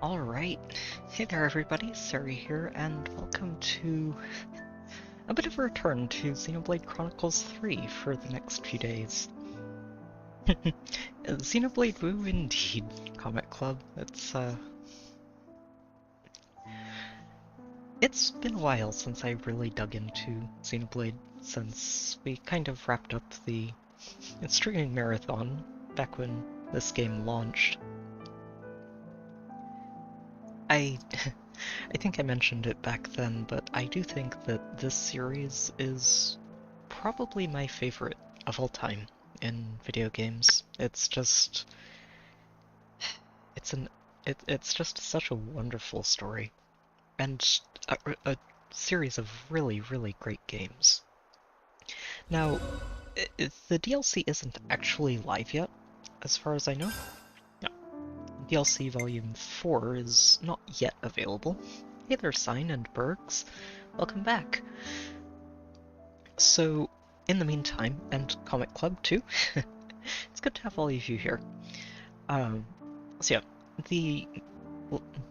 Alright, hey there everybody, Sari here, and welcome to a bit of a return to Xenoblade Chronicles 3 for the next few days. Xenoblade Woo indeed, Comic Club. It's been a while since I really dug into Xenoblade, since we kind of wrapped up the streaming marathon back when this game launched. I think I mentioned it back then, but I do think that this series is probably my favorite of all time in video games. It's just it's just such a wonderful story and a series of really great games. Now, the DLC isn't actually live yet, as far as I know. DLC Volume 4 is not yet available. Hey there, Sign and Bergs. Welcome back. So, in the meantime, and Comic Club too, it's good to have all of you here. So yeah,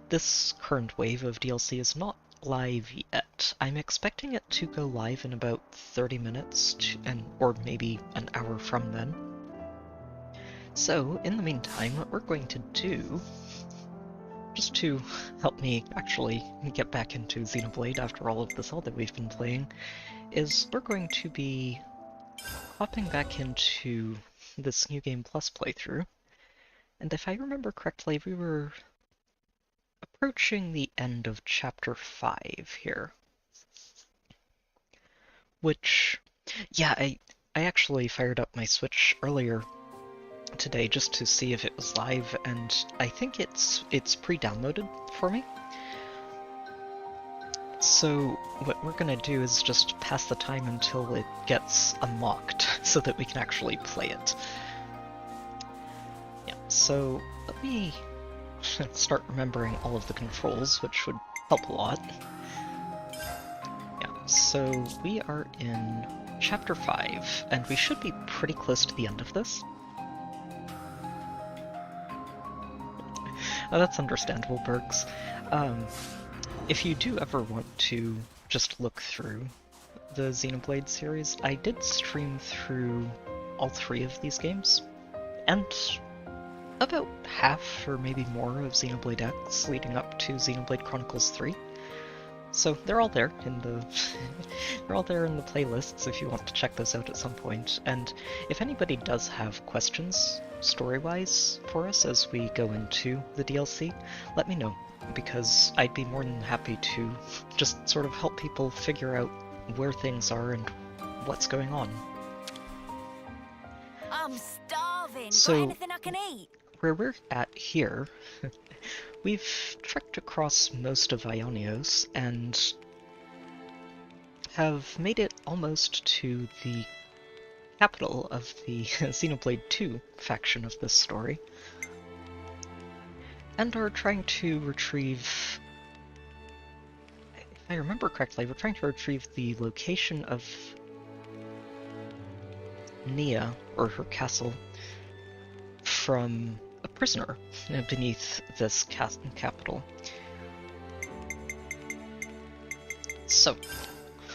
this current wave of DLC is not live yet. I'm expecting it to go live in about 30 minutes, or maybe an hour from then. So, in the meantime, what we're going to do, just to help me actually get back into Xenoblade after all of the Zelda we've been playing, is we're going to be hopping back into this New Game Plus playthrough. And if I remember correctly, we were approaching the end of Chapter 5 here. Which, yeah, I actually fired up my Switch earlier today just to see if it was live, and I think it's pre-downloaded for me. So what we're gonna do is just pass the time until it gets unlocked so that we can actually play it. Yeah, so let me start remembering all of the controls, which would help a lot. Yeah, so we are in Chapter 5, and we should be pretty close to the end of this. Oh, that's understandable, Bergs. If you do ever want to just look through the Xenoblade series, I did stream through all 3 of these games, and about half or maybe more of Xenoblade X leading up to Xenoblade Chronicles 3. So they're all there in the they're all there in the playlists if you want to check those out at some point. And if anybody does have questions story-wise for us as we go into the DLC, let me know, because I'd be more than happy to just sort of help people figure out where things are and what's going on. I'm starving. So, got anything I can eat? Where we're at here, we've trekked across most of Ionios and have made it almost to the capital of the Xenoblade 2 faction of this story, and are trying to retrieve, if I remember correctly, we're trying to retrieve the location of Nia, or her castle, from a prisoner beneath this capital. So,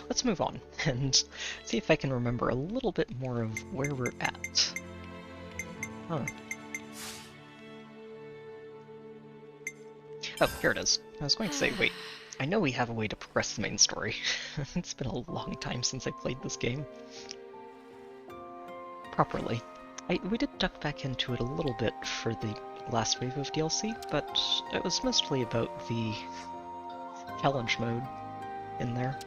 let's move on and see if I can remember a little bit more of where we're at. Huh. Oh, here it is. I was going to say, wait, I know we have a way to progress the main story. It's been a long time since I played this game properly. We did duck back into it a little bit for the last wave of DLC, but it was mostly about the challenge mode in there.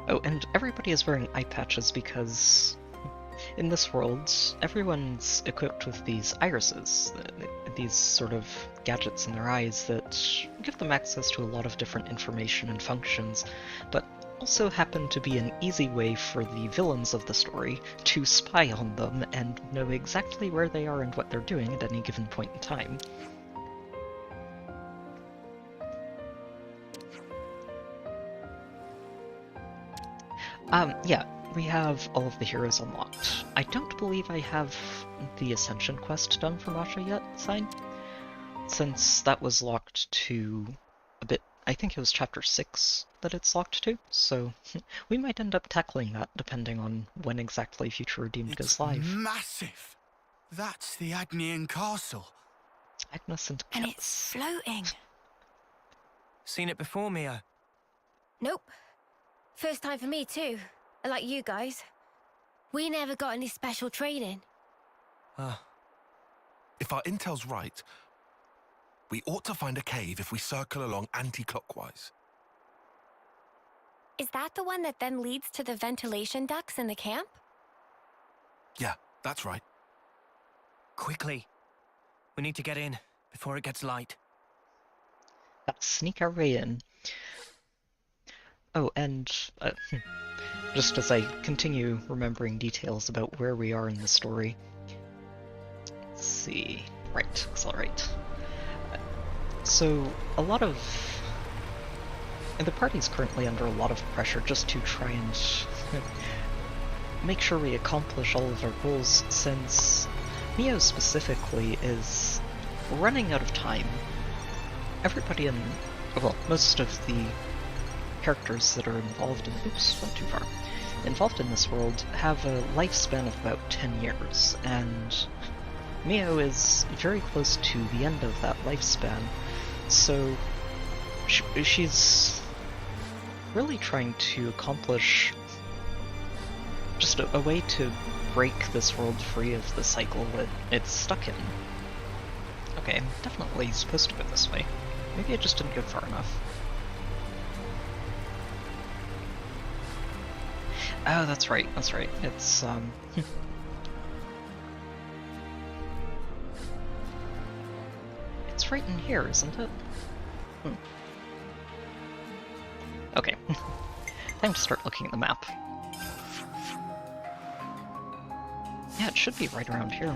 Oh, and everybody is wearing eye patches because in this world, everyone's equipped with these irises, these sort of gadgets in their eyes that give them access to a lot of different information and functions, but also happen to be an easy way for the villains of the story to spy on them and know exactly where they are and what they're doing at any given point in time. Yeah, we have all of the heroes unlocked. I don't believe I have the Ascension quest done for Masha yet, Sign, since that was locked to a bit. I think it was chapter 6 that it's locked to, so we might end up tackling that depending on when exactly Future Redeemed goes live. Massive! That's the Agnian Castle. Agnes and And Cass. it's floating. Seen it before, Mia? Nope. First time for me too. Like you guys. We never got any special training. If our intel's right, we ought to find a cave if we circle along anti-clockwise. Is that the one that then leads to the ventilation ducts in the camp? Yeah, that's right. Quickly. We need to get in before it gets light. Gotta sneak our way in. Oh, and just as I continue remembering details about where we are in the story. Let's see. Right, accelerate. So, a lot of... And the party's currently under a lot of pressure just to try and make sure we accomplish all of our goals, since Mio specifically is running out of time. Everybody in... well, most of the characters that are involved in... oops, went too far. Involved in this world have a lifespan of about 10 years, and Mio is very close to the end of that lifespan, so she's really trying to accomplish just a way to break this world free of the cycle that it's stuck in. Okay, I'm definitely supposed to go this way. Maybe I just didn't go far enough. Oh, that's right, that's right. It's, it's right in here, isn't it? Okay. Time to start looking at the map. Yeah, it should be right around here.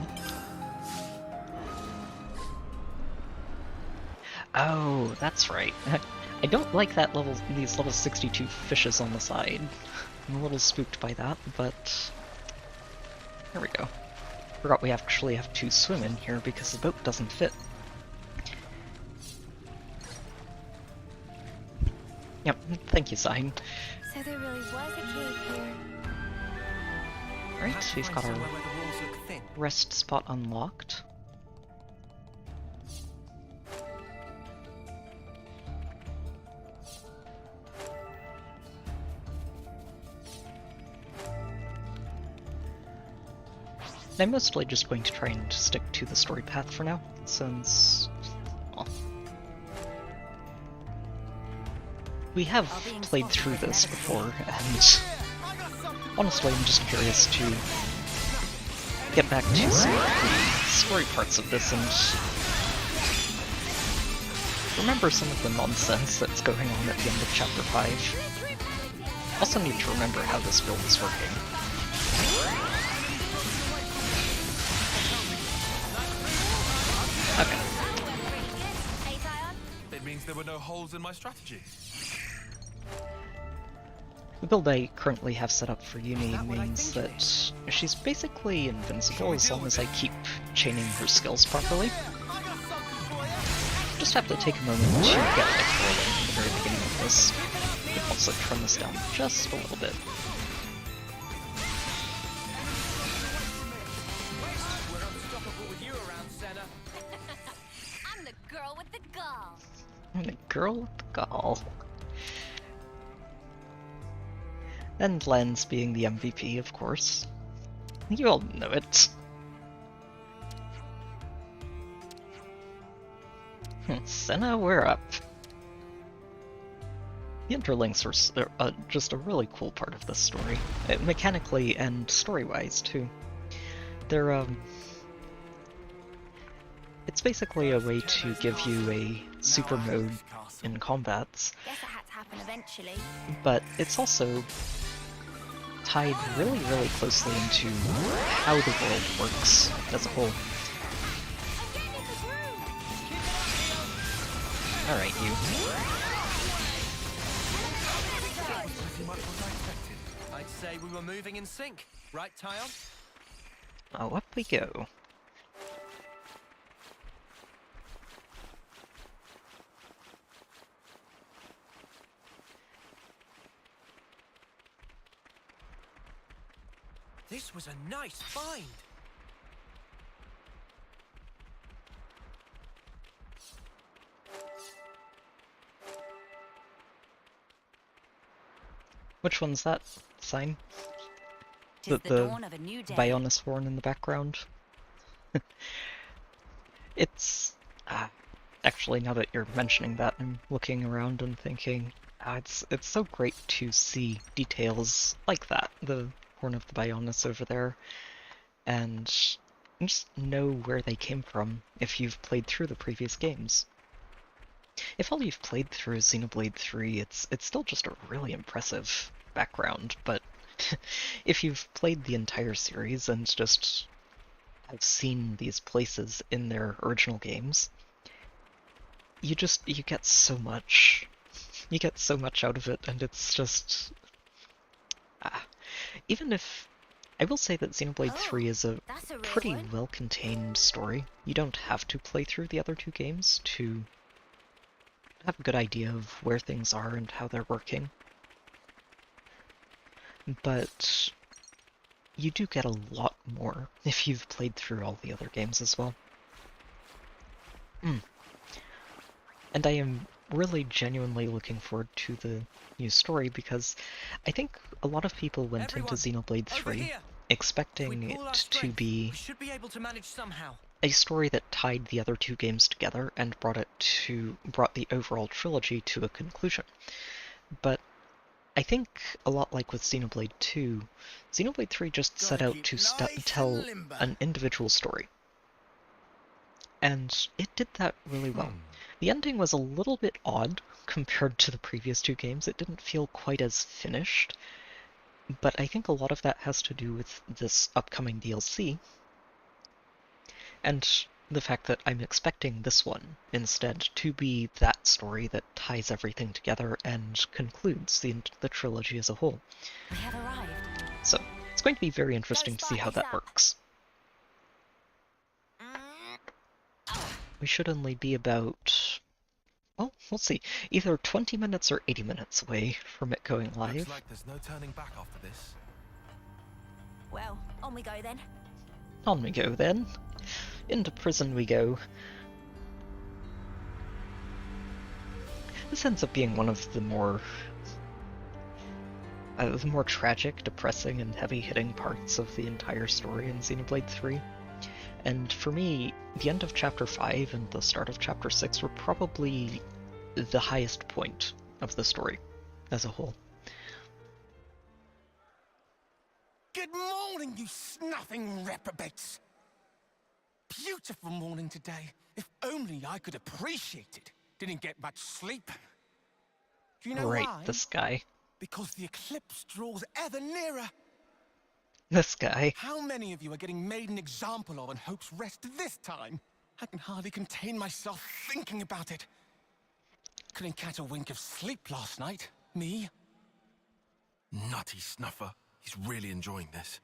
Oh, that's right. I don't like that these level 62 fishes on the side. I'm a little spooked by that, but there we go. Forgot we actually have to swim in here because the boat doesn't fit. Yep, thank you, Sign. So there really was a cave here. Right, we've got our rest spot unlocked. I'm mostly just going to try and stick to the story path for now, since... well, we have played through this before, and honestly I'm just curious to get back to some of the story parts of this and remember some of the nonsense that's going on at the end of Chapter 5. Also need to remember how this build is working. Okay. It means there were no holes in my strategy. The build I currently have set up for Uni means that she's basically invincible as long as I keep chaining her skills properly. Just have to take a moment to get life rolling at the very beginning of this. You can also trim this down just a little bit. I'm the girl with the gall. And the girl with the gall. And Lens being the MVP, of course. You all know it. Senna, we're up. The Interlinks are just a really cool part of this story. Mechanically and story-wise, too. They're, it's basically a way to give you a super mode in combats. Guess it had to happen eventually. But it's also tied really, really closely into how the world works as a whole. Alright, you. I'd say we were moving in sync, right, Tyon? Oh, up we go. This was a nice find. Which one's that sign? Tis the The dawn of a new day. Bionis horn in the background. It's... actually, now that you're mentioning that, I'm looking around and thinking, it's so great to see details like that, the horn of the Bionis over there, and just know where they came from if you've played through the previous games. If all you've played through is Xenoblade 3, it's still just a really impressive background, but if you've played the entire series and just have seen these places in their original games, you get so much. You get so much out of it, and it's just... even if... I will say that Xenoblade 3 is a That's a rare pretty one. well-contained story. You don't have to play through the other two games to have a good idea of where things are and how they're working. But you do get a lot more if you've played through all the other games as well. And I am really genuinely looking forward to the new story because I think a lot of people went into Xenoblade Over 3 here. expecting If we pool our it to strength, be we should be able to manage somehow. a story that tied the other two games together and brought the overall trilogy to a conclusion. But I think, a lot like with Xenoblade 2, Xenoblade 3 just set out to tell an individual story. And it did that really well. The ending was a little bit odd compared to the previous two games. It didn't feel quite as finished, but I think a lot of that has to do with this upcoming DLC, and the fact that I'm expecting this one instead to be that story that ties everything together and concludes the trilogy as a whole. We have arrived. So, it's going to be very interesting to see how that works. We should only be about... well, we'll see. Either 20 minutes or 80 minutes away from it going live. Looks like there's no turning back after this. Well, on we go then. On we go then. Into prison we go. This ends up being one of the more tragic, depressing, and heavy-hitting parts of the entire story in Xenoblade 3. And for me, the end of Chapter 5 and the start of Chapter 6 were probably the highest point of the story as a whole. Good morning, you snuffing reprobates. Beautiful morning today. If only I could appreciate it. Didn't get much sleep. Do you know Right, why? this guy. Because the eclipse draws ever nearer. This guy. How many of you are getting made an example of on Hope's Rest this time? I can hardly contain myself thinking about it. Couldn't catch a wink of sleep last night. Me? Nutty snuffer. He's really enjoying this.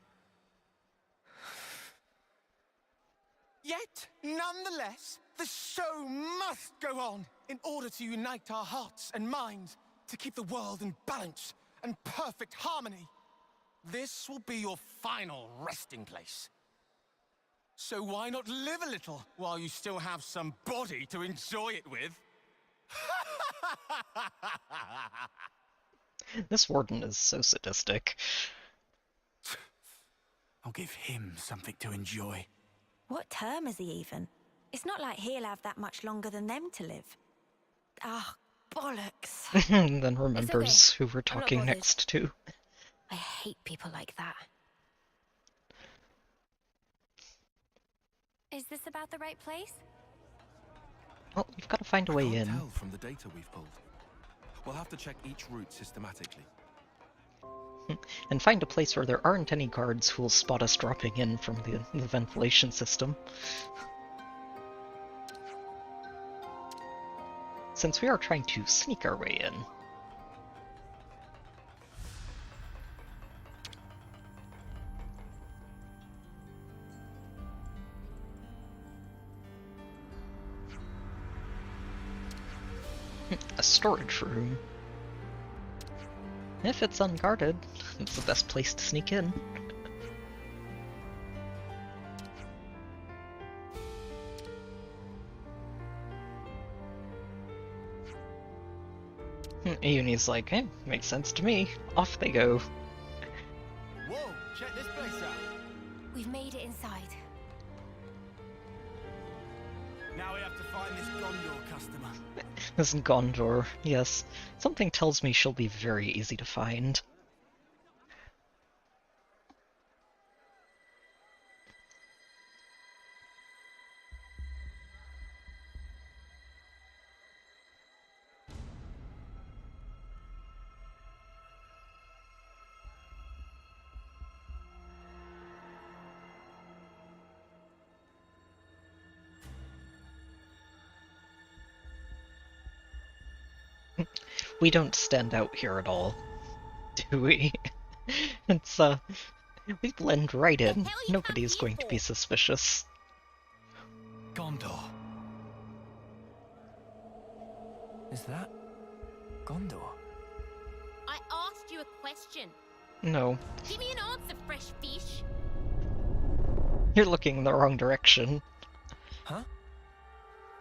Yet, nonetheless, the show must go on in order to unite our hearts and minds to keep the world in balance and perfect harmony. This will be your final resting place. So why not live a little while you still have some body to enjoy it with? This warden is so sadistic. I'll give him something to enjoy. What term is he even? It's not like he'll have that much longer than them to live. Ah, bollocks. And then remembers who we're not talking bothered. next to. I hate people like that. Is this about the right place? Well, you've got to find a way I can't in. tell from the data we've pulled. We'll have to check each route systematically. And find a place where there aren't any guards who will spot us dropping in from the ventilation system. Since we are trying to sneak our way in. A storage room. If it's unguarded, it's the best place to sneak in. Uni's like, hey, makes sense to me. Off they go. Whoa, check this place out. We've made it inside. Now we have to find this Gondor customer. This Gondor, yes. Something tells me she'll be very easy to find. We don't stand out here at all, do we? It's, we blend right in. Nobody's going to be suspicious. Gondor. Is that Gondor? I asked you a question. No, Give me an answer, fresh fish. you're looking in the wrong direction. Huh?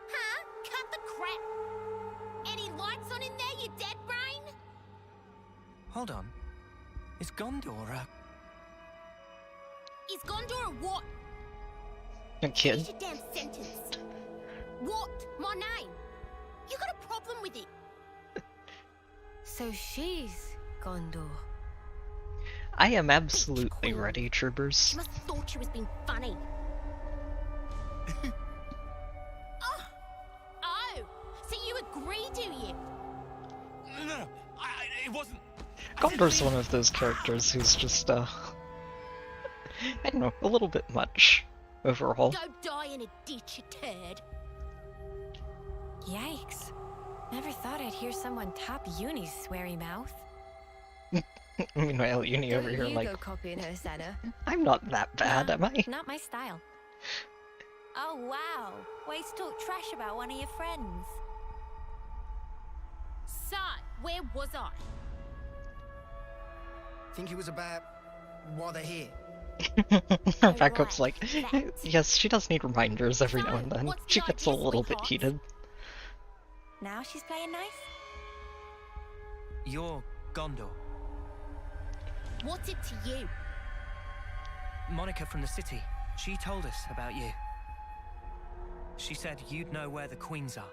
Huh? Cut the crap. Any lights on in there, you dead brain? Hold on. Is Gondor a... Is Gondor a what? A kid. Finish your damn sentence. What? My name? You got a problem with it? So she's Gondor. I am absolutely ready, troopers. She must have thought she was being funny. Oh, so you agree, do you? No, it wasn't. Gondor's one of those characters who's just, I don't know, a little bit much overall. Go die in a ditch, you turd. Yikes. Never thought I'd hear someone top Uni's sweary mouth. Meanwhile, Uni over here you like, go copying her, Senna. I'm not that bad, am I? Not my style. Oh, wow. Ways to talk trash about one of your friends. So, where was I? Think it was about why they're here. Her backup's right, like, that. yes, she does need reminders every now So, and then. what's the She gets a idea, little bit sweetheart? heated. Now she's playing nice? You're Gondor. What's it to you? Monica from the city. She told us about you. She said you'd know where the queens are.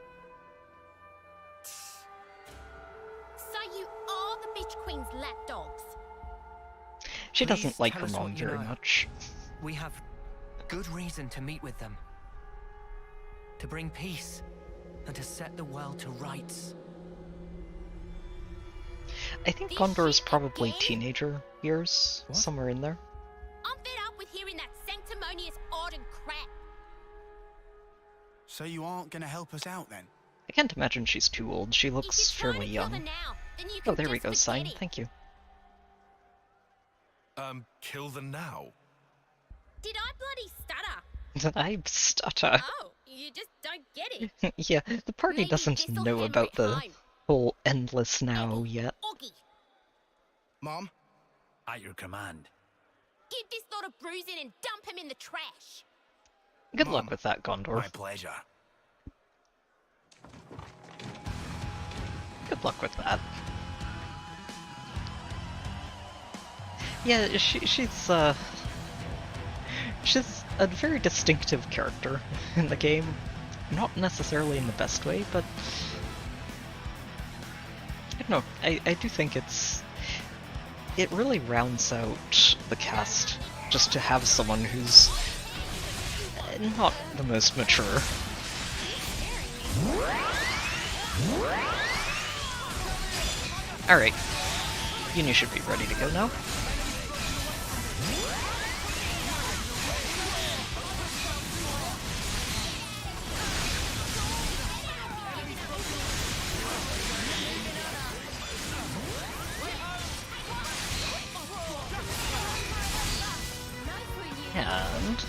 So you are the bitch queen's lapdogs. She Please doesn't like tell her us mom what you very know. much. We have good reason to meet with them. To bring peace and to set the world to rights. I think This Gondor's shit probably again? teenager years, What? somewhere in there. I'm fed up with hearing that sanctimonious Arden crap. So you aren't gonna help us out then? I can't imagine she's too old. She looks If you're trying fairly to kill her young. now, then you Oh, can there we just go, forget sign. it. Thank you. Kill them now. Did I bloody stutter? Did I stutter? Oh, you just don't get it. Yeah, the party Maybe doesn't this'll know hammer about it the home. whole endless now yet. Oggy, Mom? At your command. give this lot of bruising and dump him in the trash. Good luck Mom, with that, Gondor. My pleasure. Good luck with that. Yeah, she's a very distinctive character in the game. Not necessarily in the best way, but I don't know. I do think it really rounds out the cast just to have someone who's not the most mature. Alright. Uni should be ready to go now. And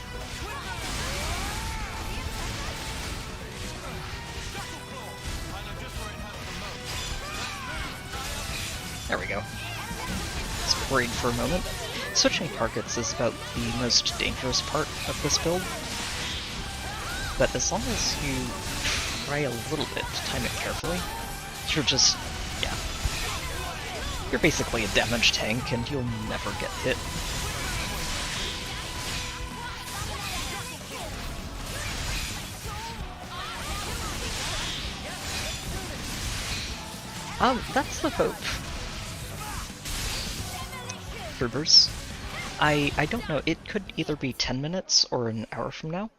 There we go. Just worried for a moment. Switching targets is about the most dangerous part of this build. But as long as you try a little bit to time it carefully, you're just, yeah. You're basically a damage tank and you'll never get hit. That's the hope. Groovers. I don't know, it could either be 10 minutes or an hour from now,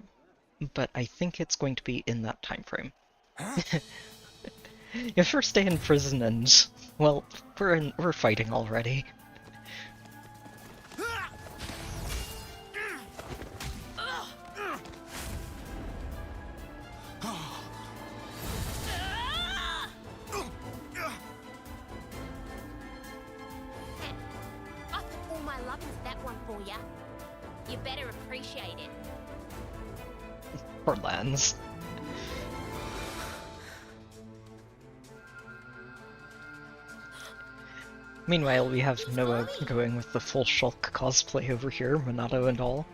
but I think it's going to be in that time frame. Your first day in prison and, well, we're fighting already. I put all my love into that one for ya. You better appreciate it. Poor Lance. Meanwhile, we have Noah going with the full Shulk cosplay over here, Minato and all.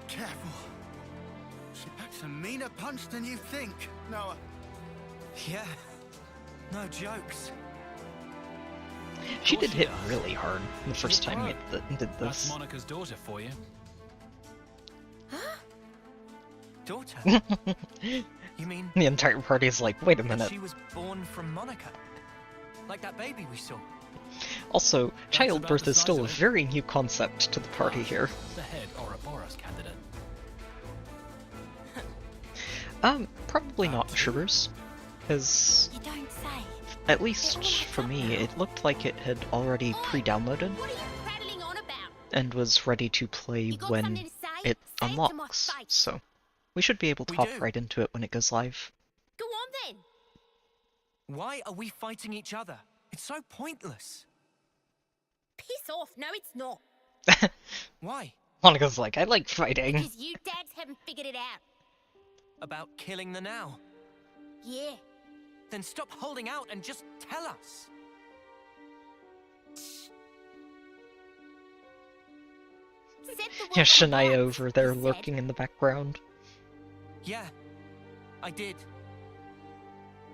Careful. She packs a meaner punch than you think, Noah. Yeah, no jokes. She did hit really hard the first time we did That's this. Monica's daughter for you. Daughter? You mean The entire party's like, wait a that minute. she was born from Monica? Like that baby we saw? Also, childbirth the is still size a of it. very new concept to the party here. The head Ouroboros candidate. Probably not Shivers, because You don't say. at least for me, it looked like it had already pre-downloaded What are you prattling on about? and was ready to play You got when something to say? it Say it to my unlocks, face. so we should be able to We hop do. right into it when it goes live. Go on then. Why are we fighting each other? It's so pointless. Piss off. No, it's not. Why? Monica's like, I like fighting. Because you dads haven't figured it out. About killing the now? Yeah. Then stop holding out and just tell us. Set the world Yeah, to Shania rights, over there he said. lurking in the background. Yeah, I did.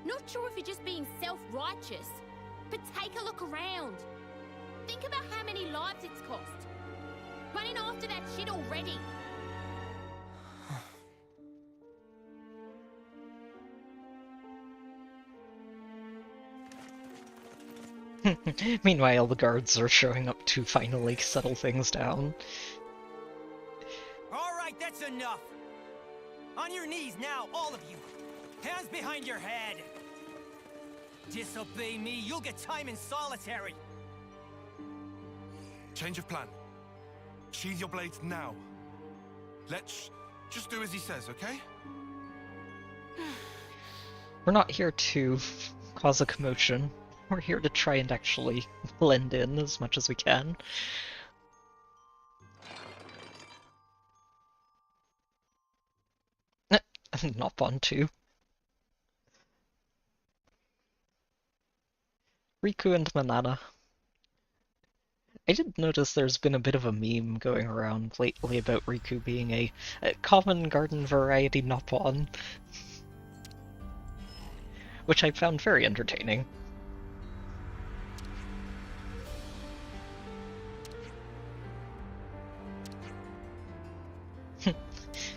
Not sure if you're just being self-righteous, but take a look around. Think about how many lives it's cost. Running after that shit already. Meanwhile, the guards are showing up to finally settle things down. All right, that's enough. On your knees now, all of you. Hands behind your head. Disobey me, you'll get time in solitary. Change of plan. Sheathe your blades now. Let's just do as he says, okay? We're not here to cause a commotion. We're here to try and actually blend in as much as we can. Not on too. Riku and Manana. I did notice there's been a bit of a meme going around lately about Riku being a common garden variety Noppon, which I found very entertaining.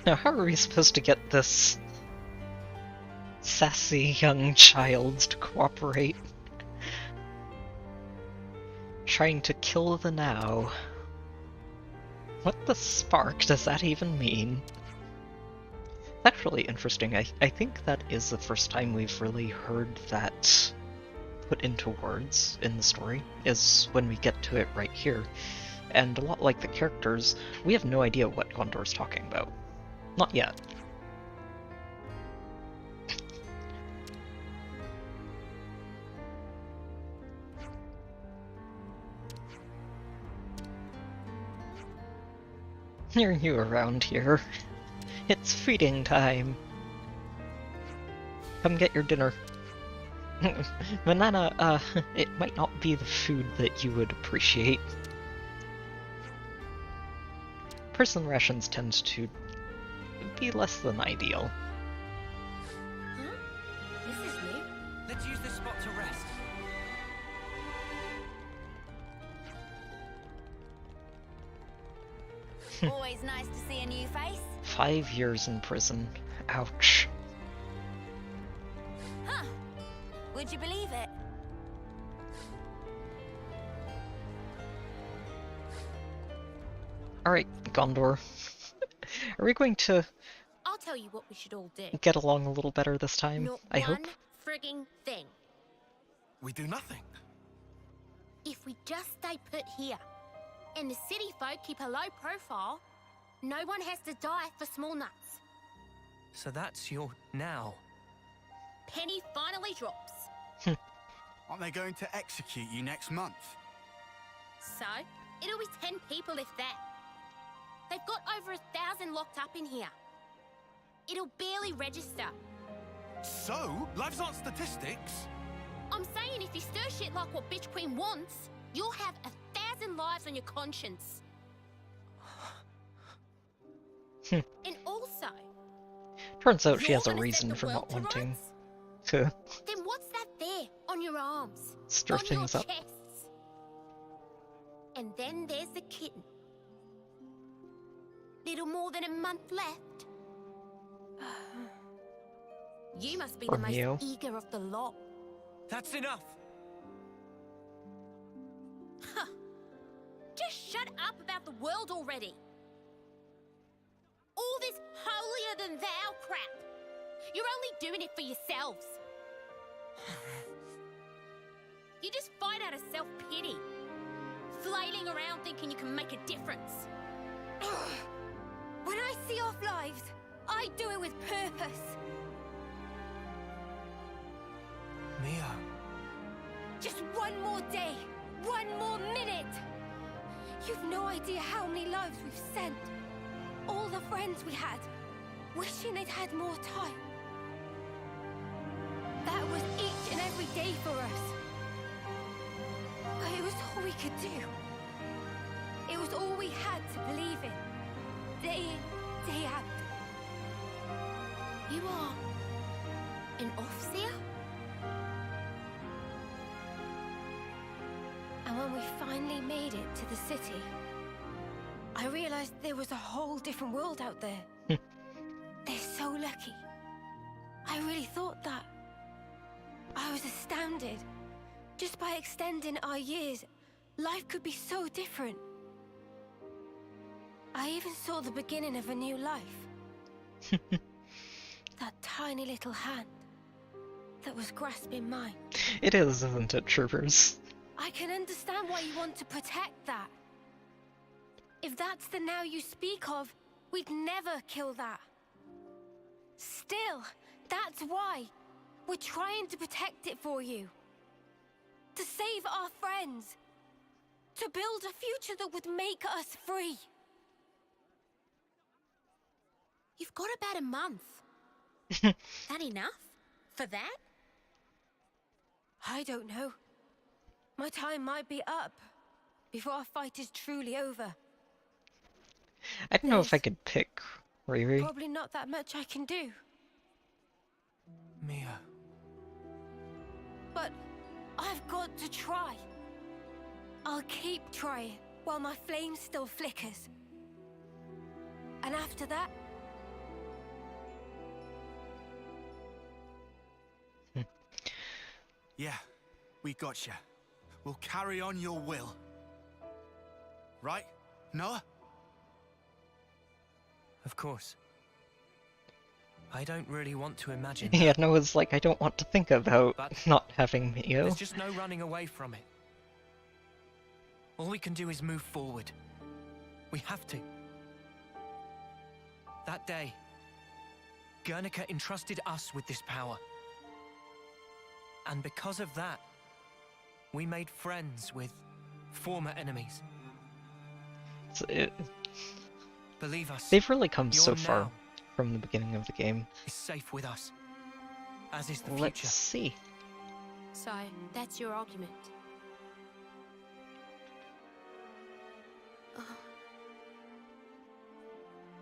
Now, how are we supposed to get this sassy young child to cooperate? Trying to kill the now. What the spark does that even mean? Actually interesting. I think that is the first time we've really heard that put into words in the story, is when we get to it right here. And a lot like the characters, we have no idea what Gondor's talking about. Not yet. Are you around here? It's feeding time. Come get your dinner. Banana, it might not be the food that you would appreciate. Person rations tend to be less than ideal. Huh? This is new. Let's use this spot to rest. Always nice to see a new face. 5 years in prison. Ouch. Huh. Would you believe it? Alright, Gondor. Are we going to I'll tell you what we should all do. get along a little better this time? Not I one hope. frigging thing. We do nothing. If we just stay put here, and the city folk keep a low profile, no one has to die for small nuts. So that's your now. Penny finally drops. Aren't they going to execute you next month? So, it'll be 10 people if that. They've got over 1,000 locked up in here. It'll barely register. So, lives aren't statistics. I'm saying if you stir shit like what Bitch Queen wants, you'll have 1,000 lives on your conscience. And also, Turns out she you're has a gonna set reason the for world not to wanting rights? to Then what's that there on your arms? stir on things your up. chests? And then there's the kitten. Little more than a month left. You must be Poor the most Mio. eager of the lot. That's enough. Huh. Just shut up about the world already. All this holier than thou crap. You're only doing it for yourselves. You just fight out of self-pity. Flailing around thinking you can make a difference. When I see off lives, I do it with purpose. Mia. Just one more day, one more minute. You've no idea how many lives we've sent. All the friends we had, wishing they'd had more time. That was each and every day for us. But it was all we could do. It was all we had to believe in. Day in, day out. You are an Offseer? And when we finally made it to the city, I realized there was a whole different world out there. They're so lucky. I really thought that. I was astounded. Just by extending our years, life could be so different. I even saw the beginning of a new life. That tiny little hand that was grasping mine. It is, isn't it, troopers? I can understand why you want to protect that. If that's the now you speak of, we'd never kill that. Still, that's why we're trying to protect it for you. To save our friends. To build a future that would make us free. You've got about a month. That enough? For that? I don't know. My time might be up before our fight is truly over. I don't know if I could pick Riri. Probably not that much I can do. Mia. But I've got to try. I'll keep trying while my flame still flickers. And after that... Yeah, we got you. We'll carry on your will. Right, Noah? Of course. I don't really want to imagine Yeah, that. Noah's like, I don't want to think about But not having Mio. There's just no running away from it. All we can do is move forward. We have to. That day, Guernica entrusted us with this power. And because of that, we made friends with former enemies. Believe us, They've really come so your far now from the beginning of the game. is safe with us. as is the Let's future. see. So, that's your argument.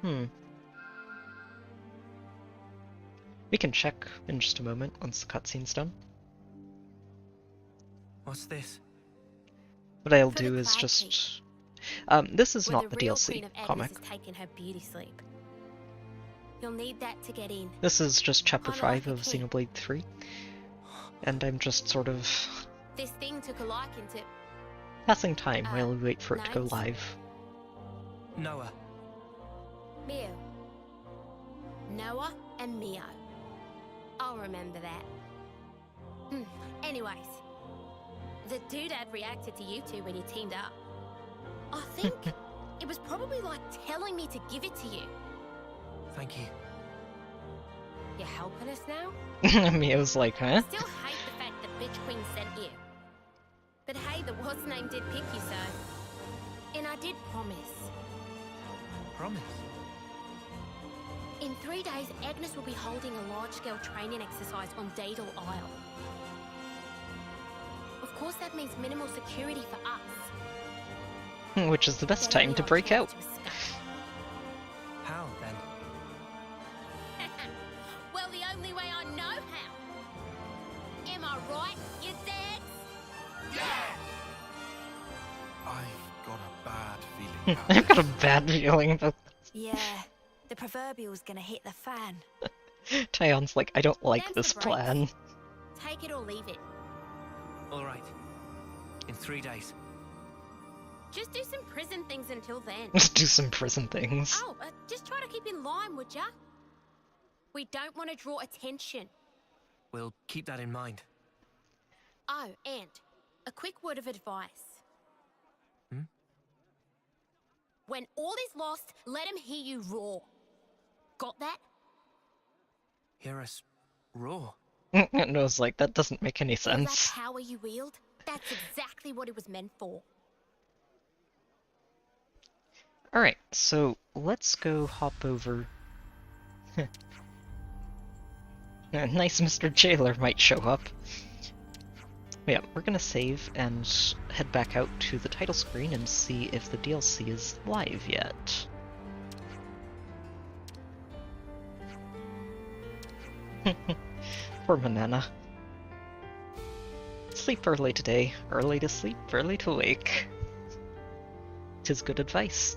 Hmm. We can check in just a moment once the cutscene's done. What's this? What I'll For the do is Cloud just... this is Where not the the real DLC Queen of Agnes comic. has taken her beauty sleep. You'll need that to get in. This is just chapter Kinda 5 like a of kid. Xenoblade 3. And I'm just sort of This thing took a liking to passing time while we wait for it to go names? live. Noah. Mio. Noah and Mio. I'll remember that. Anyways, the doodad reacted to you two when you teamed up. I think it was probably like telling me to give it to you. Thank you. You're helping us now? Mio's like, huh? Still hate the fact that Bitch Queen sent you. But hey, the what's name did pick you, so. And I did promise. Promise. In 3 days, Agnes will be holding a large-scale training exercise on Daedal Isle. Of course, that means minimal security for us. Which is the best But time only to our break chance out. to escape. How then? Well, the only way I know how. Am I right, you dads? I've got a bad feeling about I've got a this. bad feeling about Yeah, the proverbial's gonna hit the fan. Tyon's like, I don't like Them's this the breaks. plan. Take it or leave it. All right. In 3 days. Just do some prison things until then. Do some prison things. Oh, just try to keep in line, would ya? We don't want to draw attention. We'll keep that in mind. Oh, and a quick word of advice. When all is lost, let him hear you roar. Got that? Hear us roar. And I was like, that doesn't make any All that sense. power you wield, that's exactly what it was meant for. Alright, so let's go hop over. Nice Mr. Jailer might show up. Yeah, we're gonna save and head back out to the title screen and see if the DLC is live yet. Poor Manana. Sleep early today. Early to sleep, early to wake. 'Tis good advice.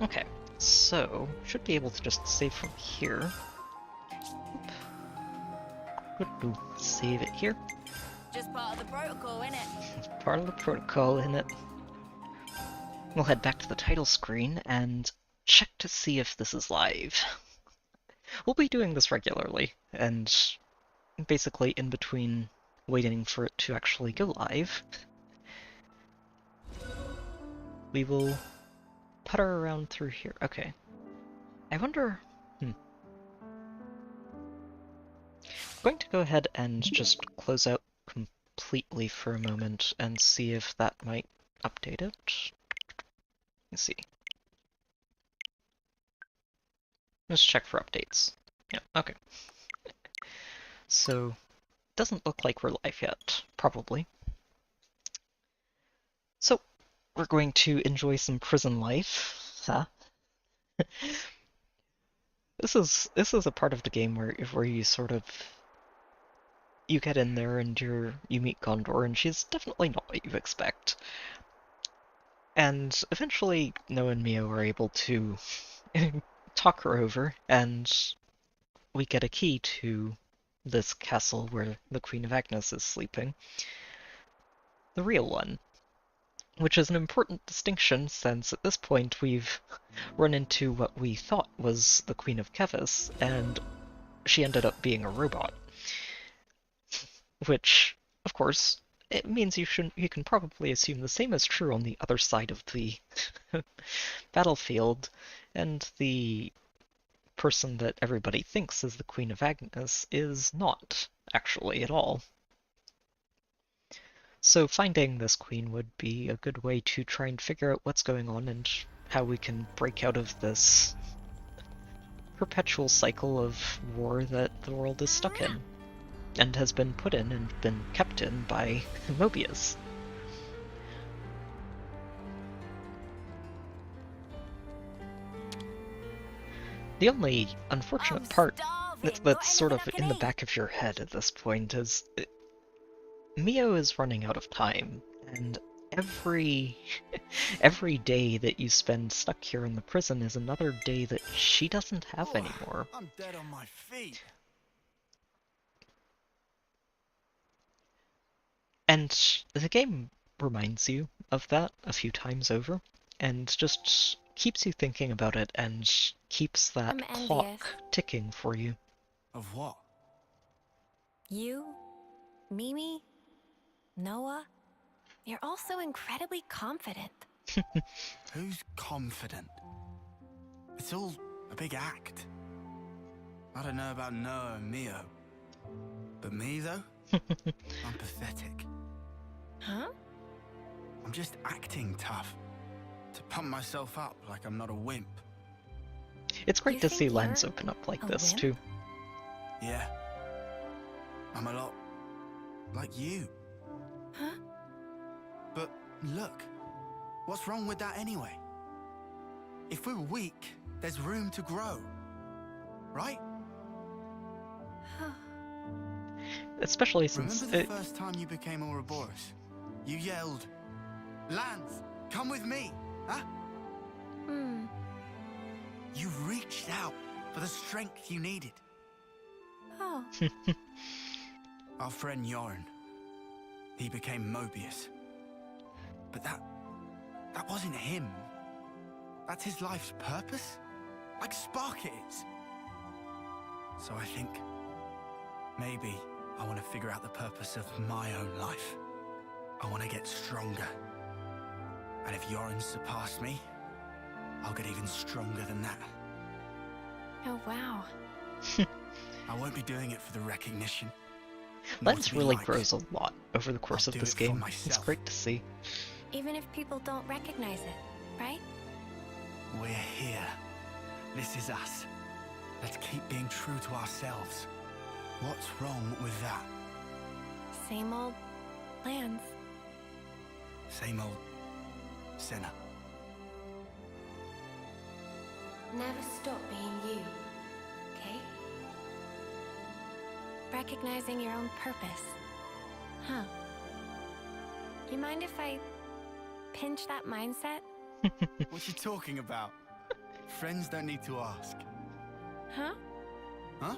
Okay, so should be able to just save from here. Save it here. Just part of the protocol, innit? It's part of the protocol, isn't it? We'll head back to the title screen and check to see if this is live. We'll be doing this regularly, and basically in between waiting for it to actually go live, we will putter around through here. Okay. I wonder... I'm going to go ahead and just close out completely for a moment and see if that might update it. Let's see. Let's check for updates. Yeah, okay. So, doesn't look like we're live yet, probably. So, we're going to enjoy some prison life, huh? This is a part of the game where you sort of you get in there and you meet Gondor, and she's definitely not what you expect. And eventually, Noah and Mio are able to talk her over, and we get a key to this castle where the Queen of Agnes is sleeping. The real one. Which is an important distinction, since at this point we've run into what we thought was the Queen of Kevis, and she ended up being a robot. Which, of course, it means you can probably assume the same is true on the other side of the battlefield, and the person that everybody thinks is the Queen of Agnes is not, actually, at all. So finding this queen would be a good way to try and figure out what's going on and how we can break out of this perpetual cycle of war that the world is stuck in, and has been put in and been kept in by Mobius. The only unfortunate part that's sort of in the back of your head at this point is Mio is running out of time, and every day that you spend stuck here in the prison is another day that she doesn't have anymore. I'm dead on my feet. And the game reminds you of that a few times over, and just keeps you thinking about it and keeps that I'm clock envious. ticking for you. Of what? You, Mimi, Noah, you're all so incredibly confident. Who's confident? It's all a big act. I don't know about Noah and Mio. But me, though? I'm pathetic. Huh? I'm just acting tough. To pump myself up like I'm not a wimp. It's great You to think see lens you're open up like a this, wimp? too. Yeah. I'm a lot like you. Huh? But look, what's wrong with that anyway? If we're weak, there's room to grow. Right? Especially since... Remember the first time you became Ouroboros? You yelled, "Lance, come with me!" Huh? Hmm. You reached out for the strength you needed. Oh. Our friend Yoren, he became Mobius. But that wasn't him. That's his life's purpose? Like Spark it is. So I think maybe I want to figure out the purpose of my own life. I want to get stronger. And if Yoren surpassed me, I'll get even stronger than that. Oh, wow. I won't be doing it for the recognition. nor Lens to be really liked. grows a lot over the course I'll of do this it for game. It's myself. great to see. Even if people don't recognize it, right? We're here. This is us. Let's keep being true to ourselves. What's wrong with that? Same old plans. Same old sinner. Never stop being you, okay? Recognizing your own purpose. Huh. You mind if I pinch that mindset? What you talking about? Friends don't need to ask. Huh? Huh?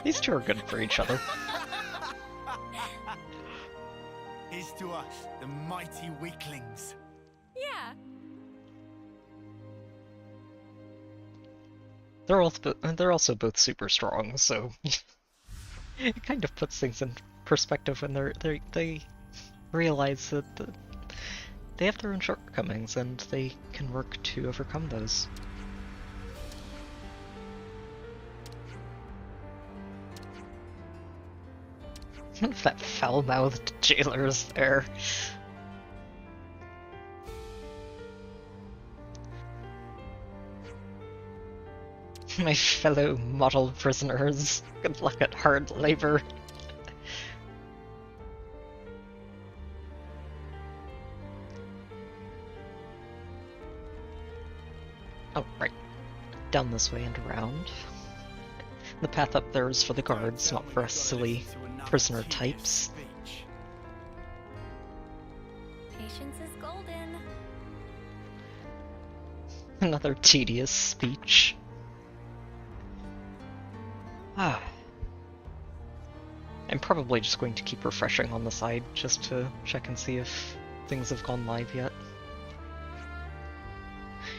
These two are good for each other. Here's to us, the mighty weaklings. Yeah. They're also both super strong, so it kind of puts things in perspective when they realize that they have their own shortcomings and they can work to overcome those. That foul-mouthed jailer is there. My fellow model prisoners, good luck at hard labor. Oh, right. Down this way and around. The path up there is for the guards, not for us silly prisoner types. Patience is golden. Another tedious speech. Ah. I'm probably just going to keep refreshing on the side just to check and see if things have gone live yet.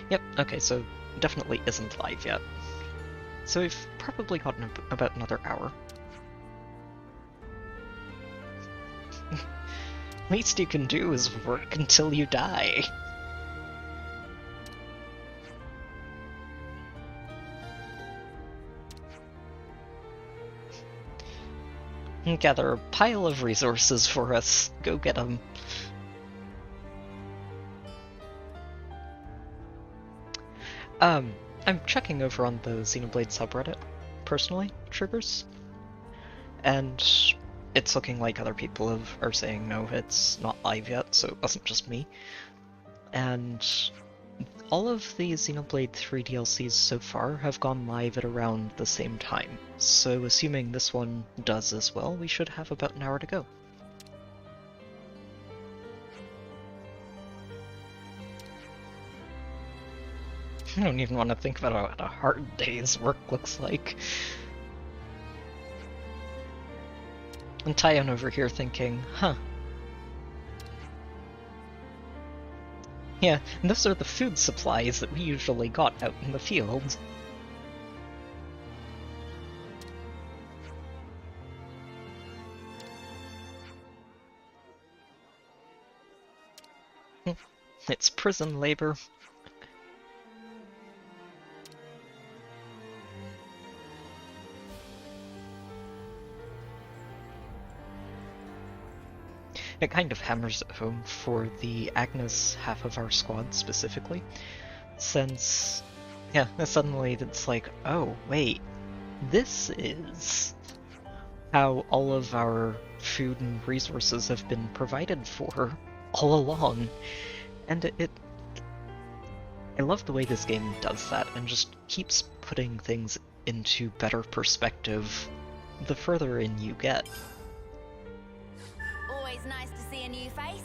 Yep, okay, so definitely isn't live yet. So we've probably gotten about another hour. Least you can do is work until you die. Gather a pile of resources for us. Go get them. I'm checking over on the Xenoblade subreddit, personally, triggers, and it's looking like other people are saying no, it's not live yet, so it wasn't just me. And all of the Xenoblade 3 DLCs so far have gone live at around the same time, so assuming this one does as well, we should have about an hour to go. I don't even want to think about what a hard day's work looks like. And Tyon over here thinking, huh. Yeah, and those are the food supplies that we usually got out in the field. It's prison labor. It kind of hammers it home for the Agnes half of our squad specifically, since, yeah, suddenly it's like, oh, wait, this is how all of our food and resources have been provided for all along. And I love the way this game does that and just keeps putting things into better perspective the further in you get. Always nice to see a new face.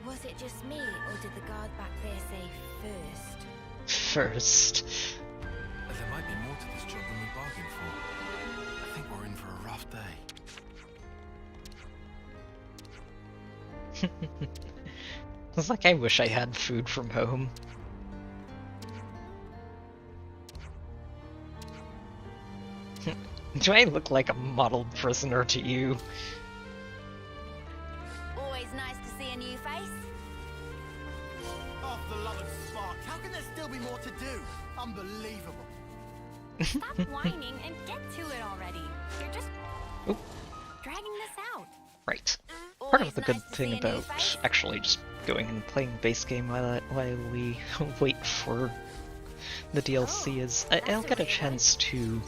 Was it just me, or did the guard back there say first? There might be more to this job than we bargained for. I think we're in for a rough day. It's like, I wish I had food from home. Do I look like a model prisoner to you? Always nice to see a new face. Oh, for the love of Spark, how can there still be more to do? Unbelievable. Stop whining and get to it already. You're just dragging this out. Right. Part of the Always good nice to thing see a new about face. actually just going and playing base game while we wait for the DLC is I'll get a chance to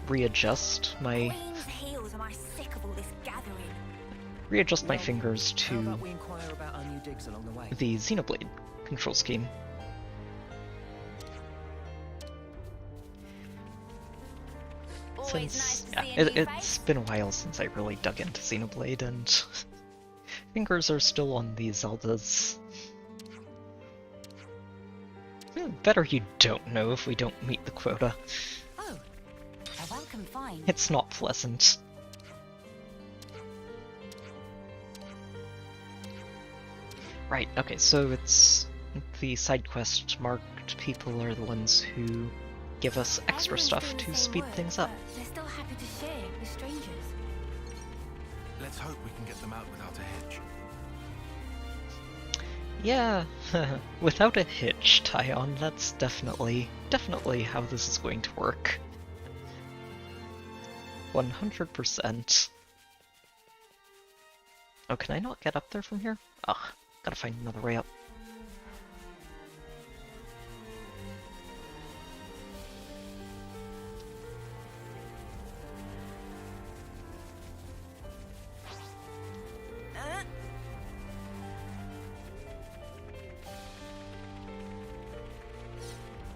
readjust my Queen's heels, am I sick of all this gathering? my fingers How to about we inquire about our new digs along the way? the Xenoblade control scheme. Always Since nice to see a new it's face. been a while since I really dug into Xenoblade, and fingers are still on the Zeldas. Better you don't know if we don't meet the quota. Oh, a welcome find. It's not pleasant. Right, okay, so it's the side quest marked people are the ones who give us extra Everyone's stuff doing to the same speed work, things up. but they're still happy to share with strangers. Let's hope we can get them out without a hitch. Yeah, without a hitch, Tyon, that's definitely how this is going to work. 100%. Oh, can I not get up there from here? Ugh, gotta find another way up.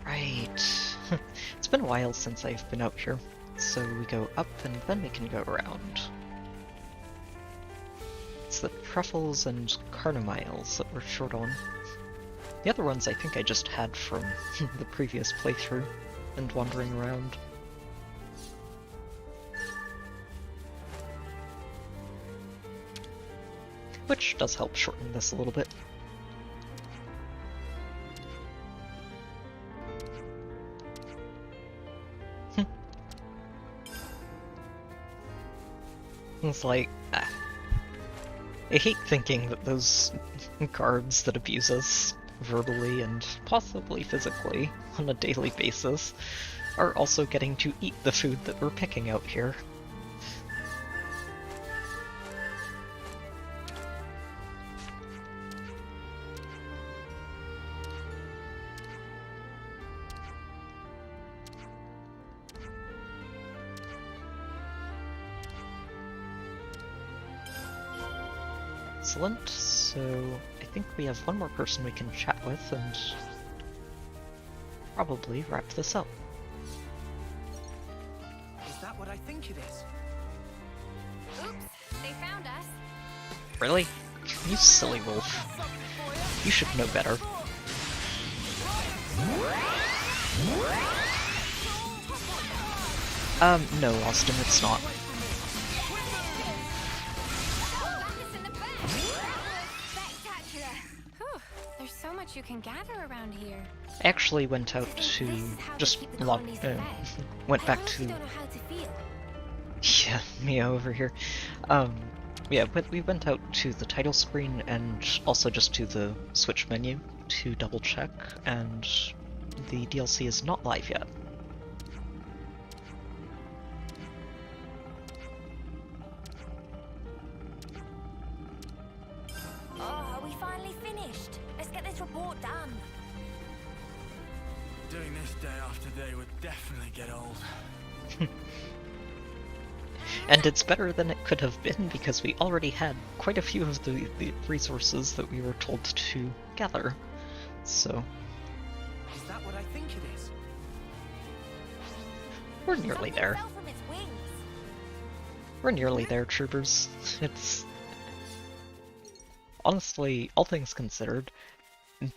Right. It's been a while since I've been out here, so we go up and then we can go around. It's the truffles and carnamiles that we're short on. The other ones I think I just had from the previous playthrough and wandering around. Which does help shorten this a little bit. It's like, I hate thinking that those guards that abuse us verbally and possibly physically on a daily basis are also getting to eat the food that we're picking out here. Excellent. So I think we have one more person we can chat with and probably wrap this up. Is that what I think it is? Oops, they found us. Really? You silly wolf. You should know better. No, Austin, it's not. Spectacular. Whew, there's so much you can gather around here. I actually went out to just went back to don't know how to feel. yeah, Mia over here. Yeah, but we went out to the title screen and also just to the Switch menu to double check, and the DLC is not live yet. Oh, are we finally finished? Let's get this report done. Doing this day after day would definitely get old. And it's better than it could have been because we already had quite a few of the resources that we were told to gather. So Is that what I think it is? we're nearly there. Fell from its wings. We're nearly there, troopers. It's honestly, all things considered,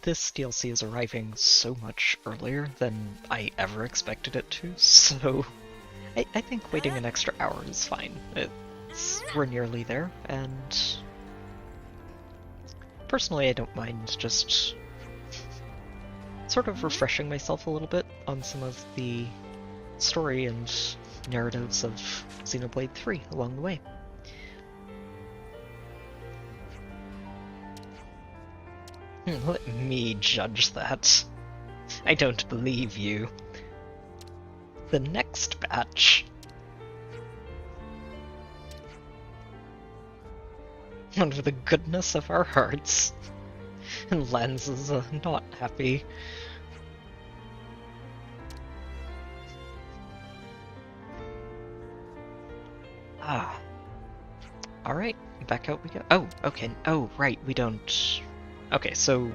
this DLC is arriving so much earlier than I ever expected it to, so I think waiting an extra hour is fine. We're nearly there, and personally I don't mind just sort of refreshing myself a little bit on some of the story and narratives of Xenoblade 3 along the way. Let me judge that. I don't believe you. The next batch. Out of the goodness of our hearts. And Lens is not happy. Ah. Alright, back out we go. Oh, okay. Oh, right, we don't... Okay, so...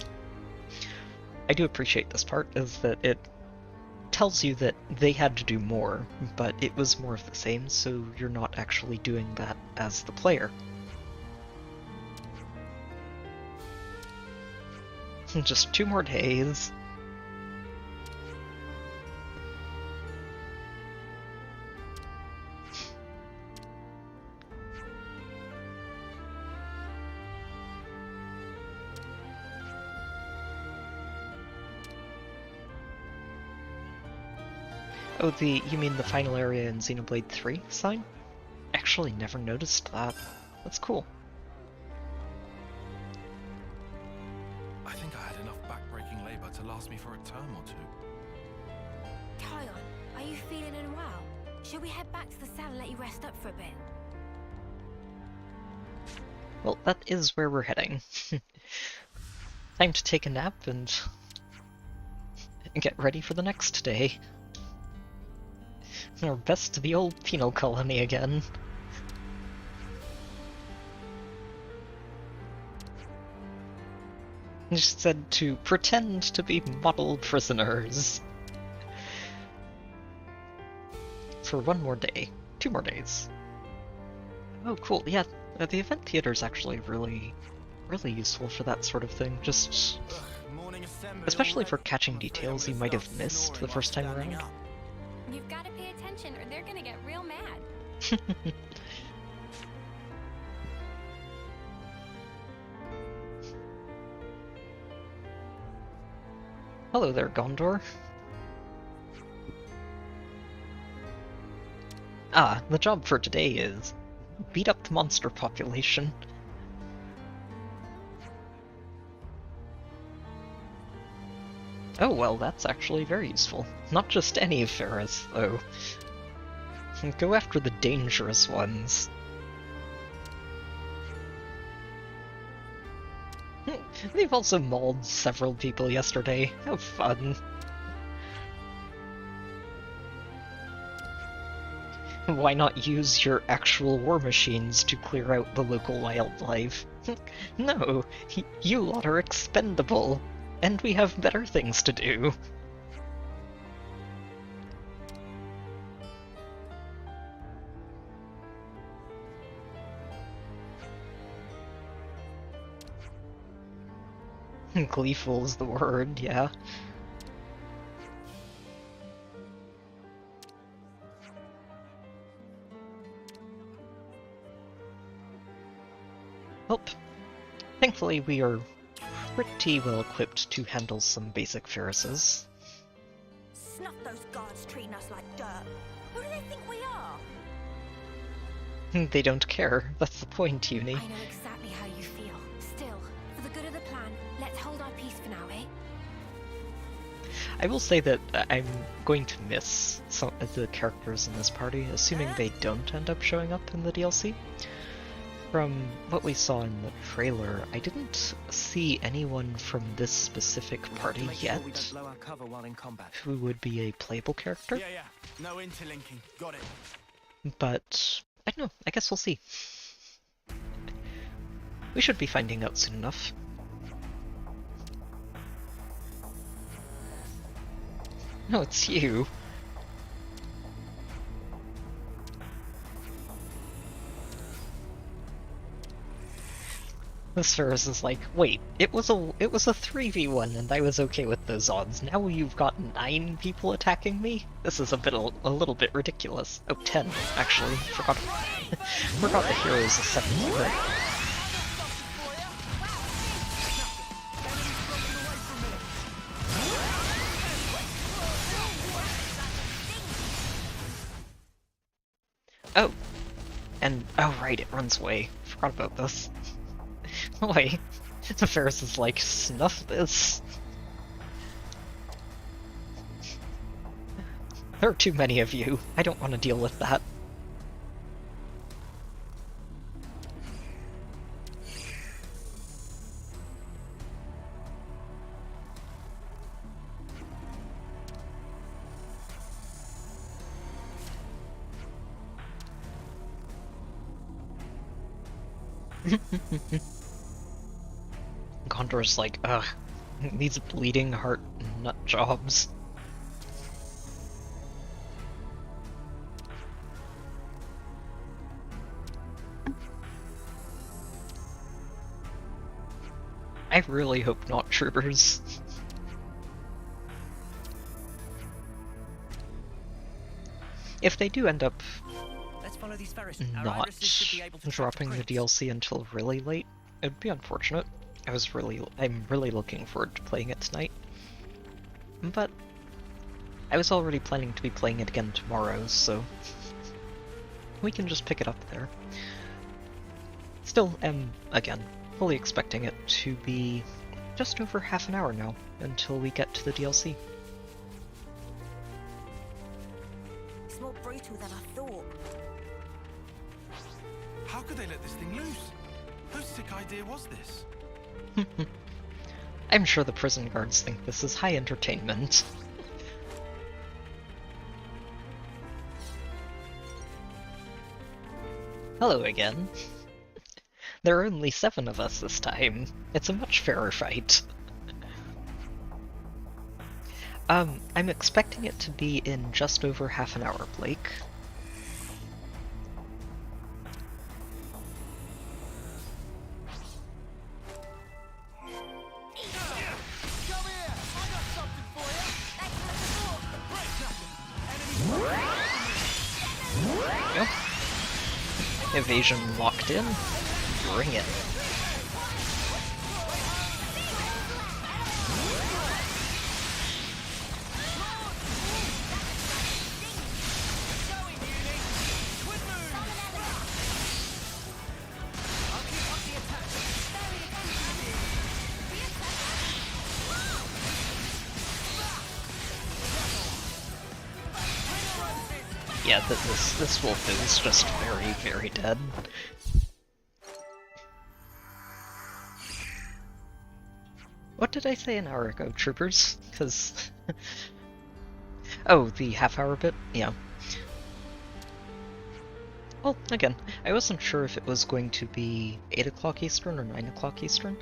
I do appreciate this part, is that it tells you that they had to do more, but it was more of the same, so you're not actually doing that as the player. Just 2 more days. Oh, you mean the final area in Xenoblade 3 sign? Actually, never noticed that. That's cool. I think I had enough backbreaking labor to last me for a term or two. Tyon, are you feeling unwell? Should we head back to the cell and let you rest up for a bit? Well, that is where we're heading. Time to take a nap and get ready for the next day. Our best to the old penal colony again. Just said to pretend to be model prisoners. For 1 more day. 2 more days. Oh, cool. Yeah, the event theater is actually really useful for that sort of thing. Just... especially for catching details you might have missed the first time around. You've got to pay attention or they're gonna get real mad. Hello there, Gondor. Ah, the job for today is beat up the monster population. Oh, well, that's actually very useful. Not just any Ferris, though. Go after the dangerous ones. They've also mauled several people yesterday. How fun. Why not use your actual war machines to clear out the local wildlife? No, you lot are expendable, and we have better things to do. Gleeful is the word, yeah. Well, thankfully we are pretty well equipped to handle some basic Ferrises. Snuff those guards treating us like dirt. Who do they think we are? They don't care, that's the point, Uni. I know exactly how you feel. Still, for the good of the plan, let's hold our peace for now, eh? I will say that I'm going to miss some of the characters in this party, assuming they don't end up showing up in the DLC. From what we saw in the trailer, I didn't see anyone from this specific party yet who would be a playable character. Yeah. No interlinking. Got it. But I don't know, I guess we'll see. We should be finding out soon enough. No, it's you. This Ferris is like, wait, it was a 3v1 and I was okay with those odds. Now you've got 9 people attacking me? This is a little bit ridiculous. Oh, 10, actually. Forgot the hero's a 7 hero. Oh. And, oh right, it runs away. Forgot about this. Wait, the Ferris is like, snuff this. There are too many of you. I don't want to deal with that. Condor's like, ugh, these bleeding heart nut jobs. I really hope not, troopers. If they do end up not dropping the DLC until really late, it'd be unfortunate. I'm really looking forward to playing it tonight. But I was already planning to be playing it again tomorrow, so we can just pick it up there. Still am, again, fully expecting it to be just over half an hour now until we get to the DLC. It's more brutal than I thought. How could they let this thing loose? Whose sick idea was this? I'm sure the prison guards think this is high entertainment. Hello again. There are only 7 of us this time. It's a much fairer fight. I'm expecting it to be in just over half an hour, Blake. Yep. Evasion locked in. Bring it. Yeah, this wolf is just very, very dead. What did I say an hour ago, troopers? Because... oh, the half-hour bit? Yeah. Well, again, I wasn't sure if it was going to be 8 o'clock Eastern or 9 o'clock Eastern,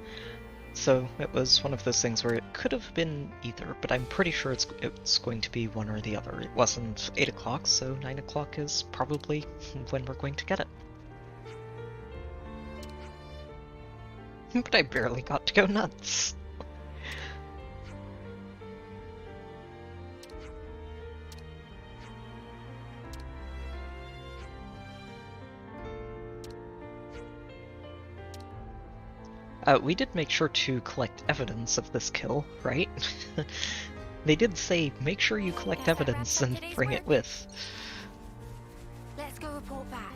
so it was one of those things where it could have been either, but I'm pretty sure it's going to be one or the other. It wasn't 8 o'clock, so 9 o'clock is probably when we're going to get it. But I barely got to go nuts. We did make sure to collect evidence of this kill, right? They did say, make sure you collect evidence and bring it with. Let's go report back.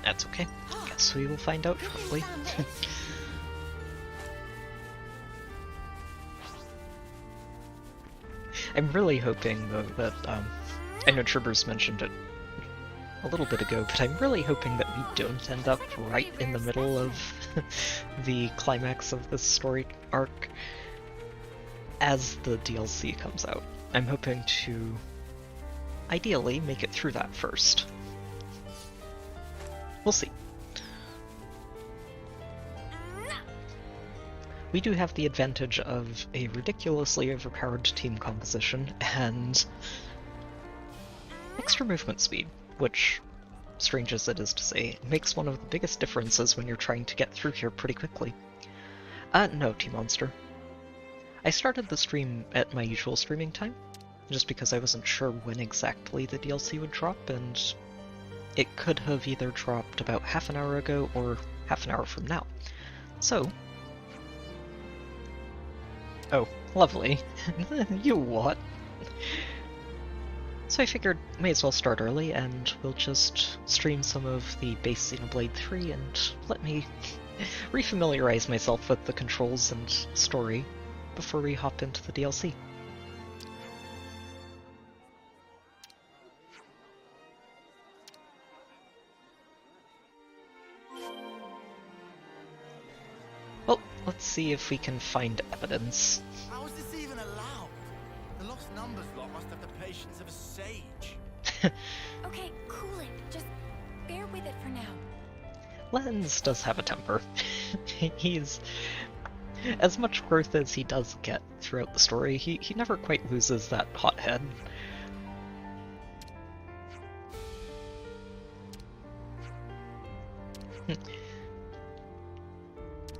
That's okay. Guess we will find out shortly. I'm really hoping, though, that, I know Tribbers mentioned it a little bit ago, but I'm really hoping that we don't end up right in the middle of the climax of this story arc as the DLC comes out. I'm hoping to, ideally, make it through that first. We'll see. We do have the advantage of a ridiculously overpowered team composition and extra movement speed, which, strange as it is to say, makes one of the biggest differences when you're trying to get through here pretty quickly. No, T-Monster. I started the stream at my usual streaming time, just because I wasn't sure when exactly the DLC would drop, and it could have either dropped about half an hour ago or half an hour from now. So... Oh, lovely. You what? So I figured may as well start early, and we'll just stream some of the base Xenoblade 3 and let me refamiliarize myself with the controls and story before we hop into the DLC. Well, let's see if we can find evidence. How is this even allowed? The lost numbers lot must have the patience of a sage. Okay, cool it. Just bear with it for now. Lens does have a temper. He's... As much growth as he does get throughout the story, he never quite loses that hothead.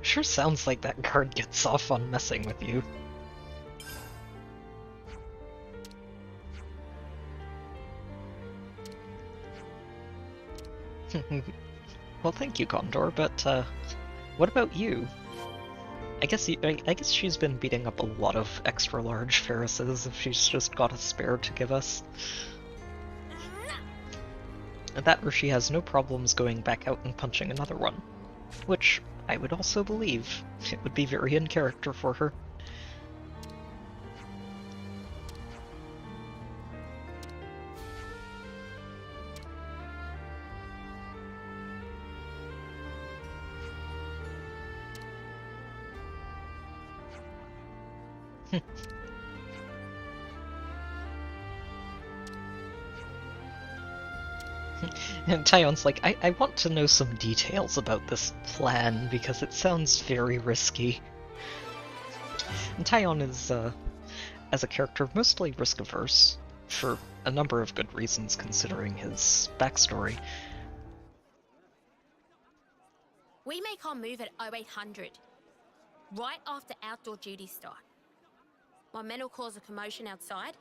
Sure sounds like that guard gets off on messing with you. Well, thank you, Condor, but, what about you? I guess she's been beating up a lot of extra-large Ferrises if she's just got a spare to give us. That or she has no problems going back out and punching another one. Which I would also believe. It would be very in character for her. And Tyon's like, I want to know some details about this plan, because it sounds very risky. And Tyon is, as a character, mostly risk-averse, for a number of good reasons considering his backstory. We make our move at 0800, right after outdoor duties start. My men will cause a commotion outside,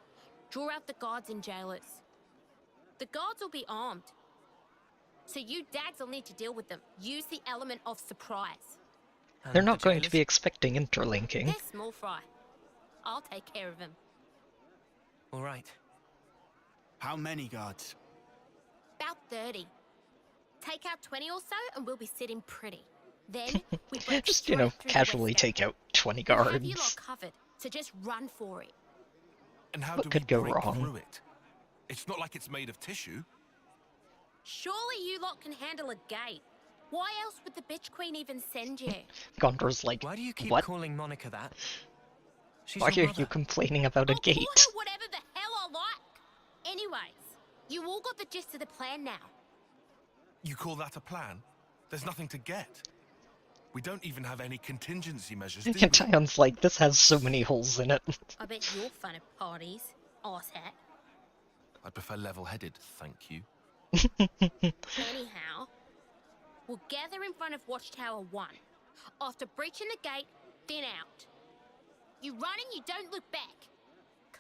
draw out the guards and jailers. The guards will be armed, so you dags will need to deal with them. Use the element of surprise. They're not going to be expecting interlinking. They're small fry. I'll take care of them. All right. How many guards? About 30. Take out 20 or so and we'll be sitting pretty. Then we break Just, straight through the casually west take out 20 gate. We'll have you lot guards. covered, so just run for it. And how What do could we go break wrong? through it? It's not like it's made of tissue. Surely you lot can handle a gate. Why else would the bitch queen even send you? Gondor's like, Why do you keep what? calling Monica that? She's Why your are mother. you complaining about a I'll call gate? her whatever the hell I like. Anyways, you all got the gist of the plan now. You call that a plan? There's nothing to get. We don't even have any contingency measures, do we? Tion's like, this has so many holes in it. I bet you're fun at parties, arsehat. I'd prefer level-headed, thank you. Anyhow, we'll gather in front of Watchtower 1. After breaching the gate, thin out. You run and you don't look back.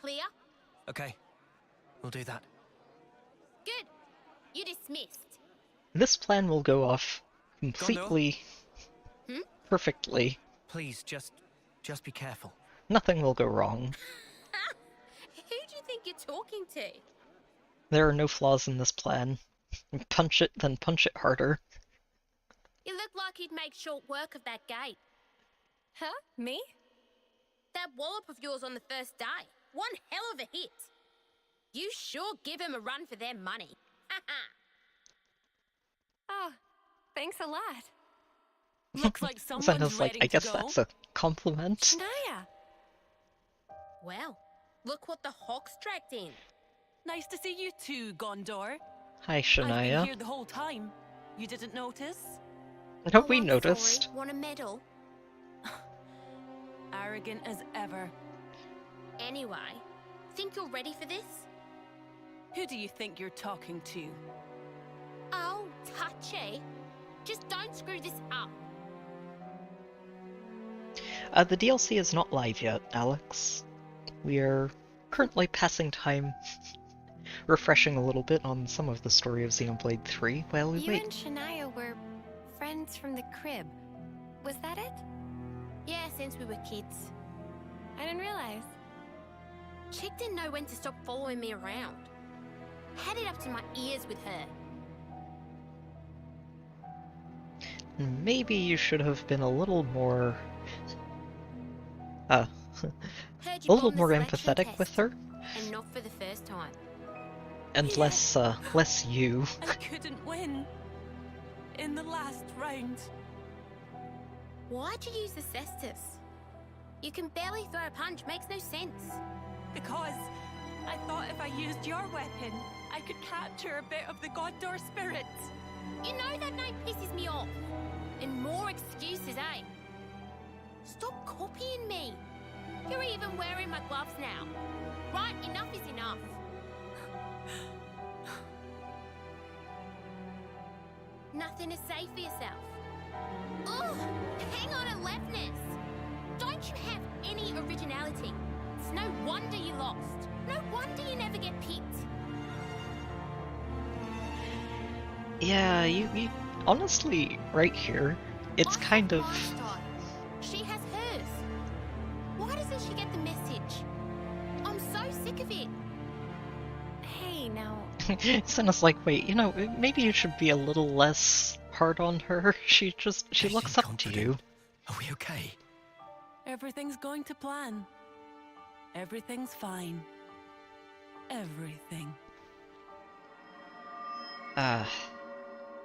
Clear? Okay, we'll do that. Good. You're dismissed. This plan will go off completely, perfectly. Please, just be careful. Nothing will go wrong. Who do you think you're talking to? There are no flaws in this plan. Punch it, then punch it harder. You look like you'd make short work of that gate. Huh? Me? That wallop of yours on the first day. One hell of a hit. You sure give him a run for their money. Oh, thanks a lot. Looks like someone's Xana's like, ready I guess to go. that's a compliment. Shania! Well, look what the Hawks dragged in. Nice to see you too, Gondor. Hi, I've been Shania. here the whole time. You didn't notice? No, Oh, we I'm noticed. Sorry. Want a medal? Arrogant as ever. Anyway, think you're ready for this? Who do you think you're talking to? Oh, touchy. Just don't screw this up. The DLC is not live yet, Alex. We are currently passing time refreshing a little bit on some of the story of Xenoblade 3 while we You wait. and Shania were friends from the crib. Was that it? Yeah, since we were kids. I didn't realize. Chick didn't know when to stop following me around. Had it up to my ears with her. Maybe you should have been a little more... Heard a you little bombed the more selection empathetic test, with her, and not for the first time. and less you. I couldn't win. In the last round. Why'd you use the cestus? You can barely throw a punch, makes no sense. Because I thought if I used your weapon, I could capture a bit of the Gondor spirit. You know that name pisses me off. And more excuses, eh? Stop copying me. You're even wearing my gloves now. Right, enough is enough. Nothing to say for yourself. Ugh, hang on, Alephnis. Don't you have any originality? It's no wonder you lost. No wonder you never get picked. Yeah, you honestly, right here, it's I kind have of... my style. She has hers. Why doesn't she get the message? I'm so sick of it. Hey, now. Senna's like, wait, you know, maybe you should be a little less hard on her. She looks up to you. Are we okay? Everything's going to plan. Everything's fine. Everything.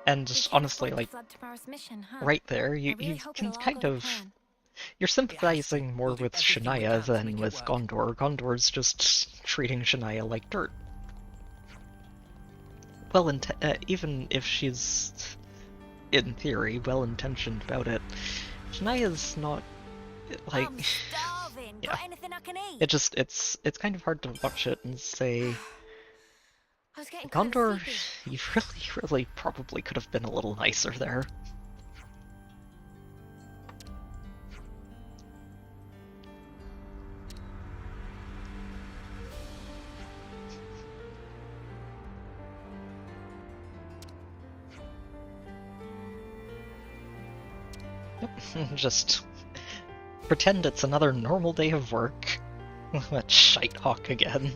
And We can't honestly, afford to like, flood tomorrow's mission, huh? right there, I you really hope can it'll all kind go to of... plan. You're sympathizing more We'll do with everything we Shania can to than make it with work. Gondor. Gondor's just treating Shania like dirt. Well, even if she's, in theory, well-intentioned about it, Shania's not, like... I'm starving. Yeah. Got anything I can eat? it's kind of hard to watch it and say, I was getting kind of Gondor, sleepy. you really probably could have been a little nicer there. Just pretend it's another normal day of work. That shite hawk again.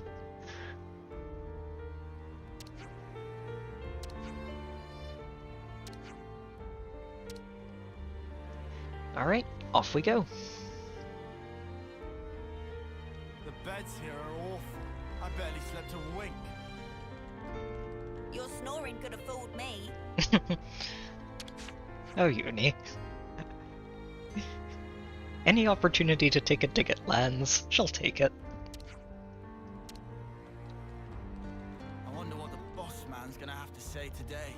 Alright, off we go. The beds here are awful. I barely slept a wink. Your snoring could have fooled me. Oh, Uni. Any opportunity to take a dig at lands, she'll take it. I wonder what the boss man's gonna have to say today.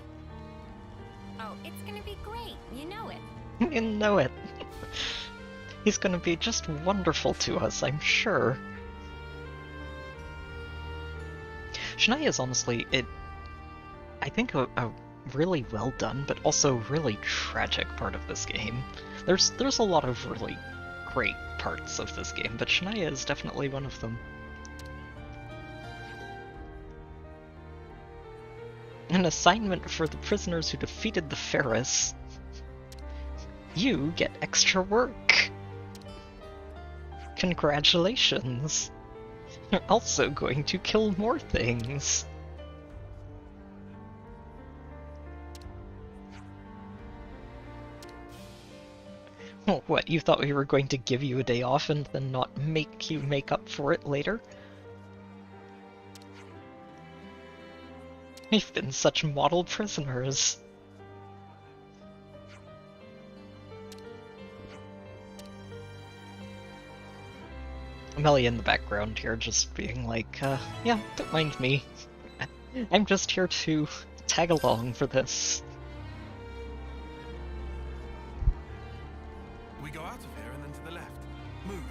Oh, it's gonna be great. You know it. You know it. He's gonna be just wonderful to us, I'm sure. Shania is honestly, I think a really well done, but also really tragic part of this game. There's a lot of really great parts of this game, but Shania is definitely one of them. An assignment for the prisoners who defeated the Ferris. You get extra work. Congratulations. You're also going to kill more things. Oh, what, you thought we were going to give you a day off and then not make you make up for it later? We've been such model prisoners. Amelia in the background here just being like, yeah, don't mind me. I'm just here to tag along for this. We go out of here and then to the left. Move.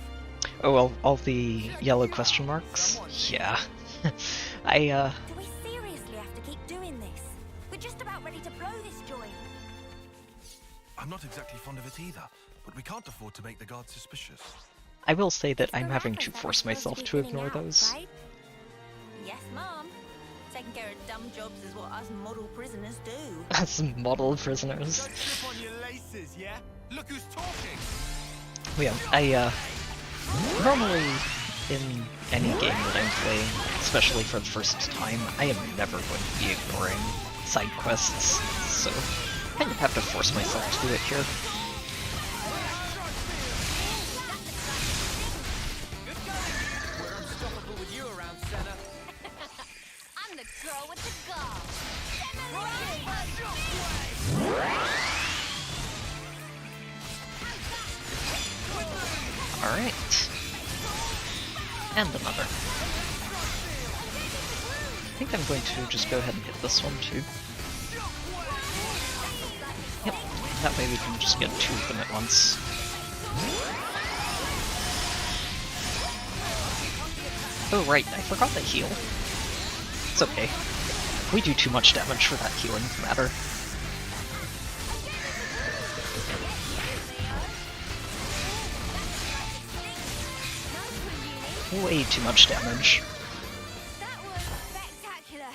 Oh, well, all the yellow question marks? Yeah. Do we seriously have to keep doing this? We're just about ready to blow this joint. I'm not exactly fond of it either, but we can't afford to make the guards suspicious. I will say that I'm having to force myself to ignore those. Right? Yes, Mom. Taking care of dumb jobs is what us model prisoners do. As model prisoners. Don't trip on your laces, yeah? Look who's talking! Yeah, I, normally in any game that I'm playing, especially for the first time, I am never going to be ignoring side quests, so I kind of have to force myself to do it here. I'm the girl with the gun. Alright. And another. I think I'm going to just go ahead and hit this one too. Yep, that way we can just get two of them at once. Oh right, I forgot that heal. It's okay. We do too much damage for that healing to matter. Way too much damage. That was spectacular.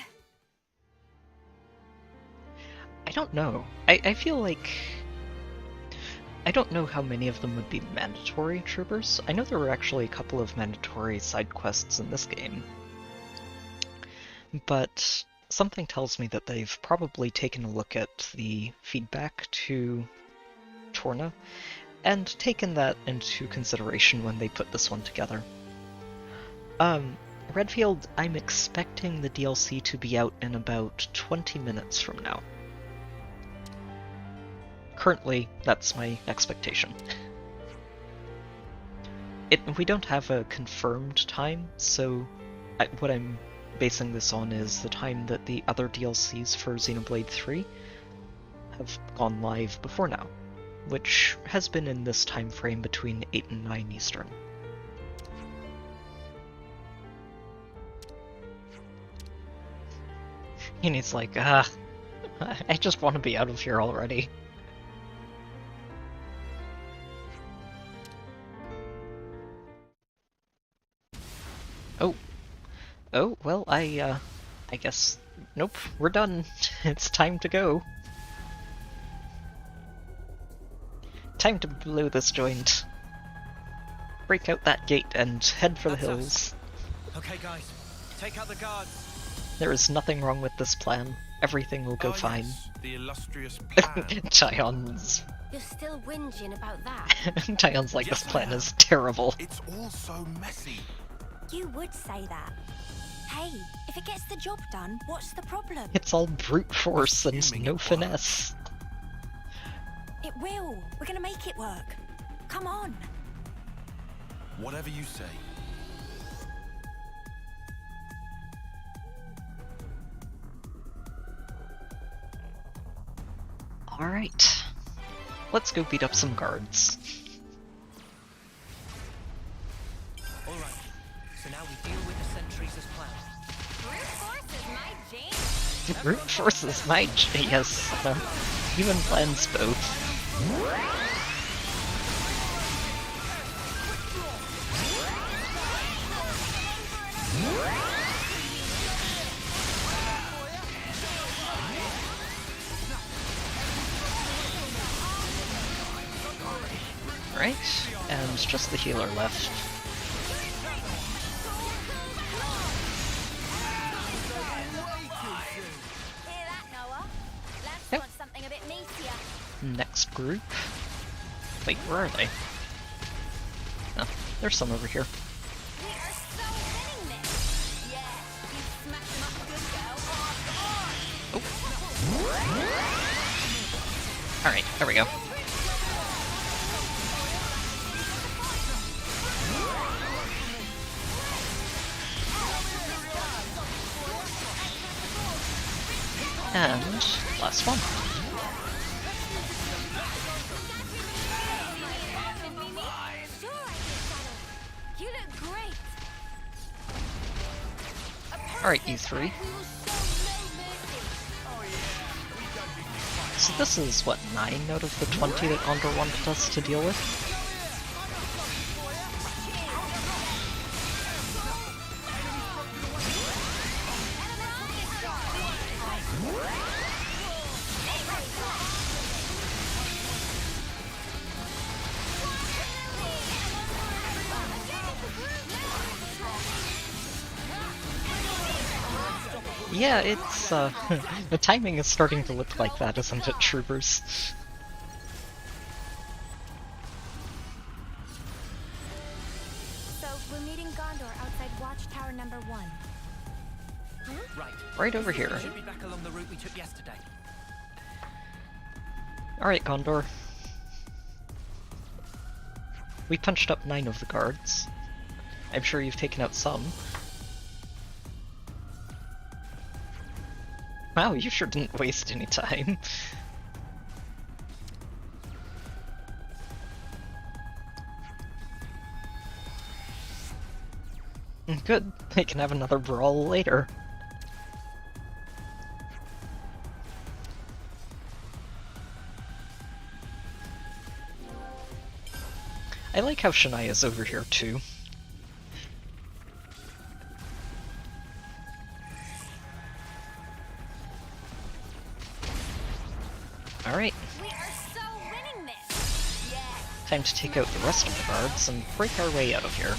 I don't know. I feel like... I don't know how many of them would be mandatory troopers. I know there were actually a couple of mandatory side quests in this game. But something tells me that they've probably taken a look at the feedback to Torna and taken that into consideration when they put this one together. Redfield, I'm expecting the DLC to be out in about 20 minutes from now. Currently, that's my expectation. We don't have a confirmed time, so what I'm basing this on is the time that the other DLCs for Xenoblade 3 have gone live before now, which has been in this time frame between 8 and 9 Eastern. And he's like, I just want to be out of here already. Oh, well, I guess, nope, we're done. It's time to go. Time to blow this joint. Break out that gate and head for the hills. Okay, guys, take out the guards. There is nothing wrong with this plan. Everything will go fine. Yes, the illustrious plan. Tyon's... You're still whinging about that. Tyon's like, Yes, this plan I am. is terrible. It's all so messy. You would say that. Hey, if it gets the job done, what's the problem? It's all brute force and Assuming no it finesse. will. We're gonna make it work. Come on. Whatever you say. Alright. Let's go beat up some guards. Alright, so now we deal with the sentries as planned. Brute force is my jam. Brute force is my yes. Human plans both. Right, and just the healer left. Hear that, Noah? Lads Yep. want something a bit meatier. Next group. Wait, where are they? Oh, there's some over here. We are so winning this. Yeah, you smacked them up good, girl. Oh. Alright, there we go. And last one. Sure, I did, Shadow. You look great. Alright, you three. We will show no mercy. So this is, what, 9 out of the 20 that Gondor wanted us to deal with? Yeah, it's, the timing is starting to look like that, isn't it, troopers? So, we're meeting Gondor outside Watchtower number 1. Right. Right over here. Should be back along the route we took yesterday. Alright, Gondor. We punched up 9 of the guards. I'm sure you've taken out some. Wow, you sure didn't waste any time. Good, they can have another brawl later. I like how Shania's over here too. Alright. We are so winning this. Yeah. Time to take out the rest of the guards and break our way out of here.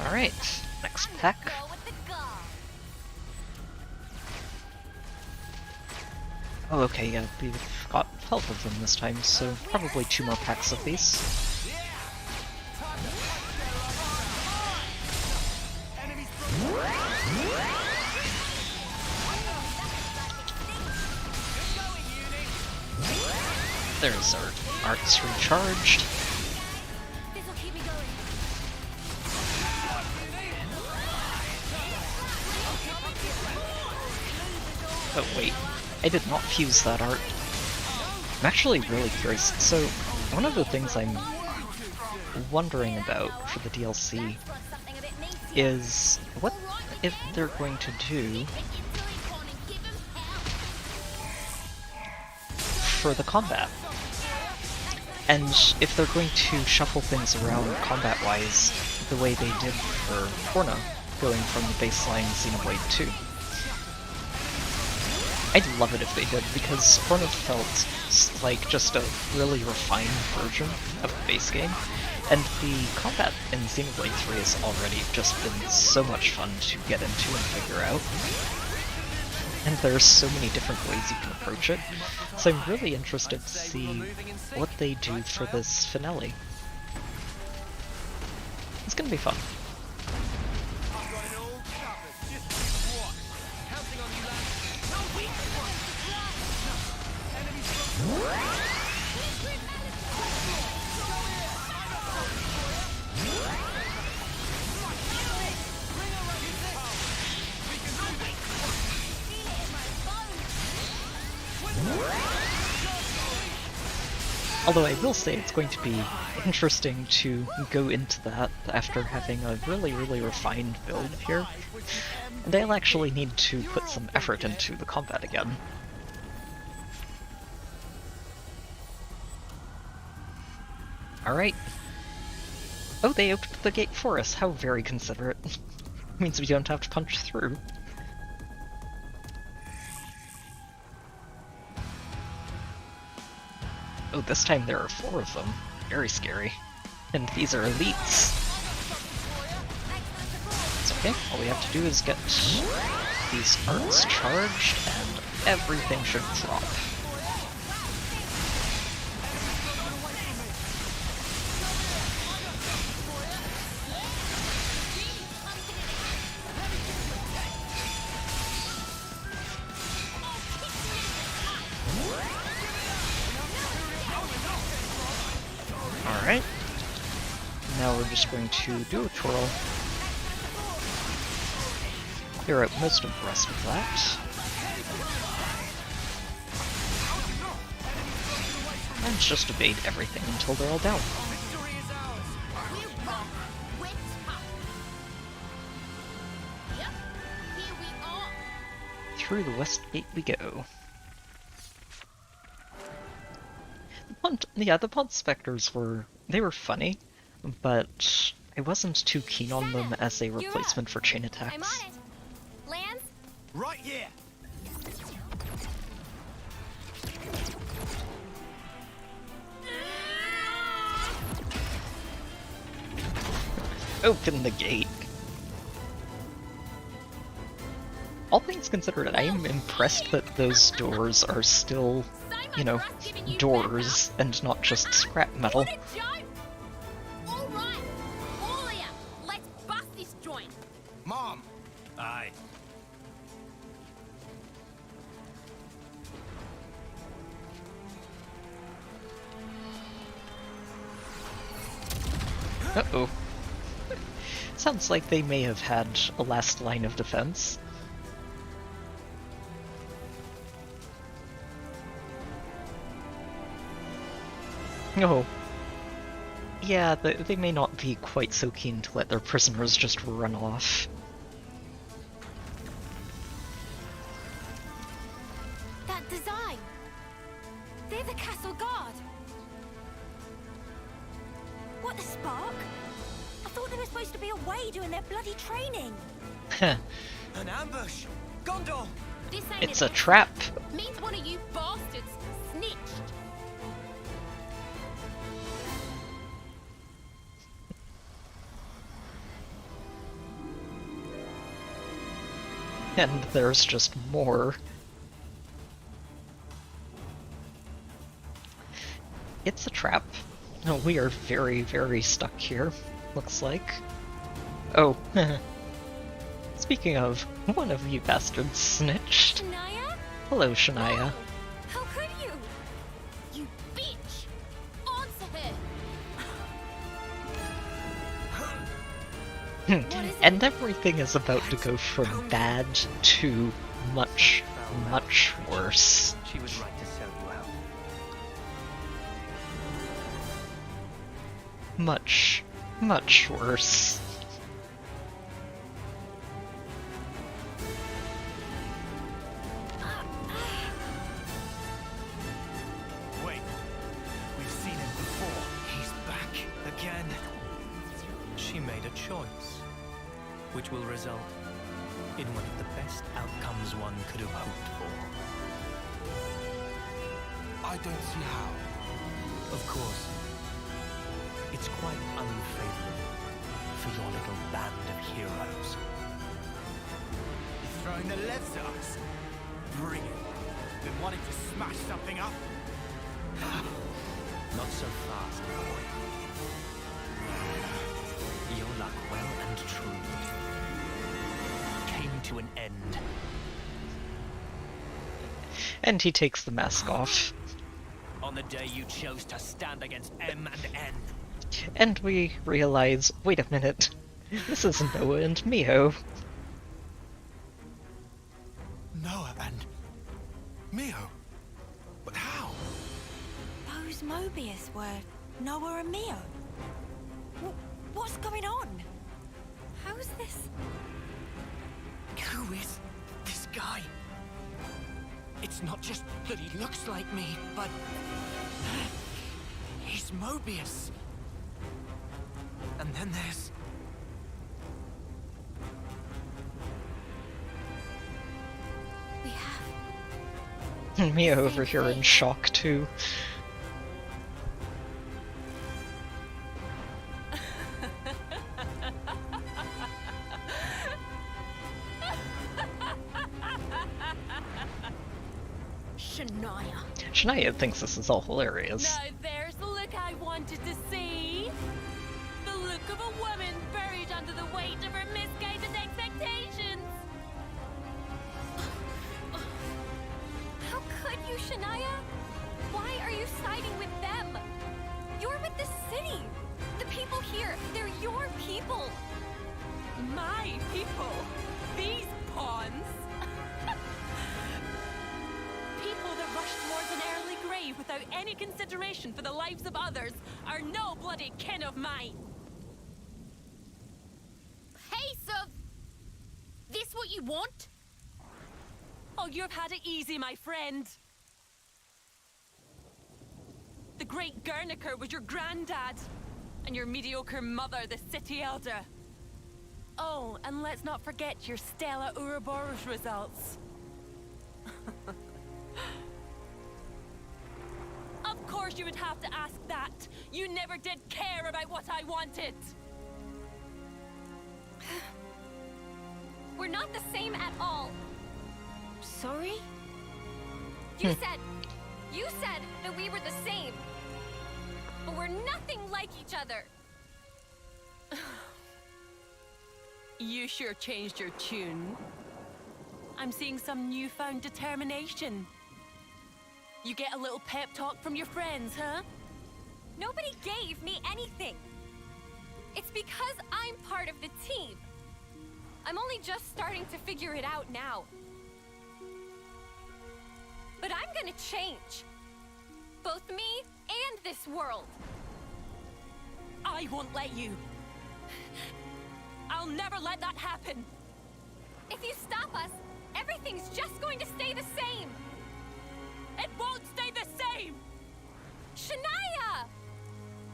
Alright, next pack. Go with the guard. Oh, okay, yeah, we've got 12 of them this time, so probably 2 more packs of these. There's our arts recharged. This'll keep me going. Oh wait, I did not fuse that art. I'm actually really curious. So, one of the things I'm wondering about for the DLC Want something a bit meatier. is what if they're going to do for the combat. And if they're going to shuffle things around combat-wise the way they did for Forna, going from the baseline Xenoblade 2. I'd love it if they did, because Forna felt like just a really refined version of the base game, And the combat in Xenoblade 3 has already just been so much fun to get into and figure out. And there's so many different ways you can approach it, so I'm really interested to see what they do for this finale. It's gonna be fun. Although I will say it's going to be interesting to go into that after having a really, really refined build here. And I'll actually need to put some effort into the combat again. Alright. Oh, they opened the gate for us. How very considerate. Means we don't have to punch through. Oh, this time there are 4 of them. Very scary. And these are elites. It's okay, all we have to do is get these arts charged and everything should drop. Alright. Now we're just going to do a twirl. Clear out most of the rest of that. And just evade everything until they're all down. Through the west gate we go. The Pond Spectres were funny, but I wasn't too keen on them as a replacement for chain attacks. I'm on it. Lance? Right here. Open the gate. All things considered, I am impressed that those doors are still, you know, doors and not just scrap metal. Alright, all of ya, let's bust this joint. Mom. Aye. Uh-oh. Sounds like they may have had a last line of defense. Oh. Yeah, they may not be quite so keen to let their prisoners just run off. That design! They're the castle guard! What, the Spark? I thought they were supposed to be away doing their bloody training! Heh. An ambush! Gondor! This ain't It's an a trap! Means one of you bastards snitched. And there's just more. It's a trap. No, we are very, very stuck here, looks like. Oh. Speaking of, one of you bastards snitched. Shania? Hello, Shania. No. How could you? You bitch! Answer her! And everything is about to go from bad to much, much worse. She was right to sell you out. Much, much worse. Wait. We've seen him before. He's back again. She made a choice, which will result in one of the best outcomes one could have hoped for. I don't see how. Of course, It's quite unfavorable for your little band of heroes. He's throwing the leads at us. Brilliant. Been wanting to smash something up. Not so fast, boy. Your luck well and truly came to an end. And he takes the mask off. On the day you chose to stand against M and N. And we realize, wait a minute, this is Noah and Mio. Noah and Mio? But how? Those Mobius were Noah and Mio. What's going on? How's this? Who is this guy? It's not just that he looks like me, but he's Mobius. And then there's... We have... Mio over here in shock too. Shania. Shania thinks this is all hilarious. Now there's the look I wanted to see. The look of a woman buried under the weight of her misguided expectations. How could you, Shania? Why are you siding with them? You're with the city. The people here, they're your people. My people. These pawns. People that rushed towards an early grave without any consideration for the lives of others are no bloody kin of mine. Hey, so... This what you want? Oh, you've had it easy, my friend. The great Guernica was your granddad, and your mediocre mother, the city elder. Oh, and let's not forget your Stella Ouroboros results. Of course you would have to ask that. You never did care about what I wanted. We're not the same at all. Sorry? You said that we were the same. But we're nothing like each other. You sure changed your tune. I'm seeing some newfound determination. You get a little pep talk from your friends, huh? Nobody gave me anything. It's because I'm part of the team. I'm only just starting to figure it out now. But I'm gonna change. Both me and this world. I won't let you. I'll never let that happen. If you stop us, everything's just going to stay the same. It won't stay the same! Shania!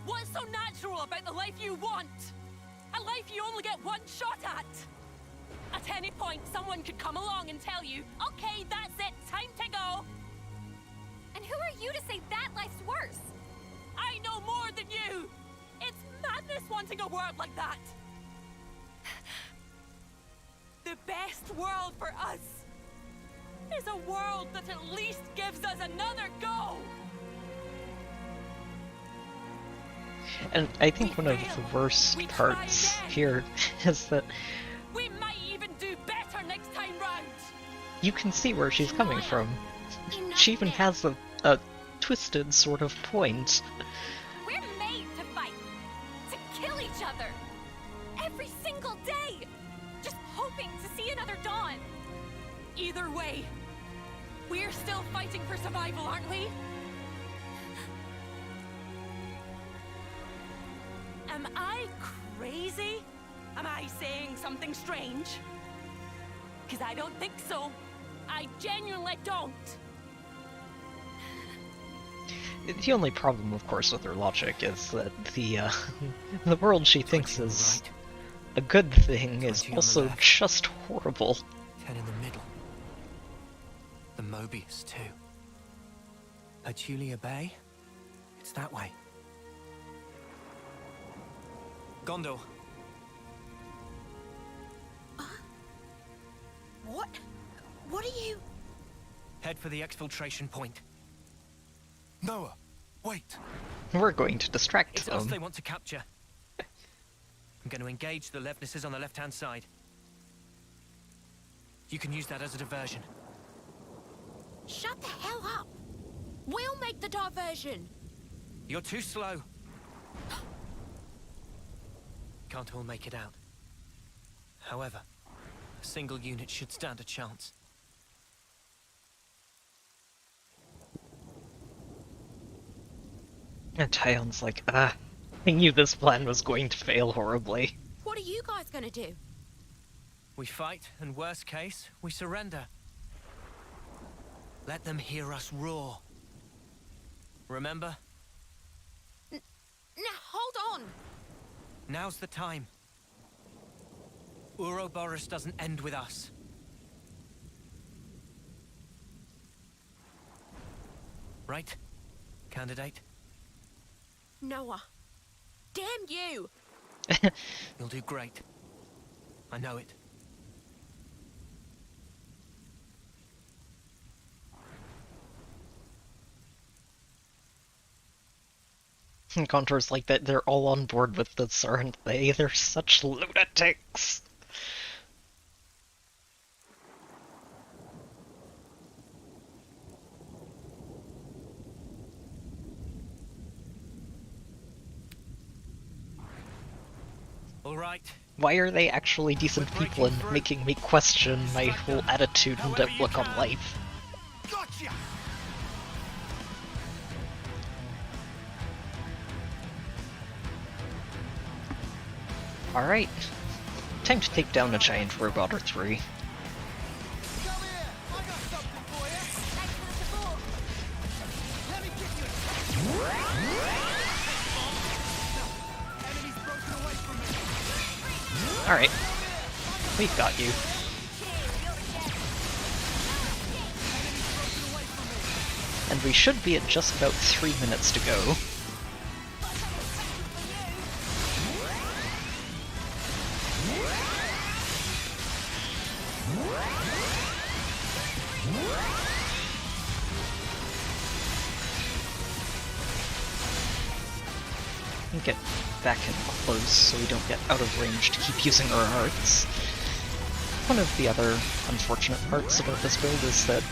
What's so natural about the life you want? A life you only get one shot at. At any point, someone could come along and tell you, okay, that's it, time to go. And who are you to say that life's worse? I know more than you! It's madness wanting a world like that! The best world for us is a world that at least gives us another go! And I think one of the worst parts here is that we might even do better next time round! you can see where she's coming from. She even has a twisted sort of point. We're made to fight, to kill each other, every single day, just hoping to see another dawn. Either way, we're still fighting for survival, aren't we? Am I crazy? Am I saying something strange? Because I don't think so. I genuinely don't. The only problem, of course, with her logic is that the the world she thinks is a good thing is also just horrible. 10 in the middle. The Mobius, too. Petulia Bay? It's that way. Gondor. What? What are you... Head for the exfiltration point. Noah, wait. We're going to distract It's us them. they want to capture. I'm going to engage the Levnesses on the left-hand side. You can use that as a diversion. Shut the hell up! We'll make the diversion! You're too slow. Can't all make it out. However, a single unit should stand a chance. And Tyon's like, I knew this plan was going to fail horribly. What are you guys gonna do? We fight, and worst case, we surrender. Let them hear us roar. Remember? Now, hold on! Now's the time. Ouroboros doesn't end with us. Right, candidate? Noah. Damn you! You'll do great. I know it. And Contour's like that they're all on board with this, aren't they? They're such lunatics. All right. Why are they actually decent people and making me question my whole attitude and outlook on life? Gotcha! Alright. Time to take down a giant robot or three. Come here! I got something for you! Thanks for the support. Let me give you a Enemies broken away from me! Alright. We've got you. And we should be at just about 3 minutes to go. Get back in close so we don't get out of range to keep using our arts. One of the other unfortunate parts about this build is that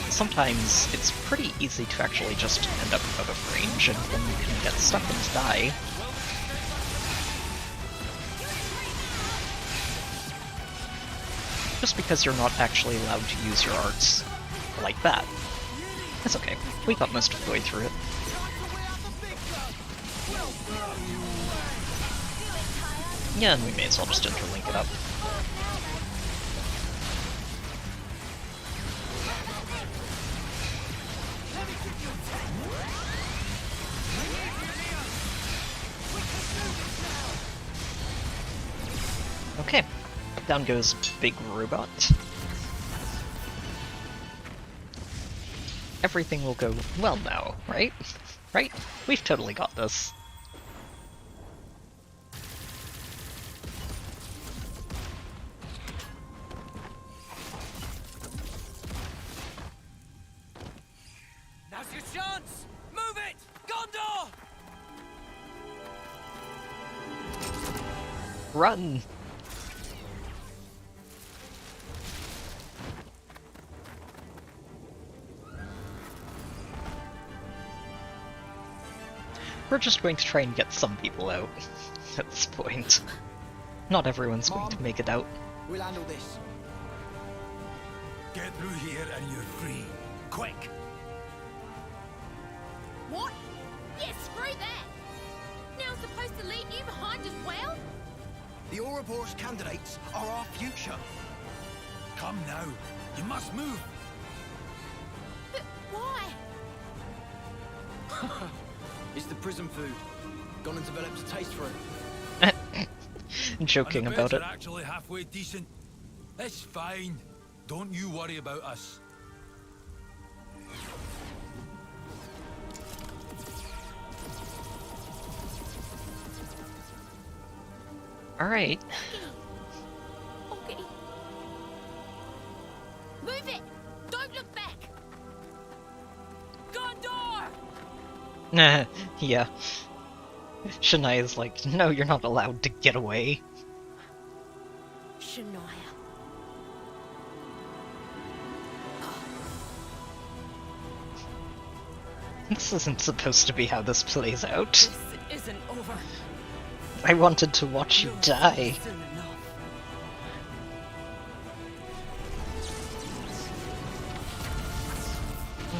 sometimes it's pretty easy to actually just end up out of range and then you can get stuck and die. Just because you're not actually allowed to use your arts like that. That's okay. We got most of the way through it. Yeah, and we may as well just interlink it up. Okay, down goes Big Robot. Everything will go well now, right? Right? We've totally got this. Now's your chance! Move it! Gondor! Run! We're just going to try and get some people out at this point. Not everyone's going to make it out. We'll handle this. Get through here and you're free. Quick! What? Yeah, screw that! Now I'm supposed to leave you behind as well? The Ouroboros candidates are our future. Come now. You must move. But why? It's the prison food. Gone and developed a taste for it. Joking And the about beds it. are actually halfway decent. It's fine. Don't you worry about us. Alright. Okay. Move it! Don't look back! Gondor! Yeah. Shania's like, no, you're not allowed to get away. Shania. This isn't supposed to be how this plays out. This isn't over. I wanted to watch you die. Soon enough.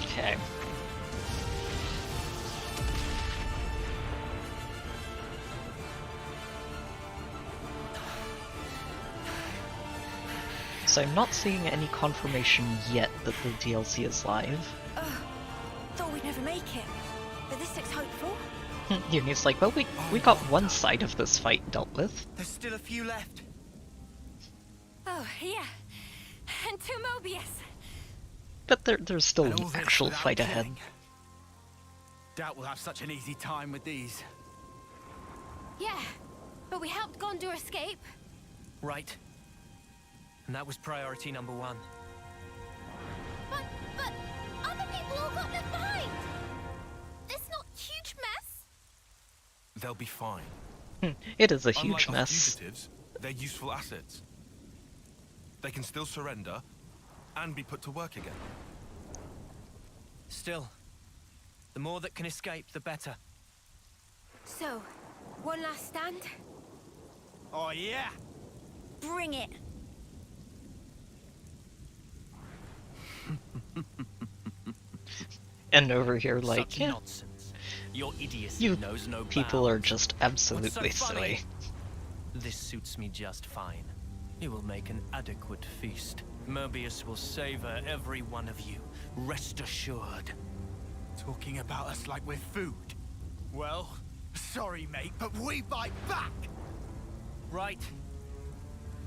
Okay. So I'm not seeing any confirmation yet that the DLC is live. Thought we'd never make it, but this looks hopeful. Uni's like, well, we got one side of this fight dealt with. There's still a few left. Oh, yeah. And 2 Mobius. But there's still And an all this actual without fight ahead. killing. Doubt we'll have such an easy time with these. Yeah, but we helped Gondor escape. Right. And that was priority number 1. But other people all got left behind. This not huge mess? They'll be fine. It is a huge Unlike us mess. fugitives, they're useful assets. They can still surrender and be put to work again. Still, the more that can escape, the better. So, one last stand? Oh yeah! Bring it. And over here, like, Such yeah, nonsense. Your idiocy you knows no people bounds. are just What's absolutely so funny? silly. This suits me just fine. It will make an adequate feast. Mobius will savor every one of you. Rest assured. Talking about us like we're food. Well, sorry mate, but we bite back! Right.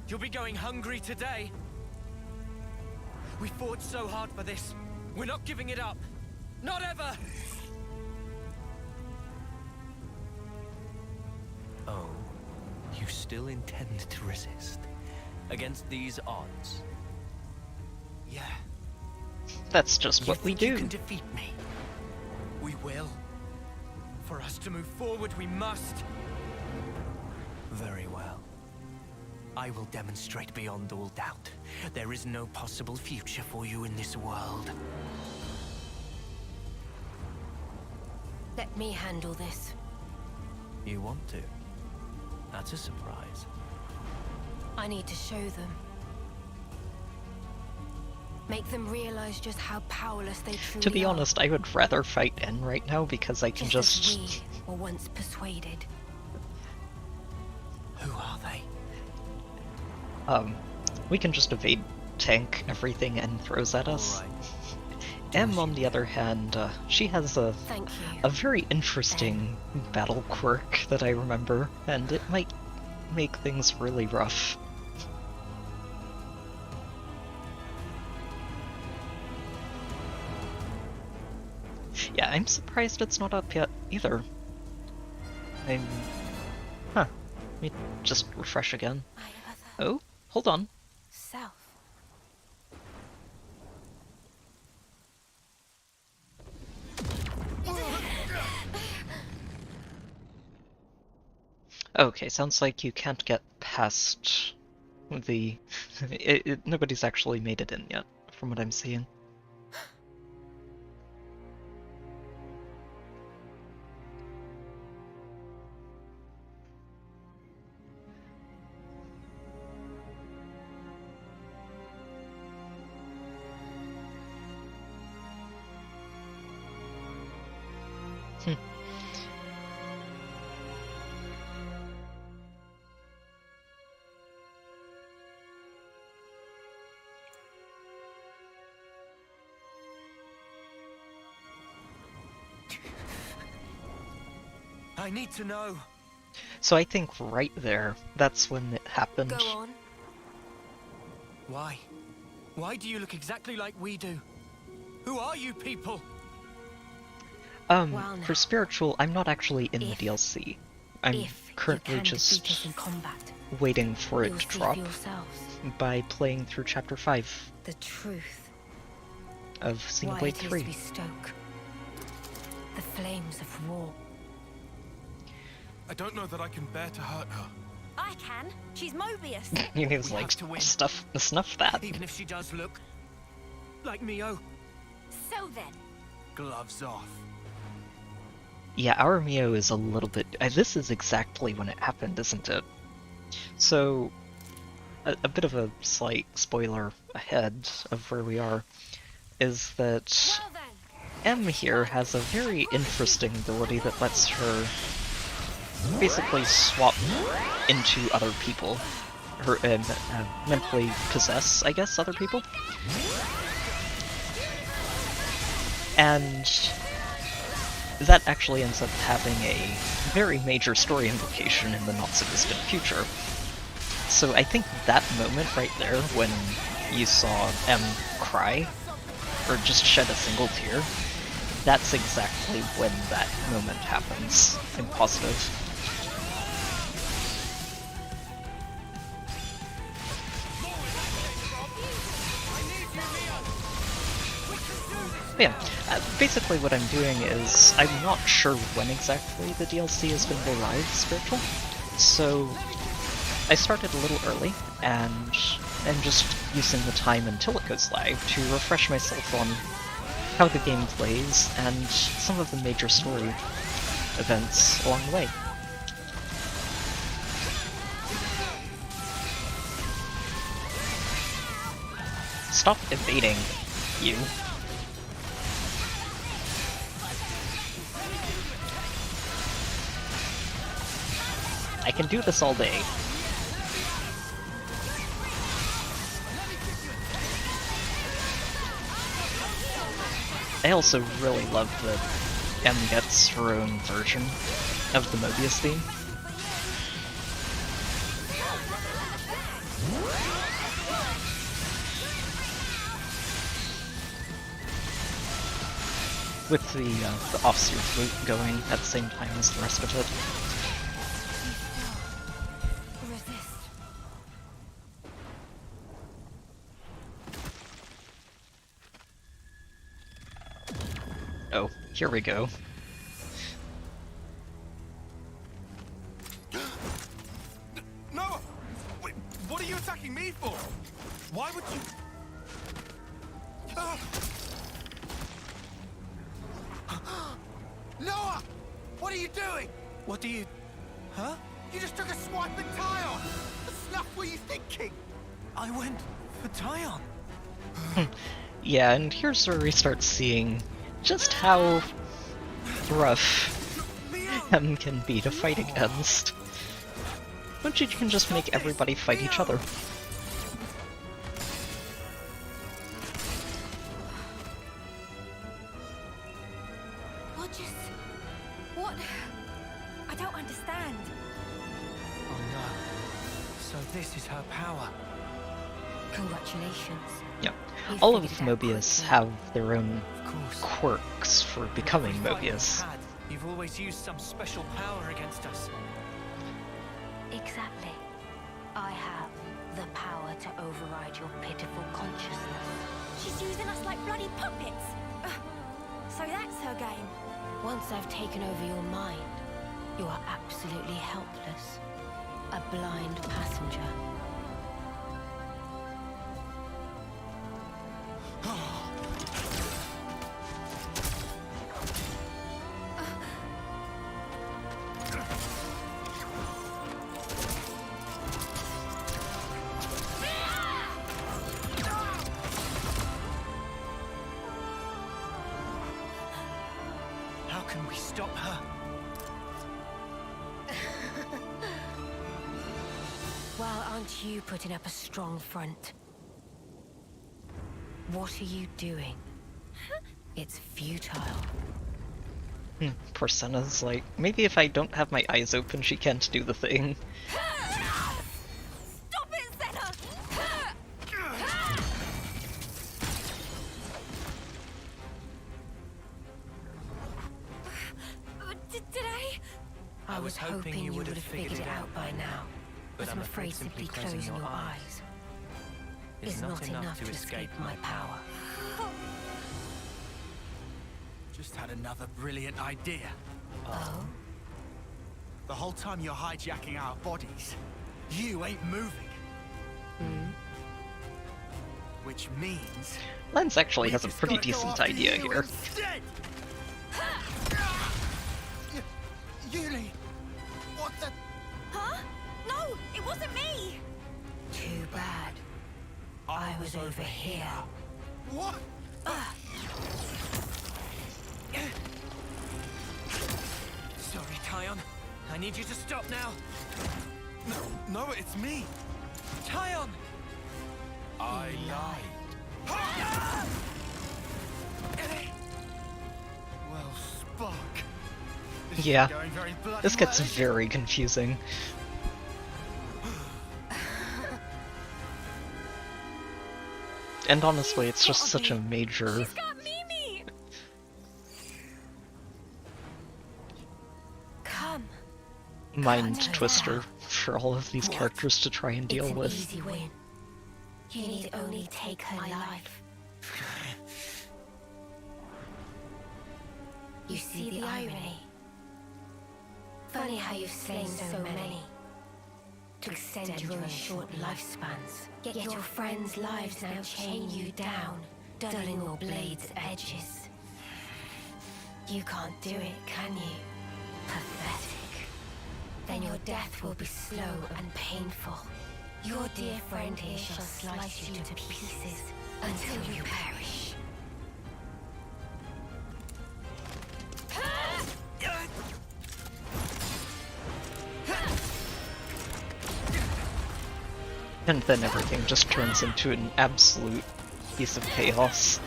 You'll be going hungry today. We fought so hard for this. We're not giving it up. Not ever! Oh, you still intend to resist? Against these odds? Yeah, That's just what we You do. can defeat me. We will. For us to move forward, we must. Very well. I will demonstrate beyond all doubt. There is no possible future for you in this world. Let me handle this. You want to? That's a surprise. I need to show them. Make them realize just how powerless they truly are. To be honest, I would rather fight N right now because I can Just just... as we were once persuaded. Who are they? We can just evade tank everything N throws at us. All right. M, on the other hand, she has a Thank you. very interesting battle quirk that I remember, and it might make things really rough. Yeah, I'm surprised it's not up yet, either. Huh. Let me just refresh again. My other Oh, hold on. self. Okay, sounds like you can't get past the... nobody's actually made it in yet, from what I'm seeing. I need to know. So I think right there, that's when it happened. Go on. Why? Why do you look exactly like we do? Who are you people? Well, now, For spiritual, I'm not actually in the if- DLC. I'm if currently you can defeat us just... in combat. waiting for it You'll to see drop for yourselves by playing through Chapter 5 the truth. of Why Xenoblade it is 3. we stoke the flames of war. I don't know that I can bear to hurt her. I can. She's Mobius. He was We like, have to win. snuff that. Even if she does look like Mio. So then, Gloves off. Yeah, our Mio is a little bit... this is exactly when it happened, isn't it? So, a bit of a slight spoiler ahead of where we are, is that Well then, M here has a very interesting ability that lets her basically swap into other people. Her, mentally possess, I guess, other people. And that actually ends up having a very major story implication in the not-so-distant future. So I think that moment right there, when you saw M cry, or just shed a single tear, that's exactly when that moment happens. I'm positive. Yeah, basically what I'm doing is, I'm not sure when exactly the DLC is going to go live, Spiritual, so I started a little early, and I'm just using the time until it goes live to refresh myself on how the game plays and some of the major story events along the way. Stop evading, you. I can do this all day. I also really love that M gets her own version of the Mobius theme. With the offsuit flute going at the same time as the rest of it. resist. Oh, here we go. Noah! Wait, what are you attacking me for? Why would you... Ah! Noah! What are you doing? What do you... Huh? You just took a swipe at Tyon! The snuff were you thinking? I went for Tyon. Yeah, and here's where we start seeing just how rough M can be to fight against. But you can just make everybody fight each other. What? I don't understand. Oh no. So this is her power. Congratulations. Yep. You All of figured it out Mobius quickly. have their own Of course. quirks for becoming Every fight Mobius. you've had, you've always used some special power against us. Exactly. I have the power to override your pitiful consciousness. she's using us like bloody puppets. So that's her game. Once I've taken over your mind, you are absolutely helpless. A blind passenger. How can we stop her? Well, aren't you putting up a strong front? What are you doing? It's futile. Poor Senna's like, maybe if I don't have my eyes open, she can't do the thing. Stop it, Senna! Did I? I was hoping you would have figured it out by now. But I'm afraid simply closing your eyes is not enough to escape my power. Just had another brilliant idea. Oh? The whole time you're hijacking our bodies, you ain't moving. Which means... Lens actually has a pretty decent idea here. Yuli! What the... Huh? No, it wasn't me! Too bad. I was over here. What? Sorry, Tyon. I need you to stop now. No, it's me. Tyon! I lied. Well, Spark. Yeah, Going very bloody this gets well. very confusing. And honestly, it's just such a major... She's got Mimi! Come. mind twister for all of these characters to try and deal It's an with. easy win. You need only take her life. You see the irony? Funny how you've slain so many to extend your own short lifespans. Yet your friends' lives now chain you down, dulling your blade's edges. You can't do it, can you? Pathetic. Then your death will be slow and painful. Your dear friend here shall slice you to pieces until you perish. And then everything just turns into an absolute piece of chaos.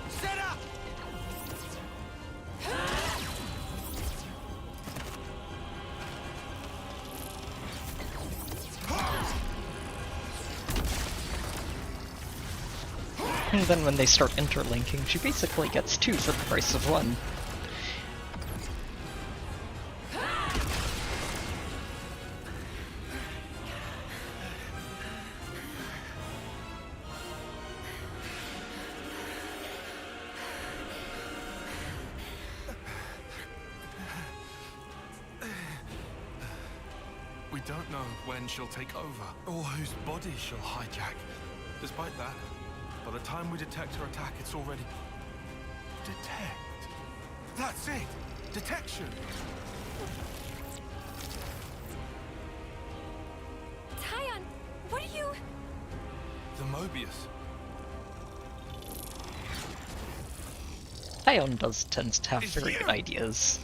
Set up! And then when they start interlinking, she basically gets two for the price of one. We don't know when she'll take over, or whose body she'll hijack. Despite that, by the time we detect her attack, it's already... Detect? That's it! Detection! Tyon, what are you... The Mobius. Ion does tends to have very good ideas.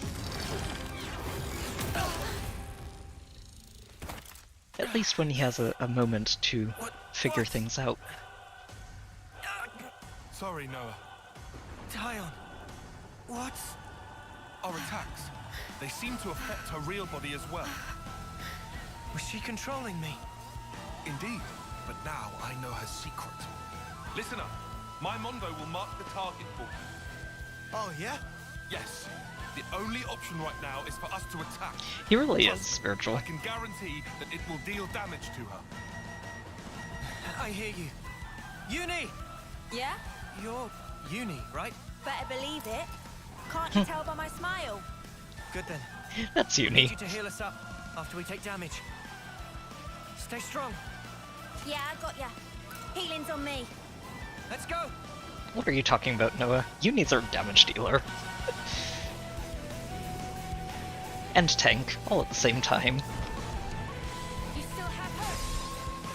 At least when he has a moment to figure things out. Sorry, Noah. Tyon, what? Our attacks, they seem to affect her real body as well. Was she controlling me? Indeed, but now I know her secret. Listen up. My Mondo will mark the target for you. Oh, yeah? Yes. The only option right now is for us to attack. He really Trust is me, spiritual. I can guarantee that it will deal damage to her. I hear you. Uni! Yeah? You're Uni, right? Better believe it. Can't you tell by my smile? Good then. That's Need Uni. you to heal us up after we take damage. Stay strong. Yeah, I got ya. Healing's on me. Let's go! What are you talking about, Noah? Uni's our damage dealer. And tank, all at the same time. You still have hope.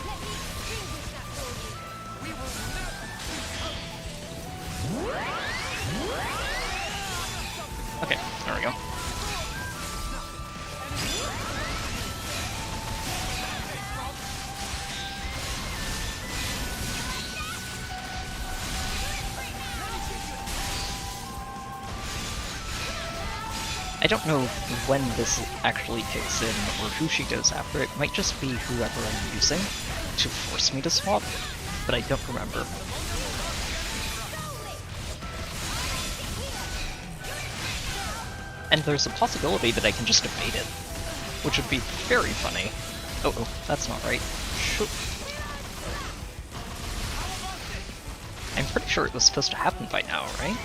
Let me extinguish that for you. We will Okay, there we go. I don't know when this actually kicks in or who she goes after. It might just be whoever I'm using to force me to swap, but I don't remember. And there's a possibility that I can just evade it, which would be very funny. Oh, that's not right. Shoot. I'm pretty sure it was supposed to happen by now, right?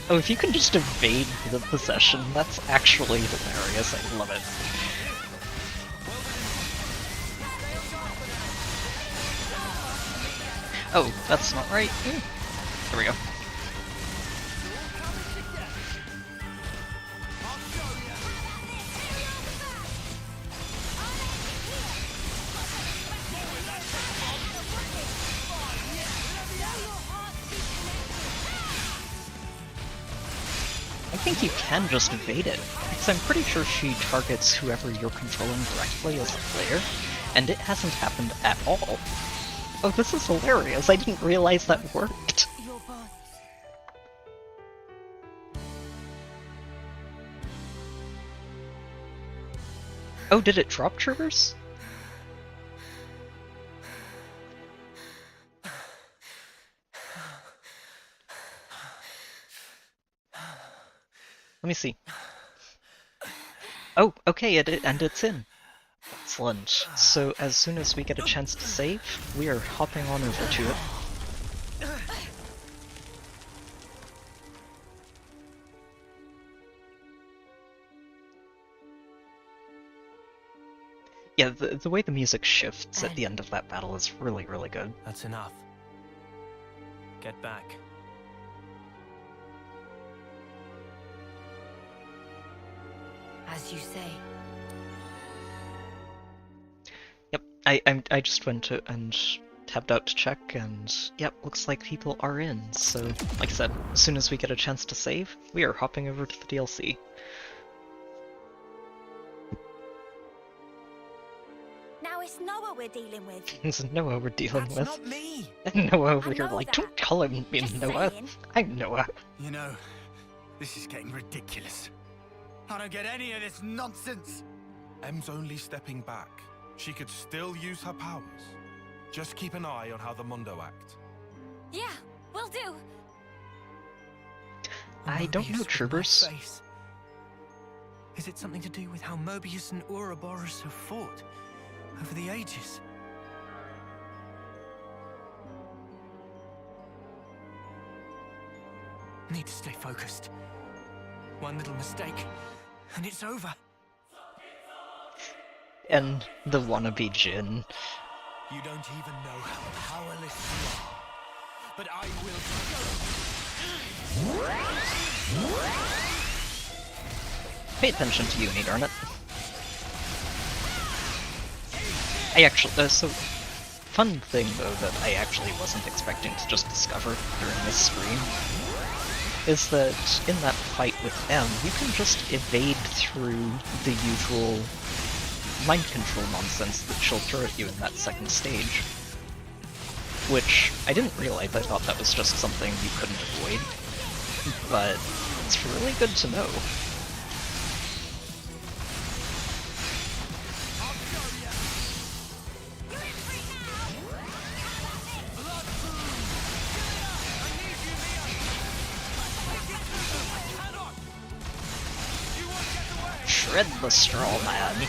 Oh, if you can just evade the possession, that's actually hilarious. I love it. Oh, that's not right. There we go. I think you can just evade it, because I'm pretty sure she targets whoever you're controlling directly as a player, and it hasn't happened at all. Oh, this is hilarious. I didn't realize that worked. Oh, did it drop troopers? Let me see. Oh, okay, and it's in. Excellent. So as soon as we get a chance to save, we are hopping on over to it. Yeah, the way the music shifts at the end of that battle is really, really good. That's enough. Get back. As you say. Yep, I just went to and tabbed out to check, and yep, looks like people are in. So, like I said, as soon as we get a chance to save, we are hopping over to the DLC. Now it's Noah we're dealing with. It's Noah we're dealing That's with. not me. Noah, I we're know like, that. don't call him Just Noah. saying. I'm Noah. You know, this is getting ridiculous. I don't get any of this nonsense. Em's only stepping back. She could still use her powers. Just keep an eye on how the Mundo act. Yeah, will do. I don't know, Mobius with my troopers. face. Is it something to do with how Mobius and Ouroboros have fought over the ages? Need to stay focused. One little mistake, and it's over. And the wannabe Jin. You don't even know how powerless you are. But I will show you. Pay attention to Uni, darn it. I actually, so, fun thing though that I actually wasn't expecting to just discover during this stream is that in that fight with M, you can just evade through the usual mind control nonsense that she'll throw at you in that second stage. Which, I didn't realize, I thought that was just something you couldn't avoid. But it's really good to know. Shred the straw man.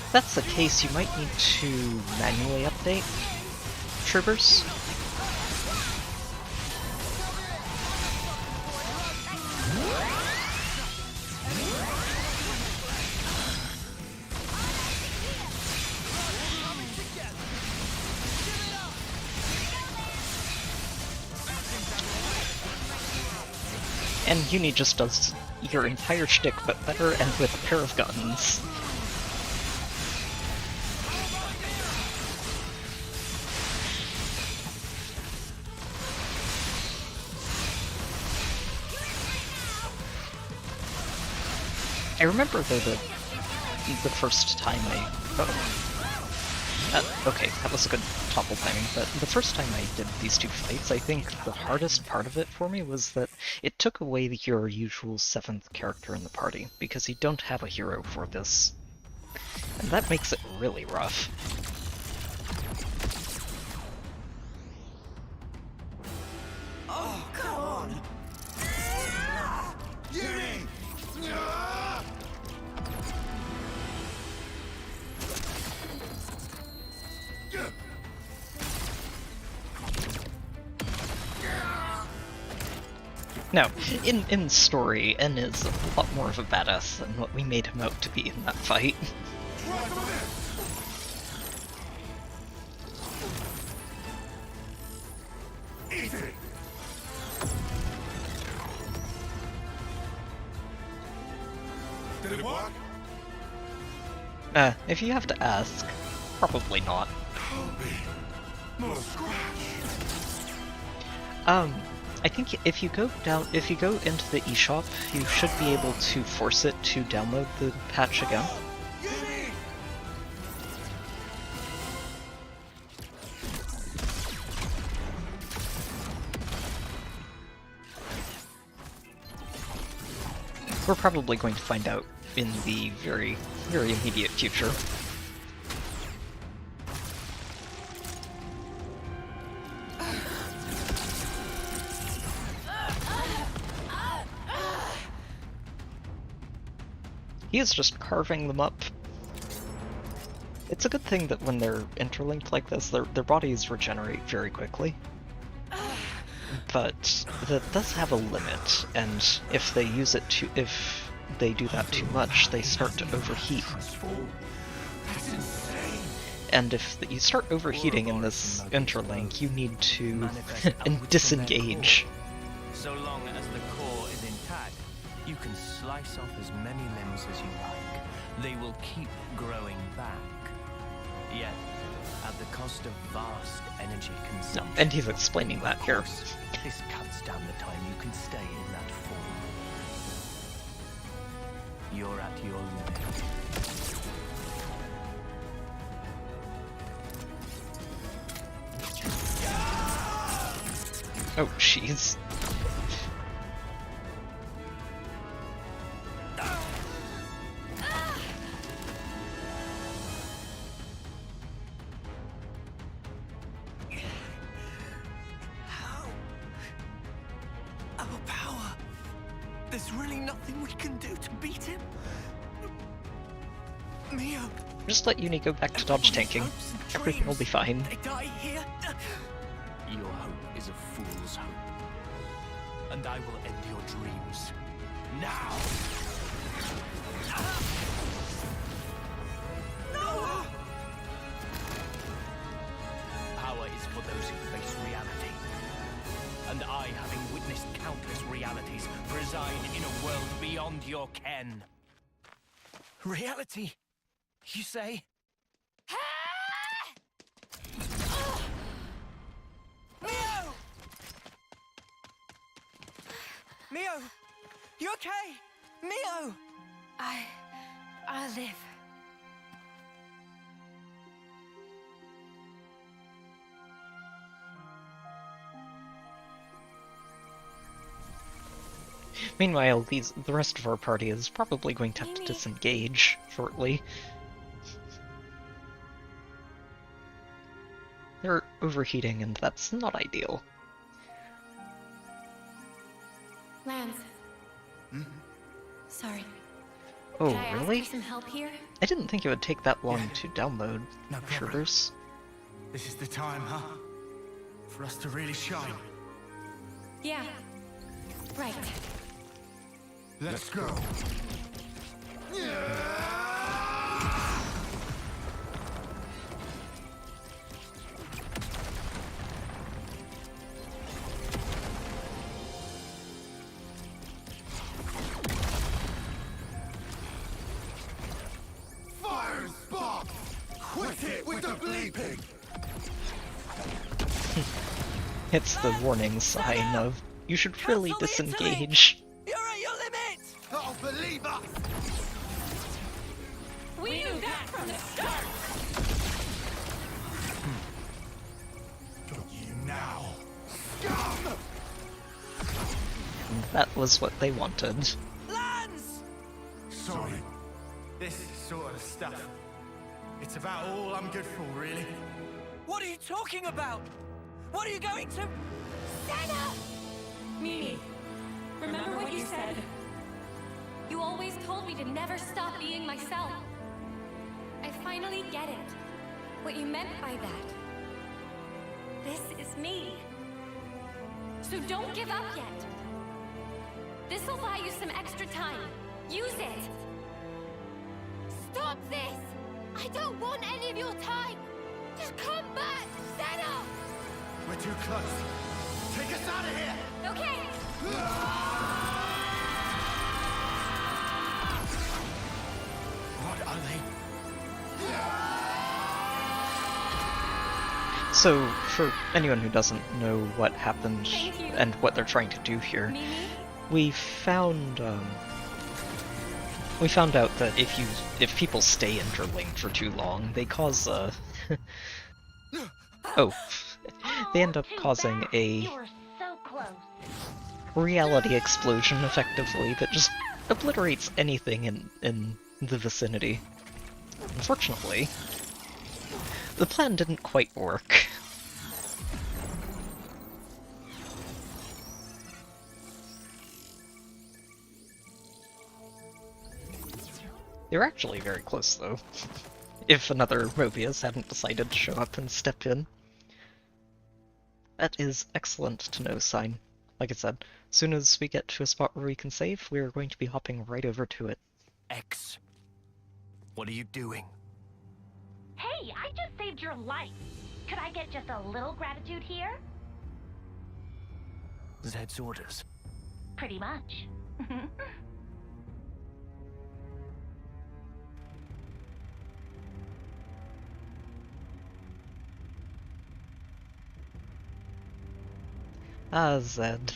If that's the case, you might need to manually update troopers. And Uni just does your entire shtick, but better and with a pair of guns. I remember though that the first time I... okay, that was a good topple timing, but the first time I did these two fights, I think the hardest part of it for me was that it took away your usual 7th character in the party, because you don't have a hero for this. And that makes it really rough. Oh, come on! Yuri! Now, in story, N is a lot more of a badass than what we made him out to be in that fight. Easy! Did it work? If you have to ask, probably not. More scratch. I think if you go into the eShop, you should be able to force it to download the patch again. We're probably going to find out in the very, very immediate future. He is just carving them up. It's a good thing that when they're interlinked like this, their bodies regenerate very quickly. But that does have a limit, and if they use it if they do that too much, they start to overheat. And if you start overheating in this interlink, you need to disengage. So long as the core is intact, you can slice off as many limbs as you like. They will keep growing back. Yet, at the cost of vast energy consumption. And he's explaining that here. This cuts down the time you can stay in that form. You're at your limit. Oh, jeez. Our power. There's really nothing we can do to beat him. Mio. Just let Uni go back to dodge tanking. Everything will be fine. They die here. Your hope is a fool's hope. And I will end your dreams. Now! No! Power is for those who face reality. And I, having witnessed countless realities, preside in a world beyond your ken. Reality, you say? Mio! Mio! You okay? Mio! I'll live. Meanwhile, the rest of our party is probably going to have to disengage shortly. They're overheating, and that's not ideal. Lance. Sorry. Oh, Can I ask really? for some help here? I didn't think it would take that long to download No problem. Shivers. This is the time, huh? For us to really shine. Yeah. Right. Let's go. Fire and spark! Quit it with the bleeping! It's the warning sign of, you should really disengage. You're at your limit! Oh, believe us! We knew that from the start! Got you now. That was what they wanted. Lands! Sorry. This sort of stuff. It's about all I'm good for, really. What are you talking about? What are you going to... Senna! Mimi, remember what you said? You always told me to never stop being myself. I finally get it. What you meant by that. This is me. So don't give up yet. This'll buy you some extra time. Use it! Stop this! I don't want any of your time! Just come back, Senna! We're too close. Take us out of here! Okay! What are they? So, for anyone who doesn't know what happened Thank you. and what they're trying to do here, Mimi? we found out that if people stay interlinked for too long, they cause they end up causing a reality explosion effectively that just obliterates anything in the vicinity. Unfortunately, the plan didn't quite work. They were actually very close, though. If another Mobius hadn't decided to show up and step in. That is excellent to know, Sign. Like I said, as soon as we get to a spot where we can save, we're going to be hopping right over to it. X. What are you doing? Hey, I just saved your life. Could I get just a little gratitude here? Zed's orders. Pretty much. Ah, Zed.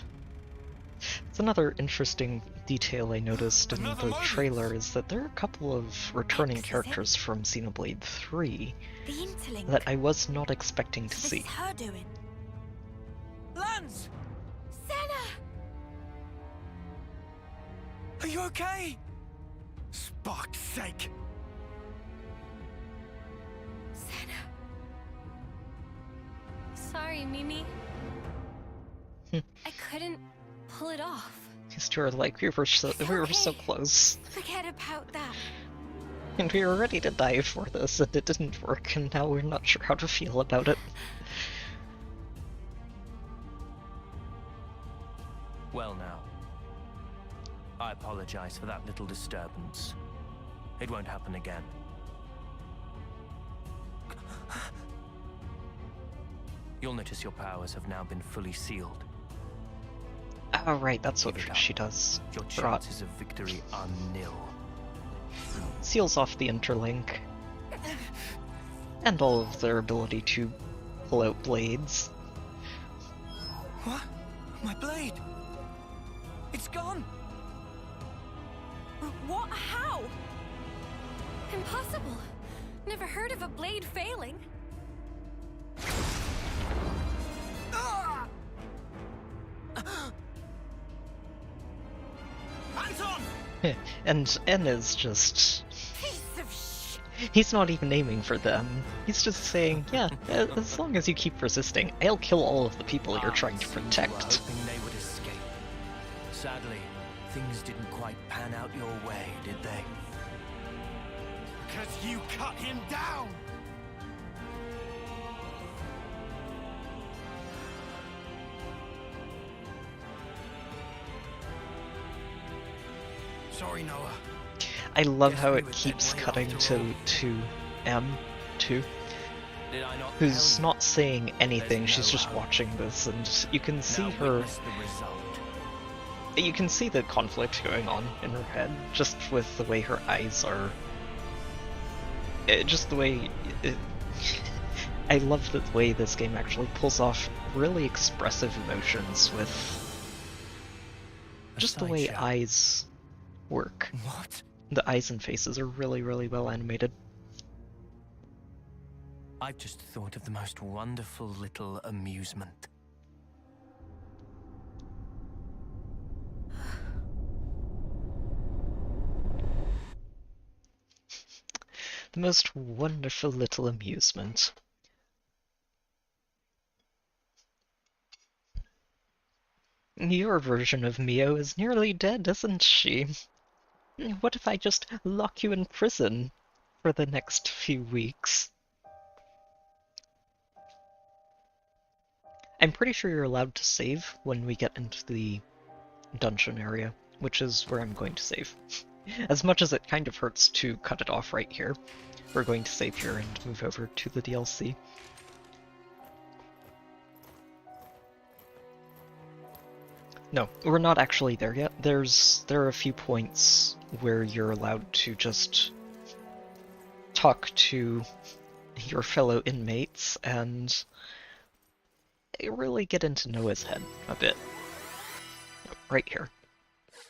It's another interesting detail I noticed in the trailer is that there are a couple of returning characters from Xenoblade 3 The interlink. that I was not expecting to So this see. is her doing. Lands! Senna! Are you okay? Spark's sake! Senna. Sorry, Mimi. I couldn't pull it off. These two are like, we were so okay. close. Forget about that. And we were ready to die for this, and it didn't work, and now we're not sure how to feel about it. Well now. I apologize for that little disturbance. It won't happen again. You'll notice your powers have now been fully sealed. Oh right, that's what Give it up. she does. Your Forgot. chances of victory are nil. Seals off the interlink. And all of their ability to pull out blades. What? My blade? It's gone! What? How? Impossible. Never heard of a blade failing. Ah! Anton! And N is just... Piece of sh... He's not even aiming for them. He's just saying, yeah, as long as you keep resisting, I'll kill all of the people you're trying to You were protect. hoping they would escape. Sadly, things didn't quite pan out your way, did they? 'Cause you cut him down! Sorry, Noah. I love Guess how we it were keeps dead weight cutting after all. to M2, Did I not who's tell not saying anything, There's she's no just hope. watching this, and you can you? see Now her... witness the result. You can see the conflict going on in her head, just with the way her eyes are... just the way... I love the way this game actually pulls off really expressive emotions with A just the way sideshow. eyes work. What? The eyes and faces are really, really well animated. I've just thought of the most wonderful little amusement. The most wonderful little amusement. Your version of Mio is nearly dead, isn't she? What if I just lock you in prison for the next few weeks? I'm pretty sure you're allowed to save when we get into the dungeon area, which is where I'm going to save. As much as it kind of hurts to cut it off right here, we're going to save here and move over to the DLC. No, we're not actually there yet. There are a few points where you're allowed to just talk to your fellow inmates and really get into Noah's head a bit. Right here.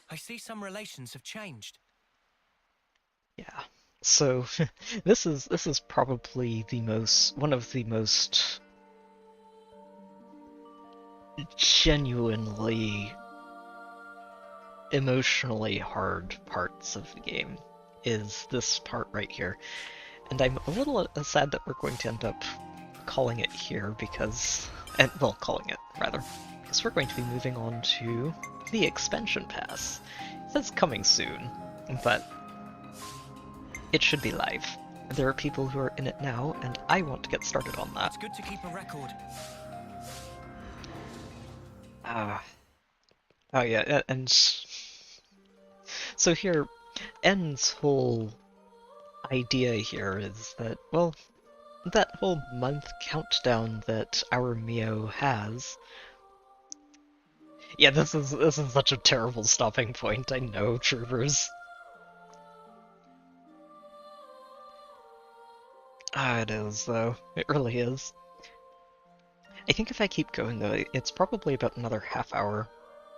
I see some relations have changed. Yeah. So this is probably one of the most genuinely emotionally hard parts of the game, is this part right here. And I'm a little sad that we're going to end up calling it here because calling it rather, because we're going to be moving on to the expansion pass. It says coming soon, but it should be live. There are people who are in it now, and I want to get started on that. It's good to keep a record. Oh yeah, and so here, N's whole idea here is that, well, that whole month countdown that our Mio has. Yeah, this is such a terrible stopping point, I know, troopers. It is, though. It really is. I think if I keep going, though, it's probably about another half hour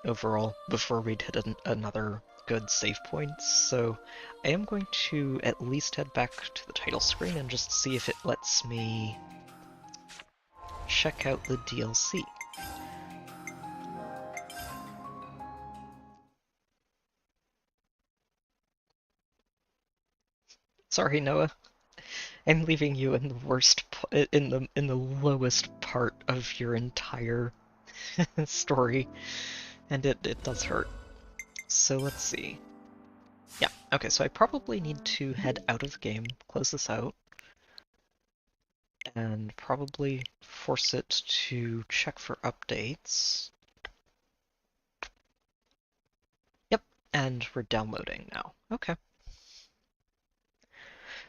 overall before we'd hit another good save point, so I am going to at least head back to the title screen and just see if it lets me check out the DLC. Sorry, Noah. I'm leaving you in the worst, in the lowest part of your entire story, and it does hurt. So let's see. Yeah, okay, so I probably need to head out of the game, close this out, and probably force it to check for updates. Yep, and we're downloading now. Okay.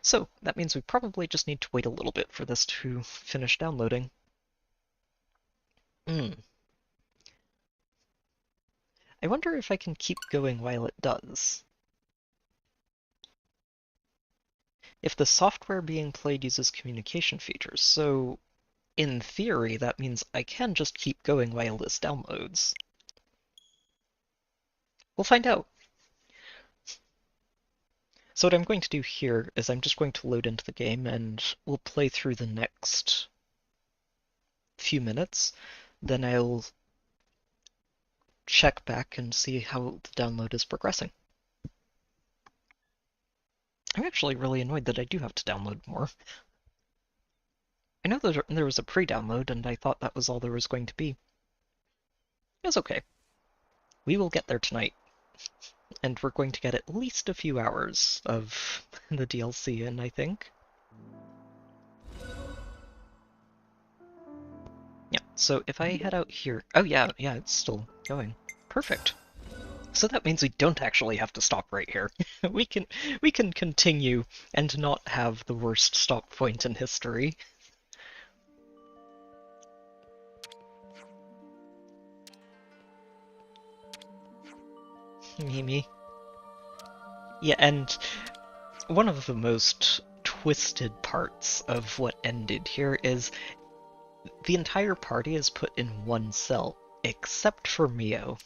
So, that means we probably just need to wait a little bit for this to finish downloading. I wonder if I can keep going while it does. If the software being played uses communication features, so in theory that means I can just keep going while this downloads. We'll find out. So what I'm going to do here is I'm just going to load into the game and we'll play through the next few minutes. Then I'll check back and see how the download is progressing. I'm actually really annoyed that I do have to download more. I know there was a pre-download and I thought that was all there was going to be. It's okay. We will get there tonight. And we're going to get at least a few hours of the DLC in, I think. Yeah, so if I head out here... Oh yeah, it's still going. Perfect. So that means we don't actually have to stop right here. we can continue and not have the worst stop point in history. Mimi. Yeah, and one of the most twisted parts of what ended here is the entire party is put in one cell, except for Mio.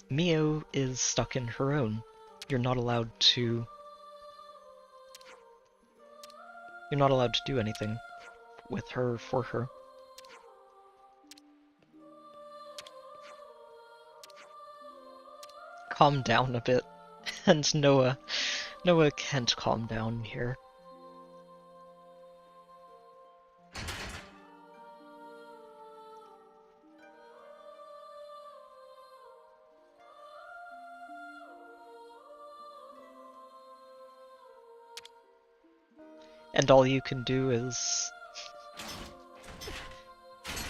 Mio is stuck in her own. You're not allowed to You're not allowed to do anything with her, for her. Calm down a bit. And Noah can't calm down here. And all you can do is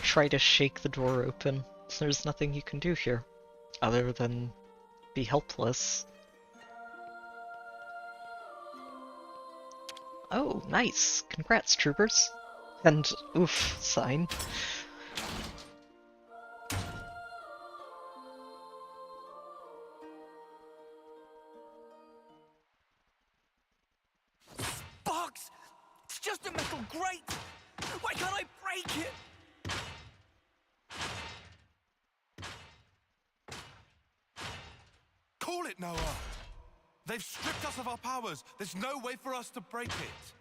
try to shake the door open. There's nothing you can do here, other than be helpless. Oh, nice! Congrats, troopers! And oof sign. Box! It's just a metal grate! Why can't I break it? Call it, Noah! They've stripped us of our powers. There's no way for us to break it.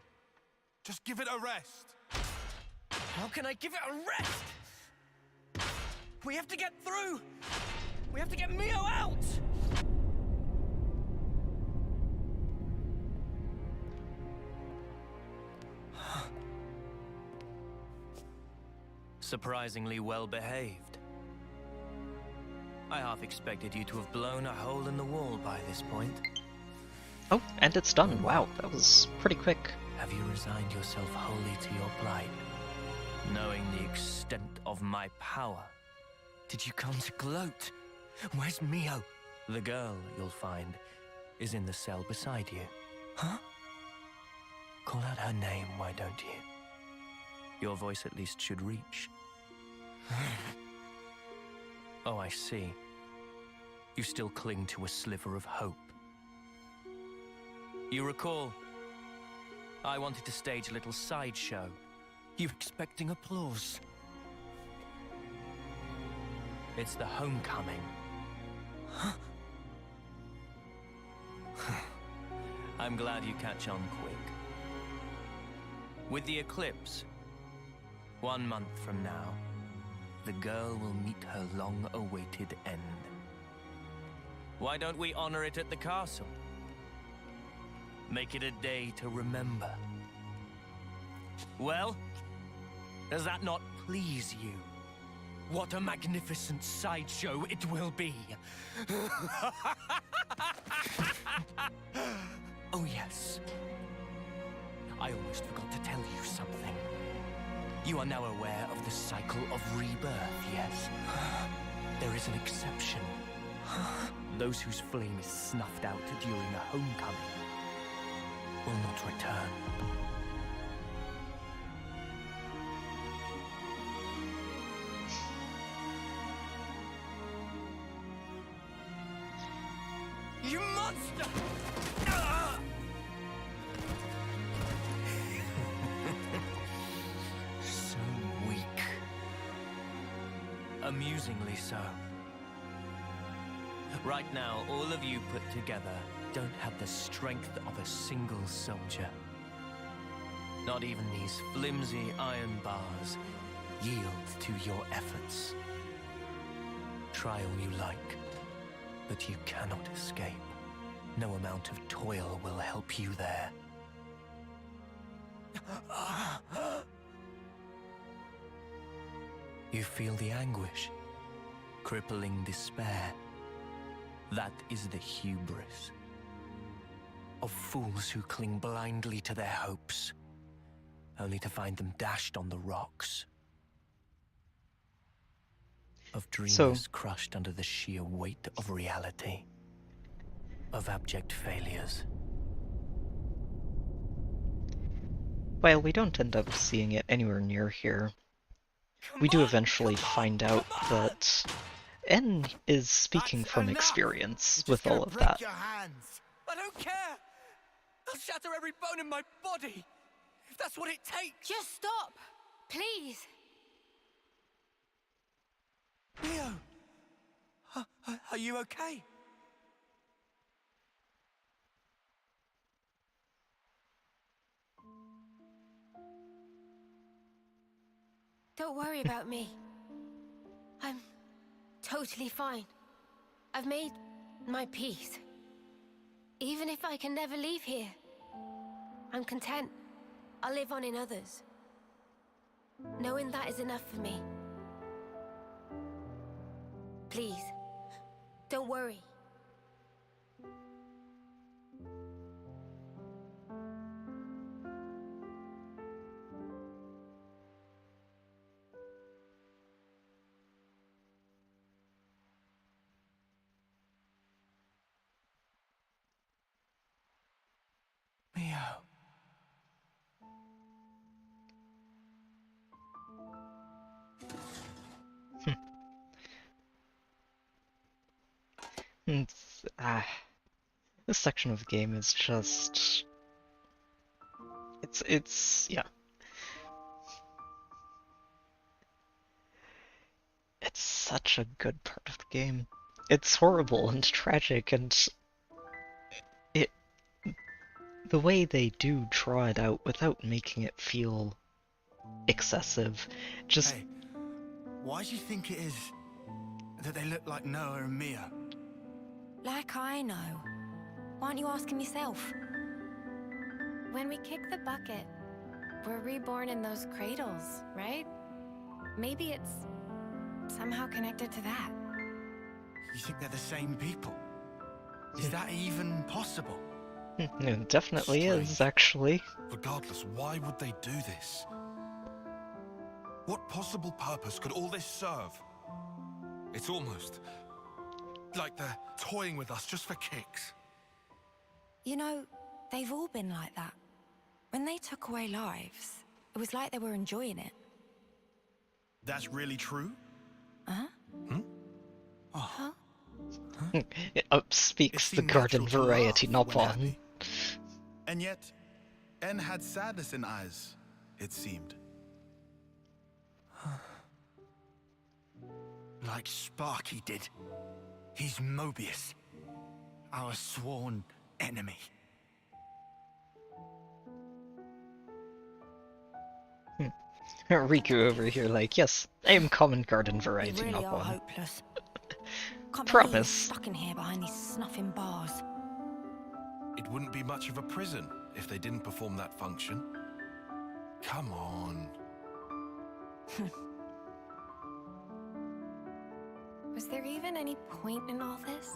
Just give it a rest. How can I give it a rest? We have to get through! We have to get Mio out! Surprisingly well behaved. I half expected you to have blown a hole in the wall by this point. Oh, and it's done. Wow, that was pretty quick. Have you resigned yourself wholly to your plight, knowing the extent of my power? Did you come to gloat? Where's Mio? The girl, you'll find, is in the cell beside you. Huh? Call out her name, why don't you? Your voice at least should reach. Oh, I see. You still cling to a sliver of hope. You recall, I wanted to stage a little sideshow. You expecting applause? It's the homecoming. Huh? I'm glad you catch on quick. With the eclipse, 1 month from now, the girl will meet her long-awaited end. Why don't we honor it at the castle? Make it a day to remember. Well, does that not please you? What a magnificent sideshow it will be! Oh yes. I almost forgot to tell you something. You are now aware of the cycle of rebirth, yes? There is an exception. Those whose flame is snuffed out during a homecoming will not return. You monster! So weak. Amusingly so. Right now, all of you put together don't have the strength of a single soldier. Not even these flimsy iron bars yield to your efforts. Try all you like, but you cannot escape. No amount of toil will help you there. You feel the anguish, crippling despair. That is the hubris of fools who cling blindly to their hopes, only to find them dashed on the rocks. Of dreamers crushed under the sheer weight of reality. Of abject failures. While we don't end up seeing it anywhere near here, we do eventually find out that N is speaking from experience with all of that. I don't care! I'll shatter every bone in my body! If that's what it takes! Just stop! Please! Mio! Are you okay? Don't worry about me. I'm totally fine. I've made my peace. Even if I can never leave here, I'm content. I'll live on in others. Knowing that is enough for me. Please, don't worry. Mio. It's, this section of the game is just... yeah. It's such a good part of the game. It's horrible and tragic, and the way they do draw it out without making it feel excessive, just... Hey, why do you think it is that they look like Noah and Mia? Like I know. Why aren't you asking yourself? When we kick the bucket, we're reborn in those cradles, right? Maybe it's somehow connected to that. You think they're the same people? Is that even possible? It definitely is, Strange. actually. Regardless, why would they do this? What possible purpose could all this serve? It's almost like they're toying with us just for kicks. You know, they've all been like that. When they took away lives, it was like they were enjoying it. That's really true? Huh? Oh. It upspeaks the garden variety, not one. And yet, N had sadness in eyes, it seemed. Like Sparky did. He's Mobius, our sworn enemy. Riku over here like, yes, I am common garden variety, You really not are one. hopeless. Can't believe Promise. you're stuck in here behind these snuffing bars. It wouldn't be much of a prison if they didn't perform that function. Come on. Was there even any point in all this?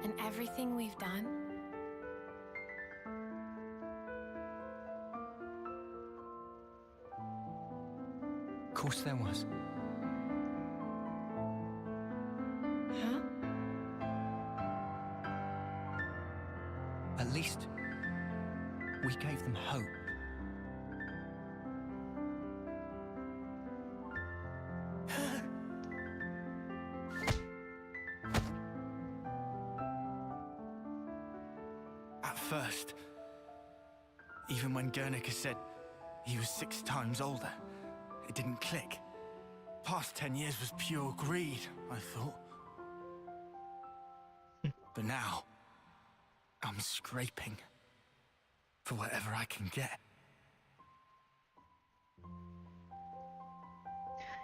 And everything we've done? Of course there was. Huh? At least, we gave them hope. At first, even when Guernica said he was 6 times older, it didn't click. Past 10 years was pure greed, I thought. But now, I'm scraping for whatever I can get.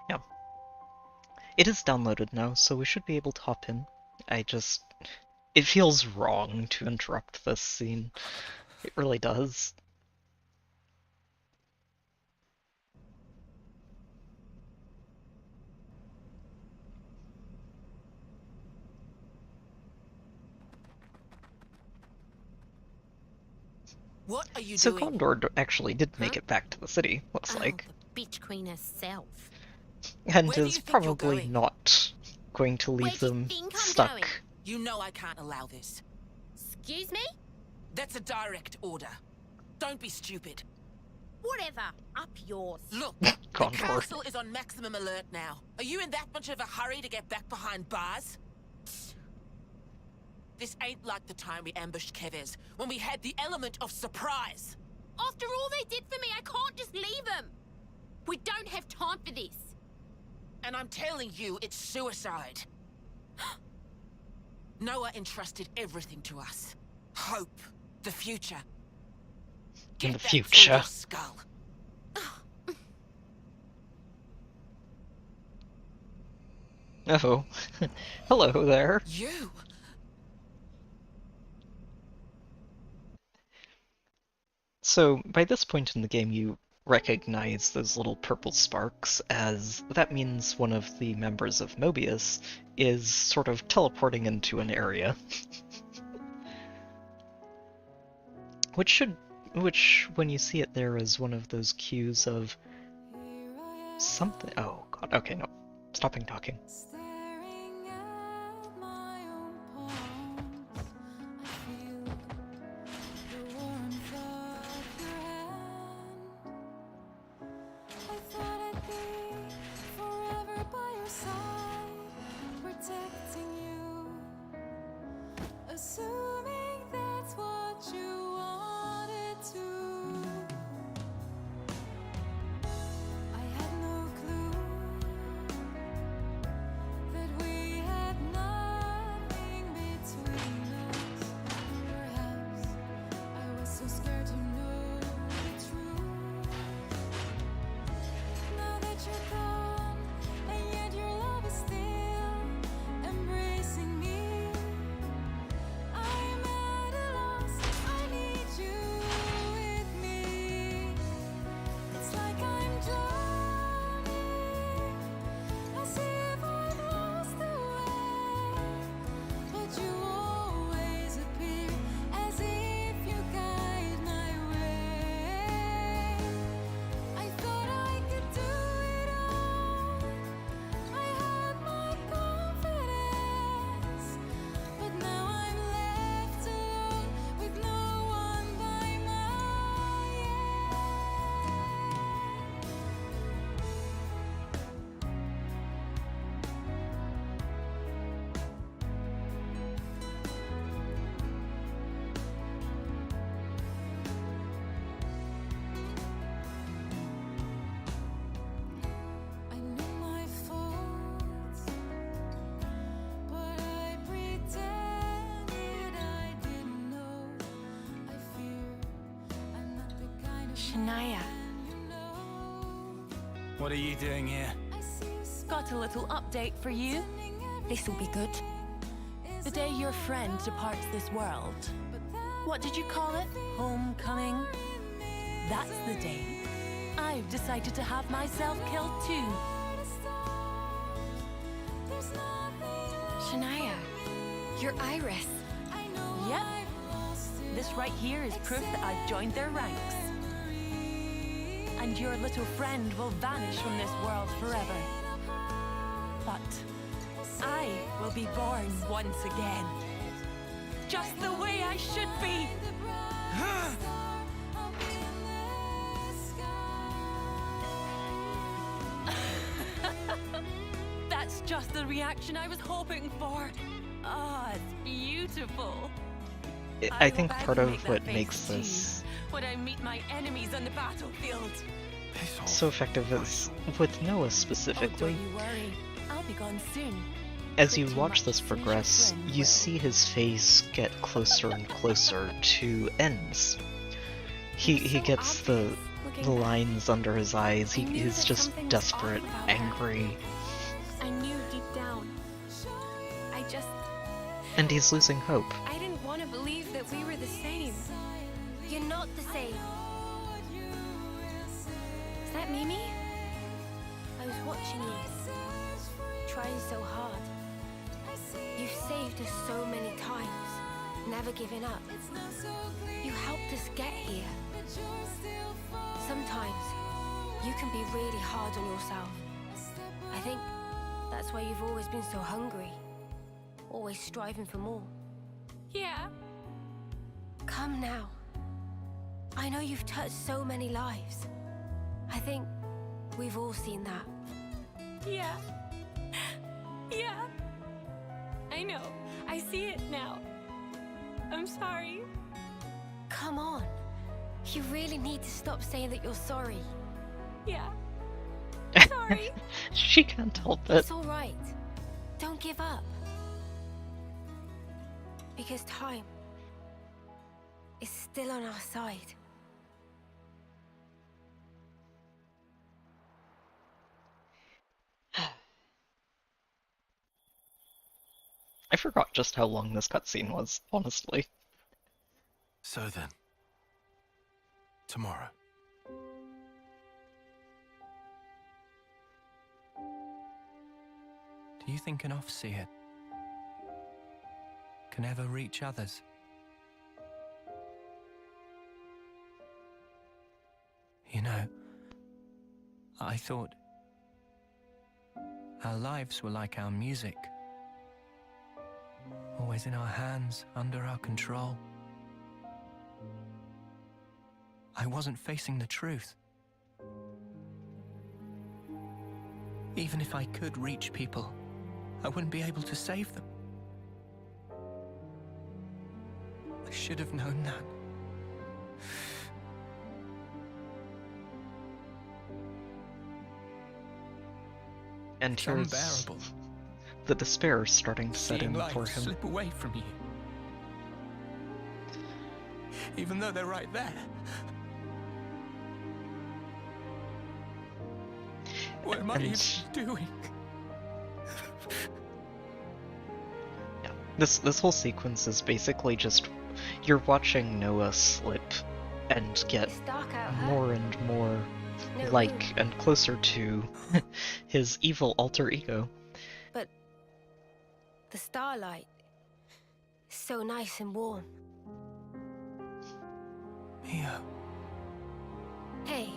Yeah. It is downloaded now, so we should be able to hop in. It feels wrong to interrupt this scene. It really does. What are you So doing? Condor actually did make it back to the city, looks like. The bitch queen herself. And Where do is you think you're probably going? not going to Where leave do you them think I'm stuck. going? You know I can't allow this. Excuse me? That's a direct order. Don't be stupid. Whatever. Up yours. Look, the Condor. castle is on maximum alert now. Are you in that much of a hurry to get back behind bars? This ain't like the time we ambushed Kevez, when we had the element of surprise. After all they did for me, I can't just leave them. We don't have time for this. And I'm telling you, it's suicide. Noah entrusted everything to us. Hope. The future. Get The that through future. your skull. Oh, hello there. You! So, by this point in the game, you recognize those little purple sparks, as that means one of the members of Mobius is sort of teleporting into an area. Which, when you see it there, is one of those cues of something. Oh god, okay, no. Stopping talking. Staring at my own palms, I feel the warmth of your hand. I thought I'd be forever by your side, protecting you, assuming that's what you wanted to. I had no clue that we had nothing between us. Perhaps I was so scared to know the truth. Now that you're gone, and yet your love is still embracing me, I'm at a loss. I need you with me. It's like I'm drowning, as if I've lost the way. But you always appear, as if you guide my way. I thought I could do it all. I had my confidence, but now I'm left alone with no one by my I knew my faults, but I pretended I didn't know. I fear I'm not the kind of Shania, man you know. What are you doing here? I see you got a little update for you. This'll be good. The day your friend departs this world. What did you call it? Homecoming? That's the day I've decided to have myself killed too. Shania, you're Iris. Yep. This right here is proof that I've joined their ranks. And your little friend will vanish from this world forever. But I will be born once again. Just the way I should be. That's just the reaction I was hoping for. Ah, it's beautiful. I think hope part can of make that what face makes too this when I meet my enemies on the battlefield. so effective is, with Noah Oh, don't specifically, you worry. I'll be gone soon. as you Pretty watch much this as soon as your progress, friend you will. see his face get closer and closer to ends. He so gets the obvious, looking back. lines under his eyes. I knew He's that just something was desperate, off about her. angry, I knew deep down. and he's losing hope. I didn't want to believe that we were the same. You're not the same. Is that Mimi? I was watching you, trying so hard. You've saved us so many times, never giving up. You helped us get here. Sometimes you can be really hard on yourself. I think that's why you've always been so hungry, always striving for more. Yeah. Come now. I know you've touched so many lives. I think we've all seen that. Yeah. Yeah. I know. I see it now. I'm sorry. Come on. You really need to stop saying that you're sorry. Yeah. Sorry. She can't help it. It's all right. Don't give up. Because time is still on our side. forgot just how long this cutscene was, honestly. So then, tomorrow. Do you think an off-seer can ever reach others? You know, I thought our lives were like our music. Always in our hands, under our control. I wasn't facing the truth. Even if I could reach people, I wouldn't be able to save them. I should have known that. And It's here's unbearable. the despair starting to set Seeing in life for him. slip away from you. Even though they're right there. What am I even doing? Yeah, this whole sequence is basically just you're watching Noah slip and get It's dark out, huh? more and more No like room. and closer to his evil alter ego. But the starlight is so nice and warm. Mio. Hey,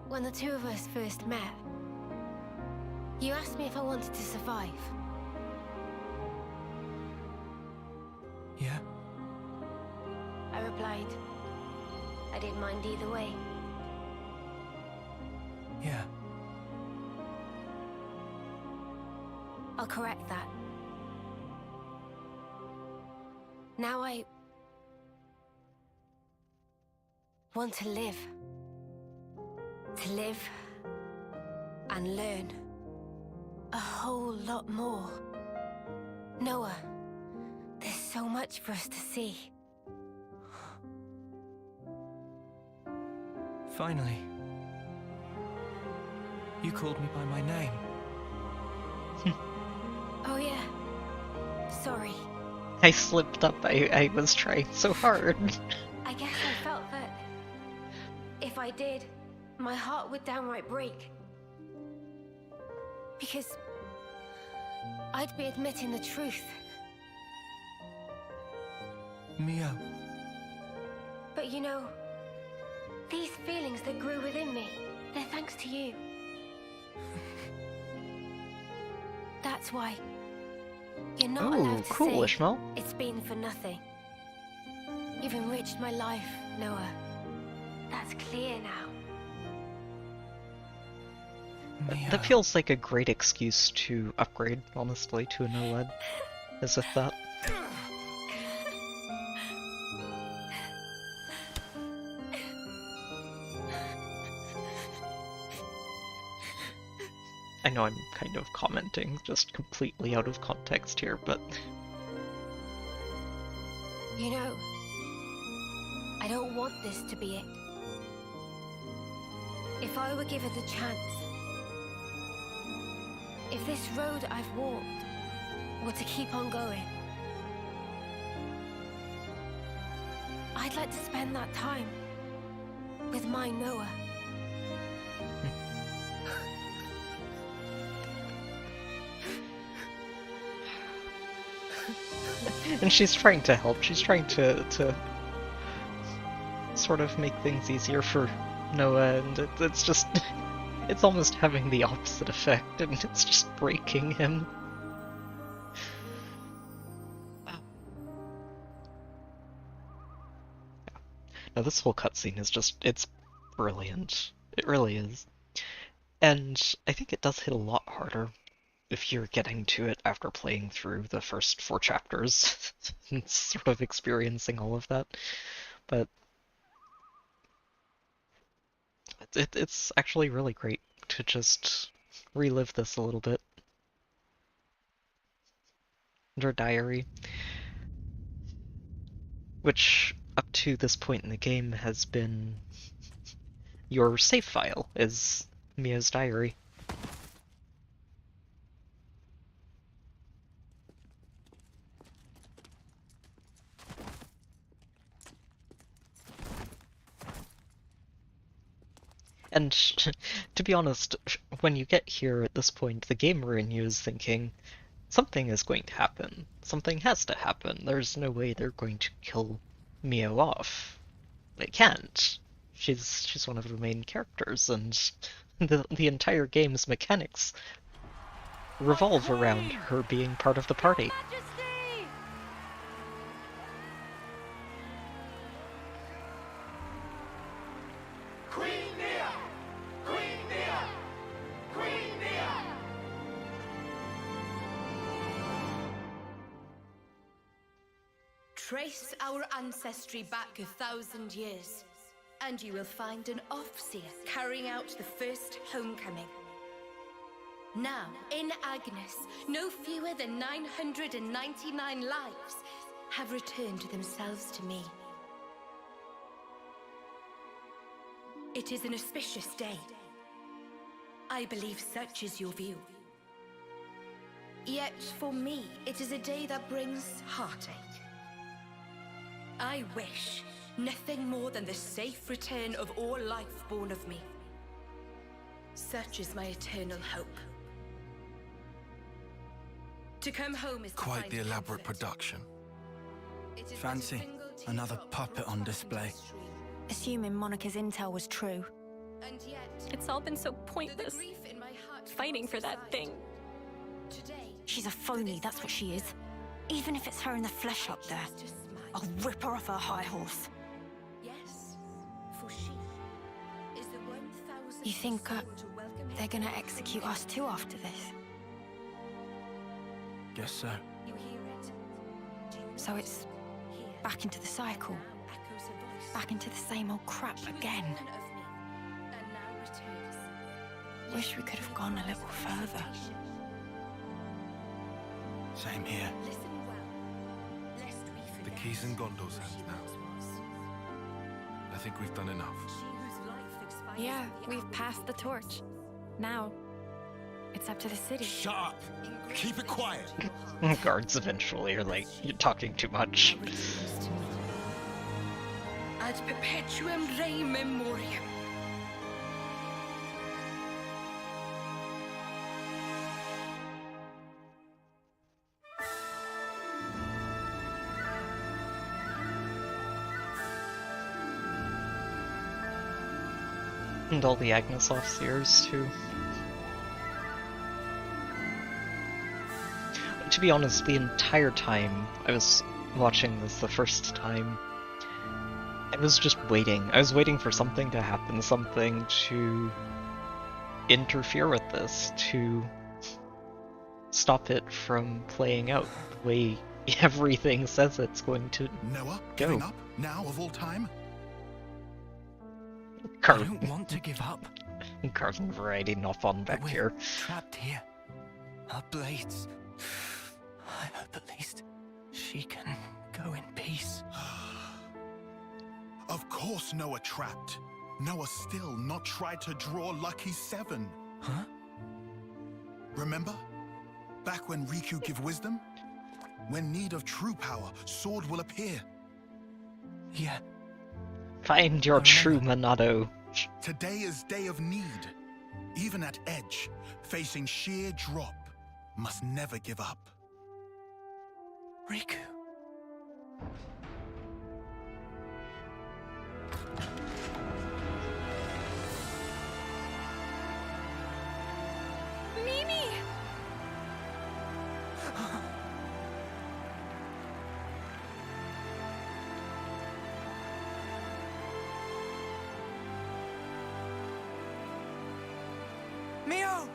when the two of us first met, you asked me if I wanted to survive. Yeah? I replied, I didn't mind either way. Yeah. I'll correct that. Now I want to live. To live and learn a whole lot more. Noah, there's so much for us to see. Finally. You called me by my name. Oh yeah, sorry. I slipped up. I was trying so hard. I guess I felt that if I did, my heart would downright break. Because I'd be admitting the truth. Mio. But you know, these feelings that grew within me, they're thanks to you. That's why you're not Ooh, allowed to cool, say Ishmael. it's been for nothing. You've enriched my life, Noah. That's clear now. Mio. That feels like a great excuse to upgrade, honestly, to an OLED. As if that. I know I'm kind of commenting just completely out of context here, but You know, I don't want this to be it. If I were given the chance, if this road I've walked were to keep on going, I'd like to spend that time with my Noah. and she's trying to help. She's trying to sort of make things easier for Noah, and it's just it's almost having the opposite effect, and it's just breaking him. Now this whole cutscene is it's brilliant. It really is. And I think it does hit a lot harder if you're getting to it after playing through the first 4 chapters and sort of experiencing all of that. But it's actually really great to just relive this a little bit. Your diary, which up to this point in the game has been your save file, is Mia's diary. And to be honest, when you get here at this point, the gamer in you is thinking, something is going to happen. Something has to happen. There's no way they're going to kill Mio off. They can't. She's one of the main characters, and the entire game's mechanics revolve around her being part of the party. Majesty! Queen Nia! Queen Nia! Queen Nia! Trace our ancestry back 1,000 years, and you will find an Offseer carrying out the first homecoming. Now, in Agnes, no fewer than 999 lives have returned themselves to me. It is an auspicious day. I believe such is your view. Yet, for me, it is a day that brings heartache. I wish nothing more than the safe return of all life born of me. Such is my eternal hope. To come home is to Quite find the elaborate comfort. production. It is Fancy but a single tear another drop puppet on of display. stream. Assuming Monica's intel was true. And yet, It's all been so the pointless. grief in my heart Fighting for that subside. thing. Today, She's a phony, that's what she is. Even if it's her in the flesh up there, choose to smile. I'll rip her off her high horse. Yes, for she is the 1,000th You think, soul to welcome They're him. gonna execute us too after this. Guess so. You hear it? Do you So not it's hear? back into the cycle. Now echoes a voice. Back into the same old crap She was again. born of me, and now returns. Wish we could have gone a little further. Same here. Listen well, lest we The forget key's in Gondor's who hands she now. once was. I think we've done enough. She whose life expires Yeah, at the we've hour passed of the torch. Now, it's up to the city. Shut up! Keep it quiet! Guards eventually are like, you're talking too much. Returns to me. Ad perpetuum rei memoriam. And all the Agnes Offseers, too. To be honest, the entire time I was watching this the first time, I was just waiting. I was waiting for something to happen, something to interfere with this, to stop it from playing out the way everything says it's going to Noah, go. giving up? Now of all time? I don't want to give up. Carving variety not on back But we're here. trapped here. Our blades. I hope at least she can go in peace. Of course Noah trapped. Noah still not tried to draw Lucky 7. Huh? Remember? Back when Riku give wisdom? When need of true power, sword will appear. Yeah. Find your true Monado. Today is day of need. Even at edge, facing sheer drop, must never give up. Riku. Mimi! Mio!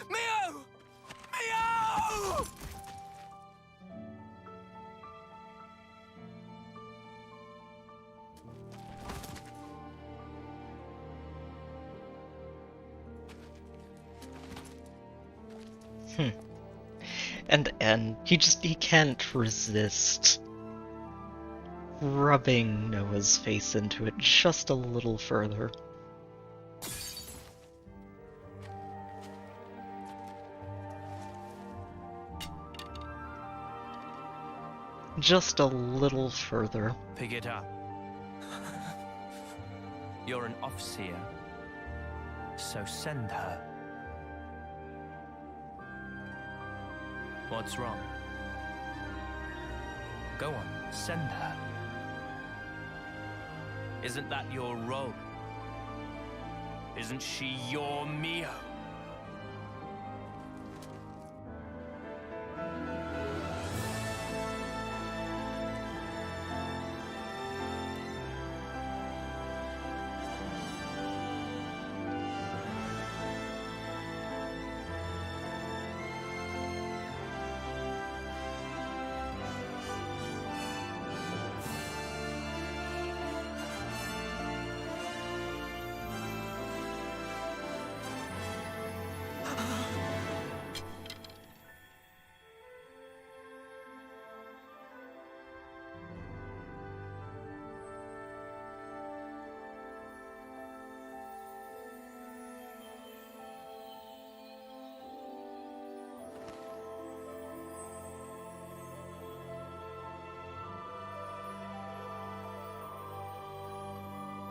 Mio! Mio! And he can't resist rubbing Noah's face into it just a little further. Just a little further. Pick it up. You're an Offseer, so send her. What's wrong? Go on, send her. Isn't that your role? Isn't she your Mio?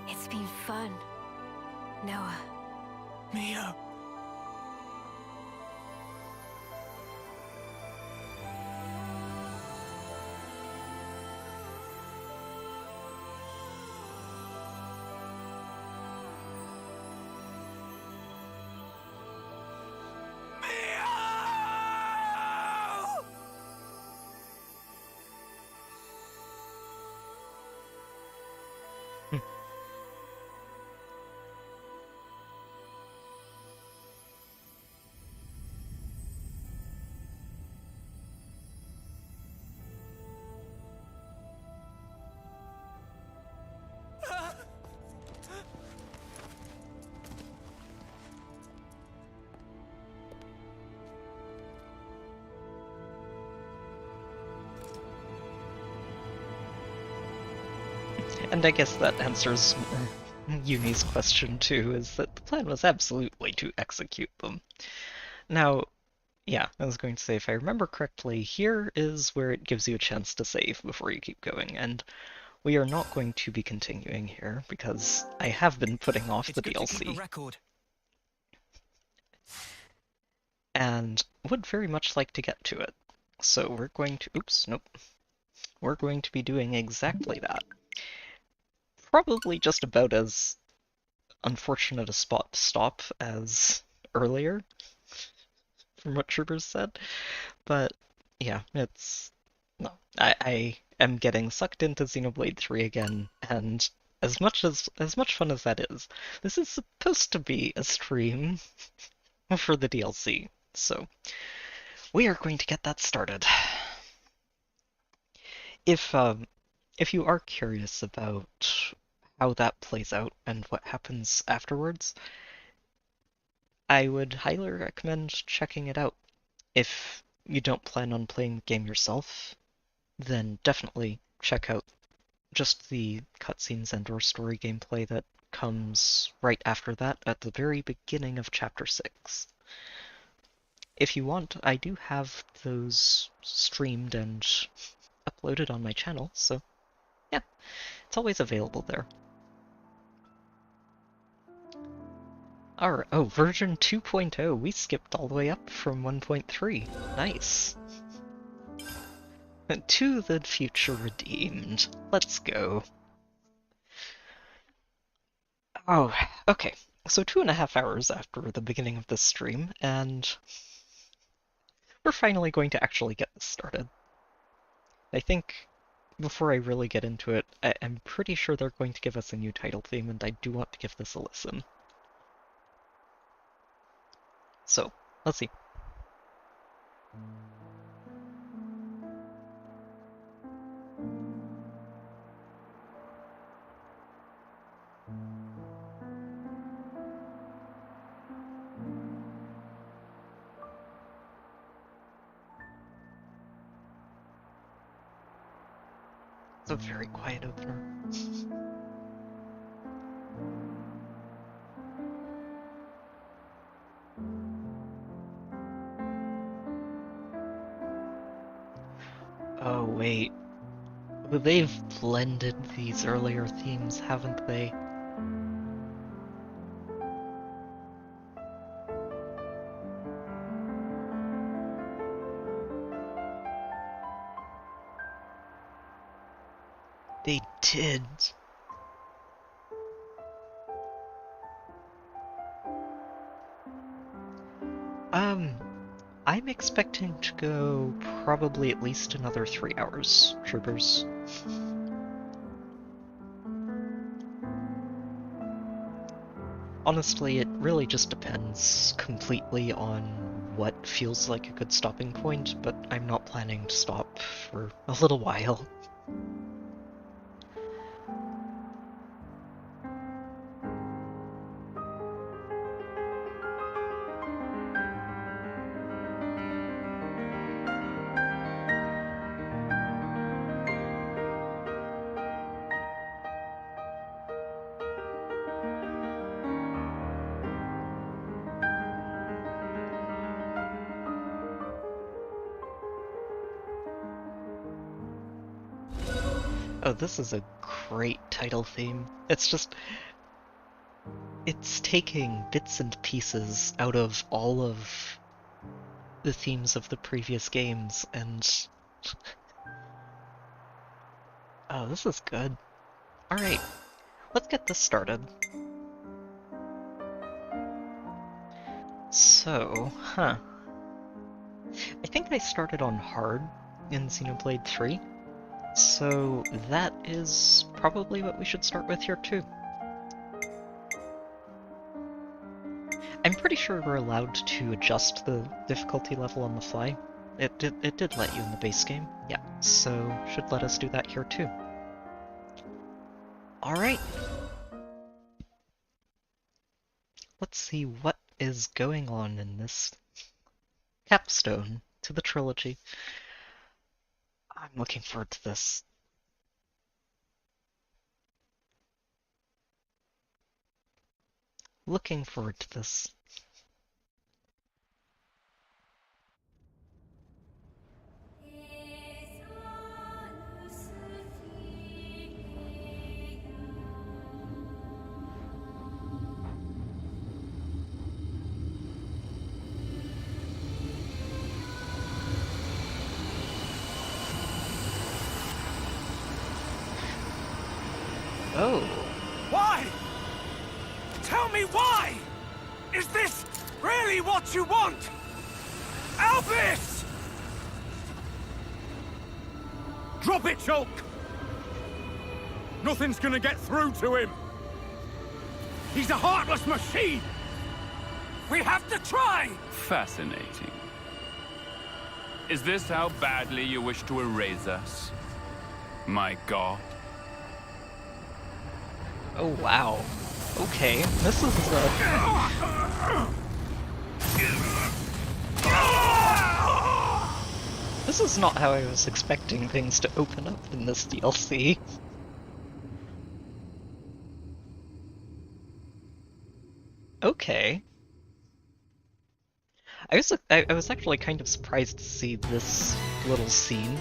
It's been fun, Noah. Mio. And I guess that answers Yumi's question too, is that the plan was absolutely to execute them. Now, yeah, I was going to say, if I remember correctly, here is where it gives you a chance to save before you keep going, and we are not going to be continuing here, because I have been putting off the DLC. And would very much like to get to it. So we're going to, oops, nope. We're going to be doing exactly that. Probably just about as unfortunate a spot to stop as earlier, from what Troopers said. But yeah, it's no. I am getting sucked into Xenoblade 3 again, and as much fun as that is, this is supposed to be a stream for the DLC. So we are going to get that started. If you are curious about how that plays out and what happens afterwards, I would highly recommend checking it out. If you don't plan on playing the game yourself, then definitely check out just the cutscenes and/or story gameplay that comes right after that at the very beginning of Chapter 6. If you want, I do have those streamed and uploaded on my channel, so yeah, it's always available there. Alright, oh, version 2.0, we skipped all the way up from 1.3. Nice. To the future redeemed. Let's go. Oh, okay. So 2.5 hours after the beginning of this stream, and we're finally going to actually get this started. I think before I really get into it, I'm pretty sure they're going to give us a new title theme, and I do want to give this a listen. So, let's see. It's a very quiet opener. Oh wait. They've blended these earlier themes, haven't they? They did. I'm expecting to go probably at least another 3 hours, troopers. Honestly, it really just depends completely on what feels like a good stopping point, but I'm not planning to stop for a little while. Oh, this is a great title theme. It's taking bits and pieces out of all of the themes of the previous games, and... Oh, this is good. Alright, let's get this started. So, I think I started on hard in Xenoblade 3. So that is probably what we should start with here too. I'm pretty sure we're allowed to adjust the difficulty level on the fly. It did let you in the base game, yeah, so should let us do that here too. Alright. Let's see what is going on in this capstone to the trilogy. I'm looking forward to this. Looking forward to this. Oh. Why? Tell me why! Is this really what you want? Albus! Drop it, Shulk! Nothing's gonna get through to him! He's a heartless machine! We have to try! Fascinating. Is this how badly you wish to erase us? My god. Oh wow. Okay, this is This is not how I was expecting things to open up in this DLC. Okay. I was actually kind of surprised to see this little scene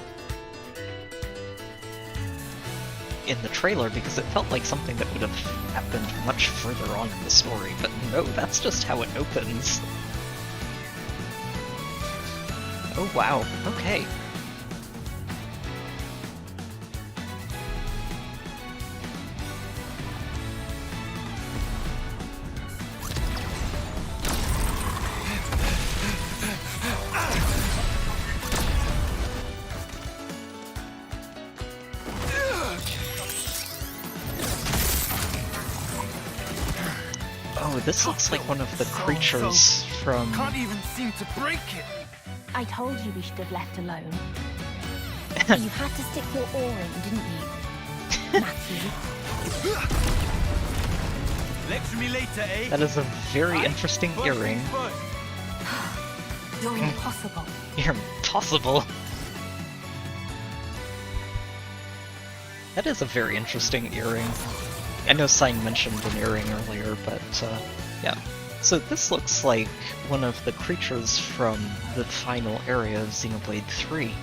in the trailer, because it felt like something that would have happened much further on in the story, but no, that's just how it opens. Oh wow, okay. Oh, this looks like one of the creatures from... Can't even seem to break it! I told you we should have left alone. You had to stick your oar in, didn't you? Matthew. Lecture me later, eh? That is a very interesting earring. You're impossible. You're impossible. That is a very interesting earring. I know Sign mentioned an earring earlier, but yeah. So this looks like one of the creatures from the final area of Xenoblade 3.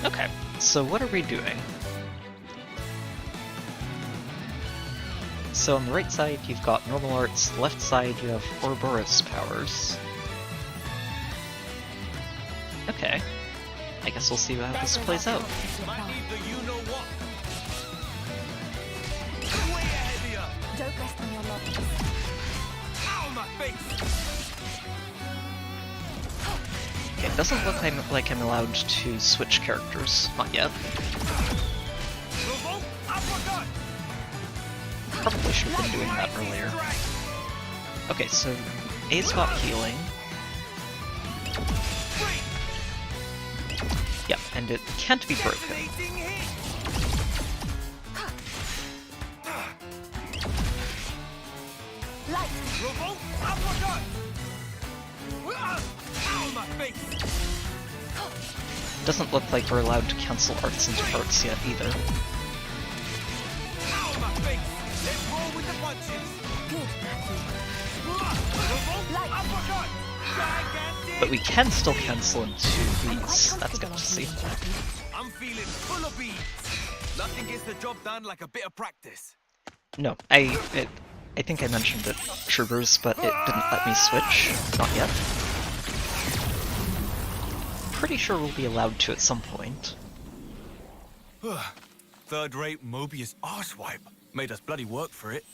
Okay, so what are we doing? So on the right side you've got normal arts, left side you have Ouroboros powers. Okay, I guess we'll see how this plays out. Don't rest on your laurels. Okay, it doesn't look like I'm allowed to switch characters. Not yet. Probably should have been doing that earlier. Okay, so A's got healing. Yep, and it can't be broken. Doesn't look like we're allowed to cancel arts into parts yet either. But we can still cancel into these. That's good to see. I'm feeling full of beans. Nothing gets the job done like a bit of practice. No, I think I mentioned it, Troopers, but it didn't let me switch. Not yet. Pretty sure we'll be allowed to at some point. Third-rate Mobius arsewipe. Made us bloody work for it.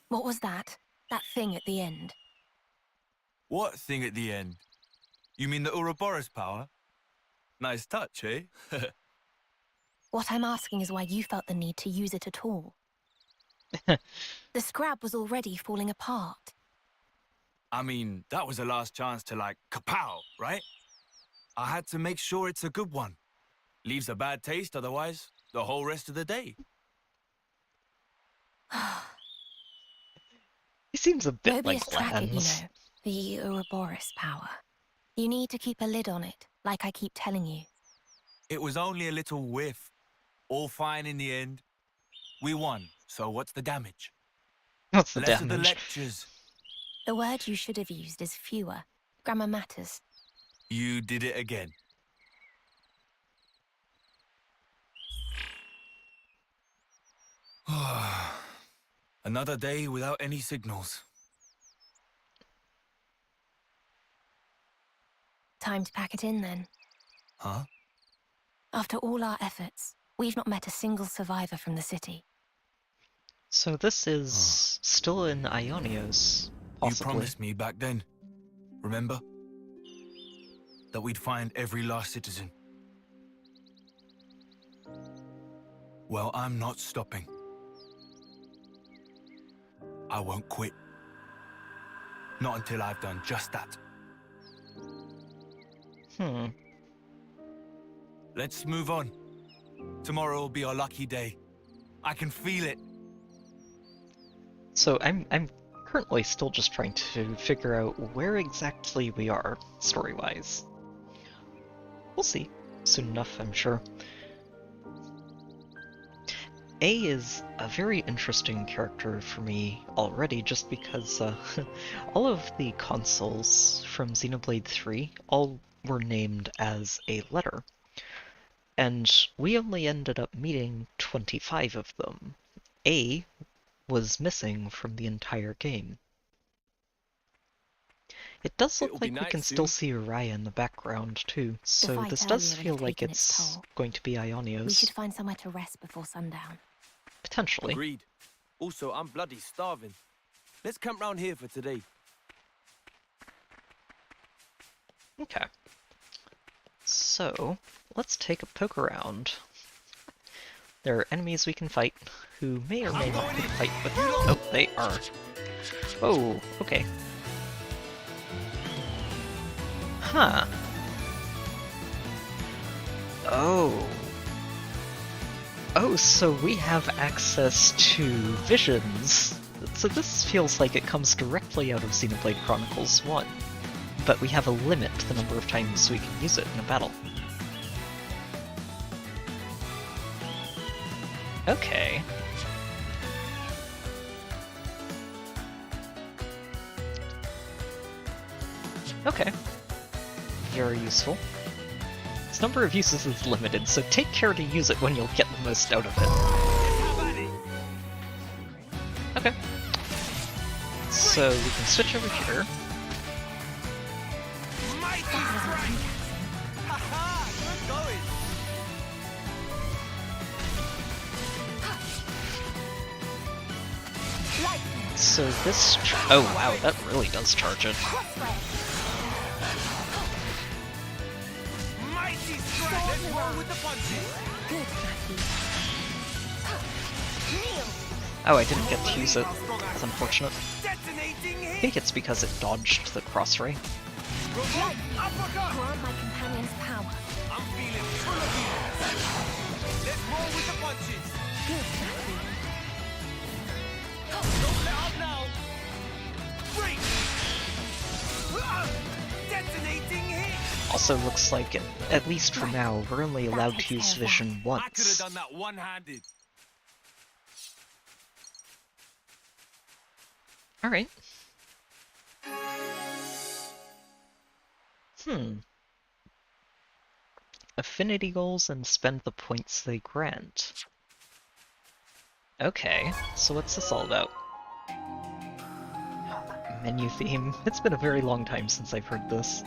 What was that? That thing at the end? What thing at the end? You mean the Ouroboros power? Nice touch, eh? What I'm asking is why you felt the need to use it at all. The scrap was already falling apart. I mean, that was the last chance to, like, kapow, right? I had to make sure it's a good one. Leaves a bad taste otherwise, the whole rest of the day. He seems a bit Mobius like track it, you Lance. know. The Ouroboros power. You need to keep a lid on it, like I keep telling you. It was only a little whiff. All fine in the end. We won, so what's the damage? What's the Less of the damage? lectures. The word you should have used is fewer. Grammar matters. You did it again. Another day without any signals. Time to pack it in then. Huh? After all our efforts, we've not met a single survivor from the city. So this is still in Ionios, You possibly. promised me back then, remember? That we'd find every last citizen. Well, I'm not stopping. I won't quit. Not until I've done just that. Let's move on. Tomorrow will be our lucky day. I can feel it. So I'm currently still just trying to figure out where exactly we are, story-wise. We'll see. Soon enough, I'm sure. A is a very interesting character for me already, just because all of the consoles from Xenoblade 3 all were named as a letter. And we only ended up meeting 25 of them. A was missing from the entire game. It does look like we can still see Uriah in the background too, so fight this does earlier feel had like taken its it's toll. going to be We Ionios. should find somewhere to rest before sundown. Potentially. Agreed. Also, I'm bloody starving. Let's camp round here for today. Okay. So, let's take a poke around. There are enemies we can fight, who may or may not be fight with. Oh, they are. Oh, okay. Huh. Oh. Oh, so we have access to visions. So this feels like it comes directly out of Xenoblade Chronicles 1. But we have a limit to the number of times we can use it in a battle. Okay. Okay. You're useful. Its number of uses is limited, so take care to use it when you'll get the most out of it. Okay. So we can switch over here. So this... oh wow, that really does charge it. Oh, I didn't get to use it. That's unfortunate. I think it's because it dodged the cross ray. Grant my companion's power. I'm feeling full of you. Let's roll with the punches. Good, Matthew. Don't let up now. Break. Detonating hit. Also looks like, at least for now, we're only allowed to use vision I could have once. done that one-handed. Alright. Affinity goals and spend the points they grant. Okay, so what's this all about? Menu theme. It's been a very long time since I've heard this.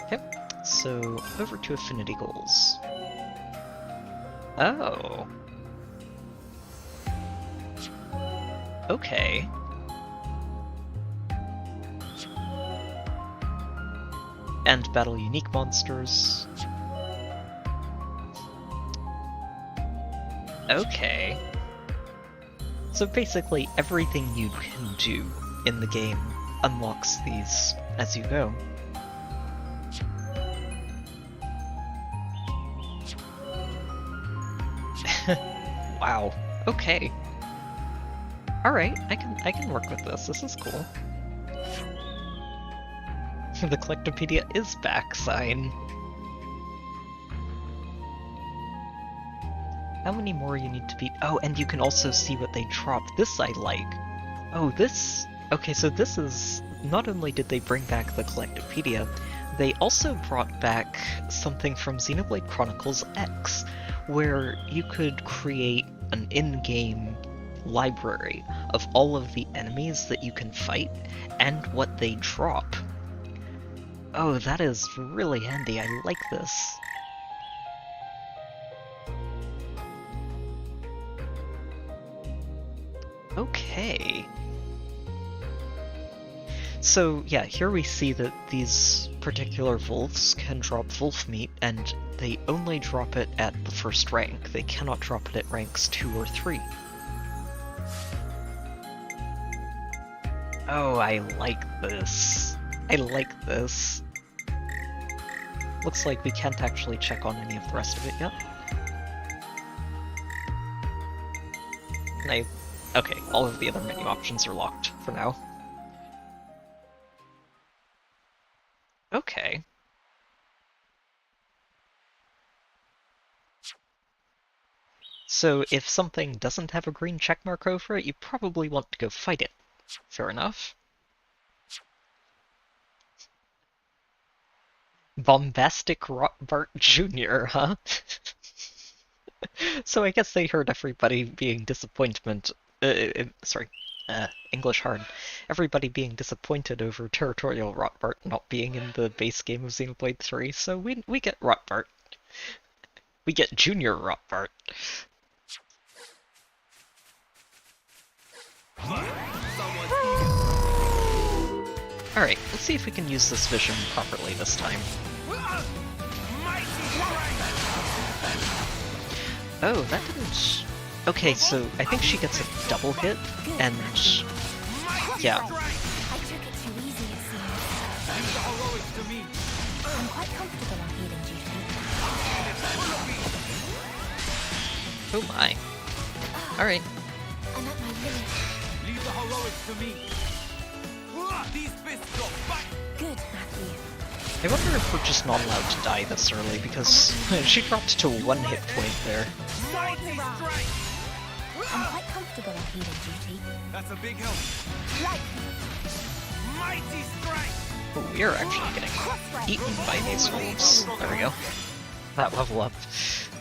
Okay, so over to affinity goals. Oh. Okay. And battle unique monsters. Okay. So basically everything you can do in the game unlocks these as you go. Wow. Okay. Alright, I can work with this. This is cool. The Collectopedia is back sign. How many more you need to beat? Oh, and you can also see what they drop. This I like. Oh, this... okay, so this is... not only did they bring back the Collectopedia, they also brought back something from Xenoblade Chronicles X, where you could create an in-game library of all of the enemies that you can fight and what they drop. Oh, that is really handy. I like this. Okay. So, yeah, here we see that these particular wolves can drop wolf meat, and they only drop it at the first rank. They cannot drop it at ranks 2 or 3. Oh, I like this. I like this. Looks like we can't actually check on any of the rest of it yet. Okay, all of the other menu options are locked for now. Okay. So if something doesn't have a green checkmark over it, you probably want to go fight it. Fair enough. Bombastic Rotbart Jr., huh? So I guess they heard everybody being English hard. Everybody being disappointed over Territorial Rotbart not being in the base game of Xenoblade 3, so we get Rotbart. We get Junior Rotbart. Alright, let's see if we can use this vision properly this time. Oh, that didn't... Okay, so I think she gets a double hit, and... yeah. I took it too easy, it seems. I'm quite comfortable on healing duty. Oh my. Alright. I'm at my limit. Leave the heroics to me. These fists got back. Good, Matthew. I wonder if we're just not allowed to die this early, because she dropped to 1 hit point there. I'm quite comfortable on healing duty. That's a big help. Right. Mighty strike! Oh, we are actually getting eaten by these wolves. There we go. That level up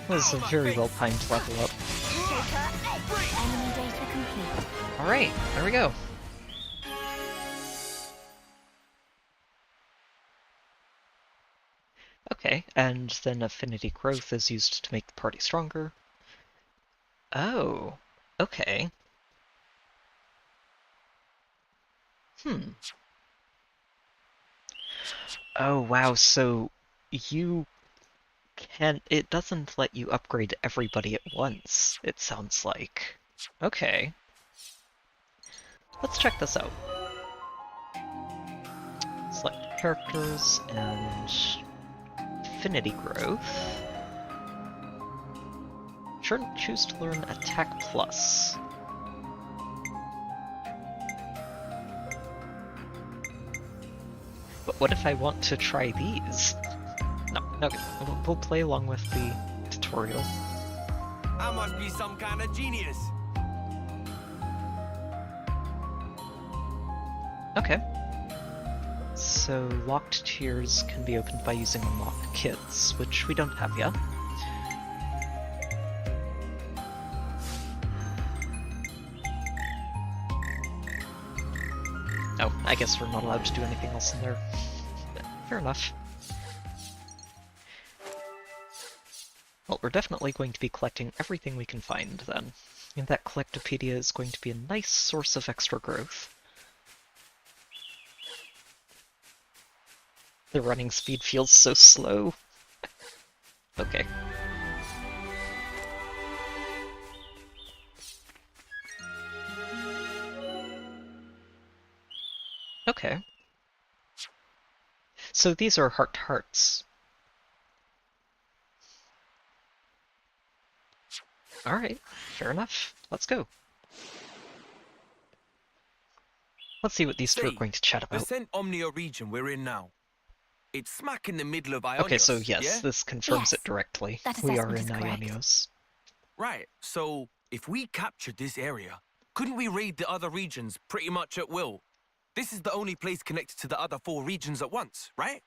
was a very well-timed level up. Enemy data complete. Alright, there we go. Okay, and then affinity growth is used to make the party stronger. Oh, okay. Oh wow, so you can't... It doesn't let you upgrade everybody at once, it sounds like. Okay. Let's check this out. Select characters and affinity growth. Choose to learn attack plus. But what if I want to try these? No, okay. We'll play along with the tutorial. I must be some kind of genius. Okay. So locked tiers can be opened by using unlock kits, which we don't have yet. Oh, I guess we're not allowed to do anything else in there. Fair enough. Well, we're definitely going to be collecting everything we can find, then. And that Collectopedia is going to be a nice source of extra growth. The running speed feels so slow. Okay. Okay. So these are hearts. Alright, fair enough. Let's go. Let's see what these two are going to chat The about. Cent Omnia region we're in now. It's smack in the middle of Ionios. Okay, so yes, yeah? this confirms it directly. We are in Ionios. Right, so if we captured this area, couldn't we raid the other regions pretty much at will? This is the only place connected to the other 4 regions at once, right?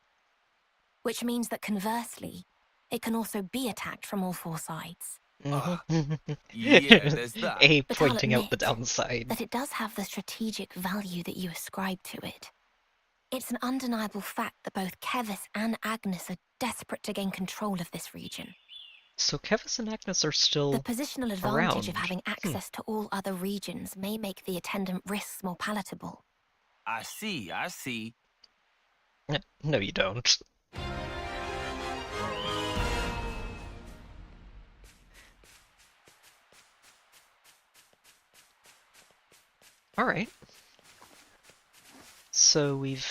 Which means that conversely, it can also be attacked from all 4 sides. Yeah, there's that. A But I'll pointing out the admit downside. that it does have the strategic value that you ascribe to it. It's an undeniable fact that both Kevis and Agnes are desperate to gain control of this region. So Kevis and Agnes are still The positional advantage around. of having access to all other regions may make the attendant risks more palatable. I see. No, you don't. Alright. So we've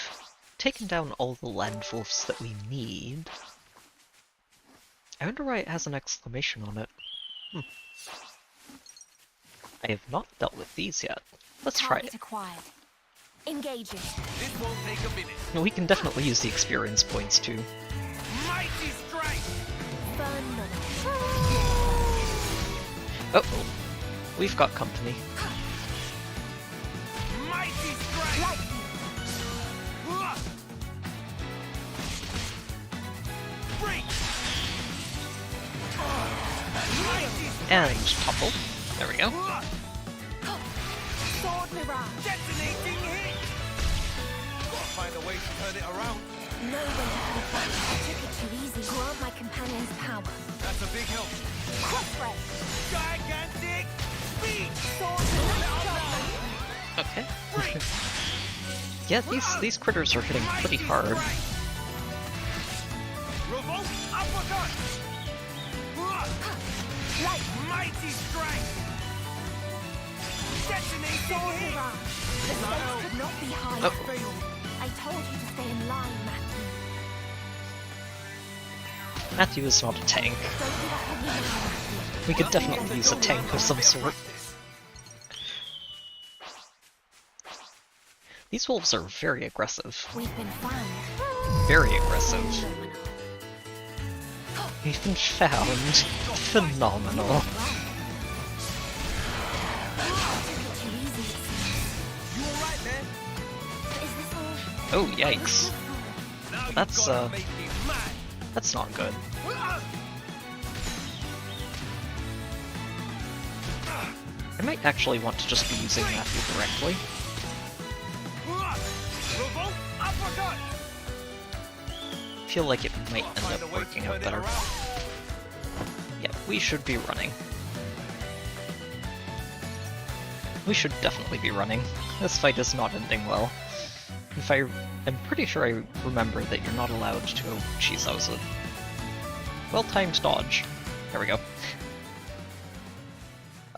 taken down all the land wolves that we need. I wonder why it has an exclamation on it. I have not dealt with these yet. Let's try Target it. acquired. Engaging. This won't take a minute. We can definitely use the experience points too. Mighty strike! Uh-oh. We've got company. Mighty strike! And topple. There we go. Sword mirage. Detonating hit! Gotta find a way to turn it around. No way to confront. I took it too easy. Grant my companion's power. That's a big help. Crossray. Gigantic speed! Sword mirage. Okay. Yeah, these critters are hitting pretty hard. Revolt uppercut! Light. Mighty strike! Detonating Sword hit! mirage. The stakes could not be higher. Uh-oh. I told you to stay in line, Matthew. Matthew is not a tank. Don't give up on me now, Matthew. We could definitely use a tank of some sort. These wolves are very aggressive. We've been found. Very aggressive. We've been found. Phenomenal. Oh, yikes. That's not good. I might actually want to just be using Matthew directly. Feel like it might end up working out better. Yeah, we should be running. We should definitely be running. This fight is not ending well. I'm pretty sure I remember that you're not allowed to... Oh, jeez, that was a well-timed dodge. There we go.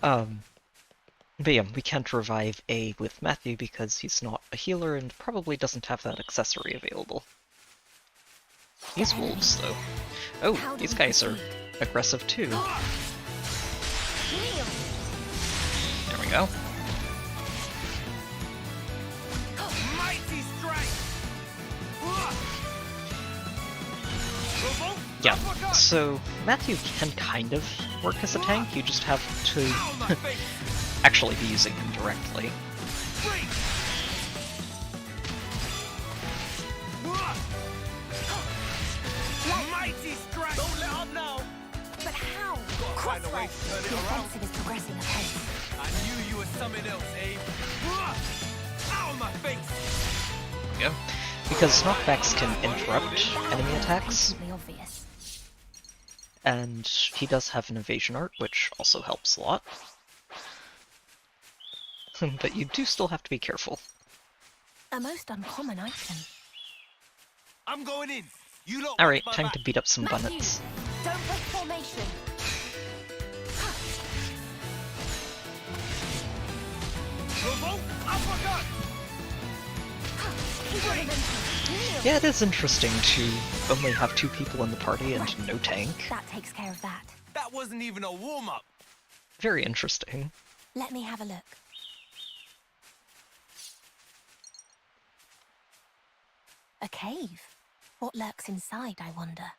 But yeah, we can't revive A with Matthew because he's not a healer and probably doesn't have that accessory available. These wolves, though. Oh, these guys are aggressive too. There we go. Yeah, so Matthew can kind of work as a tank, you just have to actually be using him directly. Don't let up now! But how? Find a way to turn it The around. offensive is progressing apace. I knew you were something else, Abe. Out of my face! Yeah, because knockbacks can interrupt enemy attacks, Patently obvious. and he does have an evasion art, which also helps a lot. But you do still have to be careful. A most uncommon item. I'm going in. You lot Alright, watch my time to back. beat up some Matthew, bunnets. don't break formation. Revolt, uppercut! Yeah, it is interesting to only have 2 people in the party and no tank. That takes care of that. That wasn't even a warm-up. Very interesting. Let me have a look. A cave. What lurks inside, I wonder?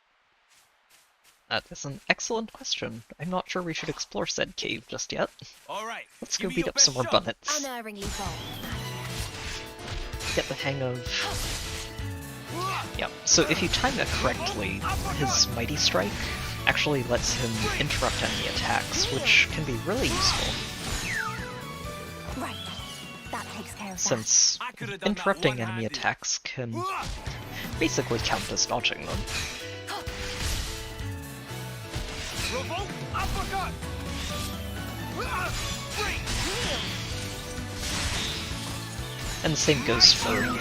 That is an excellent question. I'm not sure we should explore said cave just yet. All right. Let's give go me beat your up some best more shot. bunnets. Unerringly bold. Get the hang of... Yep, so if you time it correctly, his Mighty Strike actually lets him interrupt enemy attacks, which can be really useful, Right. That takes care of since I could have done that interrupting enemy one-handed. attacks can basically count as dodging them. Revolt, uppercut! Free! And the same goes for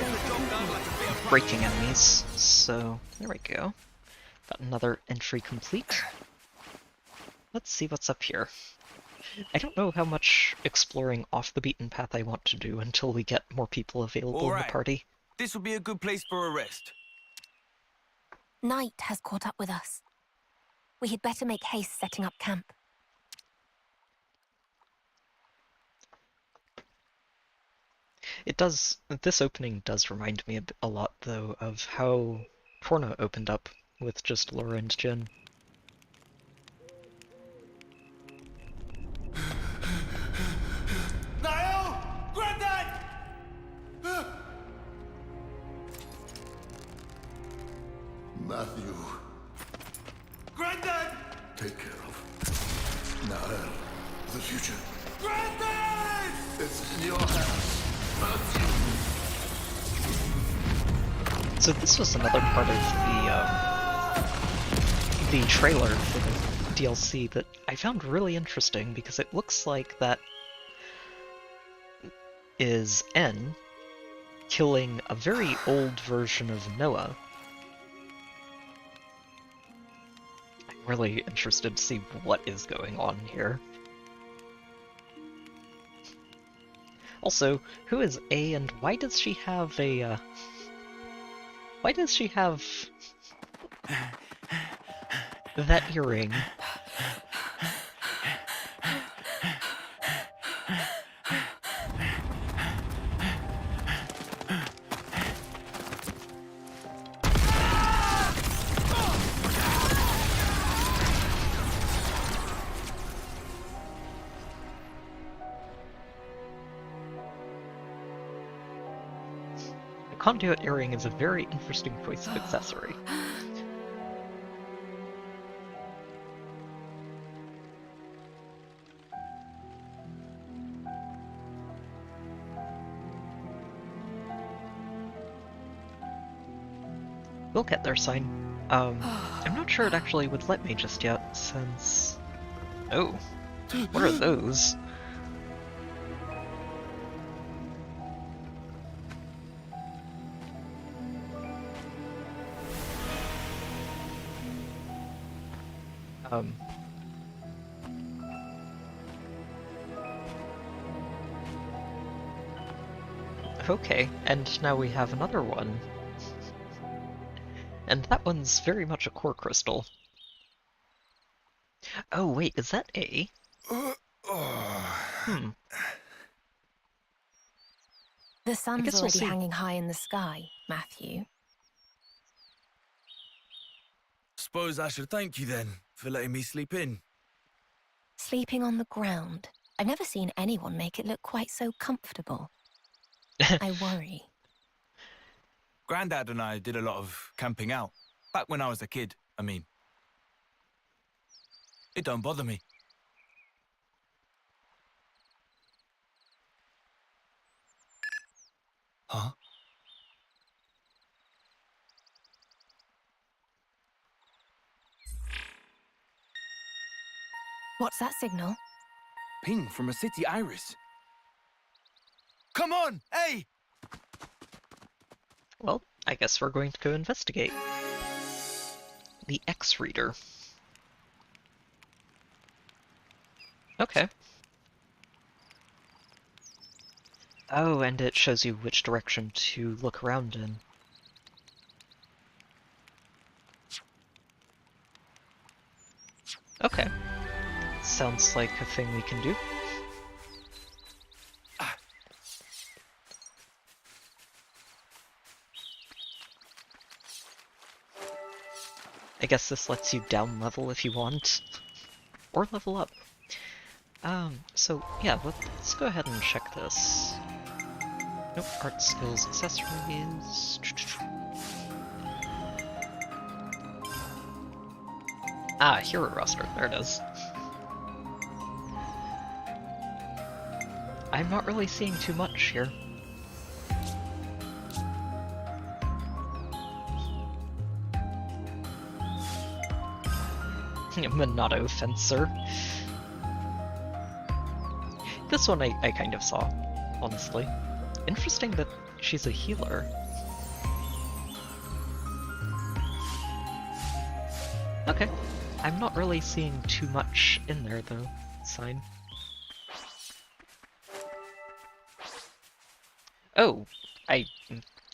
breaking enemies, so there we go. Got another entry complete. Let's see what's up here. I don't know how much exploring off the beaten path I want to do until we get more people available in Alright. the party. This would be a good place for a rest. that. Night has caught up with us. We had better make haste setting up camp. This opening does remind me a lot, though, of how Torna opened up with just Laura and Jin. Niall! Granddad! Matthew, Granddad! take care of Nael, the future. Granddad! It's in your hands, Matthew. So this was another part of the trailer for the DLC that I found really interesting because it looks like that is N killing a very old version of Noah. I'm really interested to see what is going on here. Also, who is A and why does she have a, why does she have that earring? conduit earring is a very interesting choice of accessory. We'll get there, sign. I'm not sure it actually would let me just yet, since... Oh, what are those? Okay, and now we have another one. And that one's very much a core crystal. Oh wait, is that A? The sun's we'll already see. hanging high in the sky, Matthew. Suppose I should thank you then for letting me sleep in. Sleeping on the ground. I've never seen anyone make it look quite so comfortable. I worry. Grandad and I did a lot of camping out. Back when I was a kid, I mean. It don't bother me. Huh? What's that signal? Ping from a city iris. Come on, hey! Well, I guess we're going to go investigate. The X-Reader. Okay. Oh, and it shows you which direction to look around in. Okay. Sounds like a thing we can do. I guess this lets you down level if you want. Or level up. So yeah, let's go ahead and check this. Nope, art skills, accessories. Ah, hero roster, there it is. I'm not really seeing too much here. Monado Fencer. This one I kind of saw, honestly. Interesting that she's a healer. Okay. I'm not really seeing too much in there, though. Sign. Oh, I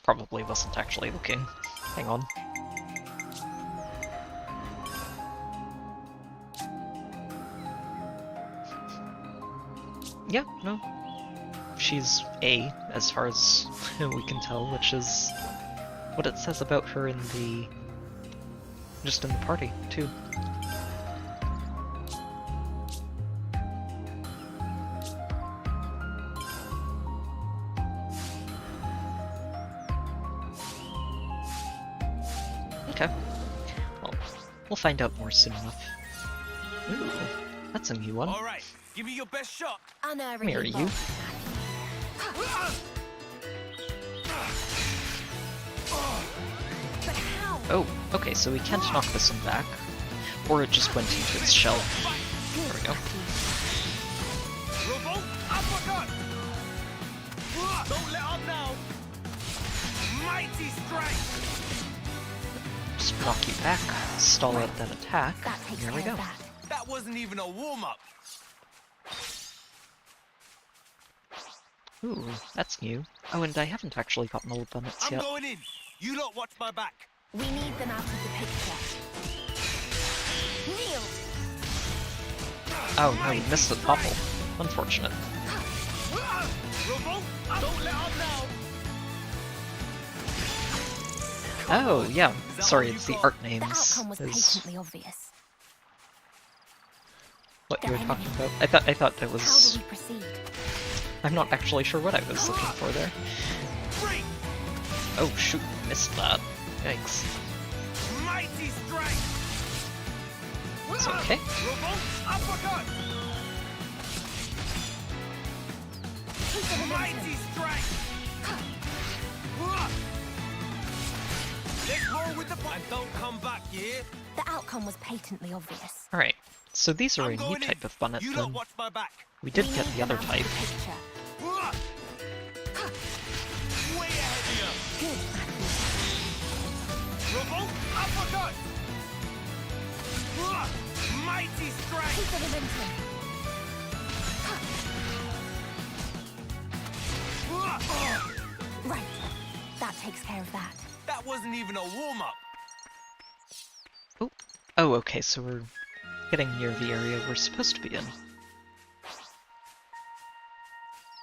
probably wasn't actually looking. Hang on. Yeah, no. She's A, as far as we can tell, which is what it says about her in the... just in the party, too. Okay. Well, we'll find out more soon enough. Ooh, that's a new one. All right, give me your best shot. Come here, you. Oh, okay, so we can't knock this one back. Or it just went into its shell. There we go. Revolt, uppercut! Don't let up now! Mighty strike! Just knock you back, stall out that attack. There we go. That wasn't even a warm-up. Ooh, that's new. Oh, and I haven't actually gotten all the bonnets I'm yet. going in. You lot watch my back. We need them out of the picture. Kneel! Oh no, you missed the bubble. Unfortunate. Revolt, don't let up now. Oh, yeah. Sorry, it's the art The names. outcome was Is patently obvious. what you were talking about. I thought it How was... do we proceed? I'm not actually sure what I was looking for there. Oh shoot, missed that. Yikes. Mighty strength! It's okay. Uppercut! Mighty strength! Let's roll with the and don't come back, yeah? The outcome was patently obvious. Alright, so these are I'm a new going type in. of bonnet You then. lot watch my back. We did We get need the other them out of type. the picture. Way ahead of you. Good, Matthew. Revolt uppercut! Mighty Keep strength! the momentum. Right. That takes care of that. That wasn't even a warm-up. Oh, okay, so we're getting near the area we're supposed to be in.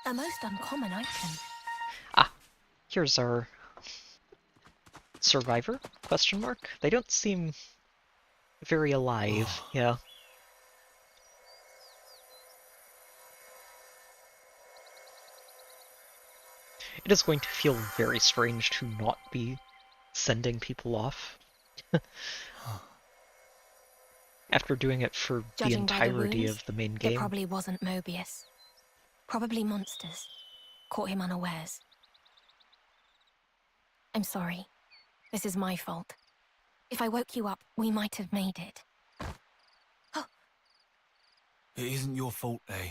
A most uncommon item. Ah, here's our survivor? Question mark? They don't seem very alive, yeah. It is going to feel very strange to not be sending people off. After doing it for the Judging by the entirety wounds, of the main It game. probably wasn't Mobius. Probably monsters. Caught him unawares. I'm sorry. This is my fault. If I woke you up, we might have made it. It isn't your fault, eh?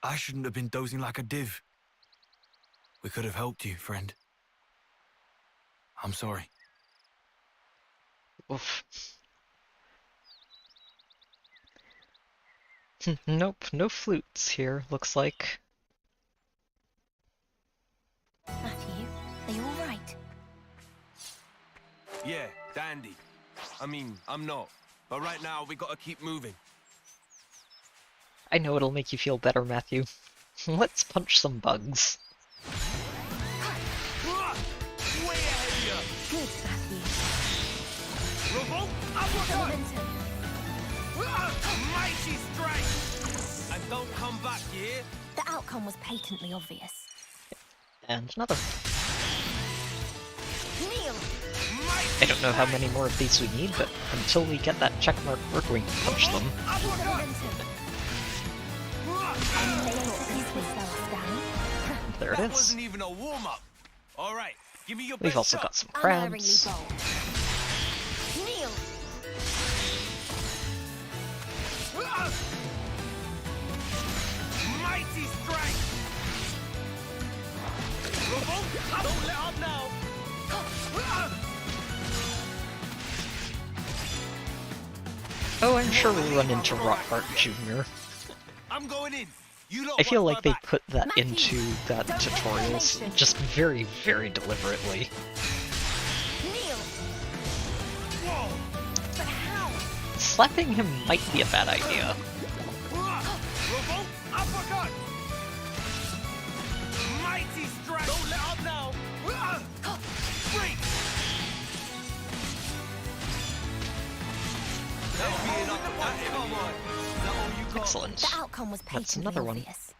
I shouldn't have been dozing like a div. We could have helped you, friend. I'm sorry. Oof. Nope, no flutes here, looks like. Matthew, are you alright? Yeah, dandy. I mean, I'm not. But right now, we gotta keep moving. I know it'll make you feel better, Matthew. Let's punch some bugs. Way ahead of you! Good, Matthew. Revolt Keep the uppercut! momentum. Mighty strength! And don't come back, yeah? The outcome was patently obvious. And another. Kneel! I don't know how many more of these we need, but until we get that check mark, we're going to punch them. Keep the momentum. And they thought these would slow us down. There it That is. wasn't even a warm-up. All right, give me your We've best also shot. got some Unerringly crabs. bold. Kneel! Mighty strength! Revolt! Don't let up now! Oh, I'm sure we'll run into Rockhart Jr. I'm going in. You lot I feel watch like my they back. put that Matthew, into that don't let tutorials formation. just very, very deliberately. Kneel! Whoa! But how? Slapping him might be a bad idea. Revolt! Uppercut! Mighty strength! Don't let up now! Freak! That'll be enough of that, come on! Is that all you got? Excellent. The outcome was That's patently another one. obvious.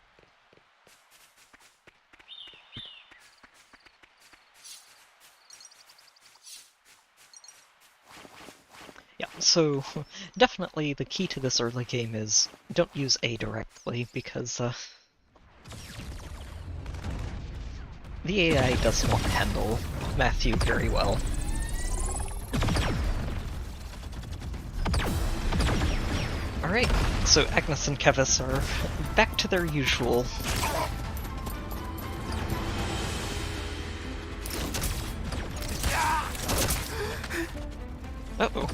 Yeah, so definitely the key to this early game is don't use A directly, because the AI does not handle Matthew very well. Alright, so Agnes and Kevis are back to their usual. Uh-oh.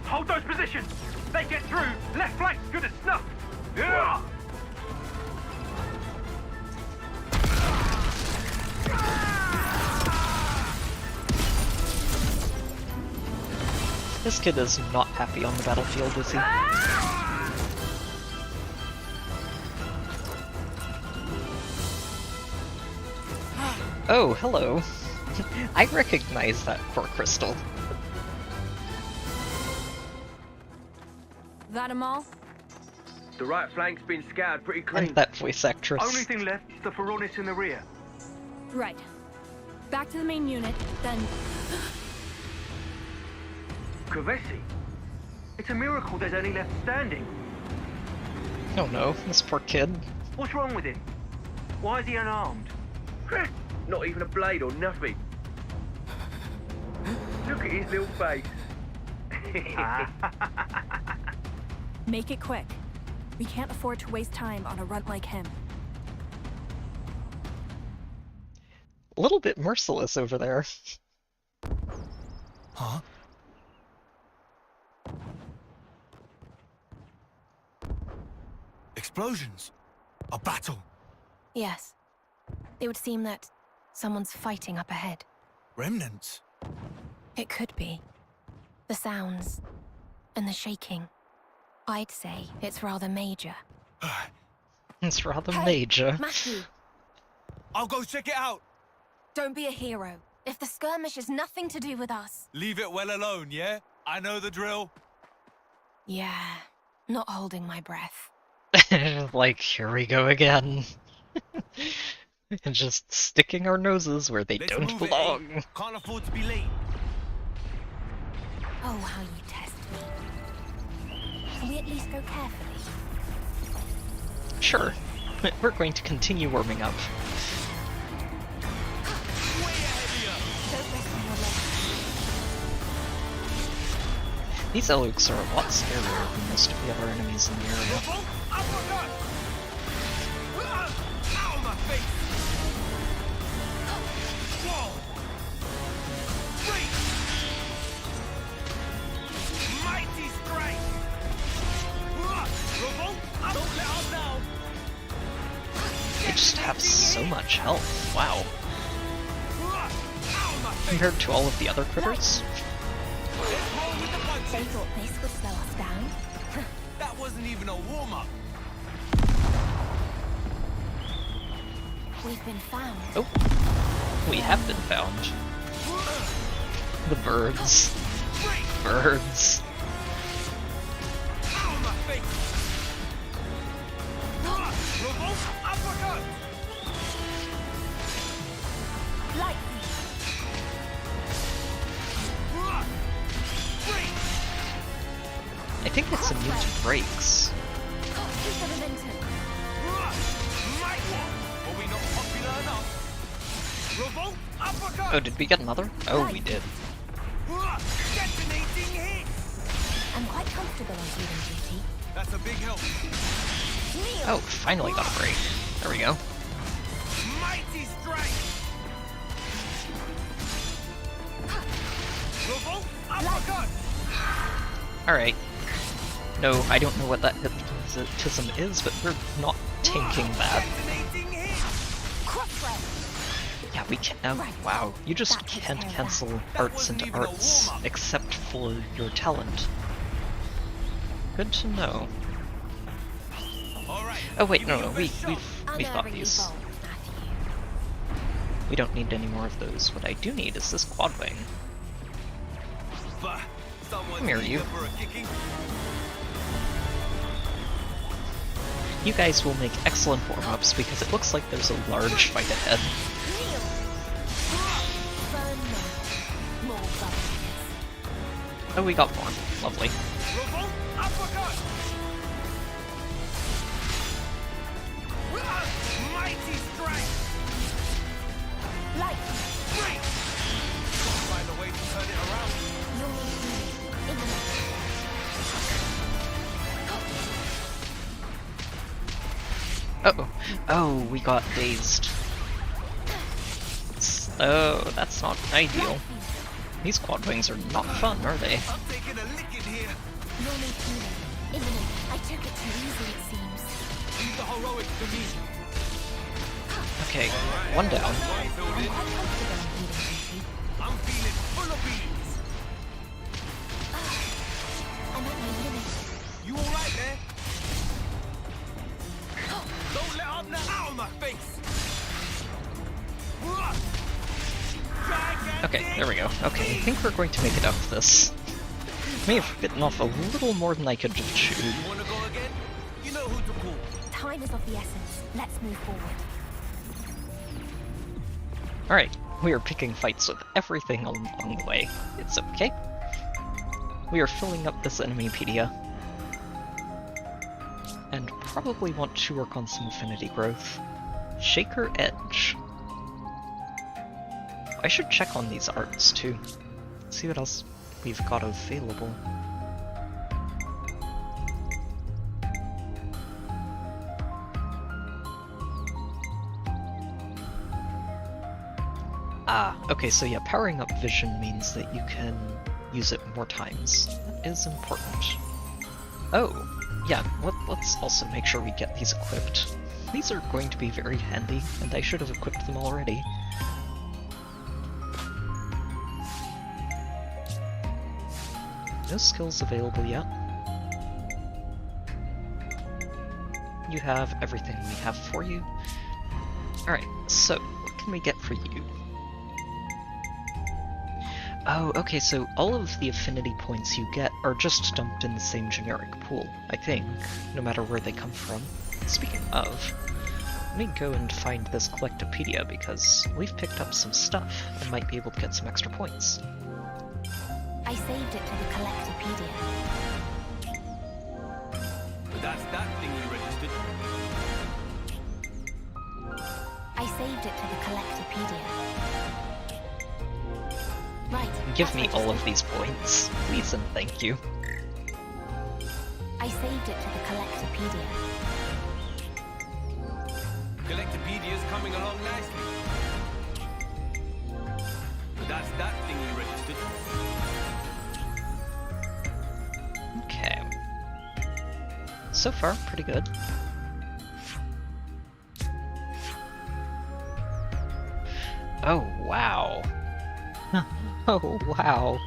Hold those positions! They get through! Left flank's good as snuff! Yeah! This kid is not happy on the battlefield, is he? Oh, hello. I recognize that core crystal. That 'em all? The right flank's been scoured pretty clean. And that voice actress. Only thing left is the Pharaonis in the rear. Right. Back to the main unit, then... Kravesi? It's a miracle there's any left standing. Oh no, this poor kid. What's wrong with him? Why is he unarmed? Not even a blade or nothing. Look at his little face. Make it quick. We can't afford to waste time on a runt like him. A little bit merciless over there. Huh? Explosions. A battle. Yes. It would seem that someone's fighting up ahead. Remnants. It could be. The sounds and the shaking. I'd say it's rather major. It's rather major. Matthew, I'll go check it out. don't be a hero. If the skirmish has nothing to do with us. Leave it well alone, yeah? I know the drill. Yeah, not holding my breath. Like, here we go again. And just sticking our noses where they Let's don't move it, belong. eh? Can't afford to be late. Oh, how you test me. Can we at least go carefully? Sure. We're going to continue warming up. Don't rest on your legs. These Eluks are a lot scarier than most of the other enemies in the area. Ow, my face! Whoa! Great! Mighty strike! Revolt! Don't let up now! They just have so much health. Wow. Compared to all of the other critters. They thought this would slow us down. That wasn't even a warm-up. We've been found. Oh, we have been found. The birds. Birds. Ow, my face! Revolt! Uppercut! Lightning. I think it's immune to breaks. Keep the momentum. Were we not popular enough? Revolt! Uppercut! Oh, did we get another? Oh, we did. Detonating hit! I'm quite comfortable on healing duty. That's a big help. Oh, finally got a break. There we go. Mighty strike! Revolt! Uppercut! Alright. No, I don't know what that hypnotism is, but we're not tanking that. Detonating hit! Crossroad. Yeah, we can't. Wow, you just can't cancel arts into arts, except for your talent. Good to know. Oh wait, no, we've got these. We don't need any more of those. What I do need is this quad wing. Come here, you. You guys will make excellent warm-ups because it looks like there's a large fight ahead. Oh, we got more. Lovely. Mighty strike! Light. Find a way to turn it around. Uh-oh. Oh, we got dazed. Oh, that's not ideal. These quad wings are not fun, are they? I'm taking a licking here. You'll need healing. Imminent. I took it too easy, it seems. Leave the heroics to me. Okay, one down. I'm quite comfortable on healing duty. I'm feeling full of beans. I'm at my limit. You alright there? Don't let up now! Out of my face! Okay, there we go. Okay, I think we're going to make it up this. May have bitten off a little more than I could have chewed. You wanna go again? You know who to call. Time is of the essence. Let's move forward. Alright, we are picking fights with everything along the way. It's okay. We are filling up this Enemypedia. And probably want to work on some affinity growth. Shaker Edge. I should check on these arts too. See what else we've got available. Ah, okay, so yeah, powering up vision means that you can use it more times. That is important. Oh, yeah, let's also make sure we get these equipped. These are going to be very handy, and I should have equipped them already. No skills available yet. You have everything we have for you. Alright, so what can we get for you? Oh, okay, so all of the affinity points you get are just dumped in the same generic pool, I think, no matter where they come from. Speaking of, let me go and find this Collectopedia because we've picked up some stuff and might be able to get some extra points. I saved it to the Collectopedia. But that's that thing you registered. I saved it to the Collectopedia. Right. Give me all of these points, please and thank you. I saved it to the Collectopedia. Collectopedia's coming along nicely. But that's that thing you registered. Okay. So far, pretty good. Oh, wow. Oh, wow.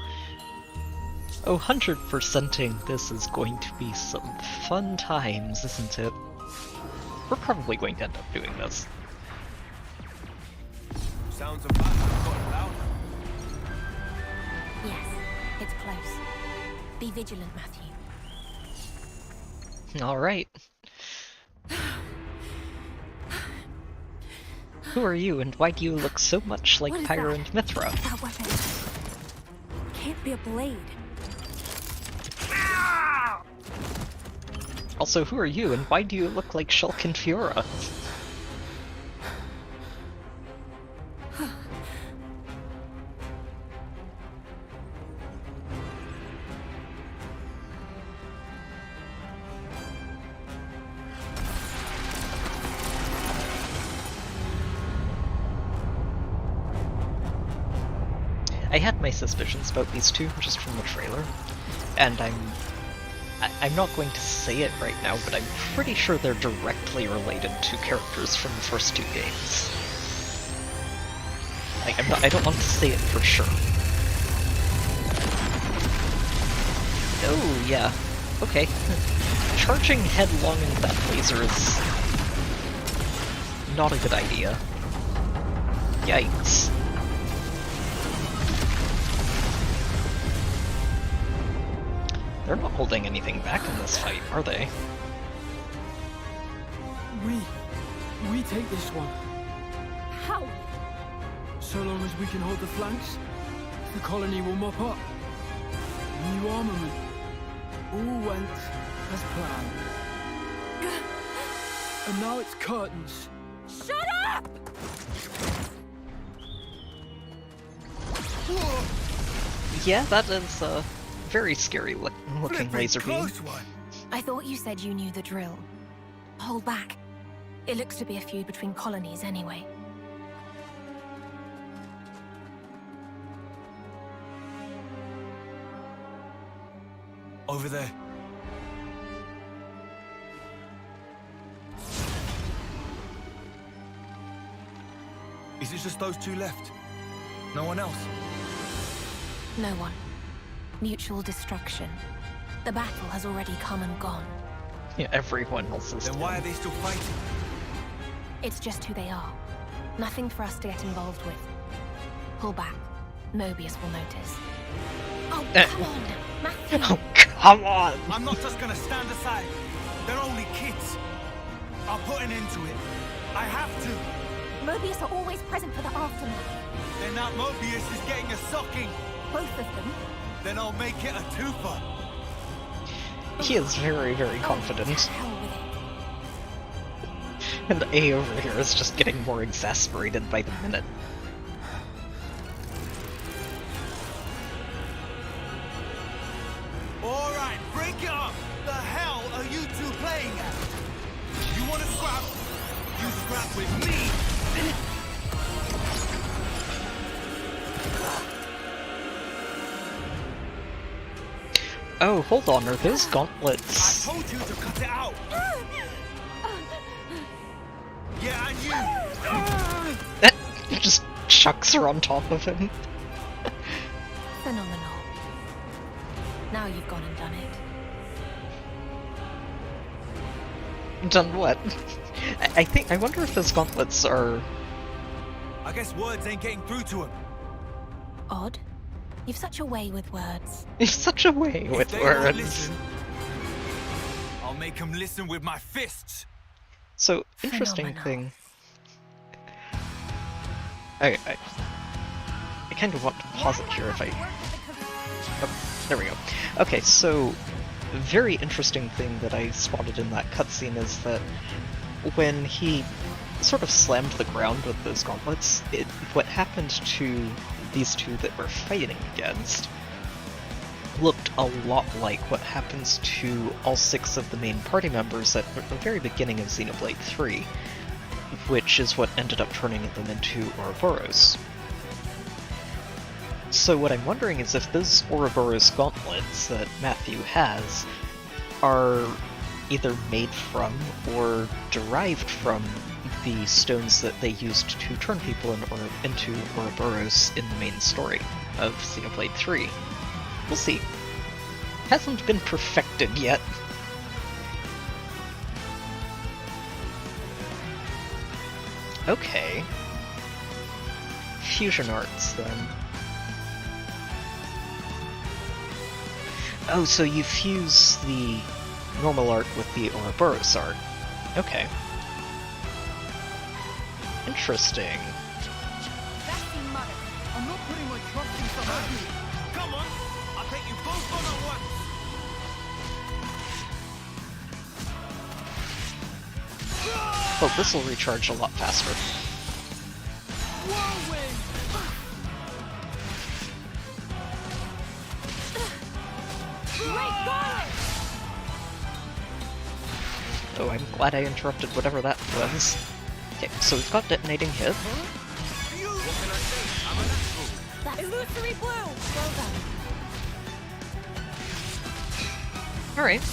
Oh, 100%ing this is going to be some fun times, isn't it? We're probably going to end up doing this. Sounds of battle have gotten louder. Yes, it's close. Be vigilant, Matthew. Alright. Who are you, and why do you look so much like Pyra and Mithra? That weapon can't be a blade. Also, who are you, and why do you look like Shulk and Fiora? I had my suspicions about these two just from the trailer, and I'm not going to say it right now, but I'm pretty sure they're directly related to characters from the first two games. Like, I don't want to say it for sure. Oh, yeah. Okay. Charging headlong into that laser is not a good idea. Yikes. They're not holding anything back in this fight, are they? We take this one. How? So long as we can hold the flanks, the colony will mop up. New armament. All went as planned. And now it's curtains. Shut up! Yeah, that is a very scary looking laser beam. I thought you said you knew the drill. Hold back. It looks to be a feud between colonies anyway. Over there. Is it just those two left? No one else? No one. Mutual destruction. The battle has already come and gone. Yeah, everyone else is Then why are dead. they still fighting? It's just who they are. Nothing for us to get involved with. Pull back. Mobius will notice. Oh, Eh. come on, Matthew. Oh, come on! I'm not just gonna stand aside. They're only kids. I'll put an end to it. I have to. Mobius are always present for the aftermath. Then that Mobius is getting a socking. Both of them. Then I'll make it a twofer. He is very, very confident. Hell with it. And A over here is just getting more exasperated by the minute. Alright, break it up! The hell are you two playing at? You wanna scrap? You scrap with me! Oh, hold on, are those gauntlets? I told you to cut it out! Yeah, and you! Just chucks her on top of him. Phenomenal. Now you've gone and done it. Done what? I wonder if those gauntlets are... I guess words ain't getting through to him. Odd. You've such a way with words. You've such a way If with they won't words. listen, I'll make them listen with my fists. So, interesting thing... I kind of want to pause it here if I... Oh, there we go. Okay, so, very interesting thing that I spotted in that cutscene is that when he sort of slammed the ground with those gauntlets, what happened to these two that we're fighting against looked a lot like what happens to all 6 of the main party members at the very beginning of Xenoblade 3, which is what ended up turning them into Ouroboros. So what I'm wondering is if those Ouroboros gauntlets that Matthew has are either made from or derived from the stones that they used to turn people into Ouroboros in the main story of Xenoblade 3. We'll see. Hasn't been perfected yet. Okay. Fusion arts, then. Oh, so you fuse the normal art with the Ouroboros art. Okay. Interesting. I'm not putting my trust in somebody. Come on, I'll take you both on at once. Oh, this will recharge a lot faster. Oh, I'm glad I interrupted whatever that was. Okay, so we've got detonating hit. Illusory blue! Well done. Alright.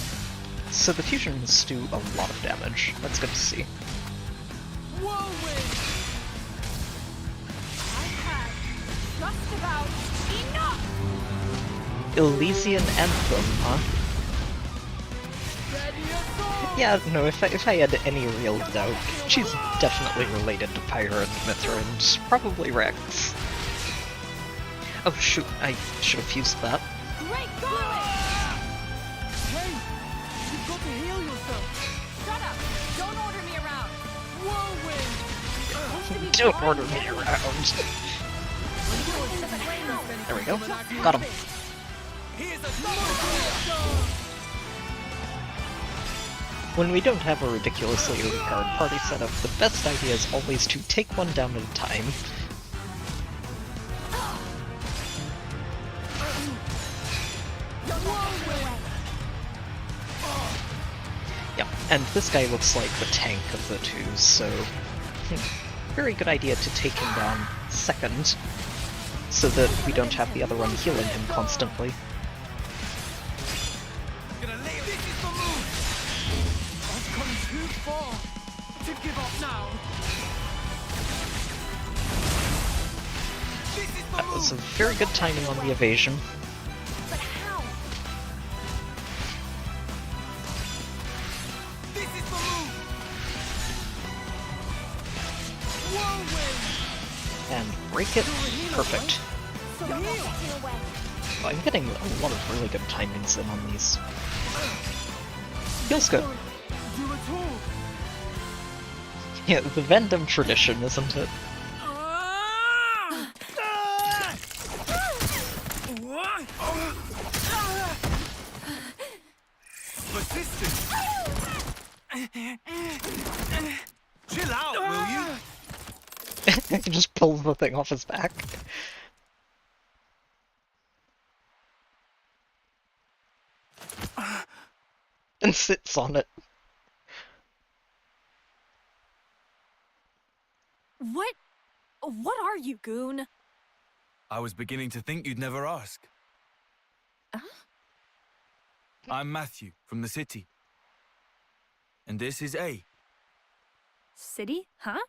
So the fusions do a lot of damage. That's good to see. Just about enough! Elysian Anthem, huh? Yeah, no, if I had any real doubt, she's definitely related to Pyra and Mithra and probably Rex. Oh shoot, I should have fused that. Great going! Hey! You've got to heal yourself! Shut up! Don't order me around! Whirlwind! Don't order me around! There we go. Got him. When we don't have a ridiculously overpowered party setup, the best idea is always to take one down at a time. Yeah, and this guy looks like the tank of the two, so very good idea to take him down second, so that we don't have the other one healing him constantly. That was a very good timing on the evasion. But how? And break it. Perfect. So you're not getting away. I'm getting a lot of really good timings in on these. Feels good. Yeah, the Vendom tradition, isn't it? Persistence! Chill out, will you? He just pulls the thing off his back. And sits on it. What are you, Goon? I was beginning to think you'd never ask. I'm Matthew, from the city. And this is A. City? Huh?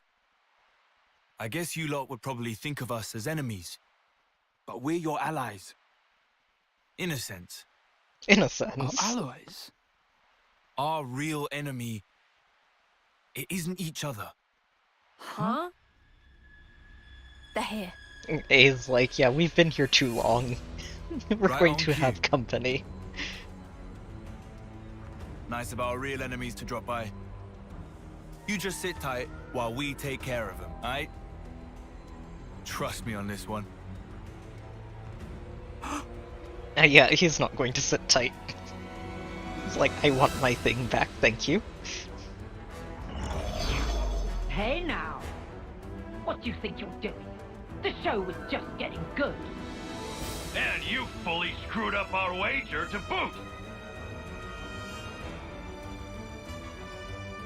I guess you lot would probably think of us as enemies. But we're your allies. In a sense. In a sense. Our allies? Our real enemy, it isn't each other. Huh? They're here. A's like, yeah, we've been here too long. We're Right going on to cue. have company. Nice of our real enemies to drop by. You just sit tight while we take care of them, alright? Trust me on this one. Yeah, he's not going to sit tight. He's like, I want my thing back, thank you. Hey now! What do you think you're doing? The show was just getting good. And you fully screwed up our wager to boot!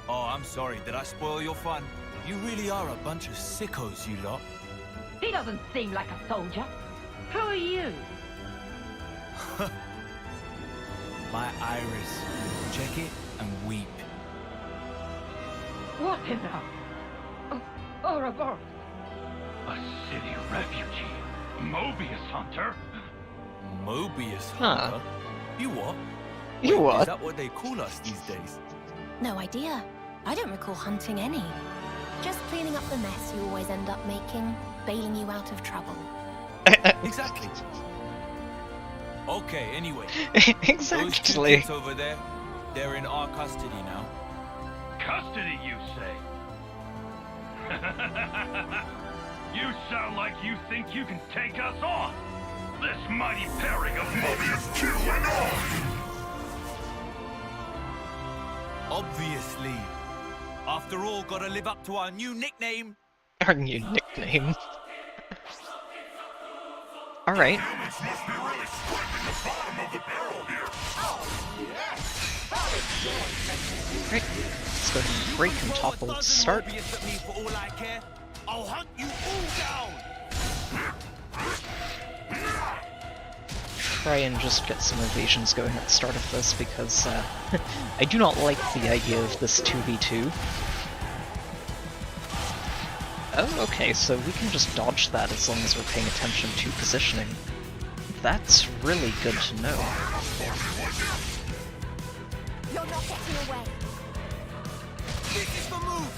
Oh, I'm sorry. Did I spoil your fun? You really are a bunch of sickos, you lot. He doesn't seem like a soldier. Who are you? My iris. Check it and weep. What in the... Ouroboros? A city refugee. Mobius Hunter? Mobius Huh. Hunter? You what? You Wait, what? Is that what they call us these days? No idea. I don't recall hunting any. Just cleaning up the mess you always end up making, bailing you out of trouble. Exactly. Okay, anyway. Those two Exactly. kids over there, they're in our custody now. Custody, you say? You sound like you think you can take us on. This mighty pairing of Mobius 2 and I! Obviously. After all, gotta live up to our new nickname. Our new nickname. Alright. Right. Let's go ahead and break and topple to start. Mobius at me for all I care. I'll hunt you all down! Try and just get some evasions going at the start of this because I do not like the idea of this 2v2. Oh, okay, so we can just dodge that as long as we're paying attention to positioning. That's really good to know. You're not getting away. This is the move!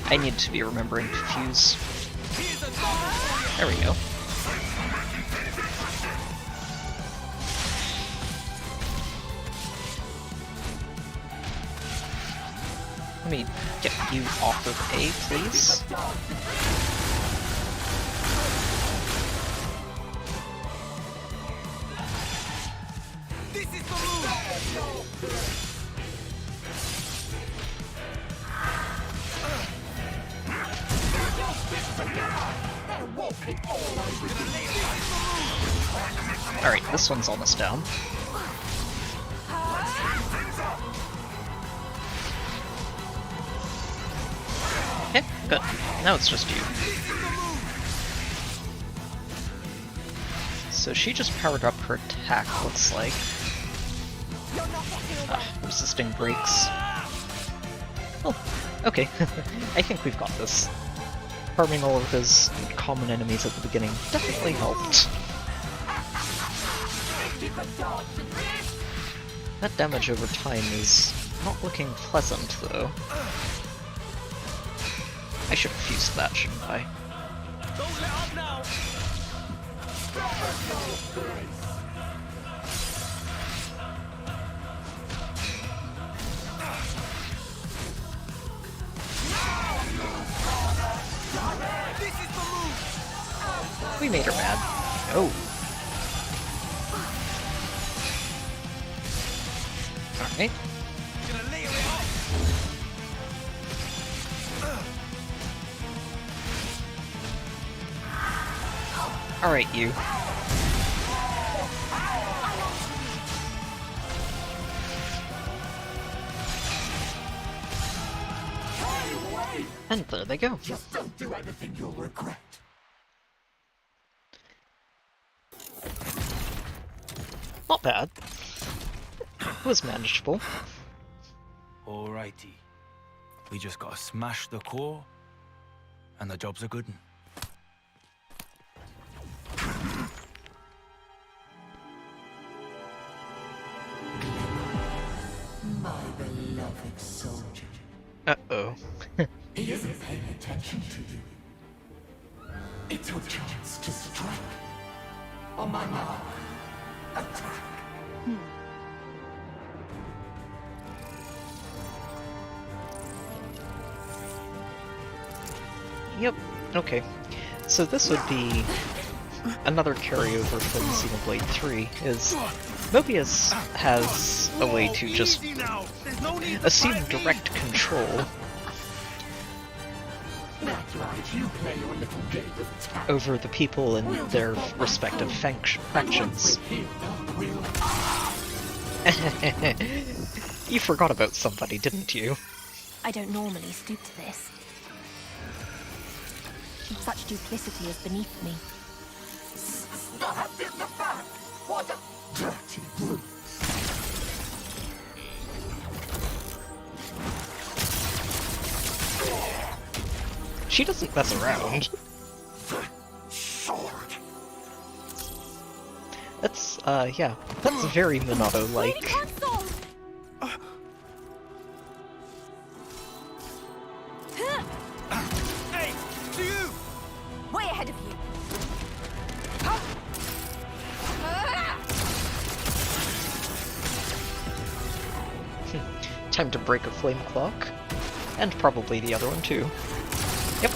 I need to be remembering to fuse. There we go. Let me get you off of A, please. This is the move! Alright, this one's almost down. Okay, good. Now it's just you. So she just powered up her attack, looks like. Resisting breaks. Oh, okay. I think we've got this. Farming all of his common enemies at the beginning definitely helped. That damage over time is not looking pleasant, though. I should have fused that, shouldn't I? Don't let up now! This is the move! We made her mad. Oh. Alright. Gonna layer it up! Alright, you. And there they go. Just don't do anything you'll regret. Not bad. It was manageable. Alrighty. We just gotta smash the core, and the job's a good one. My beloved soldier. Uh-oh. He isn't paying attention to you. It's your chance to strike. On my mark, attack. Yep, okay. So this would be another carryover from Xenoblade 3, is Mobius has a way to just assume direct control over the people in their respective factions. You forgot about somebody, didn't you? I don't normally stoop to this. Such duplicity is beneath me. Stabbed in the back! What a dirty brute! She doesn't mess around. Sword. That's, yeah. That's very Minato-like. Hey, to you! Way ahead of you. Time to break a flame clock. And probably the other one too. Yep.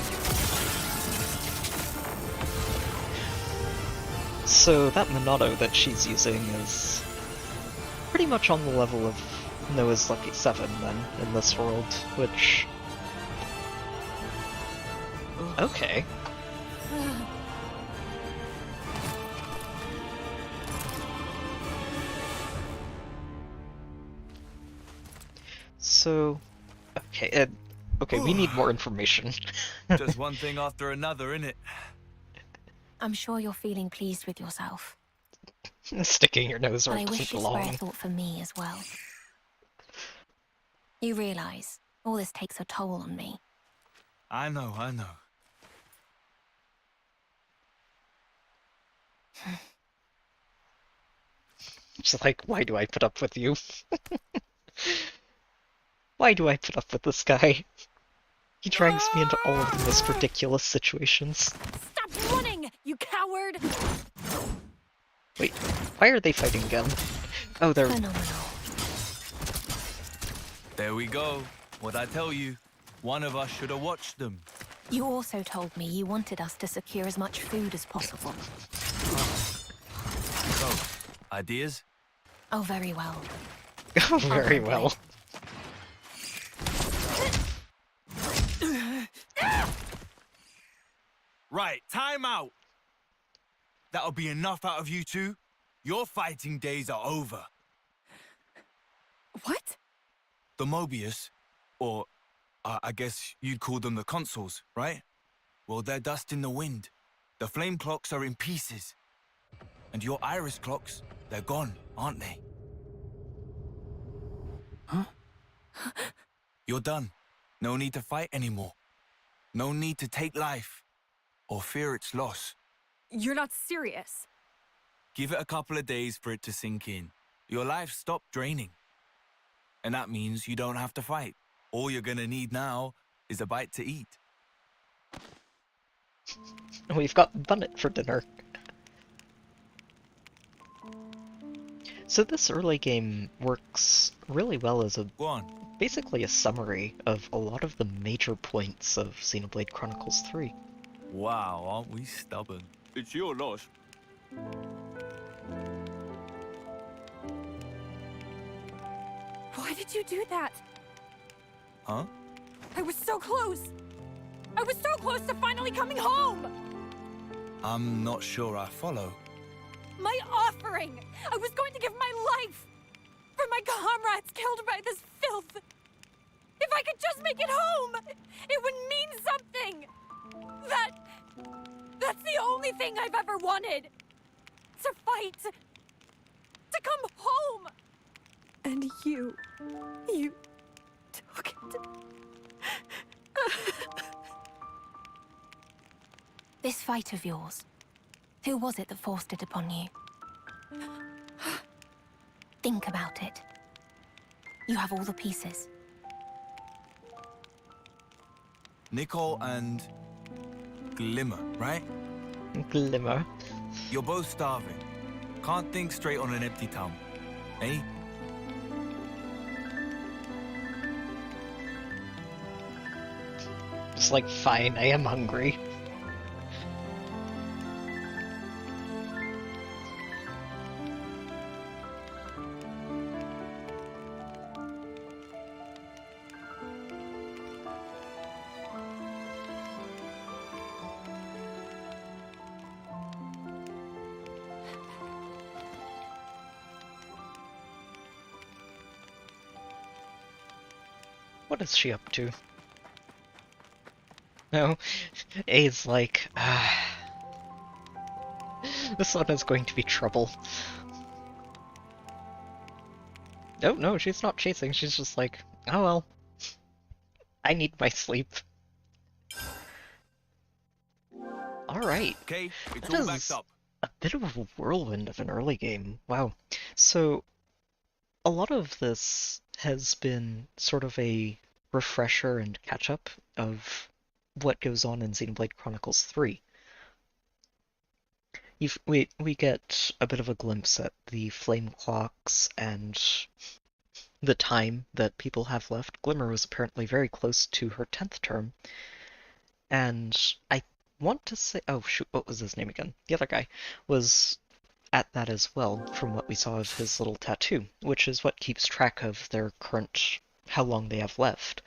So that Minato that she's using is pretty much on the level of Noah's Lucky 7 then, in this world, which... Okay. So... Okay, okay, we need more information. Just one thing after another, innit? I'm sure you're feeling pleased with yourself. Sticking your nose But where I it wish doesn't you'd spare a belong. thought for me as well. You realize all this takes a toll on me. I know. It's like, why do I put up with you? Why do I put up with this guy? He drags me into all of the most ridiculous situations. Stop running, you coward! Wait, why are they fighting again? Oh, they're... Phenomenal. There we go. What'd I tell you? One of us should have watched them. You also told me you wanted us to secure as much food as possible. So, ideas? Oh, very well. Oh, very well. Right, time out! That'll be enough out of you two. Your fighting days are over. What? The Mobius, or I guess you'd call them the consoles, right? Well, they're dust in the wind. The flame clocks are in pieces. And your iris clocks, they're gone, aren't they? Huh? You're done. No need to fight anymore. No need to take life or fear its loss. You're not serious. Give it a couple of days for it to sink in. Your life stopped draining. And that means you don't have to fight. All you're gonna need now is a bite to eat. We've got bunnet for dinner. So this early game works really well as basically a summary of a lot of the major points of Xenoblade Chronicles 3. Wow, aren't we stubborn? It's your loss. Why did you do that? Huh? I was so close! I was so close to finally coming home! I'm not sure I follow. My offering! I was going to give my life! For my comrades killed by this filth! If I could just make it home! It would mean something! That's the only thing I've ever wanted! To fight! To come home! And you took it. This fight of yours, who was it that forced it upon you? Think about it. You have all the pieces. Nicole and Glimmer, right? Glimmer. You're both starving. Can't think straight on an empty tongue. Eh? It's like, fine, I am hungry. What is she up to? No, A's like, this one is going to be trouble. No, she's not chasing, she's just like, oh well, I need my sleep. Alright, okay, it's that all is backed up. A bit of a whirlwind of an early game, wow. So, a lot of this has been sort of a refresher and catch-up of what goes on in Xenoblade Chronicles 3. We get a bit of a glimpse at the flame clocks and the time that people have left. Glimmer was apparently very close to her 10th term, and I want to say, oh shoot, what was his name again? The other guy was at that as well, from what we saw of his little tattoo, which is what keeps track of their current, how long they have left.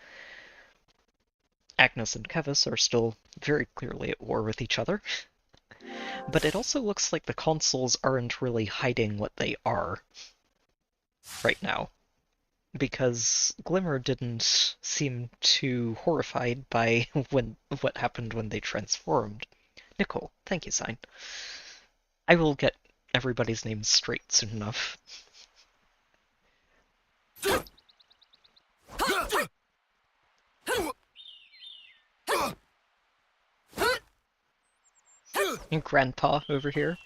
Agnes and Kevis are still very clearly at war with each other, but it also looks like the consoles aren't really hiding what they are right now, because Glimmer didn't seem too horrified by what happened when they transformed. Nicole, thank you, Sign. I will get everybody's names straight soon enough. And Grandpa over here.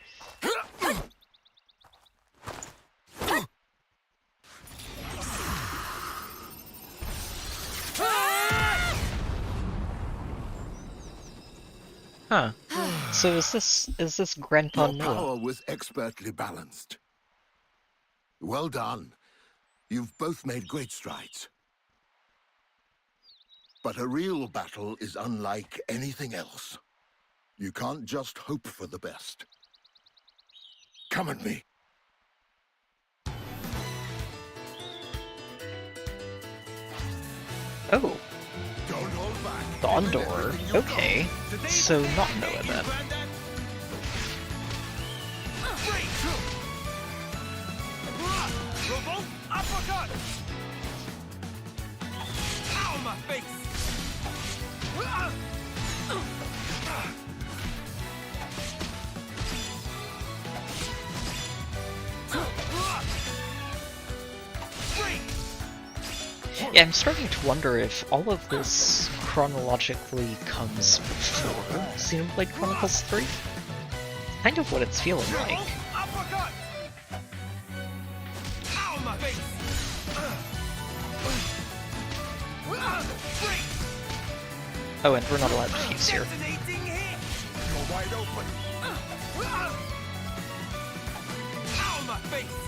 Huh. So is this Grandpa Your Noah? power was expertly balanced. Well done. You've both made great strides. But a real battle is unlike anything else. You can't just hope for the best. Come at me. Oh. Don't hold back. Gondor. Okay. So not Noah then. Revolt uppercut! Ow, my face! Yeah, I'm starting to wonder if all of this chronologically comes before Xenoblade Chronicles 3. Kind of what it's feeling like. Uppercut! Ow, my face! Oh, and we're not allowed to fuse here. wide open. Ow, my face!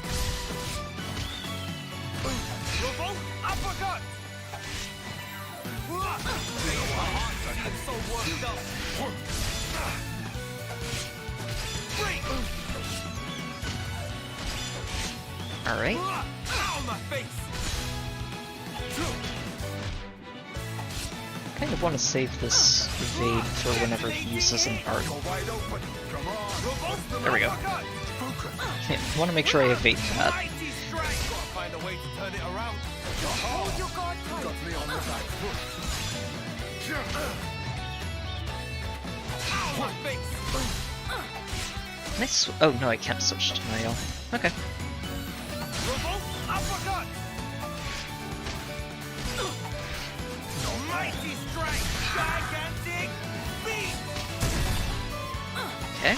Revolt uppercut! I'm so worked up. Break! All right. Ow, my face! Kind of want to save this evade for whenever he uses an art. There we go. Yeah, want to make sure I evade that. Find a way to turn it around. Hold your guard tight. Got me on the back foot. Ow, my face! Nice. Oh no, I can't switch to Niall. Okay. Revolt uppercut! Mighty strike! Gigantic beat! Okay.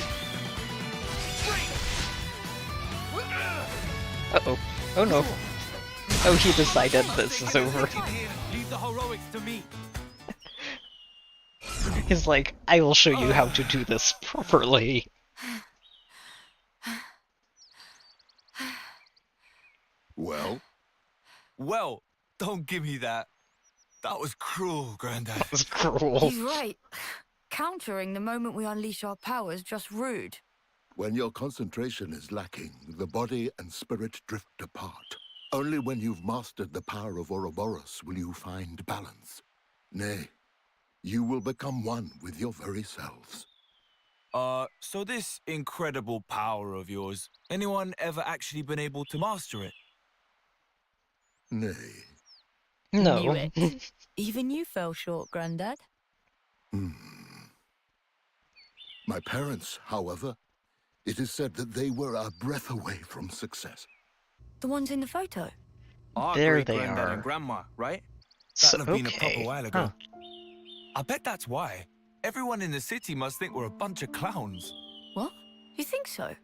Uh-oh. Oh no. Oh, he decided this is over. Leave the heroics to me. He's like, I will show you how to do this properly. Well? Well, don't give me that. That was cruel, Grandad. That was cruel. He's right. Countering the moment we unleash our powers just rude. When your concentration is lacking, the body and spirit drift apart. Only when you've mastered the power of Ouroboros will you find balance. Nay, you will become one with your very selves. So this incredible power of yours, anyone ever actually been able to master it? Nay. No. Knew it. Even you fell short, Grandad. My parents, however, it is said that they were a breath away from success. The ones in the photo. Our There they great-granddad are. and grandma, right? So, That'll have been a proper okay. while ago. Huh. I bet that's why. Everyone in the city must think we're a bunch of clowns. What? You think so?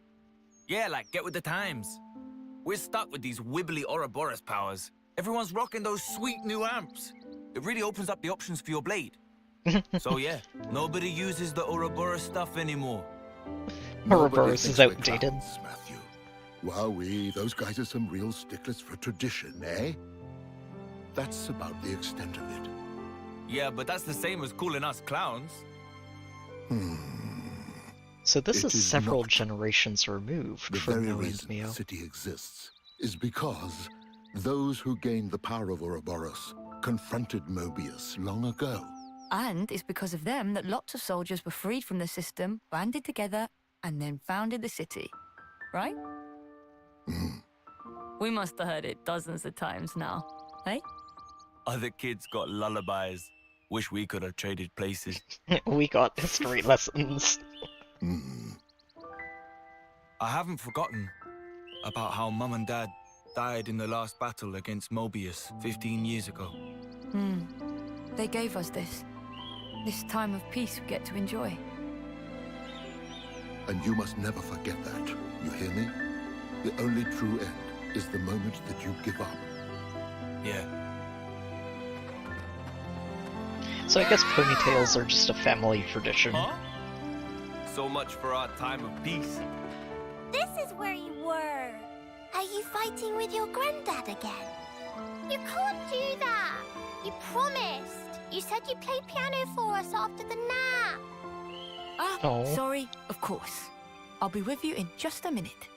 Yeah, like, get with the times. We're stuck with these wibbly Ouroboros powers. Everyone's rocking those sweet new amps. It really opens up the options for your blade. So yeah, nobody uses the Ouroboros stuff anymore. Ouroboros is Nobody thinks we're outdated. clowns, Matthew. Wowee, those guys are some real sticklers for tradition, eh? That's about the extent of it. Yeah, but that's the same as calling us clowns. So this It is is several not. generations removed The from very Noe and reason the Mio. city exists is because those who gained the power of Ouroboros confronted Mobius long ago. And it's because of them that lots of soldiers were freed from the system, banded together, and then founded the city. Right? We must have heard it dozens of times now, eh? Other kids got lullabies. Wish we could have traded places. We got history lessons. I haven't forgotten about how Mum and Dad died in the last battle against Mobius 15 years ago. They gave us this. This time of peace we get to enjoy. And you must never forget that. You hear me? The only true end is the moment that you give up. Yeah. So I guess ponytails are just a family tradition. Huh? So much for our time of peace. This is where you were. Are you fighting with your granddad again? You can't do that. You promised. You said you'd play piano for us after the nap. Oh. Sorry, of course. I'll be with you in just a minute.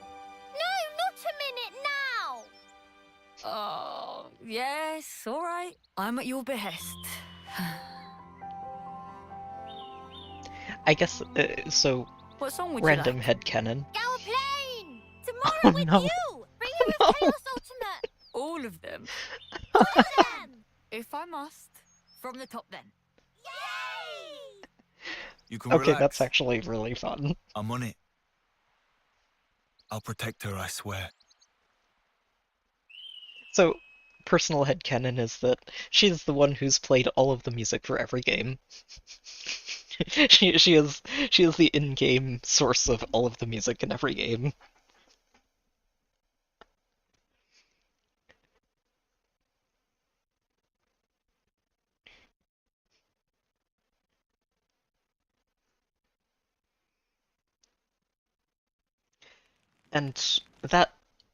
No, not a minute now. Oh, yes, all right. I'm at your behest. I guess, so, What song would you random like? headcanon. Plane. Tomorrow Oh, with no. you. Bring it with Chaos Ultimate. All of them. All of them. If I must. From the top then. You can Okay, relax. that's actually really fun. I'm on it. I'll protect her, I swear. So, personal headcanon is that she's the one who's played all of the music for every game. she is the in-game source of all of the music in every game. And that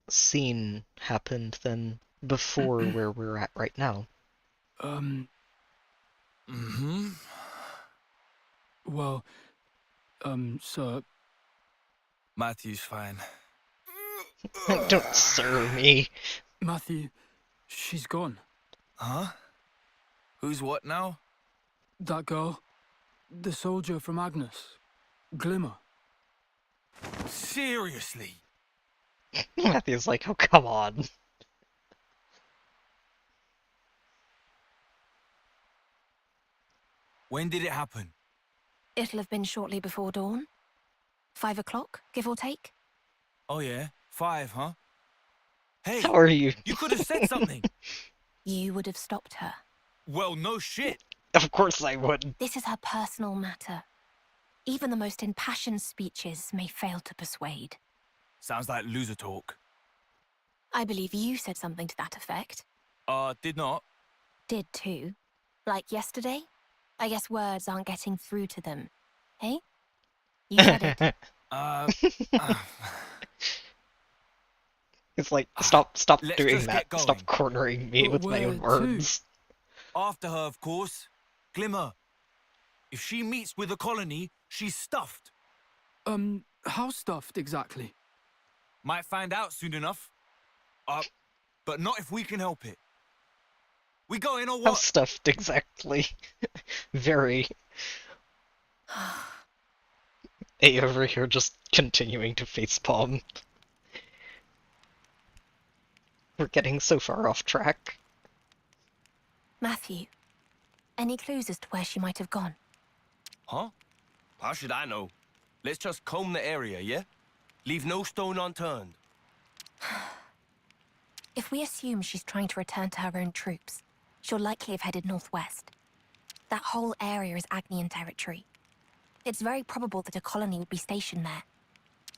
scene happened then before where we're at right now. Well, sir. Matthew's fine. Don't sir me. Matthew, she's gone. Huh? Who's what now? That girl. The soldier from Agnes. Glimmer. Seriously? Matthew's like, oh, come on. When did it happen? It'll have been shortly before dawn. 5 o'clock, give or take. Oh yeah, 5, huh? Hey, how are you? You could have said something. You would have stopped her. Well, no shit. Of course I would. This is her personal matter. Even the most impassioned speeches may fail to persuade. Sounds like loser talk. I believe you said something to that effect. Did not. Did too. Like yesterday? I guess words aren't getting through to them. Hey? You said it. It's like, stop Let's doing just that. get going. Stop cornering me with my own words. After her, of course. Glimmer. If she meets with a colony, she's stuffed. How stuffed exactly? Might find out soon enough. But not if we can help it. We going or what? How stuffed exactly? Very. A over here just continuing to facepalm. We're getting so far off track. Matthew, any clues as to where she might have gone? Huh? How should I know? Let's just comb the area, yeah? Leave no stone unturned. If we assume she's trying to return to her own troops, she'll likely have headed northwest. That whole area is Agnian territory. It's very probable that a colony would be stationed there.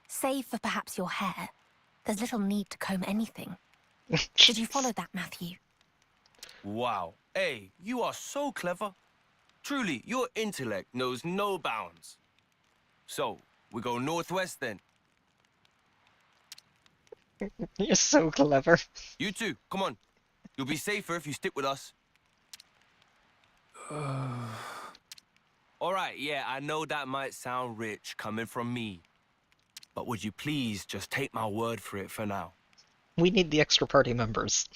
Save for perhaps your hair, there's little need to comb anything. Did you follow that, Matthew? Wow. Hey, you are so clever. Truly, your intellect knows no bounds. So, we go northwest then. You're so clever. You too, come on. You'll be safer if you stick with us. Alright, yeah, I know that might sound rich coming from me. But would you please just take my word for it for now? We need the extra party members.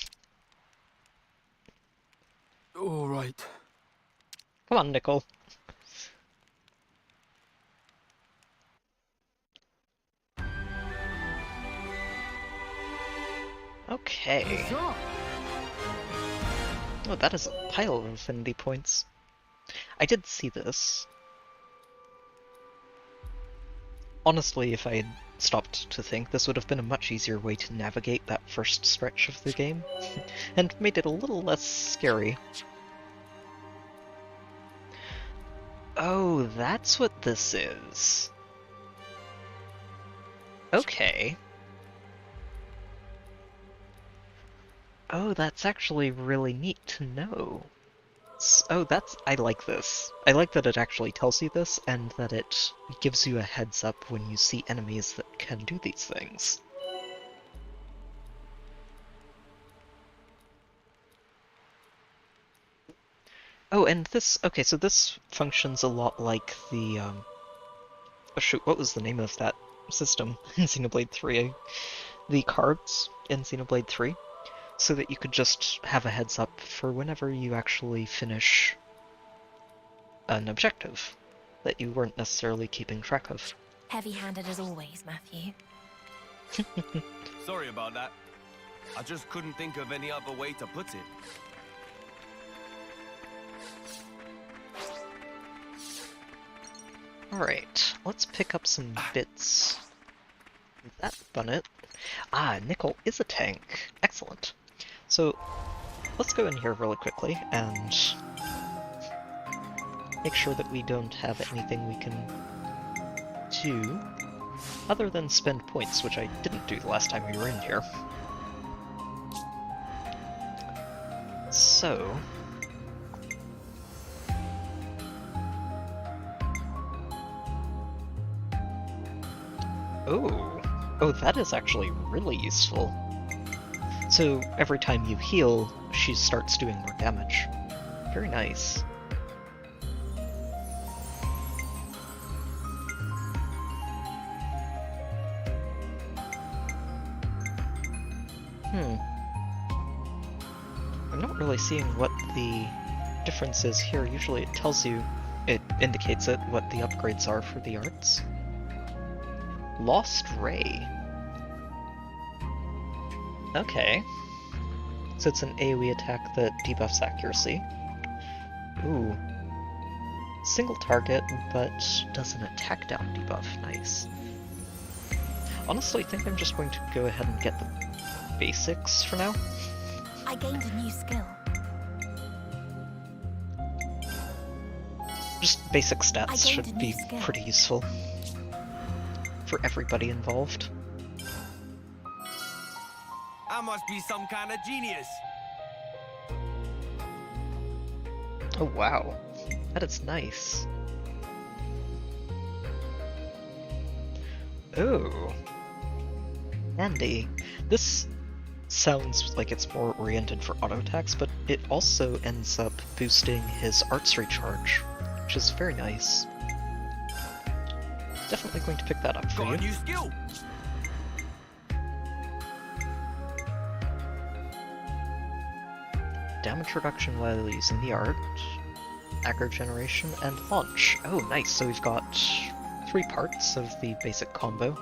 All right. Come on, Nickel. Okay. Oh, that is a pile of affinity points. I did see this. Honestly, if I had stopped to think, this would have been a much easier way to navigate that first stretch of the game, and made it a little less scary. Oh, that's what this is. Okay. Oh, that's actually really neat to know. Oh, I like this. I like that it actually tells you this, and that it gives you a heads up when you see enemies that can do these things. Oh, and this, okay, so this functions a lot like the, oh shoot, what was the name of that system in Xenoblade 3? The cards in Xenoblade 3, so that you could just have a heads up for whenever you actually finish an objective that you weren't necessarily keeping track of. Heavy-handed as always, Matthew. Sorry about that. I just couldn't think of any other way to put it. Alright, let's pick up some bits. That done it. Ah, Nickel is a tank. Excellent. So, let's go in here really quickly and make sure that we don't have anything we can do other than spend points, which I didn't do the last time we were in here. So... oh. Oh, that is actually really useful. So every time you heal, she starts doing more damage. Very nice. I'm not really seeing what the difference is here. Usually it tells you, it indicates it, what the upgrades are for the arts. Lost Ray. Okay. So it's an AoE attack that debuffs accuracy. Ooh. Single target, but does an attack down debuff. Nice. Honestly, I think I'm just going to go ahead and get the basics for now. I gained a new skill. Just basic stats should be pretty useful for everybody involved. I must be some kind of genius. Oh wow, that is nice. Oh, Andy, this sounds like it's more oriented for auto attacks, but it also ends up boosting his arts recharge, which is very nice. Definitely going to pick that up for you. Got a new skill. Damage reduction while using the art, aggro generation, and launch. Oh, nice. So we've got 3 parts of the basic combo.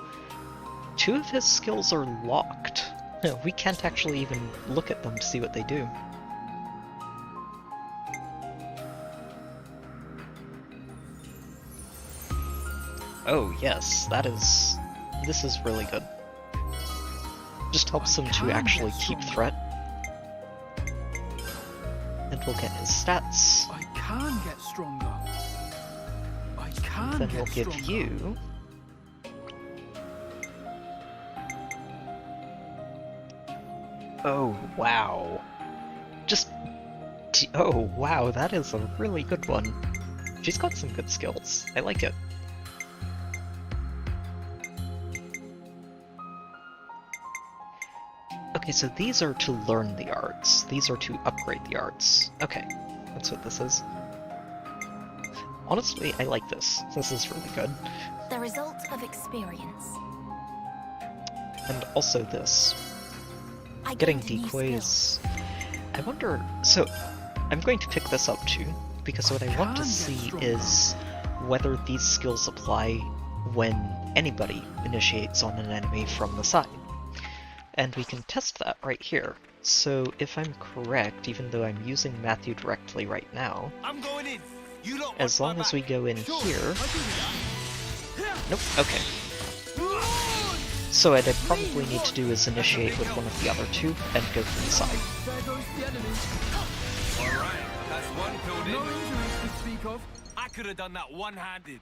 2 of his skills are locked. No, we can't actually even look at them to see what they do. Oh yes, this is really good. Just helps him to actually keep threat. And we'll get his stats. I can get stronger. I can Then get we'll give stronger. you... Oh, wow. Oh, wow, that is a really good one. She's got some good skills. I like it. Okay, so these are to learn the arts. These are to upgrade the arts. Okay, that's what this is. Honestly, I like this. This is really good. The result of experience. And also this. I Getting gained a new decoys. I wonder... So, I'm going to pick this up too, because what I want to see is whether these skills apply when anybody initiates on an enemy from the side. And we can test that right here. So if I'm correct, even though I'm using Matthew directly right now, I'm going in. You don't as long as we go in here... Nope, okay. So what I probably need to do is initiate with one of the other 2 and go from the side. There goes the enemy. Alright, that's one killed in. No injuries to speak of. I could have done that one-handed.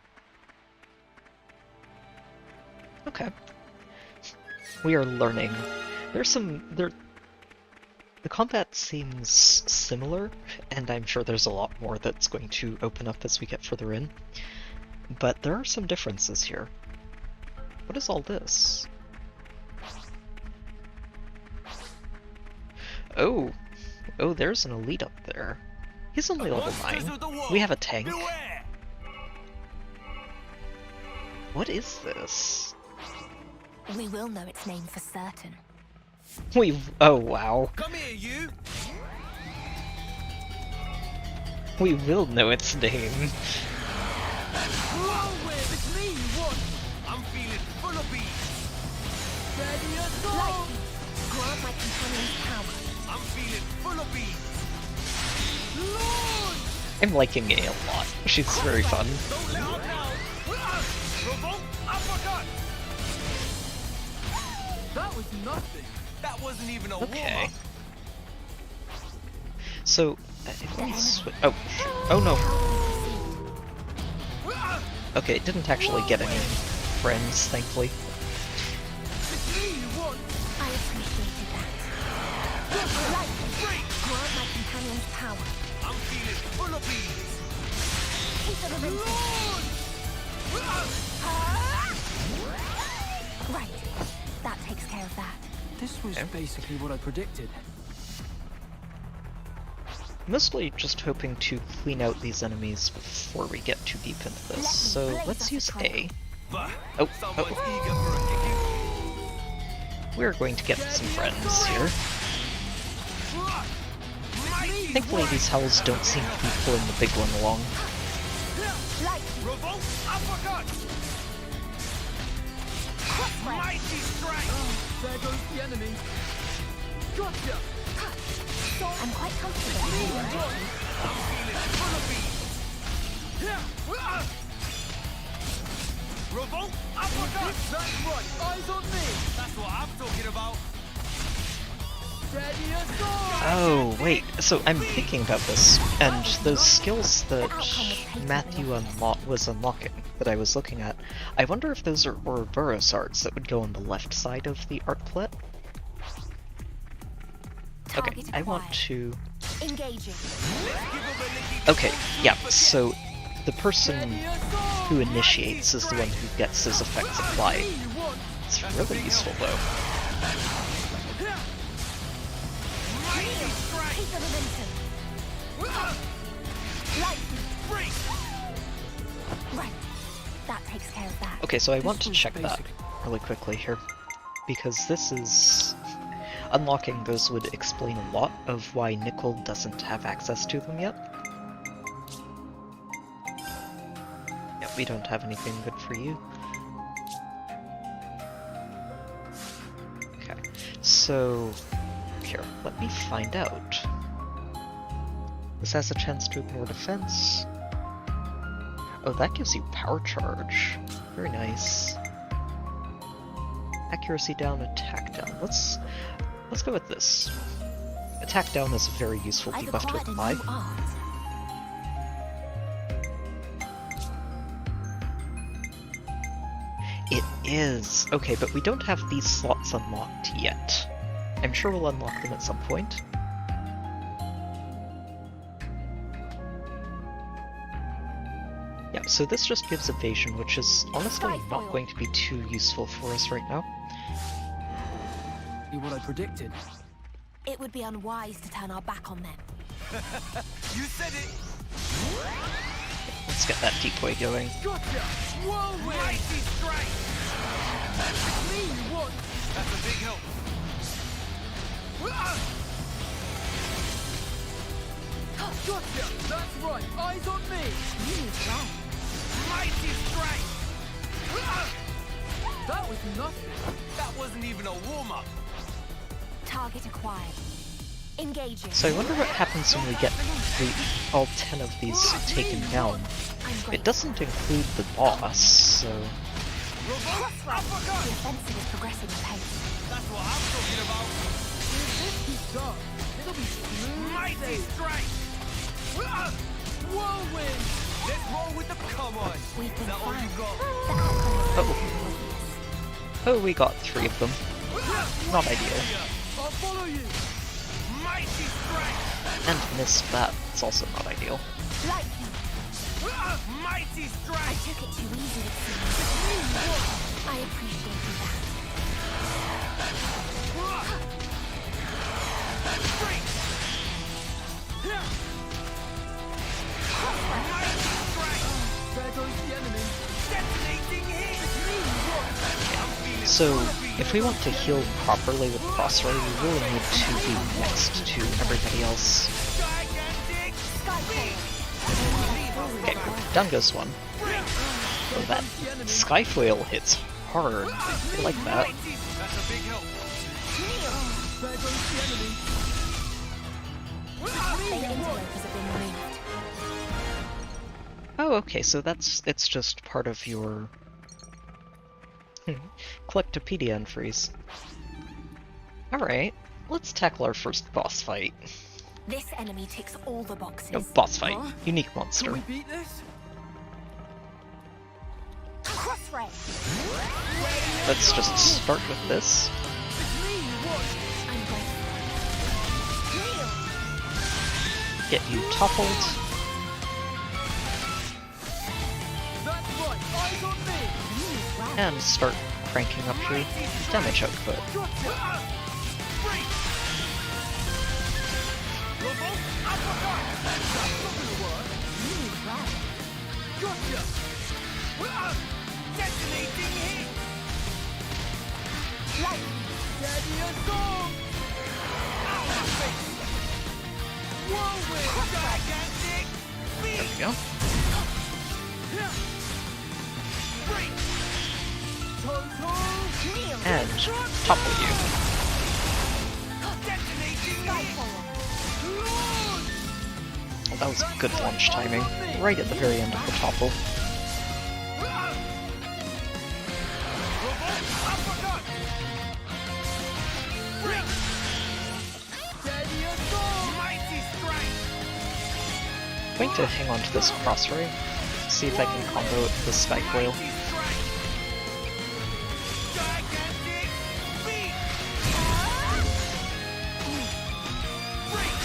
Okay. We are learning. The combat seems similar, and I'm sure there's a lot more that's going to open up as we get further in. But there are some differences here. What is all this? Oh, there's an elite up there. He's only level 9. We have a tank. What is this? We will know its name for certain. Oh wow. Come here, you. We will know its name. It's me you want. I'm feeling full of bees. Ready to go. Lightning, grant my companion's power. I'm feeling full of bees. Lord! I'm liking A a lot. She's very fun. Don't let up now. Revolt uppercut. That was nothing. That wasn't even a Okay. warm-up. So, if we switch... Oh, shoot. Oh no. Okay, it didn't actually get any friends, thankfully. It's me you want. I appreciated that. Lightning, grant my companion's power. I'm feeling full of bees. Piece of inventory. Right. of that. This was basically what I predicted. Mostly just hoping to clean out these enemies before we get too deep into this, so let's use A. Oh. We're going to get some friends here. Thankfully these howls don't seem to be pulling the big one along. Mighty strike! There goes the enemy. Gotcha! I'm quite comfortable. Revolt uppercut! That's right, eyes on me! That's what I'm talking about! Steady as sword! Oh, wait, so I'm thinking about this, and those skills that Matthew was unlocking, that I was looking at, I wonder if those are Ouroboros arts that would go on the left side of the artlet? Okay, I want to... Engaging. Okay, yeah, so the person who initiates is the one who gets his effects applied. It's really useful, though. Right, that takes care of that. Okay, so I want to check that really quickly here, because this is... Unlocking those would explain a lot of why Nickel doesn't have access to them yet. Yep, we don't have anything good for you. Okay, so... Here, let me find out. This has a chance to ignore defense. Oh, that gives you power charge. Very nice. Accuracy down, attack down. Let's go with this. Attack down is a very useful debuff to apply. It is! Okay, but we don't have these slots unlocked yet. I'm sure we'll unlock them at some point. Yeah, so this just gives evasion, which is honestly not going to be too useful for us right now. What I predicted. It would be unwise to turn our back on them. You said it! Let's get that decoy going. Gotcha! Whirlwind! Mighty strike! Me, you want? That's a big help. Gotcha! That's right, eyes on me! Mighty strike! That was nothing. That wasn't even a warm-up. Target acquired. Engaging. So I wonder what happens when we get all 10 of these taken down. It doesn't include the boss, so... The offensive is progressing apace. That's what I'm talking about. It'll be smooth. Mighty strike! Whirlwind! Let's roll with the come on. Is that all you got? Oh. Oh, we got 3 of them. Not ideal. I'll follow you. Mighty strike! And missed that. It's also not ideal. Mighty strike! I took it too easy, it seems. I appreciate that. There goes the enemy. Detonating hit! So, if we want to heal properly with Crossray, we really need to be next to everybody else. Okay, down goes one. Oh, that Skyfoil hits hard. I like that. That's a big help. There goes the enemy. The interlopers have been removed. Oh, okay, so it's just part of your Collectopedia entries. Alright, let's tackle our first boss fight. This enemy ticks all the boxes. No, boss fight. Unique monster. Can we beat this? Crossray. Let's just start with this. I'm grateful. Get you toppled. That's right, eyes on me. And start cranking up your damage output. There we go. And topple you. Oh, that was good launch timing. Right at the very end of the topple. I'm going to hang on to this crossray, see if I can combo it with the Sky Coil.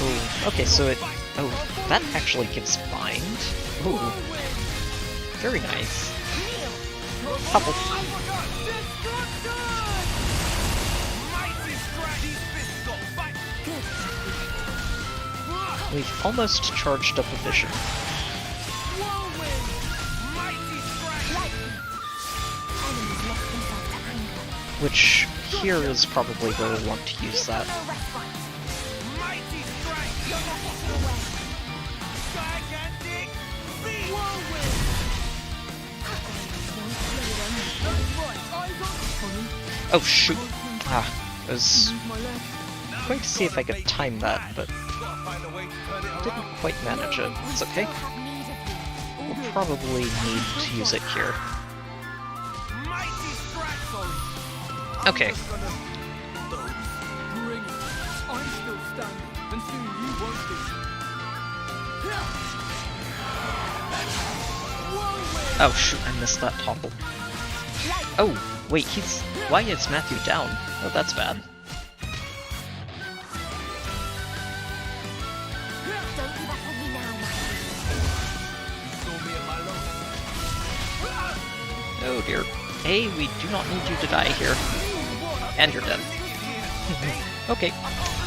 Ooh, okay, so it... Oh, that actually gives bind? Ooh. Very nice. Topple. We've almost charged up a vision. Which, here is probably where we want to use that. Oh shoot! Ah, I was going to see if I could time that, but didn't quite manage it. It's okay. We'll probably need to use it here. Okay. Oh shoot, I missed that topple. Oh, wait, he's... Why is Matthew down? Oh, that's bad. Oh dear. Hey, we do not need you to die here. And you're dead. Okay,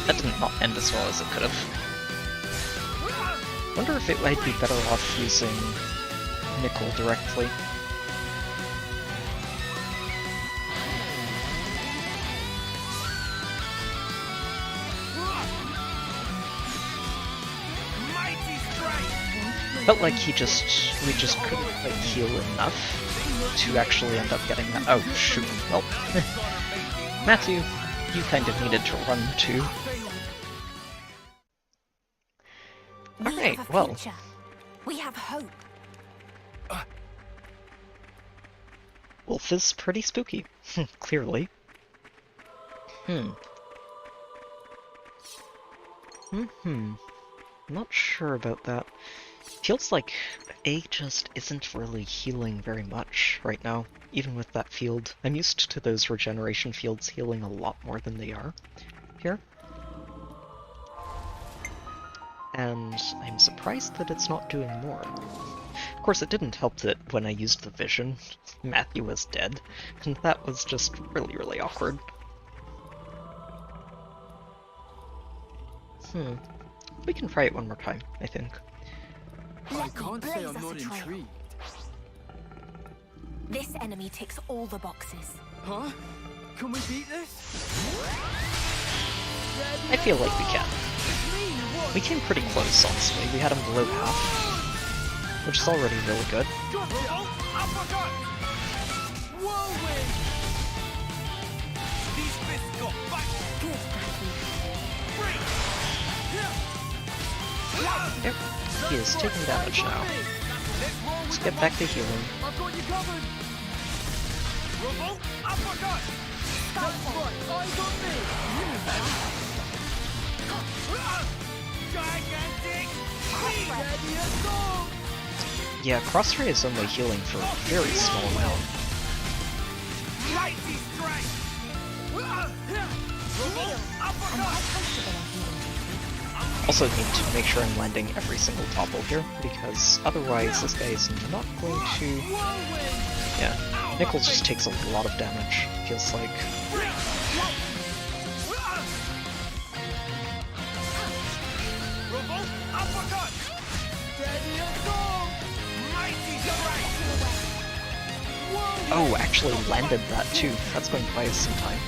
that did not end as well as it could have. Wonder if I'd be better off using Nickel directly. Felt like we just couldn't like heal enough to actually end up getting that. Oh shoot! Well, Matthew, you kind of needed to run too. All right, well. We have hope. Wolf is pretty spooky, clearly. Not sure about that. Feels like A just isn't really healing very much right now, even with that field. I'm used to those regeneration fields healing a lot more than they are here. And I'm surprised that it's not doing more. Of course, it didn't help that when I used the vision, Matthew was dead, and that was just really, really awkward. We can try it one more time, I think. I can't say I'm not intrigued. This enemy ticks all the boxes. Huh? Can we beat this? I feel like we can. We came pretty close, honestly. We had him below half, which is already really good. Yep, he is taking damage now. Let's get back to healing. Yeah, Crossray is only healing for a very small amount. Also need to make sure I'm landing every single topple here, because otherwise this guy is not going to... Yeah. Nichols just takes a lot of damage, feels like. Oh, actually landed that too. That's going to buy us some time.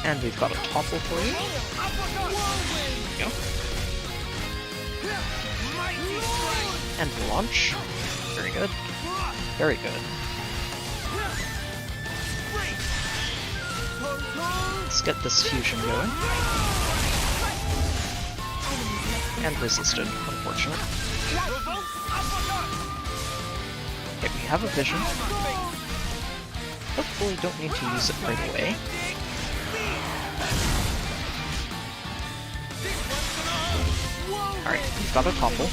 And we've got a topple for you. There we go. And launch. Very good. Very good. Let's get this fusion going. And resisted, unfortunate. Okay, we have a vision. Hopefully don't need to use it right away. Alright, we've got a topple.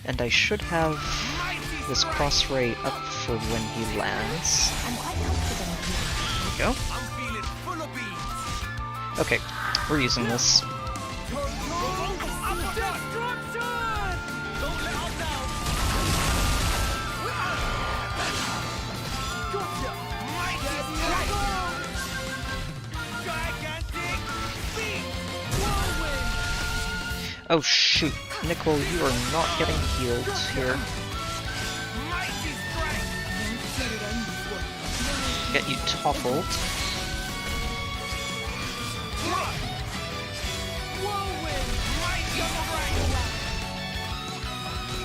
And I should have this cross ray up for when he lands. There we go. Okay, we're using this. Oh shoot, Nicole, you are not getting healed here. Get you toppled.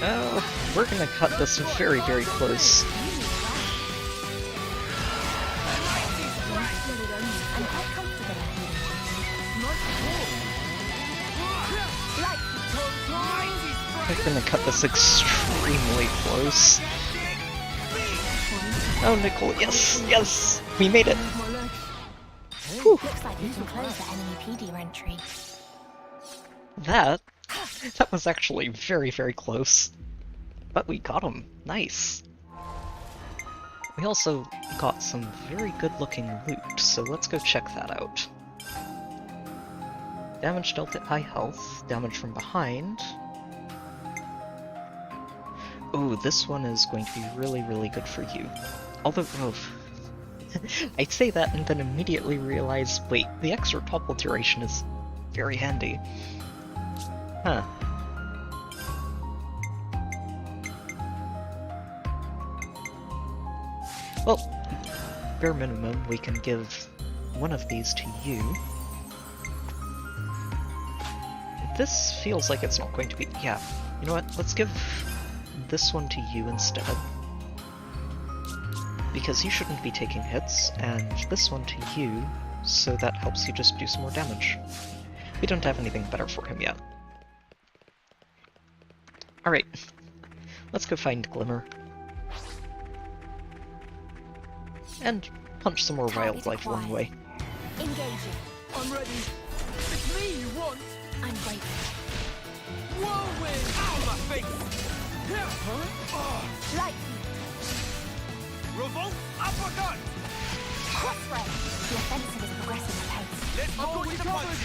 Oh, we're gonna cut this very, very close. We're gonna cut this extremely close. Oh, Nicole, yes, yes! We made it! Whew. Looks like we can close the enemy PD entry. That was actually very, very close. But we got him. Nice. We also got some very good-looking loot, so let's go check that out. Damage dealt at high health, damage from behind. Ooh, this one is going to be really, really good for you. Although, oh, I'd say that and then immediately realize, wait, the extra topple duration is very handy. Huh. Well, bare minimum, we can give one of these to you. This feels like it's not going to be... yeah, you know what, let's give this one to you instead. Because you shouldn't be taking hits, and this one to you, so that helps you just do some more damage. We don't have anything better for him yet. Alright, let's go find Glimmer. And punch some more wildlife along the way. Engaging. I'm ready. It's me you want. I'm grateful. Whirlwind! Ow, my face! Light. Revolt uppercut! Crossray. The offensive is progressing apace. Let's go with the punch.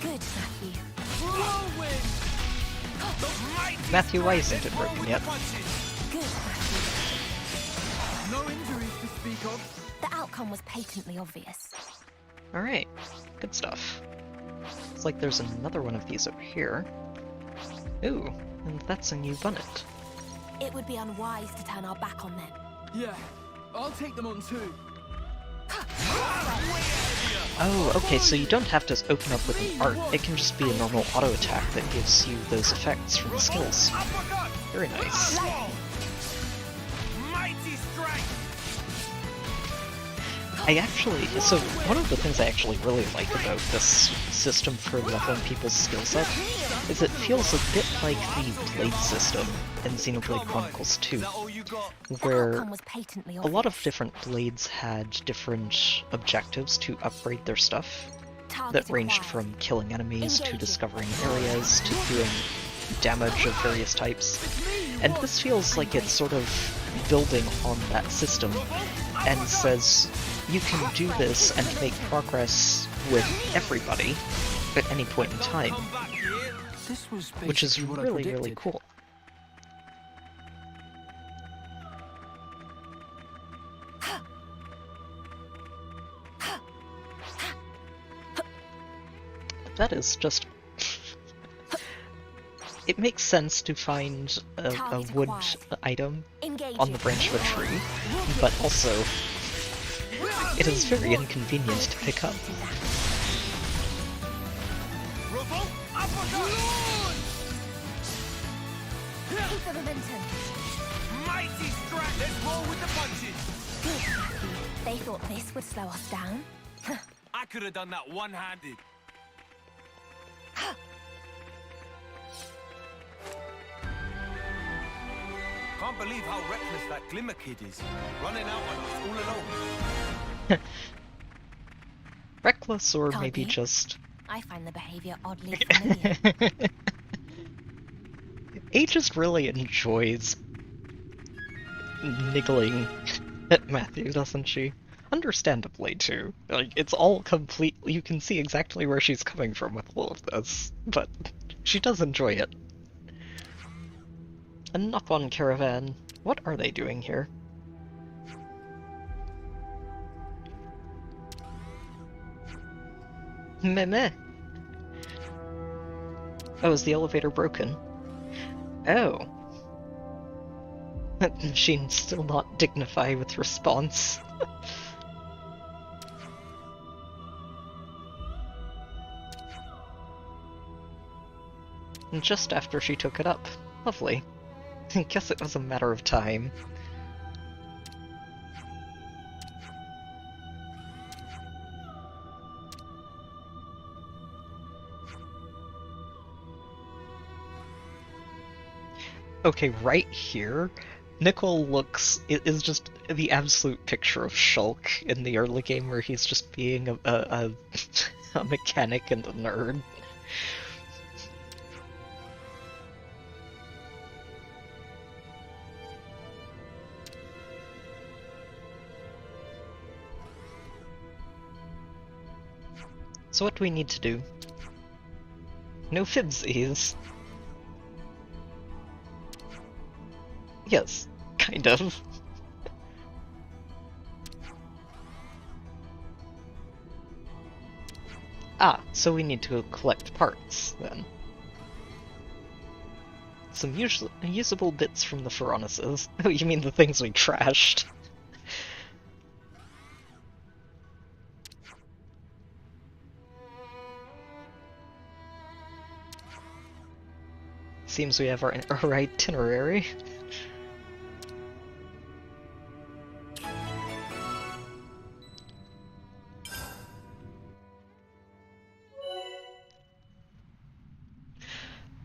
Good, Matthew. Whirlwind! Matthew, why isn't it broken yet? Good, Matthew. No injuries to speak of. The outcome was patently obvious. Alright, good stuff. Looks like there's another one of these over here. Ooh, and that's a new bonnet. It would be unwise to turn our back on them. Yeah, I'll take them on too. Oh, okay, so you don't have to open up with an art. It can just be a normal auto attack that gives you those effects from the skills. Very nice. So one of the things I actually really like about this system for leveling people's skills up is it feels a bit like the blade system in Xenoblade Chronicles 2, where a lot of different blades had different objectives to upgrade their stuff that ranged from killing enemies to discovering areas to doing damage of various types. And this feels like it's sort of building on that system and says you can do this and make progress with everybody at any point in time, This was which is basically what I really, predicted. really cool. That is just... It makes sense to find a wood item on the branch of a tree, but also it is very inconvenient to pick up. Keep the momentum. Mighty strike! Let's roll with the punches! They thought this would slow us down. I could have done that one-handed. Can't believe how reckless that Glimmer Kid is. Running out on us all alone. Reckless, or Can't maybe be. just... I find the behavior oddly familiar. A just really enjoys niggling at Matthew, doesn't she? Understandably, too. Like, it's all complete... You can see exactly where she's coming from with all of this, but she does enjoy it. A knock-on caravan. What are they doing here? Meh. Oh, is the elevator broken? Oh. That machine's still not dignified with response. And just after she took it up. Lovely. I guess it was a matter of time. Okay, right here, Nickel is just the absolute picture of Shulk in the early game, where he's just being a mechanic and a nerd. So what do we need to do? No fibsies. Yes, kind of. Ah, so we need to collect parts, then. Some usable bits from the furnaces. Oh, you mean the things we trashed? Seems we have our itinerary.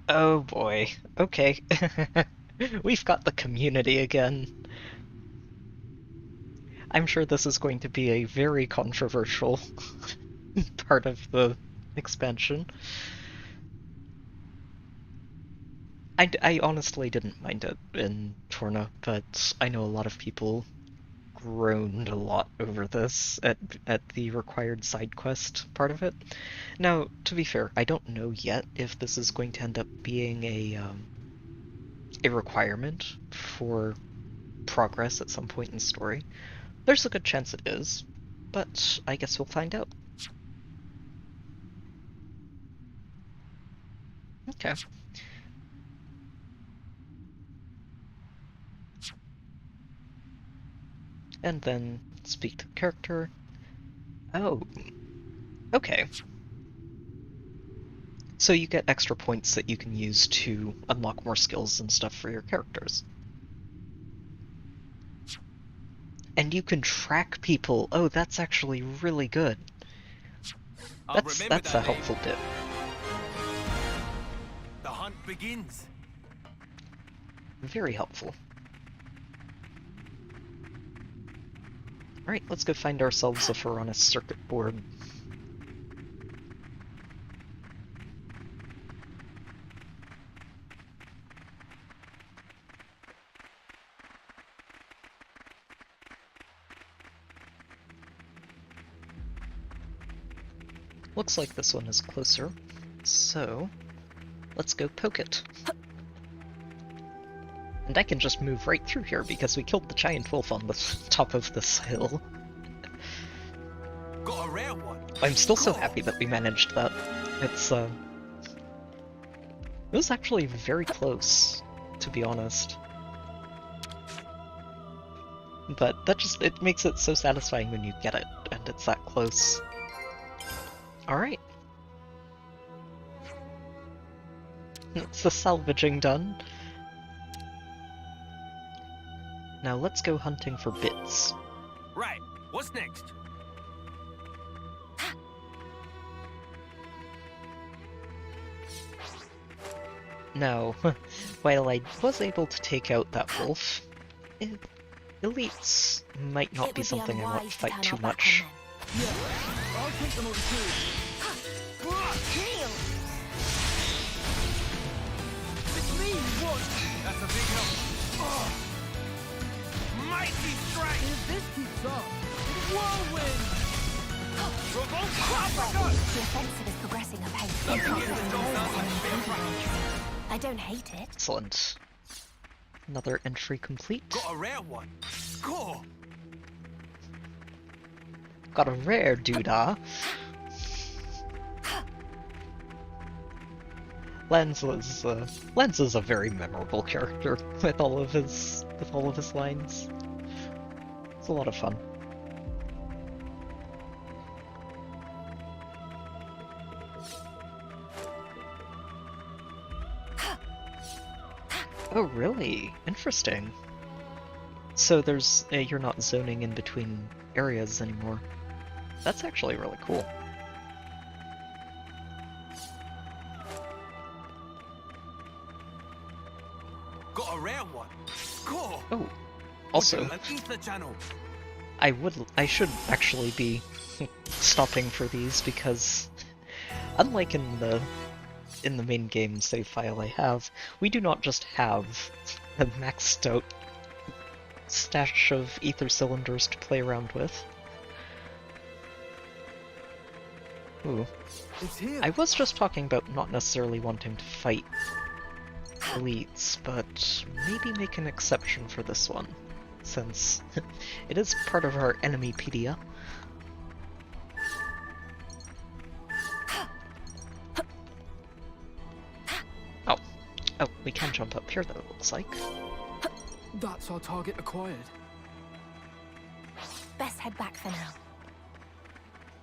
Oh boy. Okay. We've got the community again. I'm sure this is going to be a very controversial part of the expansion. I honestly didn't mind it in Torna, but I know a lot of people groaned a lot over this at the required side quest part of it. Now, to be fair, I don't know yet if this is going to end up being a requirement for progress at some point in the story. There's a good chance it is, but I guess we'll find out. Okay. And then speak to the character. Oh. Okay. So you get extra points that you can use to unlock more skills and stuff for your characters. And you can track people. Oh, that's actually really good. That's a helpful tip. The hunt begins. Very helpful. Alright, let's go find ourselves a Furnace circuit board. looks like this one is closer, so let's go poke it. And I can just move right through here because we killed the giant wolf on the top of this hill. Got a rare one. I'm still so happy that we managed that. It's, it was actually very close, to be honest. But that just, it makes it so satisfying when you get it, and it's that close. Alright. That's the salvaging done. Now let's go hunting for bits. Right, what's next? Now, while I was able to take out that wolf, elites might not be something I want to fight too much. Yeah, I'll take them on too. It's me you want. That's a big help. Oh. Mighty strike! If this keeps up, whirlwind! The offensive is progressing apace. I don't hate it. Excellent. Another entry complete. Got a rare one. Score! Got a rare doodah. Lance is a very memorable character with all of his lines. It's a lot of fun. Oh, really? Interesting. So there's you're not zoning in between areas anymore. That's actually really cool. Got a rare one. Score! Oh, also, I should actually be stopping for these because, unlike in the main game save file I have, we do not just have a maxed out stash of ether cylinders to play around with. Ooh. I was just talking about not necessarily wanting to fight elites, but maybe make an exception for this one, since it is part of our enemypedia. Oh, we can jump up here though, it looks like. That's our target acquired. Best head back for now.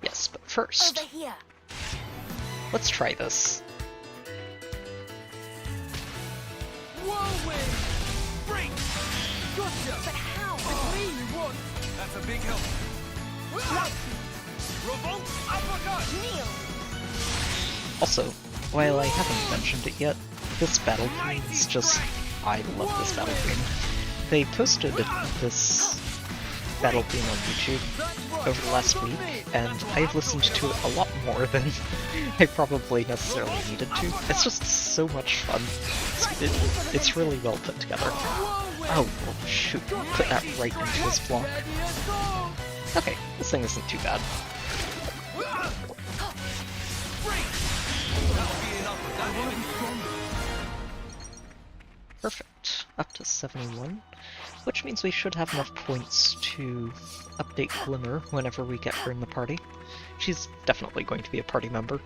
Yes, but first, Over here. let's try this. Whirlwind! Break! Gotcha! But how? It's me you want! That's a big help. Revolt! Uppercut! Kneel! Also, while I haven't mentioned it yet, this battle theme is just... I love this battle theme. They posted this battle theme on YouTube over the last week, and I've listened to it a lot more than I probably necessarily needed to. It's just so much fun. It's really well put together. Oh, well, shoot, put that right into his block. Okay, this thing isn't too bad. Perfect. Up to 71, which means we should have enough points to update Glimmer whenever we get her in the party. She's definitely going to be a party member.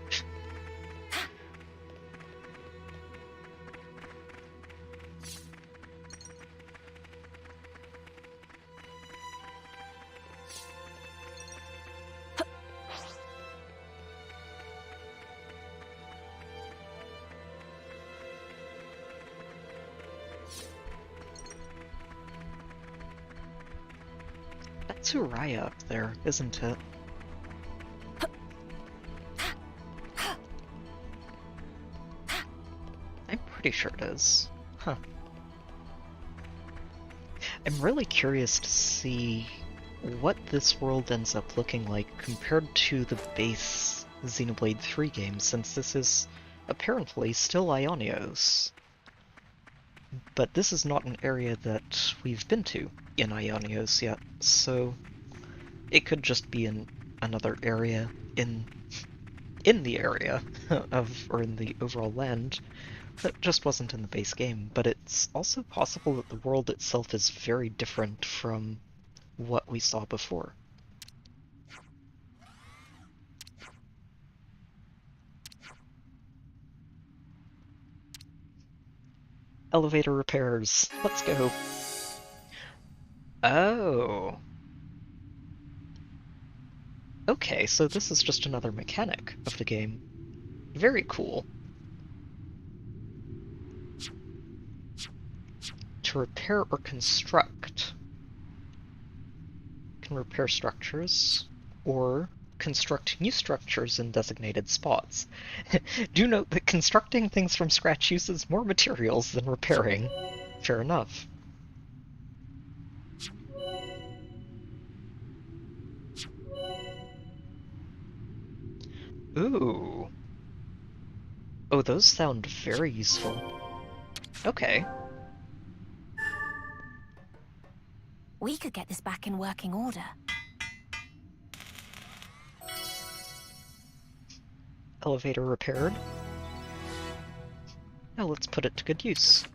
That's Uriah up there, isn't it? I'm pretty sure it is. Huh. I'm really curious to see what this world ends up looking like compared to the base Xenoblade 3 game, since this is apparently still Ionios. But this is not an area that we've been to in Ionios yet, so it could just be in another area in in the area or in the overall land that just wasn't in the base game, but it's also possible that the world itself is very different from what we saw before. Elevator repairs. Let's go. Oh. Okay, so this is just another mechanic of the game. Very cool. To repair or construct. Can repair structures, or construct new structures in designated spots. Do note that constructing things from scratch uses more materials than repairing. Fair enough. Ooh. Oh, those sound very useful. Okay. We could get this back in working order. Elevator repaired. Now let's put it to good use.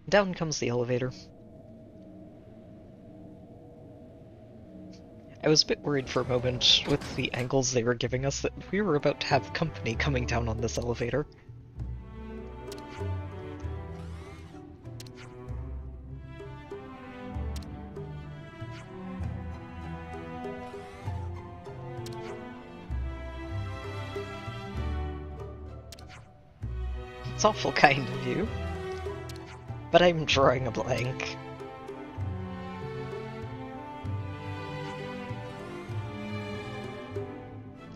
Down comes the elevator. I was a bit worried for a moment with the angles they were giving us that we were about to have company coming down on this elevator. It's awful kind of you, but I'm drawing a blank.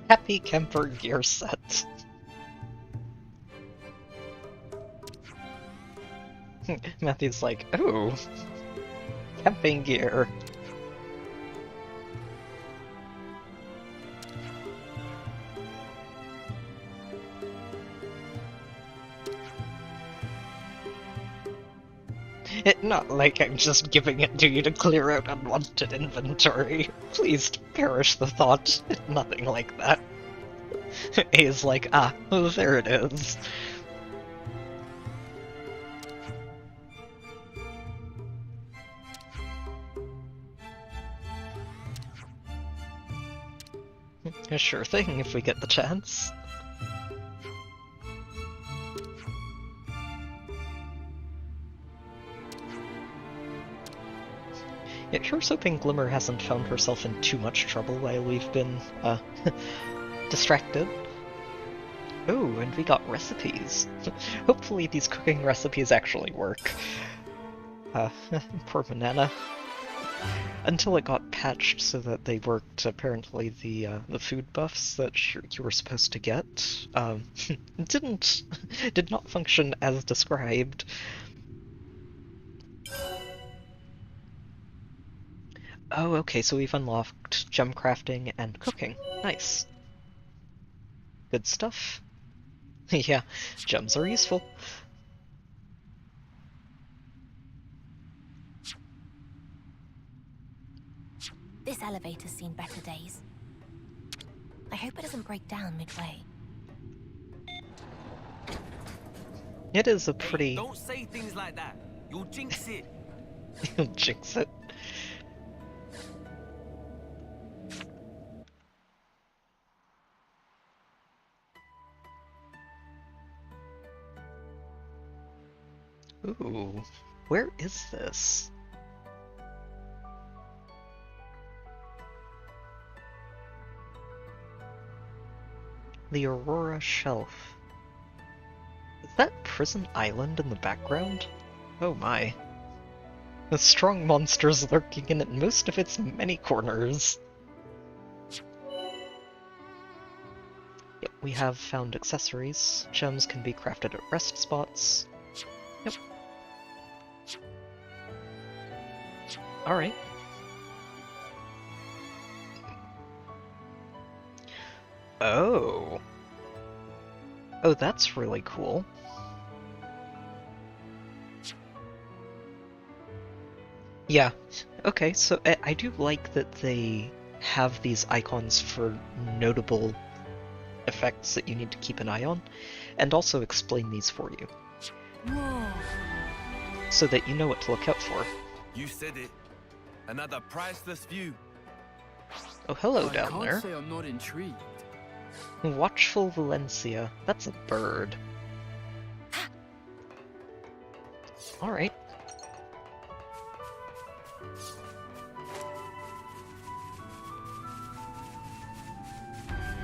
Happy camper gear set. Matthew's like, oh, camping gear. It's not like I'm just giving it to you to clear out unwanted inventory. Please perish the thought. Nothing like that. A is like, ah, there it is. A sure thing if we get the chance. Yeah, here's hoping Glimmer hasn't found herself in too much trouble while we've been, distracted. Oh, and we got recipes. Hopefully these cooking recipes actually work. Poor Banana. Until it got patched so that they worked, apparently the food buffs that you were supposed to get, did not function as described. Oh, okay, so we've unlocked gem crafting and cooking. Nice. Good stuff. Yeah, gems are useful. This elevator's seen better days. I hope it doesn't break down midway. It is a pretty... Hey, don't say things like that. You'll jinx it. You'll jinx it. Ooh, where is this? The Aurora Shelf. Is that Prison Island in the background? Oh my. The strong monsters lurking in most of its many corners. Yep, we have found accessories. Gems can be crafted at rest spots. Yep. Alright. Oh. Oh, that's really cool. Yeah, okay, so I do like that they have these icons for notable effects that you need to keep an eye on, and also explain these for you. Whoa. So that you know what to look out for. You said it. Another priceless view. Oh, hello I down can't there. say I'm not intrigued. Watchful Valencia. That's a bird. Alright.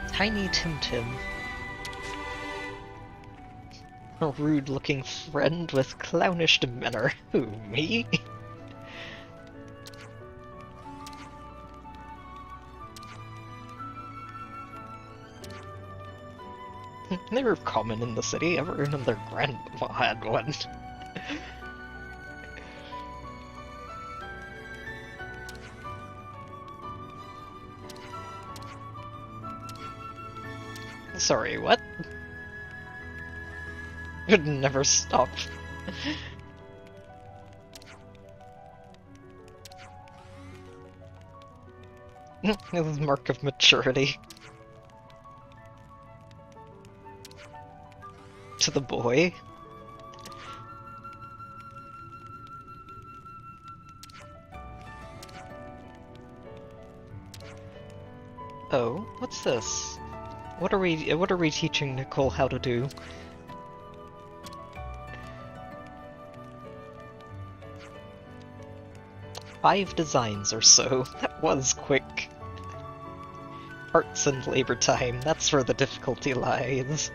Tiny Tim Tim. A rude-looking friend with clownish demeanor. Who, me? They were common in the city. Everyone and their grandma had one. Sorry, what? Could never stop. This is mark of maturity. To the boy. Oh, what's this? What are we teaching Nicole how to do? Five designs or so. That was quick. Parts and labor time, that's where the difficulty lies.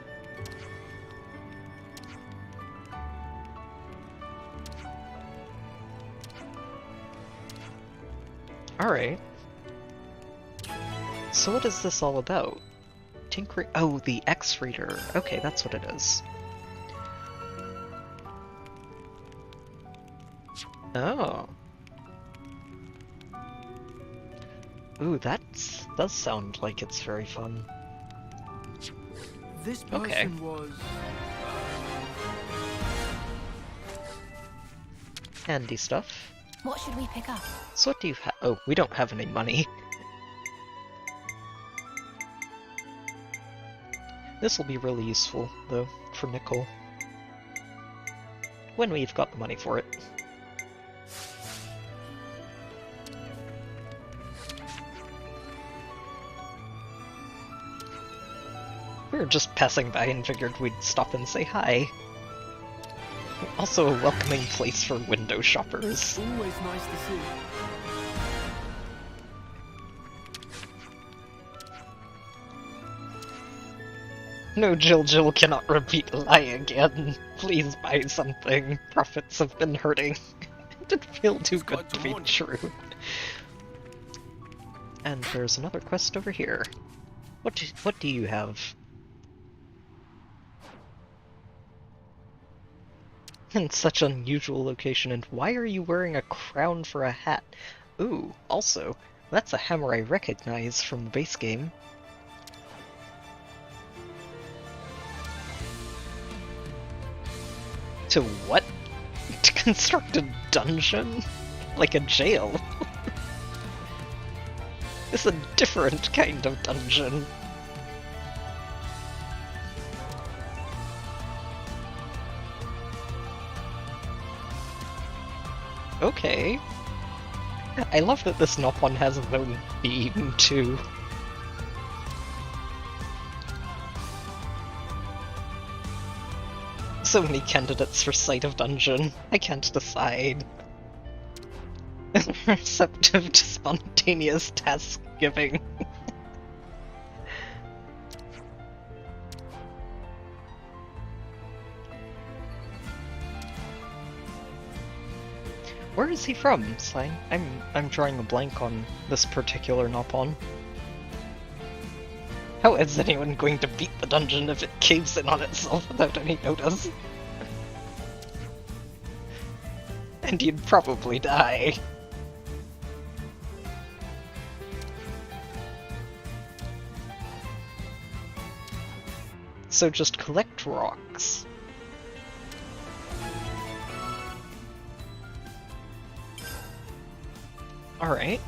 Alright. So what is this all about? Tinkering— oh, the X-Reader. Okay, that's what it is. Oh. Ooh, that does sound like it's very fun. This person Okay. was... Handy stuff. What should we pick up? So what do you have? Oh, we don't have any money. This will be really useful, though, for Nicole. When we've got the money for it. We were just passing by and figured we'd stop and say hi. Also a welcoming place for window shoppers. Always nice to see. No, Jill cannot repeat lie again. Please buy something. Profits have been hurting. It did feel too good to be true. And there's another quest over here. What do you have? In such unusual location, and why are you wearing a crown for a hat? Ooh, also, that's a hammer I recognize from the base game. To what? To construct a dungeon? Like a jail? It's a different kind of dungeon. Okay. I love that this Nopon has its own beam, too. So many candidates for Site of Dungeon. I can't decide. Receptive to spontaneous task giving. Where is he from, Slang? I'm drawing a blank on this particular Nopon. How is anyone going to beat the dungeon if it caves in on itself without any notice? And you'd probably die. So just collect rocks. Alright.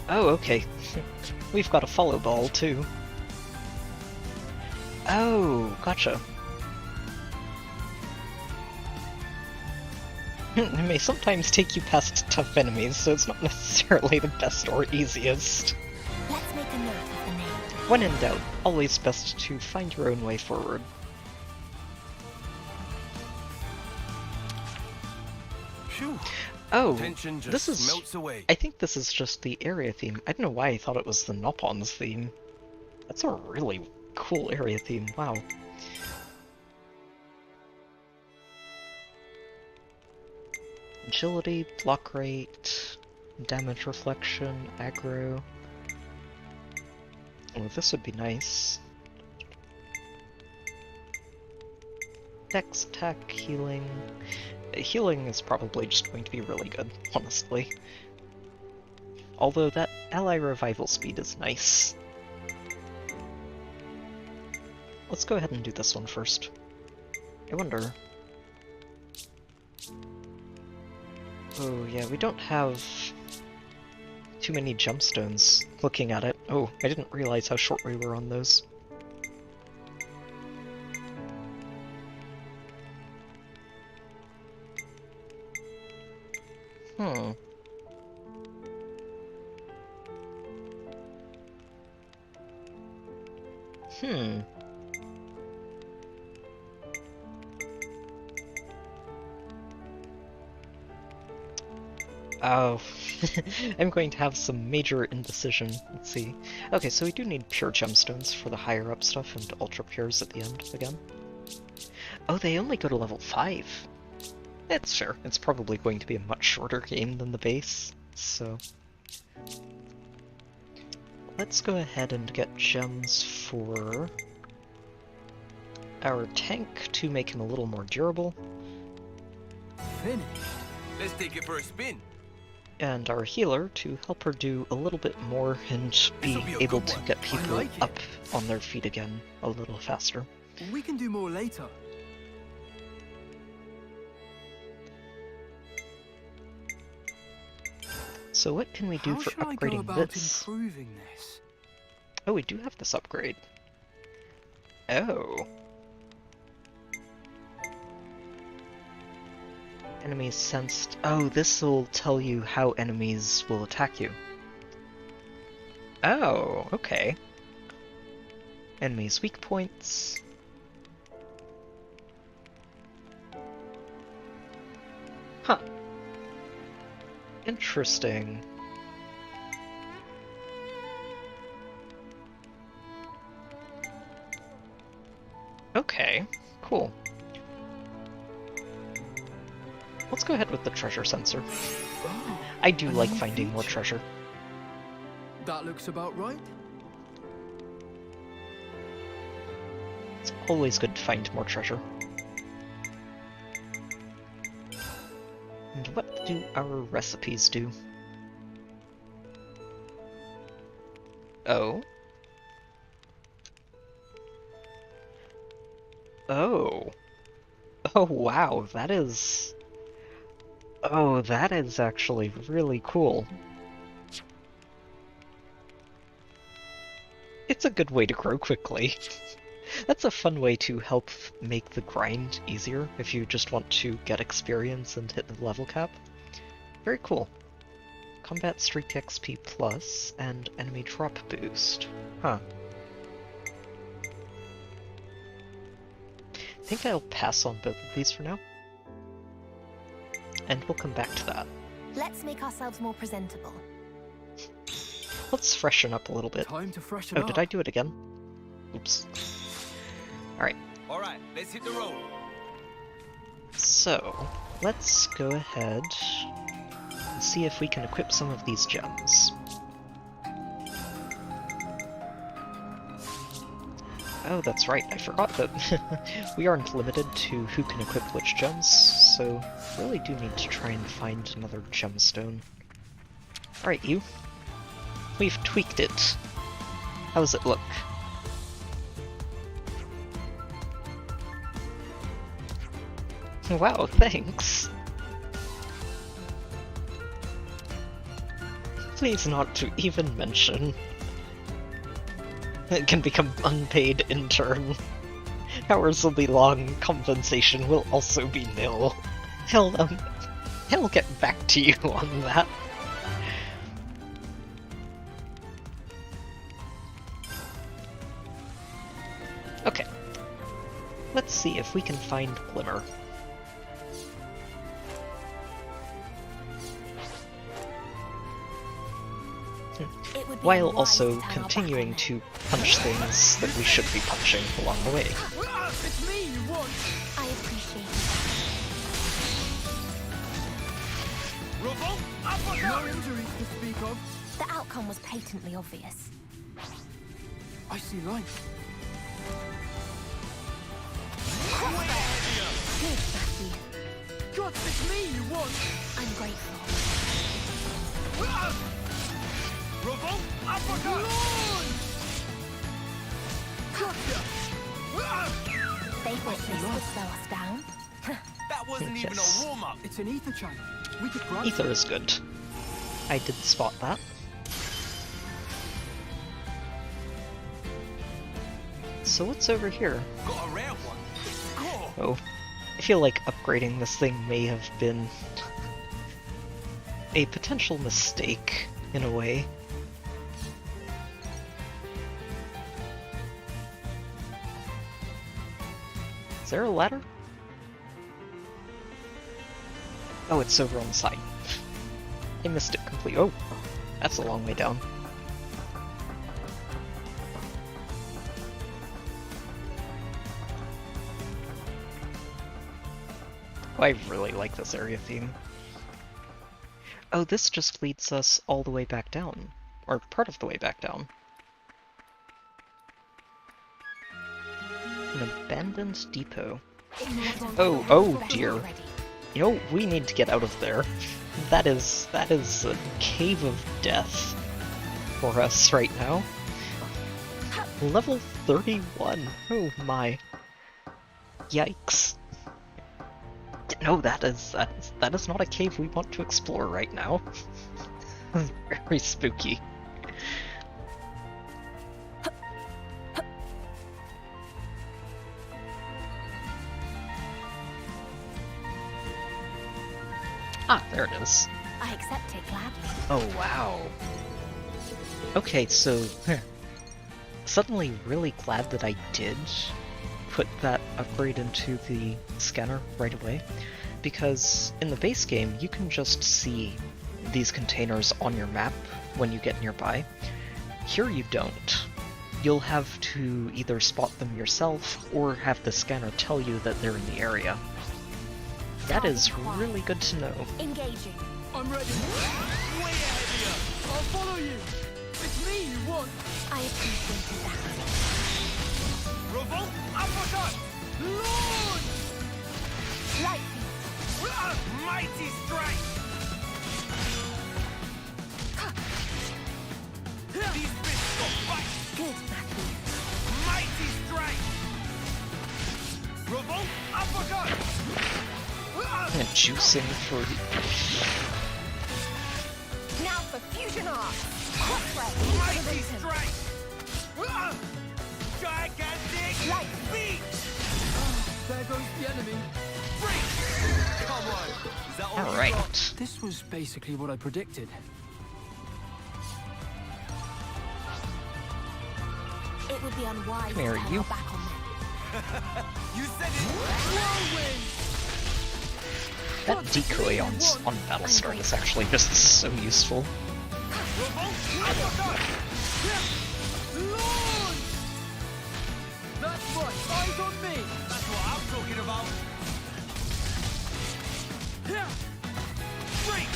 Oh, okay. We've got a follow ball, too. Oh, gotcha. It may sometimes take you past tough enemies, so it's not necessarily the best or easiest. Let's make a note of the name. When in doubt, always best to find your own way forward. Phew. Oh, Tension just this is... melts away. I think this is just the area theme. I don't know why I thought it was the Nopons theme. That's a really cool area theme, wow. Agility, block rate, damage reflection, aggro. Oh, this would be nice. Dex, attack, healing. Healing is probably just going to be really good, honestly. Although that ally revival speed is nice. Let's go ahead and do this one first. I wonder... Oh yeah, we don't have too many gemstones looking at it. Oh, I didn't realize how short we were on those. Hmm. Oh, I'm going to have some major indecision. Let's see. Okay, so we do need pure gemstones for the higher up stuff and ultra pures at the end again. Oh, they only go to level 5. It's fair. It's probably going to be a much shorter game than the base, so... Let's go ahead and get gems for our tank to make him a little more durable. Finished. Let's take it for a spin. And our healer to help her do a little bit more and be able to get people up on their feet again a little faster. We can do more later. So what can we do for upgrading this? Improving this? Oh, we do have this upgrade. Oh. Enemies sensed... Oh, this will tell you how enemies will attack you. Oh, okay. Enemies' weak points. Huh. Interesting. Okay, cool. Let's go ahead with the treasure sensor. Oh, I do like finding more treasure. That looks about right. It's always good to find more treasure. And what do our recipes do? Oh. Oh. Oh wow, that is... Oh, that is actually really cool. It's a good way to grow quickly. That's a fun way to help make the grind easier if you just want to get experience and hit the level cap. Very cool. Combat Streak XP Plus and Enemy Drop Boost. Huh. I think I'll pass on both of these for now. And we'll come back to that. Let's make ourselves more presentable. Let's freshen up a little bit. Time to freshen up. Did I do it again? Oops. Alright. Alright, let's hit the road. So, let's go ahead and see if we can equip some of these gems. Oh, that's right, I forgot that we aren't limited to who can equip which gems, so really do need to try and find another gemstone. Alright, you. We've tweaked it. How does it look? Wow, thanks. Please not to even mention. It can become unpaid intern. Hours will be long, compensation will also be nil. He'll get back to you on that. Okay. Let's see if we can find Glimmer. While also continuing to punch things that we should be punching along the way. It's me you want! I appreciate it. No injuries to speak of. The outcome was patently obvious. I see light. Good, Matthew. God, it's me you want! I'm grateful. Revolt uppercut! Gotcha! They thought this would slow us down. That wasn't even a warm-up. It's an ether channel. We could grab Ether is good. I did spot that. So what's over here? Got a rare one. Score. Oh, I feel like upgrading this thing may have been a potential mistake, in a way. Is there a ladder? Oh, it's over on the side. I missed it completely. Oh, that's a long way down. Oh, I really like this area theme. Oh, this just leads us all the way back down. Or part of the way back down. An abandoned depot. Oh dear. You know, we need to get out of there. That is a cave of death for us right now. Level 31. Oh my. Yikes. No, that is not a cave we want to explore right now. Very spooky. Ah, there it is. I accept it gladly. Oh, wow. Okay, so suddenly really glad that I did put that upgrade into the scanner right away, because in the base game you can just see these containers on your map when you get nearby. Here you don't. You'll have to either spot them yourself or have the scanner tell you that they're in the area. That is really good to know. Engaging. I'm ready. Way ahead of you. I'll follow you. It's me you want. I appreciated that. Revolt uppercut. Launch. Light. Mighty strike. These fists got fight. Good, Matthew. Mighty strike. Revolt uppercut. And juicing for Now for fusion art. Mighty strike. Gigantic Light. beat. There goes the enemy. Break. Come on. Is that all you Alright. got? This was basically what I predicted. It would be unwise Come here, to turn you. our back on them. You said it. Whirlwind. that decoy on Battlestar is actually just so useful. Revolt uppercut. Launch. That's right. Eyes on me. That's what I'm talking about. Break.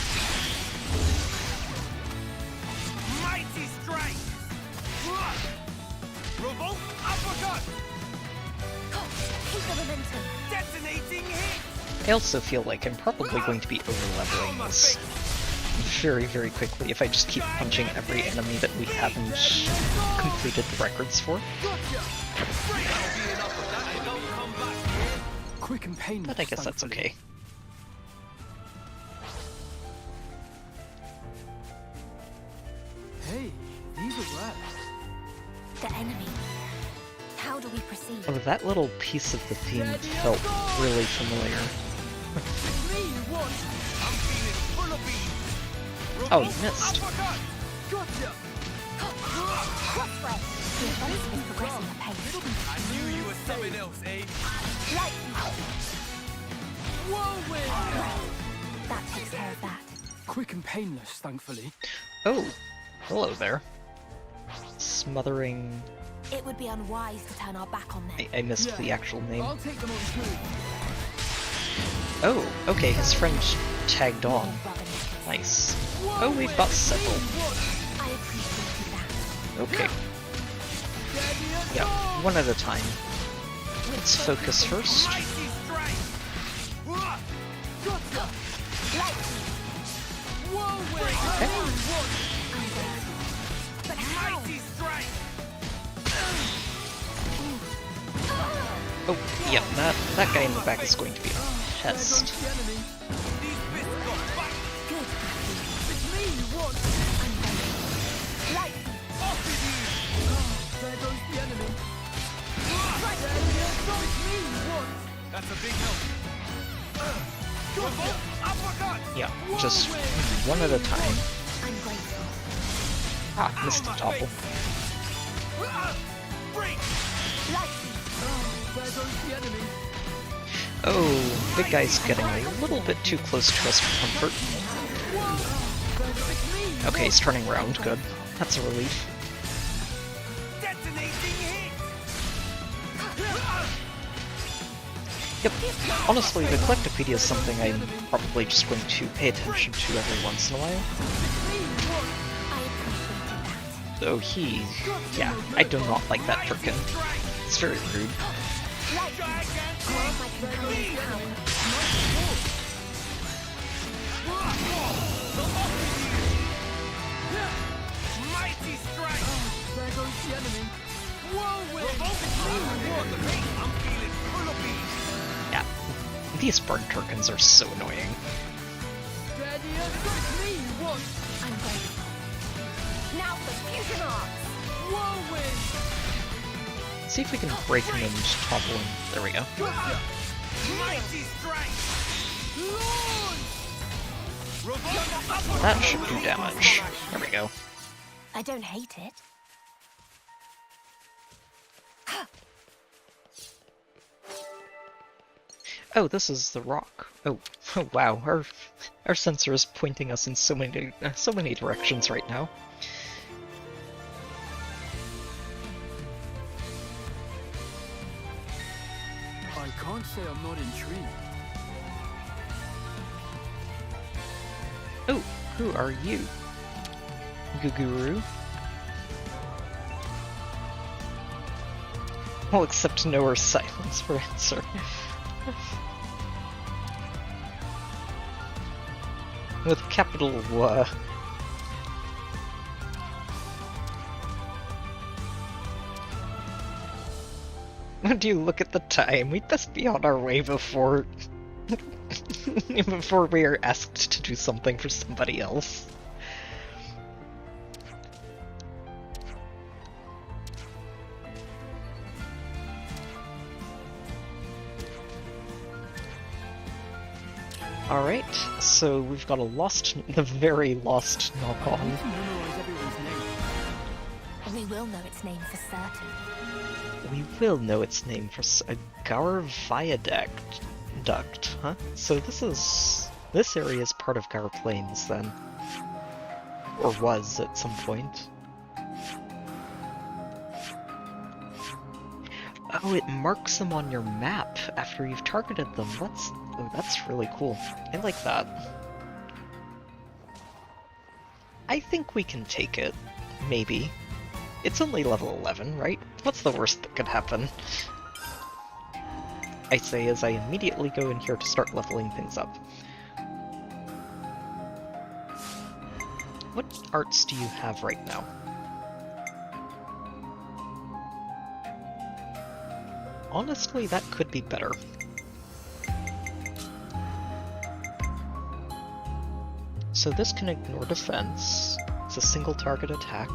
Mighty strike. Revolt uppercut. Keep the momentum. Detonating hit. I also feel like I'm probably going to be over-leveling this very, very quickly if I just keep punching every enemy that we haven't completed the records for. Quick and painless. But I guess that's okay. Hey, these are rare. The enemy. How do we proceed? Oh, that little piece of the theme felt really familiar. Oh, you missed. I knew you were something else, eh? That takes care of that. Quick and painless, thankfully. Oh, hello there. Smothering... It would be unwise to turn our back on them. I missed the actual name. I'll take them on too. Oh, okay, his friend tagged on. Nice. Oh, we've got several. I appreciate that. Okay. Yeah, one at a time. Let's focus first. Okay. But how? Oh, yeah, that guy in the back is going to be a pest. That's a big help. Yeah, just one at a time. Ah, missed the topple. Oh, big guy's getting a little bit too close to us for comfort. Okay, he's turning around, good. That's a relief. Yep, honestly, the Collectopedia is something I'm probably just going to pay attention to every once in a while. Though yeah, I do not like that frickin'. It's very rude. Yeah, these burn turkins are so annoying. Now for fusion arts. See if we can break him and topple him. There we go. That should do damage. There we go. I don't hate it. Oh, this is the rock. Oh, oh wow, our sensor is pointing us in so many directions right now. I can't say I'm not intrigued. Oh, who are you? Guguru? I'll accept no or silence for answer. With capital W. Do you look at the time? We'd best be on our way before... before we are asked to do something for somebody else. Alright, so we've got the very lost knock-on. We will know its name for certain. We will know its name for a Gar Viaduct, huh? So this area is part of Gar Plains then. Or was at some point. Oh, it marks them on your map after you've targeted them. That's really cool. I like that. I think we can take it. Maybe. It's only level 11, right? What's the worst that could happen? I say as I immediately go in here to start leveling things up. What arts do you have right now? Honestly, that could be better. So this can ignore defense. It's a single target attack.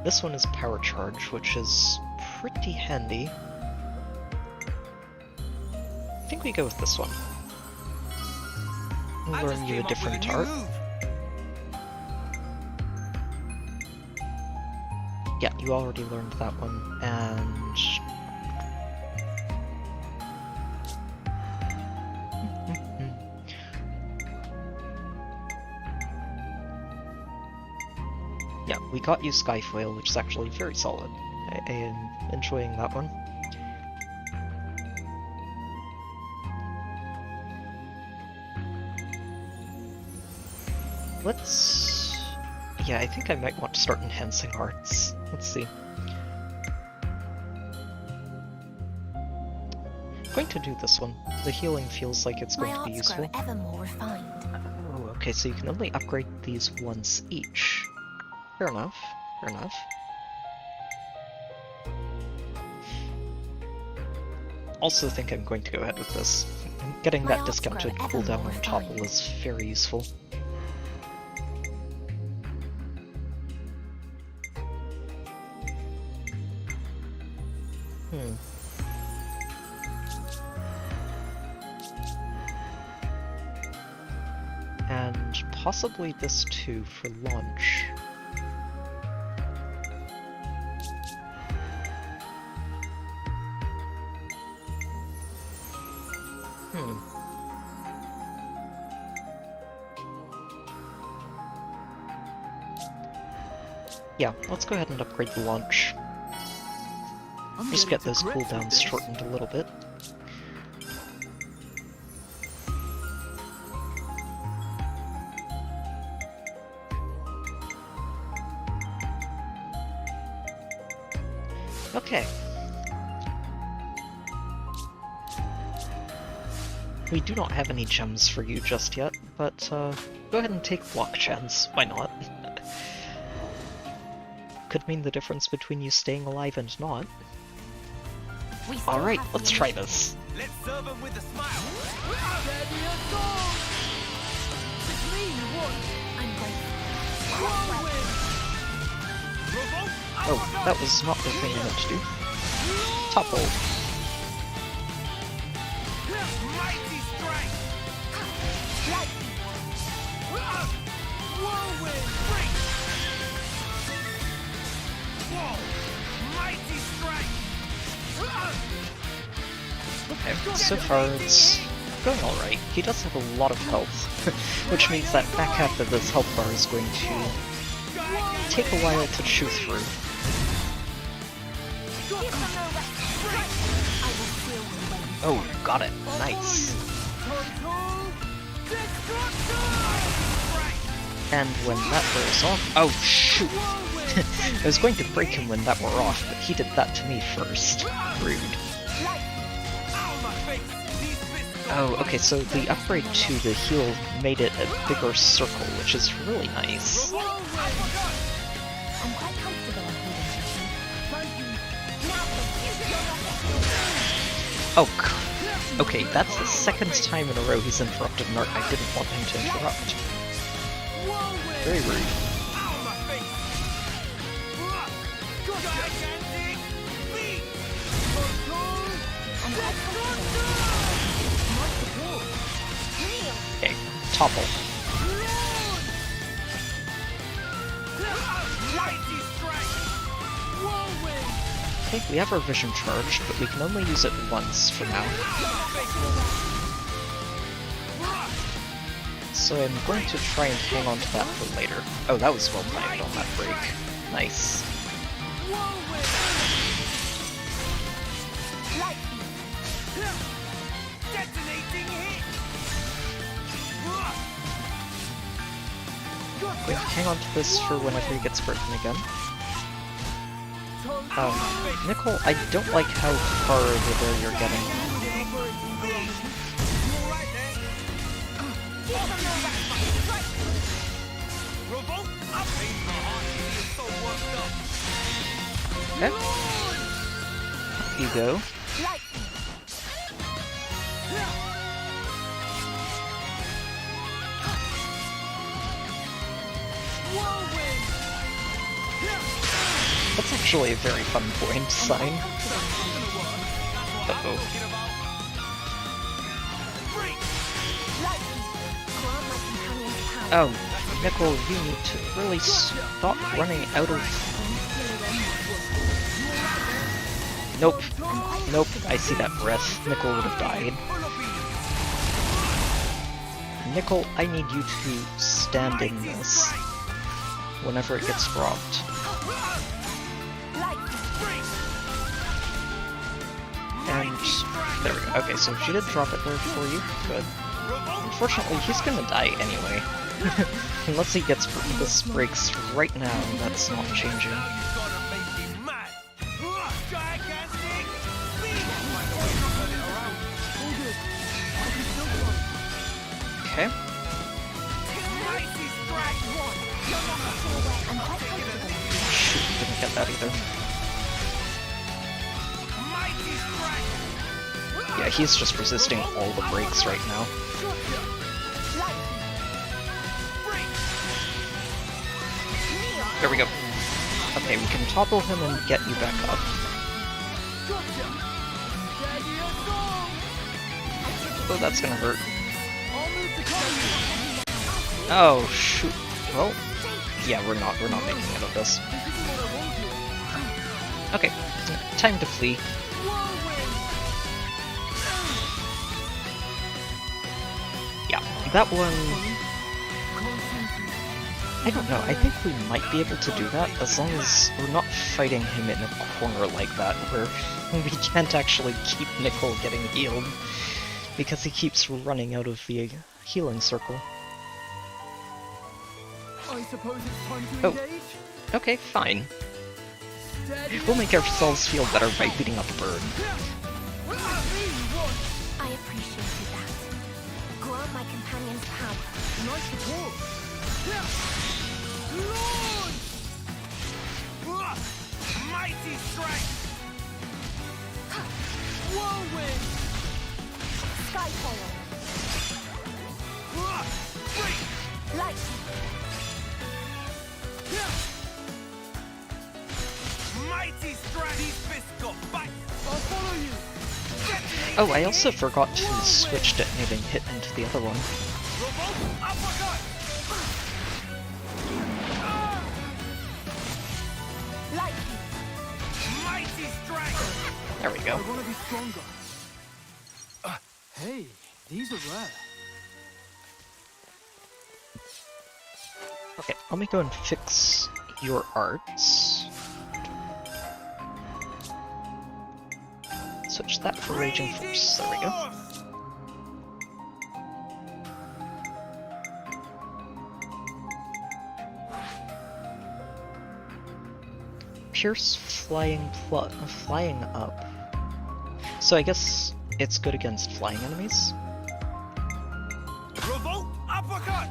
This one is power charge, which is pretty handy. I think we go with this one. We'll learn you a different art. Yeah, you already learned that one, and... yeah, we got you Skyfoil, which is actually very solid. I am enjoying that one. Let's... yeah, I think I might want to start enhancing arts. Let's see. I'm going to do this one. The healing feels like it's going to be useful. Ever more refined. Oh, okay, so you can only upgrade these once each. Fair enough. Fair enough. Also think I'm going to go ahead with this. Getting that discounted cooldown on Topple is very useful. And possibly this too for launch. Yeah, let's go ahead and upgrade the launch. Just get those cooldowns shortened a little bit. Okay. We do not have any gems for you just yet, but go ahead and take block chance. Why not? Could mean the difference between you staying alive and not. Alright, let's try this. Let's serve him with a smile. Oh, that was not the thing I meant to do. Topple. Mighty strength. Whirlwind. Whoa. Mighty strength. Okay, so far it's going alright. He does have a lot of health, which means that back half of this health bar is going to take a while to chew through. Oh, got it. Nice. And when that wears off... oh, shoot! I was going to break him when that wore off, but he did that to me first. Rude. Oh, okay, so the upgrade to the heal made it a bigger circle, which is really nice. Oh, okay, that's the second time in a row he's interrupted an art I didn't want him to interrupt. Very rude. Okay, topple. Okay, we have our vision charged, but we can only use it once for now. So I'm going to try and hang on to that for later. Oh, that was well timed on that break. Nice. Wait, hang on to this for whenever he gets broken again. Nickel, I don't like how far over there you're getting. Revolt up! My heart is so worked up. Okay. You go. That's actually a very fun point sign. Uh-oh. Oh, Nickel, you need to really stop running out of... Nope. Nope, I see that breath. Nickel would have died. Nickel, I need you to stand in this whenever it gets dropped. And there we go. Okay, so she did drop it there for you. Good. Unfortunately, he's gonna die anyway. Unless he gets this breaks right now, that's not changing. Okay. Shoot, didn't get that either. Yeah, he's just resisting all the breaks right now. There we go. Okay, we can topple him and get you back up. Oh, that's gonna hurt. Oh, shoot. Well, yeah, we're not making it of this. Okay, time to flee. Yeah, that one... I don't know, I think we might be able to do that as long as we're not fighting him in a corner like that, where we can't actually keep Nickel getting healed, because he keeps running out of the healing circle. I suppose it's time to engage? Okay, fine. We'll make ourselves feel better by beating up a bird. I appreciated that. Grant my companion's power. Nice support. Mighty strength! Whirlwind! Sky follow. Light. Mighty strength! These fists got bite! I'll follow you! Oh, I also forgot to switch detonating hit into the other one. Mighty strength! There we go. I want to be stronger. Hey, these are rare. Okay, let me go and fix your arts. Switch that for Raging Force. There we go. Pierce flying up. So I guess it's good against flying enemies. Revolt uppercut!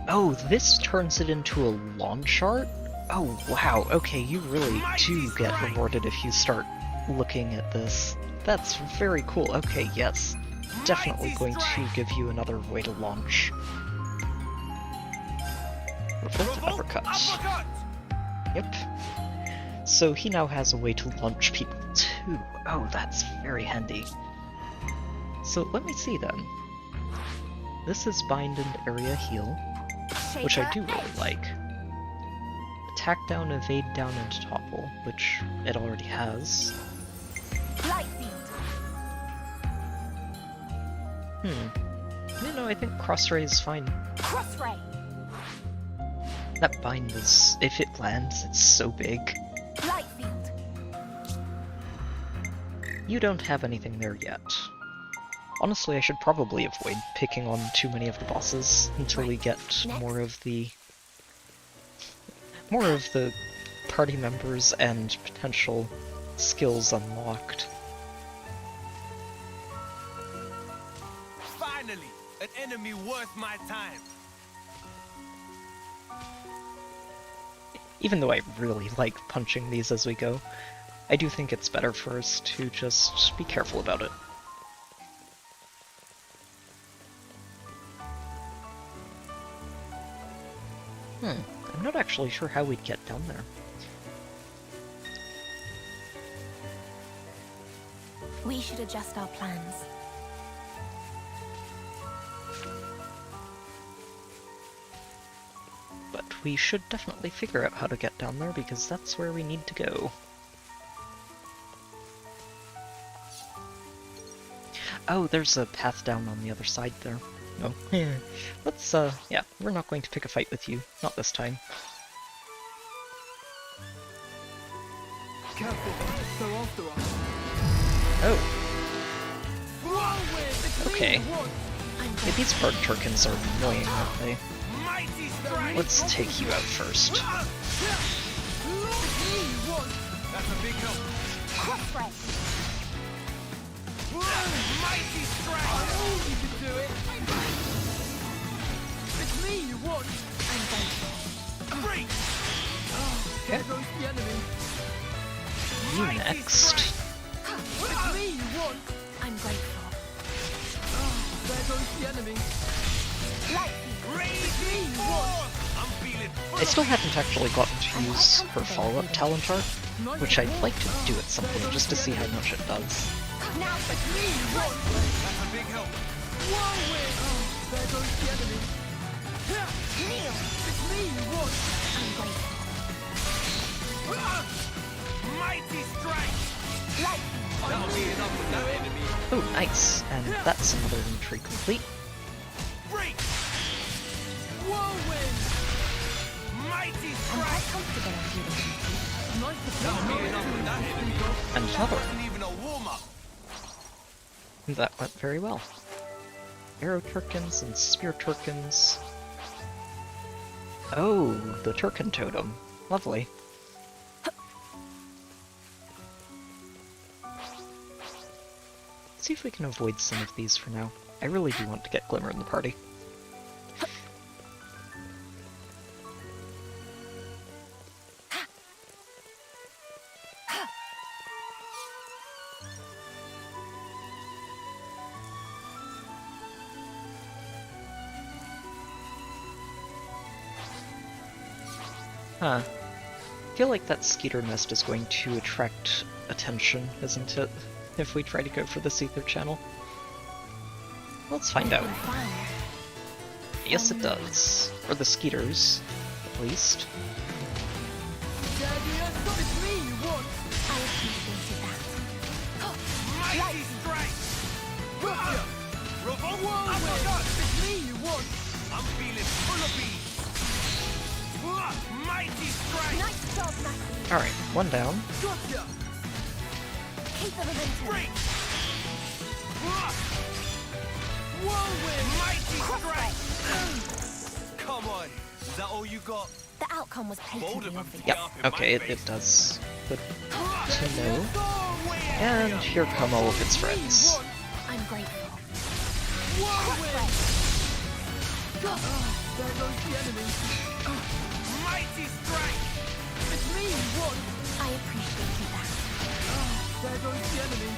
Oh, this turns it into a launch art? Oh wow, okay, you really do get rewarded if you start looking at this. That's very cool. Okay, yes. Definitely going to give you another way to launch. Revolt uppercut. Yep. So he now has a way to launch people too. Oh, that's very handy. So let me see then. This is bind and area heal, which I do really like. Attack down, evade down, and topple, which it already has. You know, I think crossray is fine. Crossray. That bind is, if it lands, it's so big. Light field. You don't have anything there yet. Honestly, I should probably avoid picking on too many of the bosses until we get more of the party members and potential skills unlocked. Finally, an enemy worth my time. Even though I really like punching these as we go, I do think it's better for us to just be careful about it. I'm not actually sure how we'd get down there. We should adjust our plans. But we should definitely figure out how to get down there, because that's where we need to go. Oh, there's a path down on the other side there. No. Let's, yeah, we're not going to pick a fight with you. Not this time. Careful, they're after us. Oh. Okay. Yeah, these bird turkins are annoying, aren't they? Let's take you out first. That's a big help. Mighty strike! I knew you could do it! It's me you want! Great! There goes the enemy! You next. It's me you want! I'm grateful. There goes the enemy! Raise me you want! I'm feeling I still haven't actually gotten to use her follow-up talent art, which I'd like to do at some point just to see how much it does. Now it's me you want! That's a big help. Whirlwind! There goes the enemy! Kneel! It's me you want! I'm grateful. Mighty strike! That'll be enough for that enemy! Oh, nice. And that's another entry complete. Break! Whirlwind! Mighty I'm strike! quite comfortable on doing this. Nice to That'll be enough for that enemy. Another. Wasn't even a warm-up. That went very well. Arrow Turkins and Spear Turkins. Oh, the Turkin Totem. Lovely. See if we can avoid some of these for now. I really do want to get Glimmer in the party. Huh. I feel like that skeeter nest is going to attract attention, isn't it? If we try to go for this ether channel. Let's find out. Yes, it does. Or the skeeters, at least. It's me you want! I appreciated that. Mighty strike! Gotcha! Revolt! Whirlwind! It's me you want! I'm feeling full of bees! Mighty strike! Nice job, Matthew. Alright, one down. Gotcha! Keep the momentum. Break! Whirlwind! Mighty strike! Come on, is that all you got? The outcome was patently obvious. Yep, okay, it does. Good to know. And here come all of its friends. I'm grateful. Whirlwind! There goes the enemy! Mighty strike! It's me you want! I appreciated that. There goes the enemy!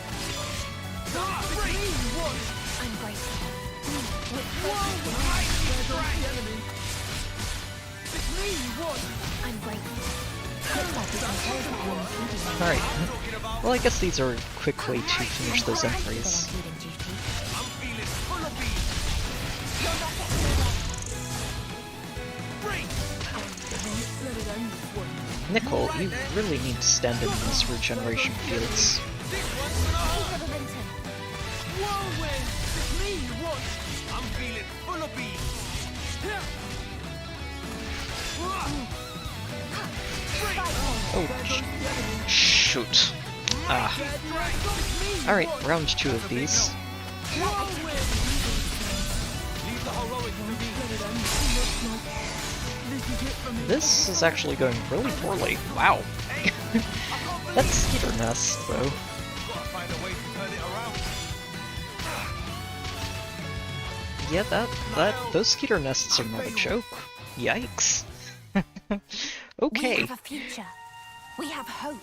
It's me you want! I'm grateful. Whirlwind! There goes the enemy! It's me you want! I'm grateful. Looks like we can hold it on including Alright. Well, I guess these are a quick way to finish those entries. I'm feeling full of bees! Break! Let it end this one. Nicole, you really need to stand in these regeneration fields. This one's gonna hold! Whirlwind! It's me you want! I'm feeling full of bees! Oh, shoot. Ah. Alright, round 2 of these. This is actually going really poorly. Wow. That skeeter nest, though. Gotta find a way to turn it around. Yeah, those skeeter nests are not a joke. Yikes. Okay. We have a future. We have hope.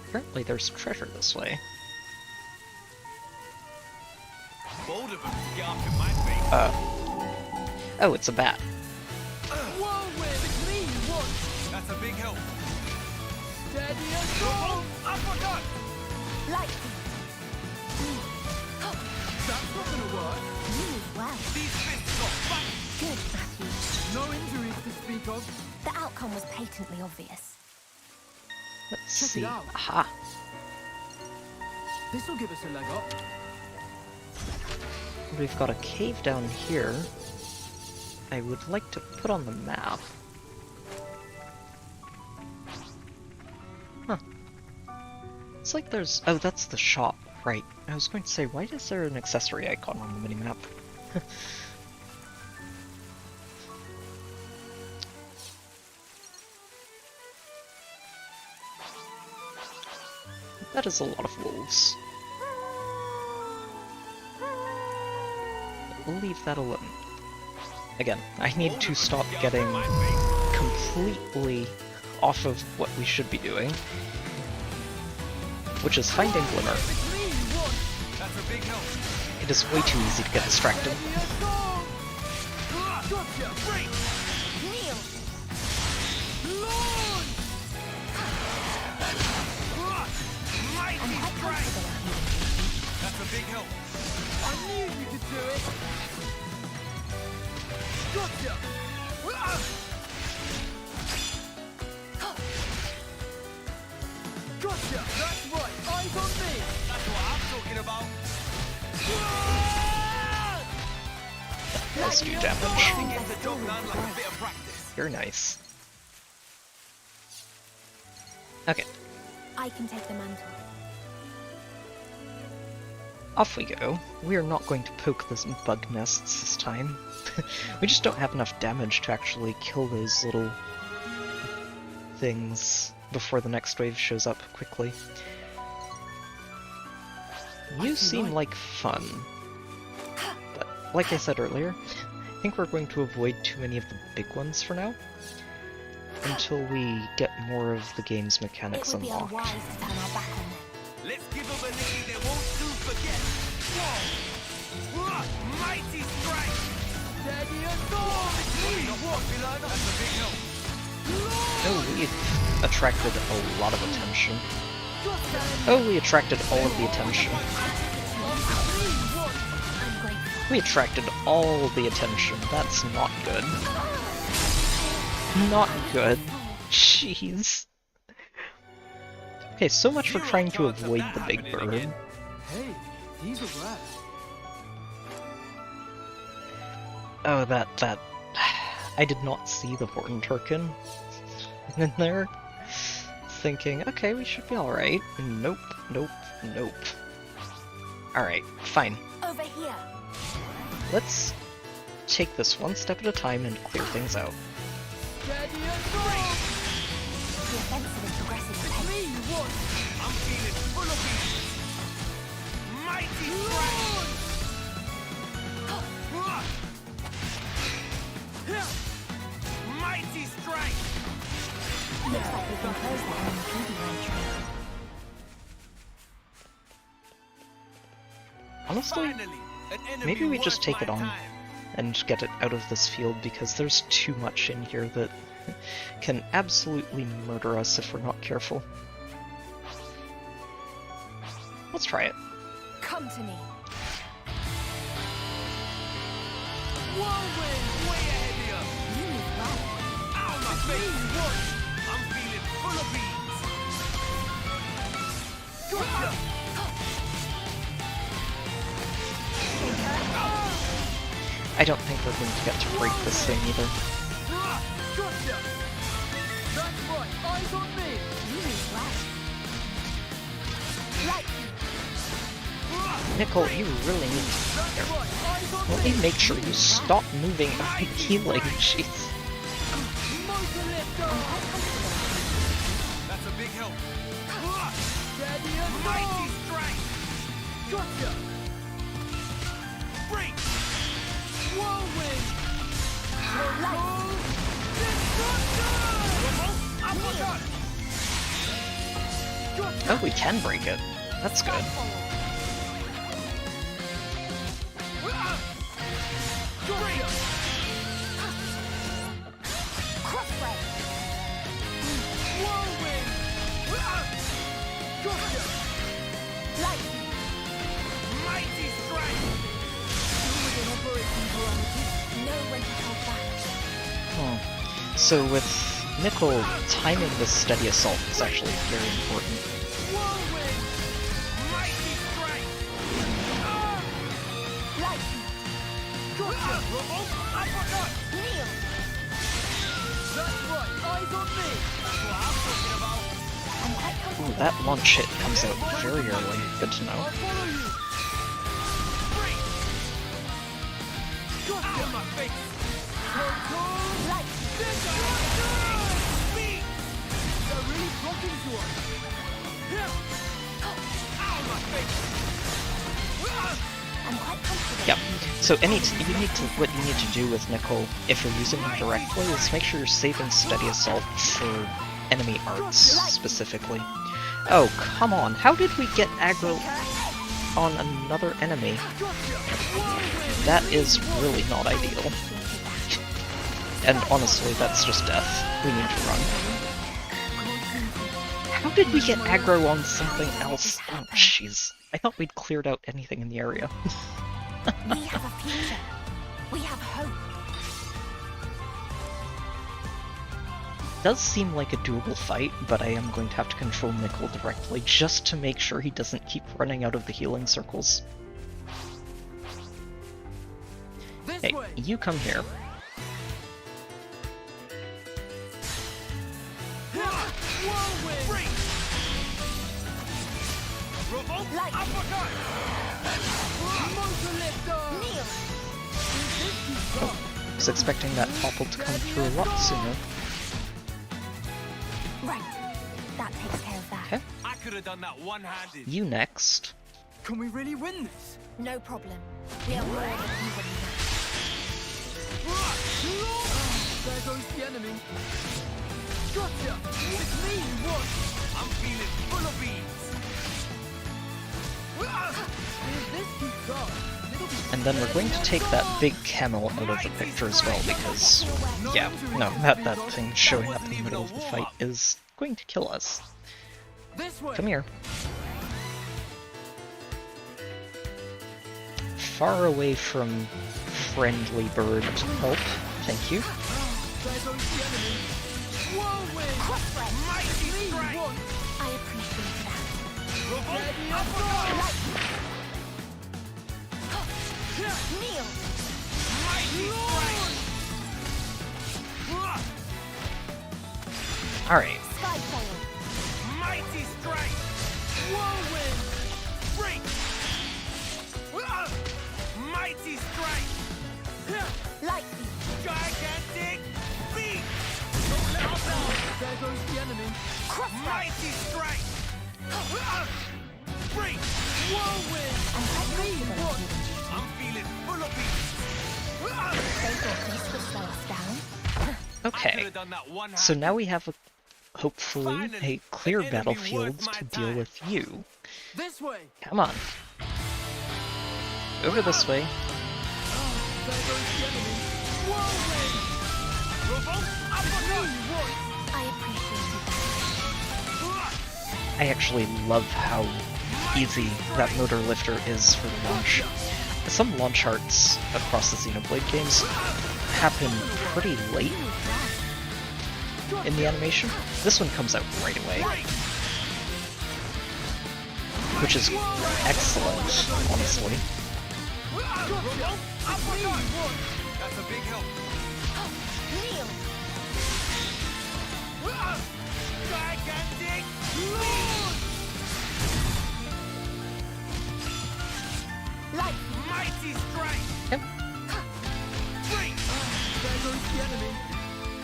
Apparently there's treasure this way. Bold of them to get off in my face. Oh, it's a bat. That's a big help. Steady as go! Uppercut! Light. That's not gonna work. You as well. These fists are fat. Good, Matthew. No injuries to speak of. The outcome was patently obvious. Let's Check see. it out. Aha. This'll give us a leg up. We've got a cave down here. I would like to put on the map. Huh. It's like there's... Oh, that's the shop. Right. I was going to say, why is there an accessory icon on the minimap? That is a lot of wolves. We'll leave that alone. Again, I need to stop getting completely off of what we should be doing, which is finding Glimmer. It is way too easy to get distracted. That's a big help. I knew you could do it. Gotcha. Gotcha. That's right. Eyes on me. That's what I'm talking about. Let's do damage. Get the job done like a bit of practice. You're nice. Okay, I can take the mantle. off we go. We are not going to poke those bug nests this time. We just don't have enough damage to actually kill those little things before the next wave shows up quickly. You seem like fun, but like I said earlier, I think we're going to avoid too many of the big ones for now, until we get more of the game's mechanics unlocked. Let's give them a name they won't soon forget. Whoa! Mighty strike! Steady as gold! That's a big help. Oh, we've attracted a lot of attention. Oh, we attracted all of the attention. We attracted all the attention. That's not good. Not good. Jeez. Okay, so much for trying to avoid the big bird. Hey, these are rare. Oh, that... I did not see the Horton Turkin in there. Thinking, okay, we should be alright. Nope, nope, nope. Alright, fine. Over here. Let's take this one step at a time and clear things out. Steady as gold! The offensive is progressing ahead. I'm feeling full of beats. Mighty strike! Mighty strike! Looks like we can close that on the February tree. Honestly, maybe we just take it on and get it out of this field, because there's too much in here that can absolutely murder us if we're not careful. Let's try it. Come to me. Whirlwind! Way ahead of you! You move well. Ow, my face! I'm feeling full of beats. Gotcha! I don't think we're going to get to break this thing either. Gotcha! That's right, eyes on me! You move well. Right. Nickel, you really need to... Let me make sure you stop moving and healing, jeez. That's a big help. Steady as Mighty gold! strike! Gotcha! Oh, we can break it. That's good. So with Nickel, timing the steady assault is actually very important. Ooh, that launch hit comes out very early. Good to know. Yep. So what you need to do with Nickel, if you're using him directly, is make sure you're saving steady assault for enemy arts specifically. Oh, come on! How did we get aggro on another enemy? That is really not ideal. And honestly, that's just death. We need to run. How did we get aggro on something else? Oh, jeez. I thought we'd cleared out anything in the area. We have a future. We have hope. Does seem like a doable fight, but I am going to have to control Nickel directly just to make sure he doesn't keep running out of the healing circles. Hey, you come here. Oh, I was expecting that topple to come through a lot sooner. Right. That takes care of that. Okay. I could have done that one-handed. You next. Can we really win this? No problem. We are more than evenly There goes the enemy. Gotcha! It's me you want! I'm feeling full of beans. If this keeps up, it'll be... And then we're going to take that big camel out of the picture as well, because, yeah, no, that thing showing up in the middle of the fight is going to kill us. Come here. Far away from friendly bird help, thank you. I appreciate that. Kneel! Alright. Skyfall! Mighty strike! Whirlwind! Break! Mighty strike! Lightning! Gigantic beat! Don't let us down! There goes the enemy. Mighty strike! Break! Whirlwind! I'm feeling full of beats! They thought this would slow us down. Okay, so now we have hopefully a clear battlefield to deal with you. This way. Come on. Over this way. There goes the enemy. I appreciated that. I actually love how easy that motor lifter is for the launch. Some launch arts across the Xenoblade games happen pretty late in the animation. This one comes out right away, which is excellent, honestly. That's a big help. Kneel! Gigantic Lightning! mighty strike! Yep. Break! There goes the enemy.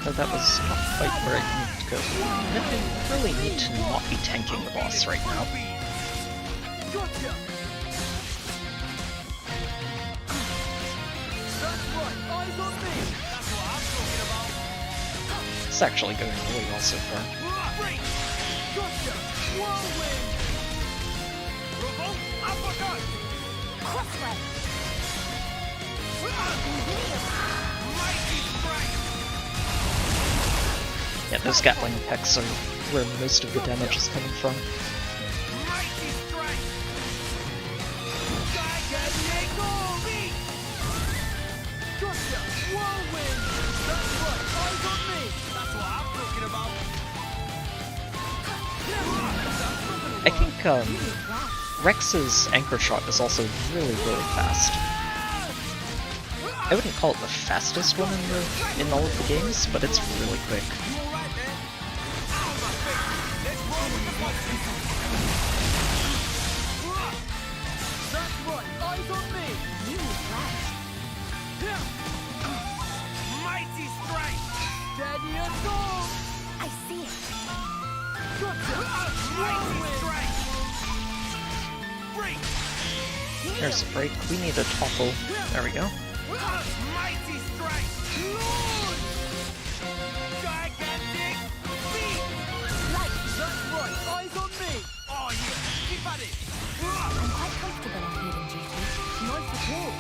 No, that was not quite where I needed to go. I really need to not be tanking the boss right now. Gotcha! That's right, eyes on me! That's what I'm talking about! It's actually going really well so far. Yeah, those Gatling pecks are where most of the damage is coming from. I think Rex's anchor shot is also really, really fast. I wouldn't call it the fastest one in all of the games, but it's really quick. Mighty strike! Steady as gold! I see it. Mighty strike! Break! There's a break. We need a topple. There we go. Mighty strike! Gigantic feet! Right, that's right. Eyes on me. Oh yeah, keep at it! I'm quite comfortable on healing duty. Nice support.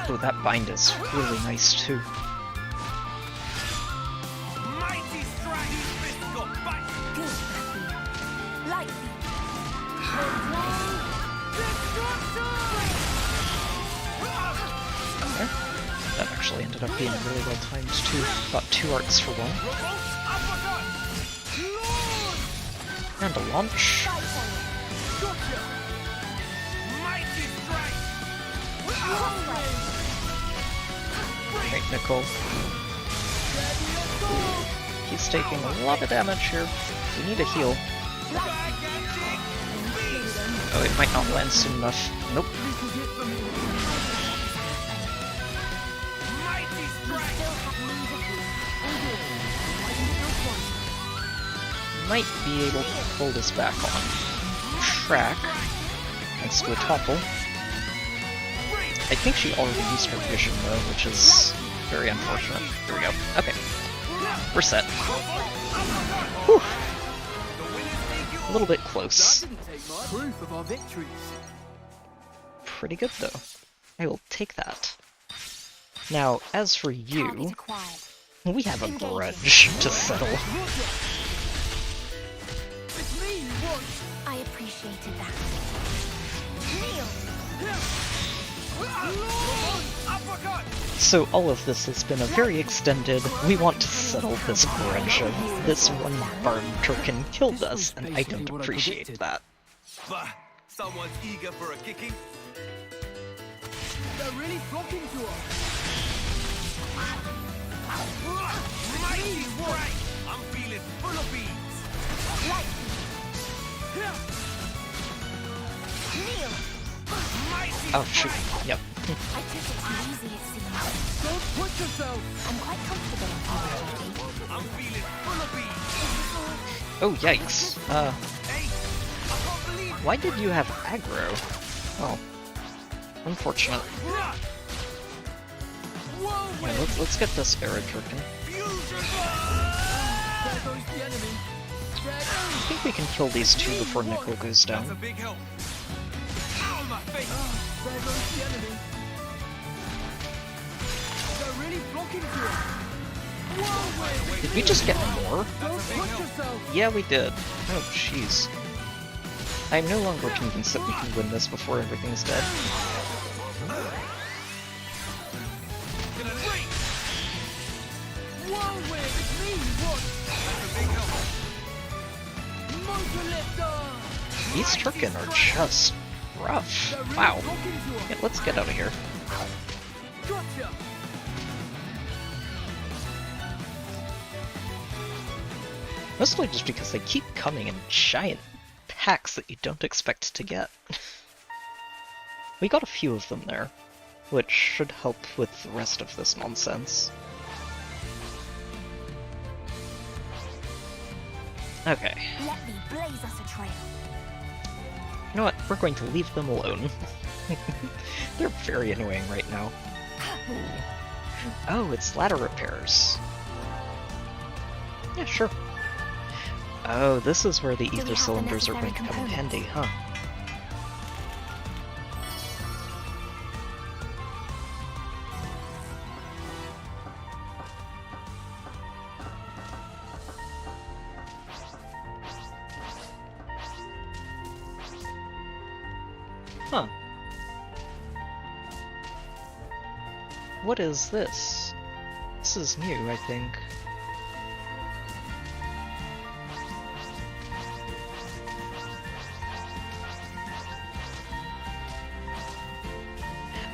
Oh, that bind is really nice too. Mighty strike! Fist got back! Good, Matthew. Light Okay. That actually ended up being really well timed too. Got 2 arcs for 1. And a launch. Right, Nicole. He's taking a lot of damage here. We need a heal. Oh, it might not land soon enough. Nope. Might be able to pull this back on track, thanks to a topple. I think she already used her vision though, which is very unfortunate. Here we go. Okay. We're set. Whew. A little bit close. Proof of our victories. Pretty good though. I will take that. Now, as for you, we have a grudge to settle. I appreciated that. So all of this has been a very extended, we want to settle this grudge of this one bard Turkin killed us, and I don't appreciate that. Bah! Someone's eager for a kicking. They're really flocking to us. Mighty strike! I'm feeling full of beans. Oh shoot, yep. I took it too easy, it seems. Don't push yourself. I'm quite comfortable on healing duty. I'm feeling full of beans. Oh yikes. Why did you have aggro? Oh. Unfortunate. Yeah, let's get this Arid Turkin. I think we can kill these two before Nickel goes down. Did we just get more? Yeah, we did. Oh, jeez. I'm no longer convinced that we can win this before everything's dead. These Turkin are just rough. Wow. Yeah, let's get out of here. Mostly just because they keep coming in giant packs that you don't expect to get. We got a few of them there, which should help with the rest of this nonsense. Okay. Let me blaze us a trail. You know what? We're going to leave them alone. They're very annoying right now. Oh, it's ladder repairs. Yeah, sure. Oh, this is where the ether cylinders are going to come in handy, huh? Huh. What is this? This is new, I think.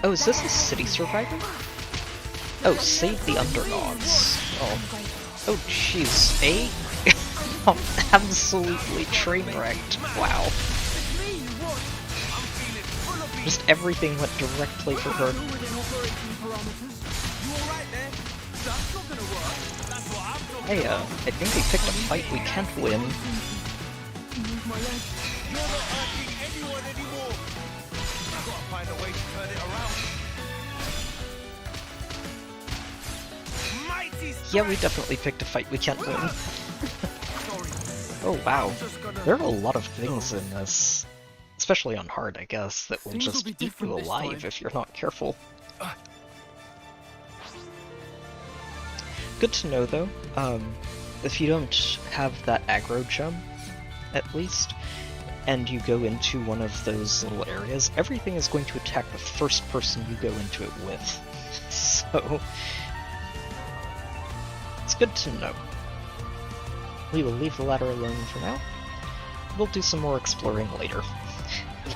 Oh, is this a city survivor? Oh, save the underdogs. Oh, jeez. Absolutely train wrecked. Wow. Just everything went directly for her. Hey, I think we picked a fight we can't win. Yeah, we definitely picked a fight we can't win. Oh wow, there are a lot of things in this, especially on hard, I guess, that will just eat you alive if you're not careful. Good to know though, if you don't have that aggro gem, at least, and you go into one of those little areas, everything is going to attack the first person you go into it with. So, it's good to know. We will leave the ladder alone for now. We'll do some more exploring later.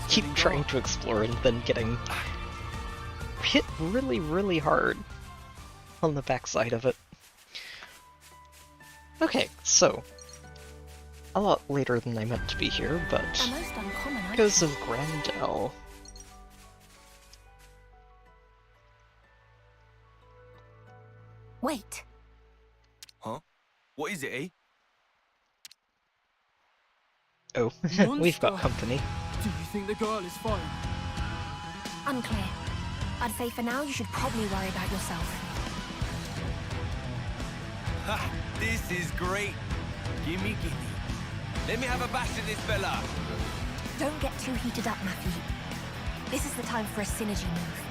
Keep trying to explore and then getting hit really, really hard on the backside of it. Okay, so a lot later than I meant to be here, but because of Grandel. Wait. Huh? What is it, eh? Oh, we've got company. Do you think the girl is fine? Unclear. I'd say for now you should probably worry about yourself. Ha! This is great. Gimme. Let me have a bash at this fella. Don't get too heated up, Matthew. This is the time for a synergy move.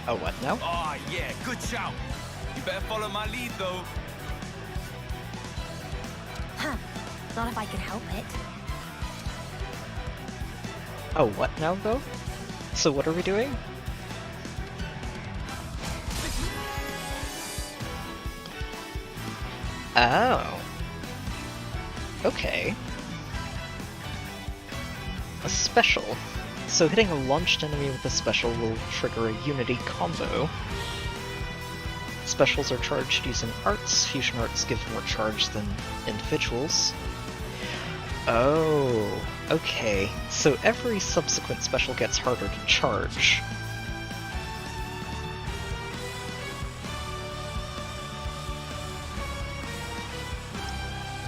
Oh, what now? Oh, yeah, good shout. You better follow my lead, though. Huh. Not if I can help it. Oh, what now, though? So what are we doing? Oh. Okay. A special. So hitting a launched enemy with a special will trigger a unity combo. Specials are charged using arts. Fusion arts give more charge than individuals. Oh, okay. So every subsequent special gets harder to charge.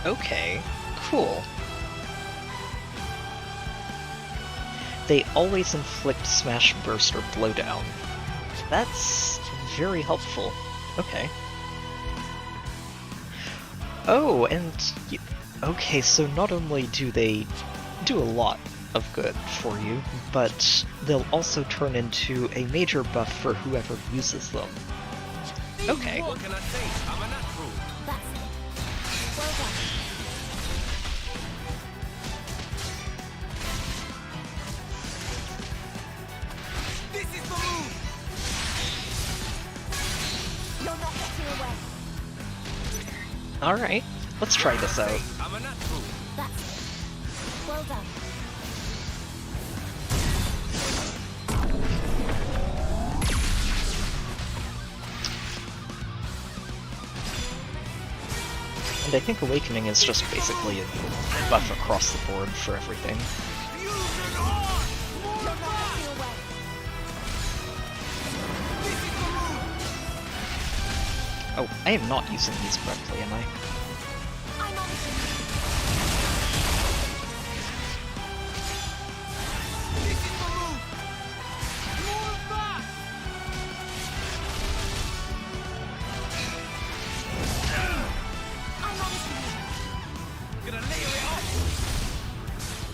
Okay, cool. They always inflict smash, burst, or blowdown. That's very helpful. Okay. Oh, and okay, so not only do they do a lot of good for you, but they'll also turn into a major buff for whoever uses them. Okay. What can I say? I'm a natural. That's it. Well done. This is the move. You're not getting away. Alright, let's try this out. I'm a natural. That's it. Well done. And I think Awakening is just basically a buff across the board for everything. Oh, I am not using these correctly, am I?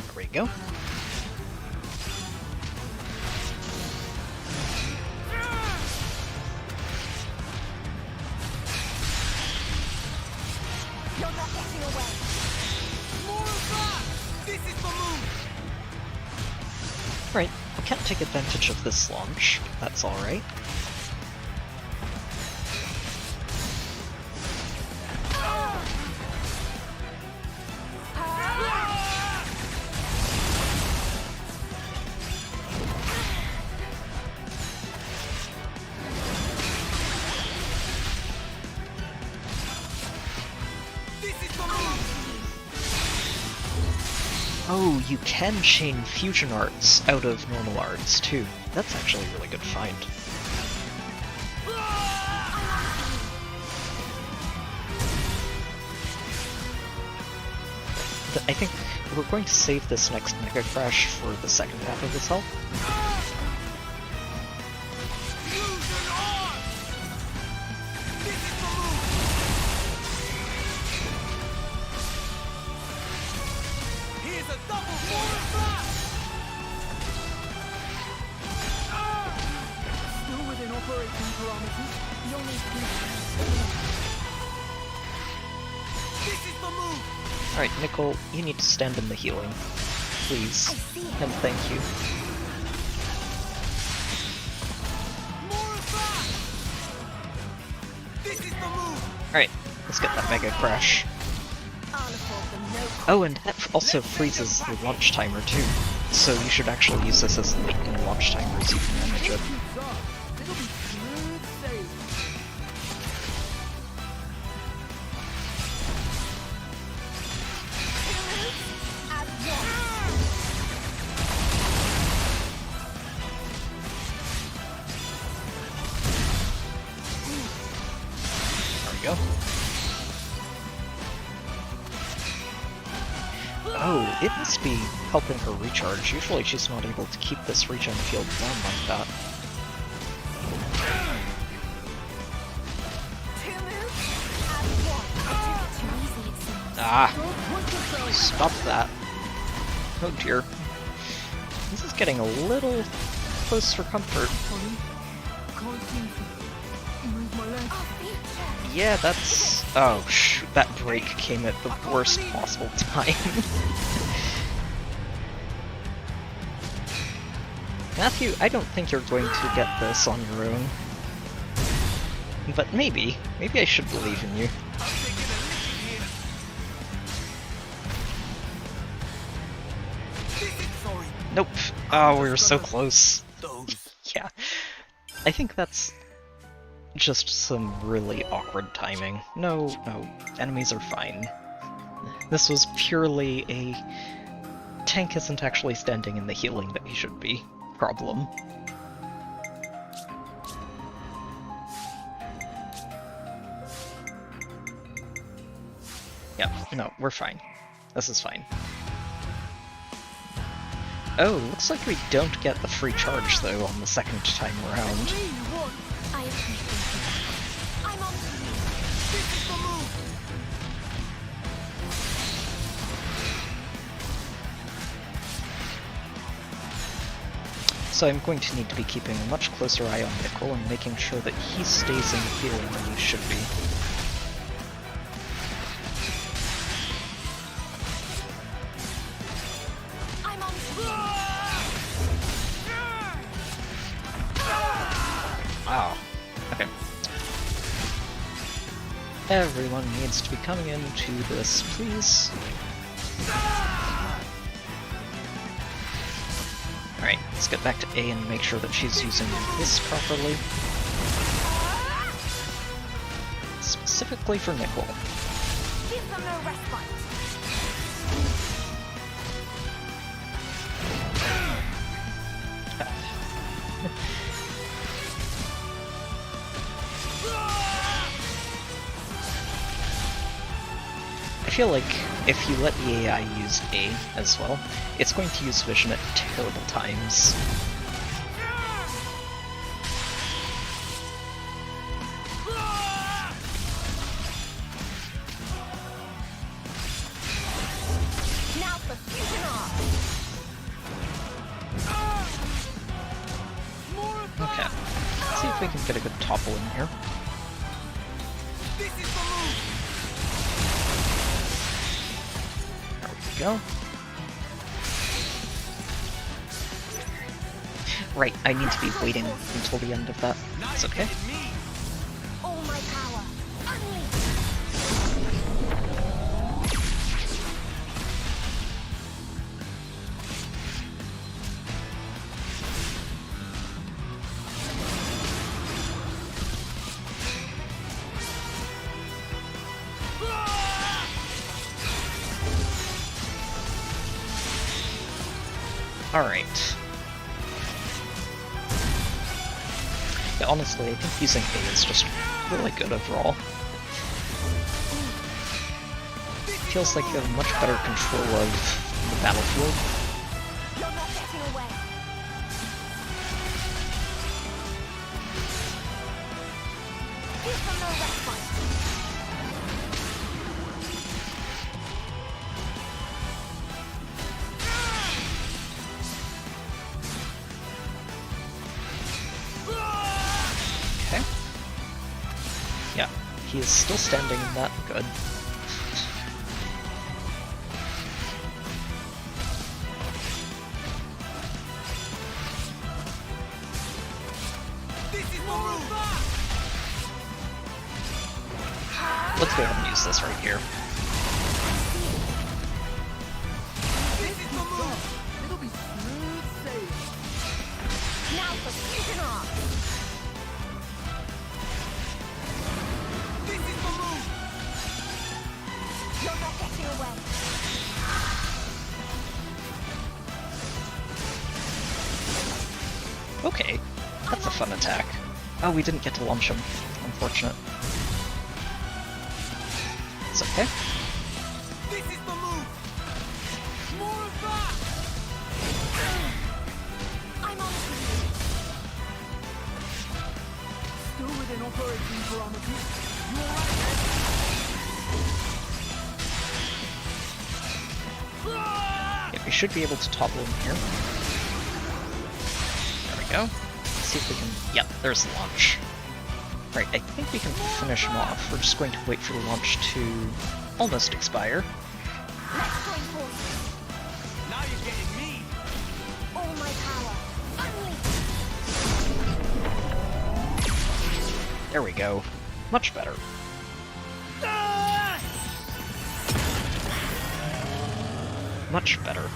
There we go. You're not getting away. More of that. This is the move. Right, I can't take advantage of this launch, but that's alright. Oh, you can chain fusion arts out of normal arts too. That's actually a really good find. I think we're going to save this next Mega Crash for the second half of this health. Alright, Nickel, you need to stand in the healing. Please. And thank you. Alright, let's get that Mega Crash. Oh, and that also freezes the launch timer too. So you should actually use this as late in launch timers, you can manage it. Oh, it must be helping her recharge. Usually she's not able to keep this regen field warm like that. Ah! Stop that. Oh dear. This is getting a little close for comfort. Yeah, that's... Oh, shoot, that break came at the worst possible time. Matthew, I don't think you're going to get this on your own. But maybe. Maybe I should believe in you. Nope. Oh, we were so close. Yeah. I think that's just some really awkward timing. No, enemies are fine. This was purely a tank isn't actually standing in the healing that he should be problem. Yeah, no, we're fine. This is fine. Oh, looks like we don't get the free charge though on the second time around. So I'm going to need to be keeping a much closer eye on Nickel and making sure that he stays in the healing when he should be. Wow. Okay. Everyone needs to be coming into this, please. Alright, let's get back to A and make sure that she's using this properly. Specifically for Nickel. Give them no respite. I feel like if you let the AI use A as well, it's going to use vision at terrible times. Now for fusion arm. Okay, let's see if we can get a good topple in here. There we go. Right, I need to be waiting until the end of that. It's okay. All my power. Unleash. Alright. Yeah, honestly, I think using A is just really good overall. Feels like you have much better control of the battlefield. You're not getting away. Give them no respite. Okay. Yeah, he is still standing in that. Good. Let's go ahead and use this right here. It'll be smooth sailing. Now for fusion off. This is the move. You're not getting away. Okay, that's a fun attack. Oh, we didn't get to launch him. Unfortunate. It's okay. This is the move. More of that. I'm on to you. Still within operating parameters. You alright? Yeah, we should be able to topple him here. There we go. Let's see if we can... Yep, there's the launch. Right, I think we can finish him off. We're just going to wait for the launch to almost expire. Let's join forces. Now you're getting me. All my power. Unleash. There we go. Much better. Much better.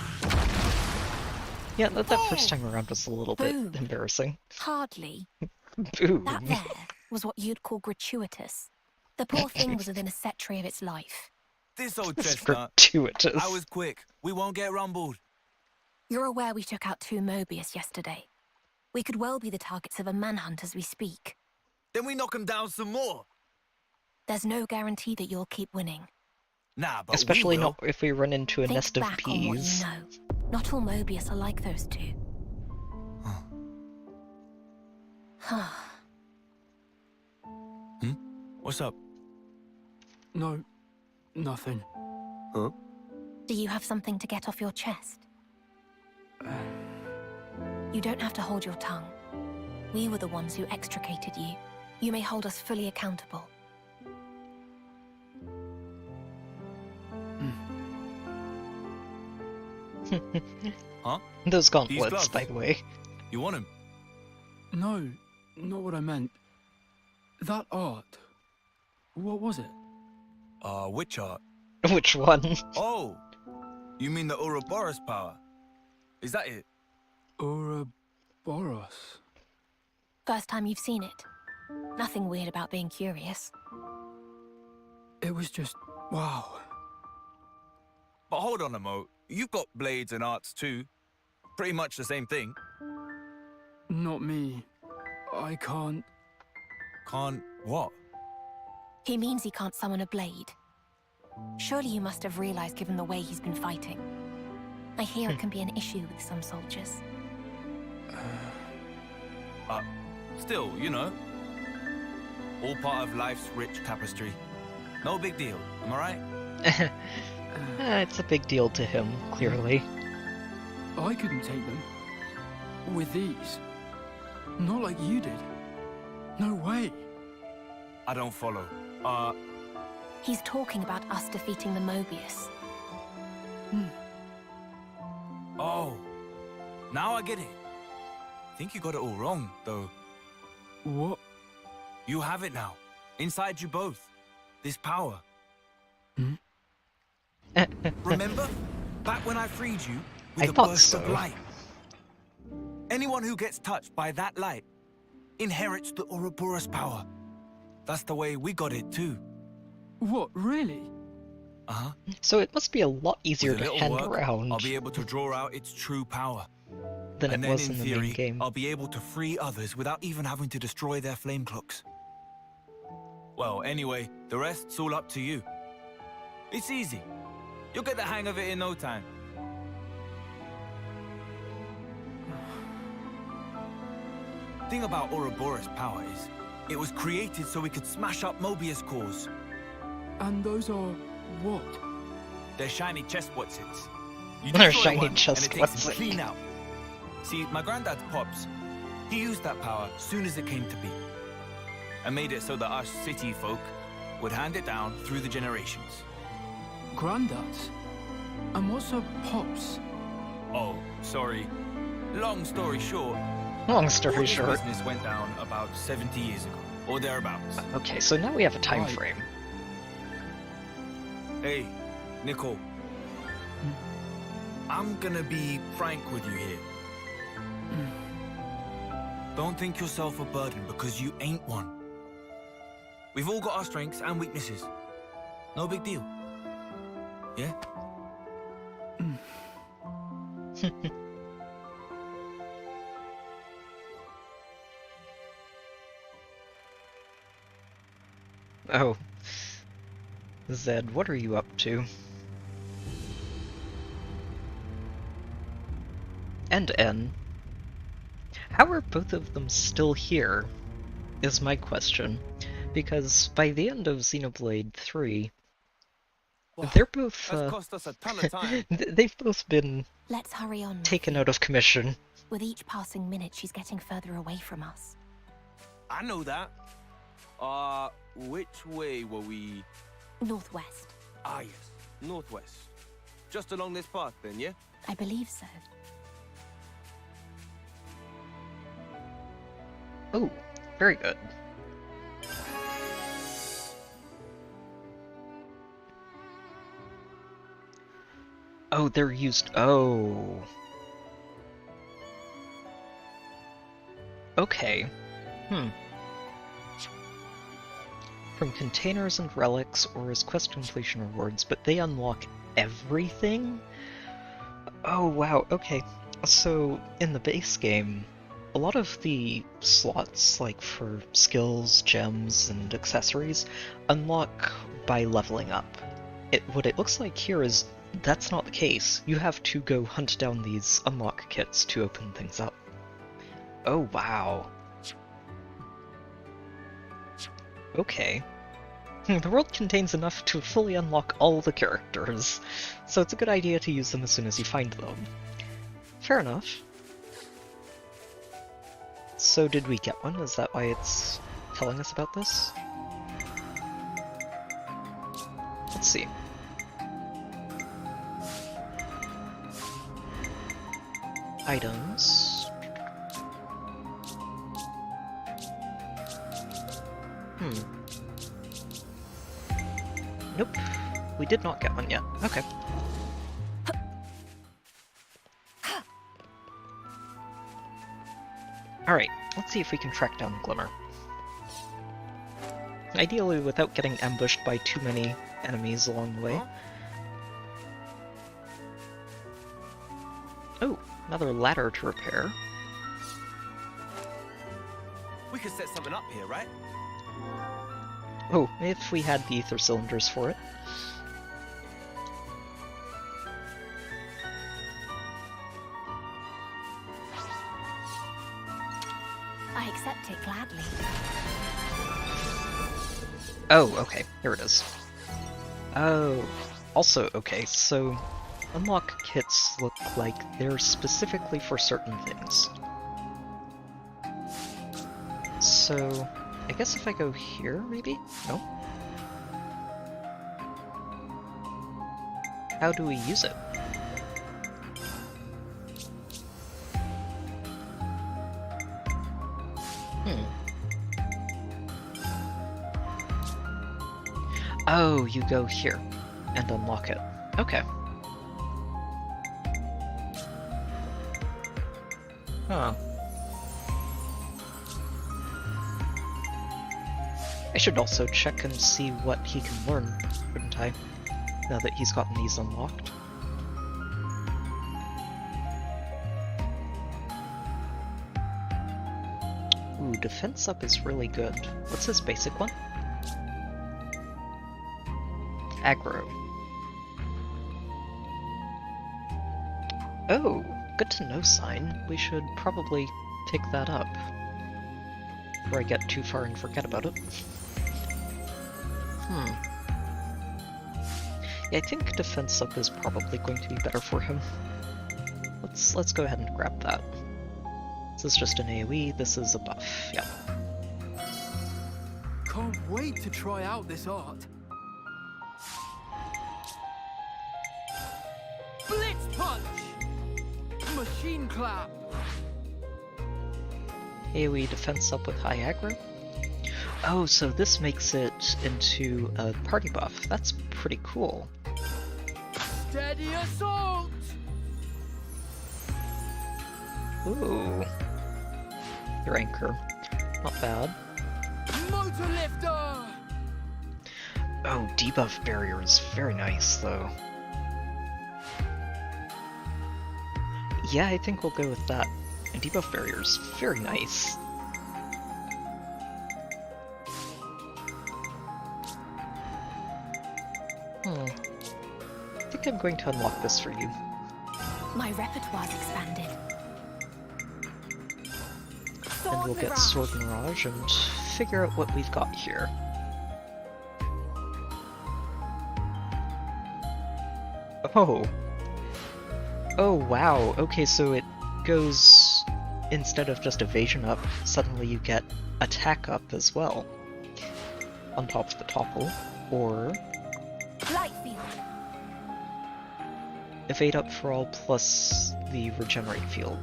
Yeah, that first time around was a little bit embarrassing. Hardly. Boom. That there was what you'd call gratuitous. The poor thing was within a setray of its life. This old It's chestnut. gratuitous. I was quick. We won't get rumbled. You're aware we took out 2 Mobius yesterday. We could well be the targets of a manhunt as we speak. Then we knock him down some more. There's no guarantee that you'll keep winning. Nah, but Especially we will. not if we run into a Think nest of back on what peas. you know. Not all Mobius are like those 2. What's up? No, nothing. Huh? Do you have something to get off your chest? You don't have to hold your tongue. We were the ones who extricated you. You may hold us fully accountable. Huh? Those These gauntlets, gloves. by the way. You want him? No, not what I meant. That art. What was it? Which art? Which one? Oh, you mean the Ouroboros power? Is that it? Ouroboros. First time you've seen it. Nothing weird about being curious. It was just, wow. But hold on a mo. You've got blades and arts too. Pretty much the same thing. Not me. I can't... Can't what? He means he can't summon a blade. Surely you must have realized given the way he's been fighting. I hear it can be an issue with some soldiers. Still, you know. All part of life's rich tapestry. No big deal, am I right? It's a big deal to him, clearly. I couldn't take them. With these. Not like you did. No way. I don't follow. He's talking about us defeating the Mobius. Oh. Now I get it. I think you got it all wrong, though. What? You have it now. Inside you both. This power. Remember? Back when I freed you with a burst of light. Anyone who gets touched by that light inherits the Ouroboros power. That's the way we got it too. What, really? Uh-huh. So it must be a lot easier to hand around I'll be able to draw out its true power. than And it then was in the theory, main game. I'll be able to free others without even having to destroy their flame clocks. Well, anyway, the rest's all up to you. It's easy. You'll get the hang of it in no time. Thing about Ouroboros' power is, it was created so we could smash up Mobius cores. And those are what? They're shiny chest whatsits. They're shiny chest and it takes them whatsits. clean out. See, my granddad's pops, he used that power soon as it came to be. And made it so that us city folk would hand it down through the generations. Granddads? And what's a pops? Oh, sorry. Long story short. Long story all this short. business went down about 70 years ago, or thereabouts. Okay, so now we have a time frame. Hey, Nicole. I'm gonna be frank with you here. Don't think yourself a burden because you ain't one. We've all got our strengths and weaknesses. No big deal. Yeah? Oh. Zed, what are you up to? And N. How are both of them still here? Is my question. Because by the end of Xenoblade 3, they're both, cost us a ton of time. they've both been Let's hurry on. taken out of commission. With each passing minute, she's getting further away from us. I know that. Which way were we? Northwest. Ah, yes. Northwest. Just along this path, then, yeah? I believe so. Oh, very good. Oh, they're used. Oh. Okay. From containers and relics or as quest completion rewards, but they unlock everything? Oh, wow. Okay. So, in the base game, a lot of the slots, like for skills, gems, and accessories, unlock by leveling up. What it looks like here is that's not the case. You have to go hunt down these unlock kits to open things up. Oh, wow. Okay. The world contains enough to fully unlock all the characters, so it's a good idea to use them as soon as you find them. Fair enough. So did we get one? Is that why it's telling us about this? Let's see. Items. Nope. We did not get one yet. Okay. Alright, let's see if we can track down Glimmer. Ideally without getting ambushed by too many enemies along the way. Oh, another ladder to repair. We could set something up here, right? Oh, if we had the ether cylinders for it. I accept it gladly. Oh, okay, here it is. Oh, also, okay, so unlock kits look like they're specifically for certain things. So, I guess if I go here, maybe? No? How do we use it? Oh, you go here and unlock it. Okay. Huh. I should also check and see what he can learn, shouldn't I? Now that he's gotten these unlocked. Ooh, defense up is really good. What's his basic one? Aggro. Oh, good to know sign. We should probably pick that up before I get too far and forget about it. Yeah, I think defense up is probably going to be better for him. Let's go ahead and grab that. This is just an AoE, this is a buff, yeah. Can't wait to try out this art. Blitz punch! Machine clap! AoE defense up with high aggro. Oh, so this makes it into a party buff. That's pretty cool. Steady assault! Ooh. Your anchor. Not bad. Motor lifter! Oh, debuff barrier is very nice, though. Yeah, I think we'll go with that. And debuff barrier is very nice. I think I'm going to unlock this for you. My repertoire's expanded. And we'll get Sword Mirage and figure out what we've got here. Oh! Oh wow, okay, so it goes, instead of just evasion up, suddenly you get attack up as well. On top of the topple, or Light field. evade up for all plus the regenerate field.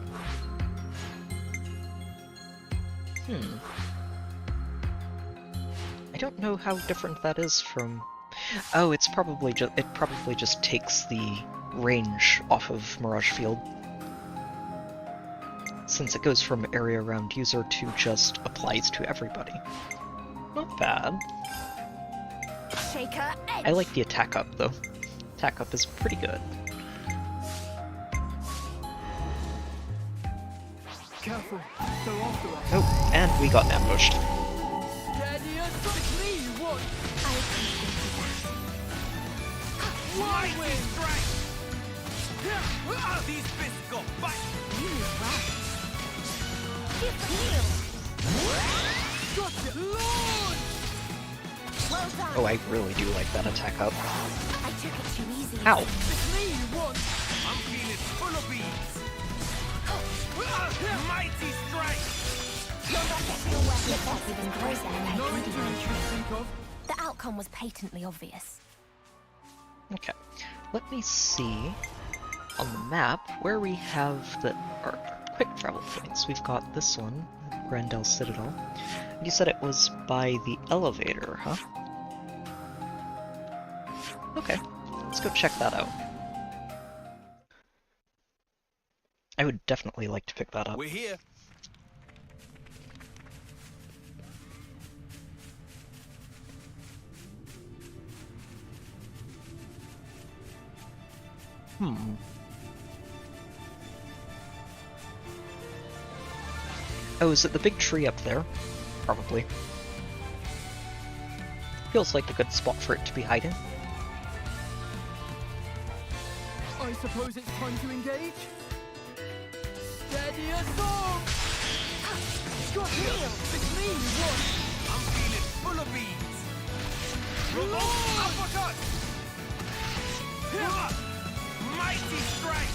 I don't know how different that is from... Oh, it probably just takes the range off of Mirage Field. Since it goes from area around user to just applies to everybody. Not bad. Shaker edge. I like the attack up though. Attack up is pretty good. Careful, they're after us. Oh, and we got ambushed. Steady assault! It's me you want! I appreciate that. Lightning strike! These fists got back! You move well. Gotcha! Launch! Well done. Oh, I really do like that attack up. I took it too easy. Ow! It's me you want! I'm feeling full of beats! Mighty strike! You're not getting your weapon effective and close there, No injuries to think of. The outcome was patently obvious. Okay, let me see on the map where we have the quick travel points. We've got this one, Grandel Citadel. You said it was by the elevator, huh? Okay, let's go check that out. I would definitely like to pick that up. We're here. Oh, is it the big tree up there? Probably. Feels like a good spot for it to be hiding. I suppose it's time to engage? Steady assault! Got healed! It's me you want! I'm feeling full of beats! Uppercut! Mighty strike!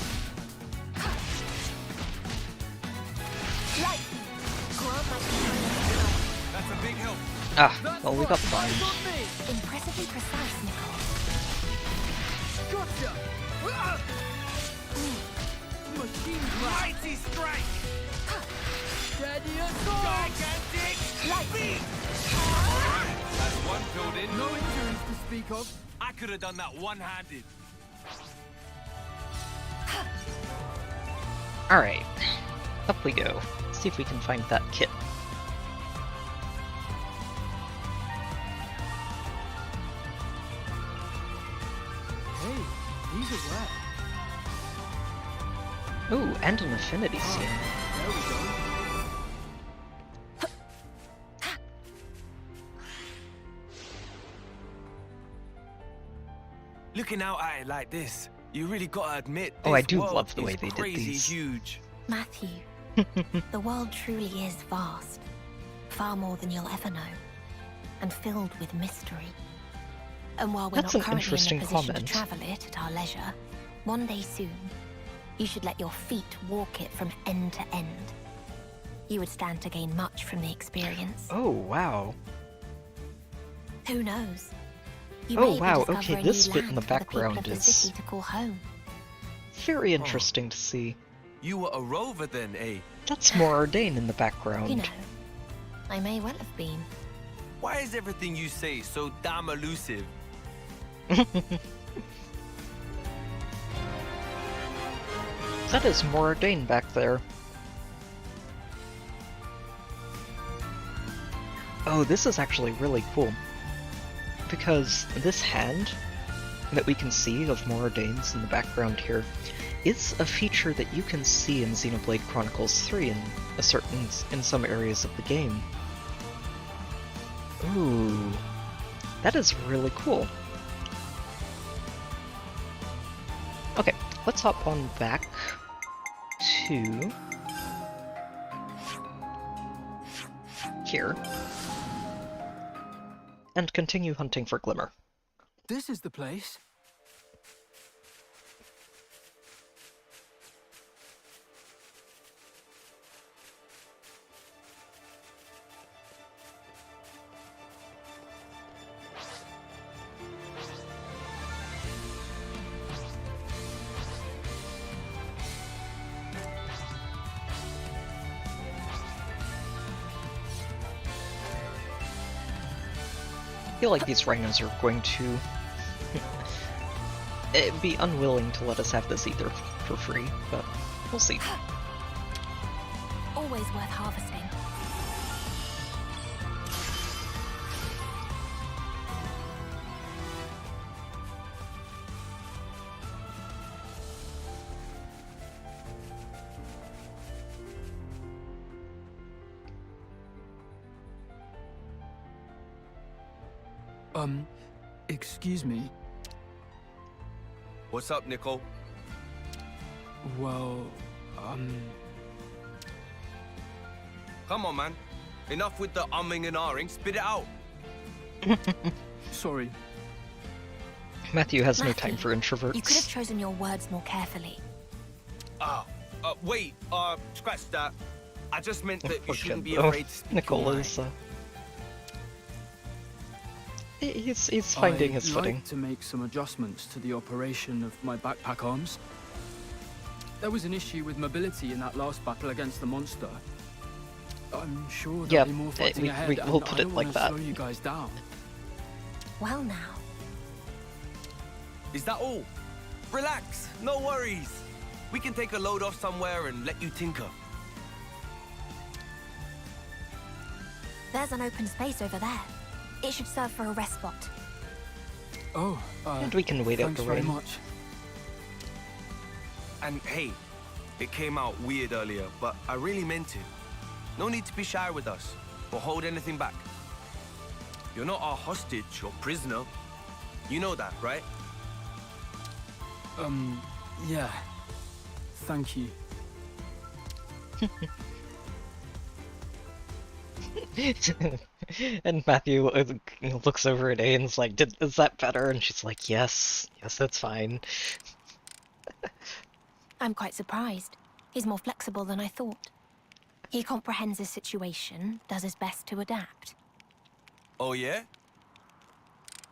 Light. That's a big help. Ah, well, we got the bind. Impressively precise, Nicole. Gotcha! Machine clap! Mighty strike! Steady assault! gigantic speed! That's one filled in. No injuries to speak of. I could have done that one-handed. Alright, up we go. Let's see if we can find that kit. Hey, these are rare. Ooh, and an affinity scene. There we go. Looking out at it like this, you really gotta admit. Oh, I this do world love the is way they did crazy these. Huge. Matthew, the world truly is vast. Far more than you'll ever know. And filled with mystery. And while we're That's not an currently in a interesting position comment. to travel it at our leisure, one day soon, you should let your feet walk it from end to end. You would stand to gain much from the experience. Oh, wow. Who knows? You Oh, may even wow, discover okay, a this new bit in land the for people background of the is city to call home. very interesting to see. You were a rover then, eh? That's more ordained in the background. You know, I may well have been. Why is everything you say so damn elusive? That is more ordained back there. Oh, this is actually really cool. Because this hand that we can see of Mordane's in the background here is a feature that you can see in Xenoblade Chronicles 3 in some areas of the game. Ooh, that is really cool. Okay, let's hop on back to here and continue hunting for Glimmer. This is the place. I feel like these rhinos are going to be unwilling to let us have this either for free, but we'll see. Always worth harvesting. Excuse me. What's up, Nicole? Well, Come on, man. Enough with the umming and ahhing. Spit it out. Sorry. Matthew has no Matthew, time for introverts. You could have chosen your words more carefully. Wait, scratch that. I just meant that you shouldn't be Oh, afraid to speak your Nicole mind. is, he's finding his I'd footing. like to make some adjustments to the operation of my backpack arms. There was an issue with mobility in that last battle against the monster. I'm sure there'll be more fighting ahead, we'll and put I it don't like want to that. slow you guys down. Well now. Is that all? Relax, no worries. We can take a load off somewhere and let you tinker. There's an open space over there. It should serve for a rest spot. Oh, And we can wait out thanks the very rain. much. And hey, it came out weird earlier, but I really meant it. No need to be shy with us or hold anything back. You're not our hostage or prisoner. You know that, right? Yeah. Thank you. And Matthew looks over at A and's like, is that better? And she's like, yes, that's fine. I'm quite surprised. He's more flexible than I thought. He comprehends his situation, does his best to adapt. Oh, yeah?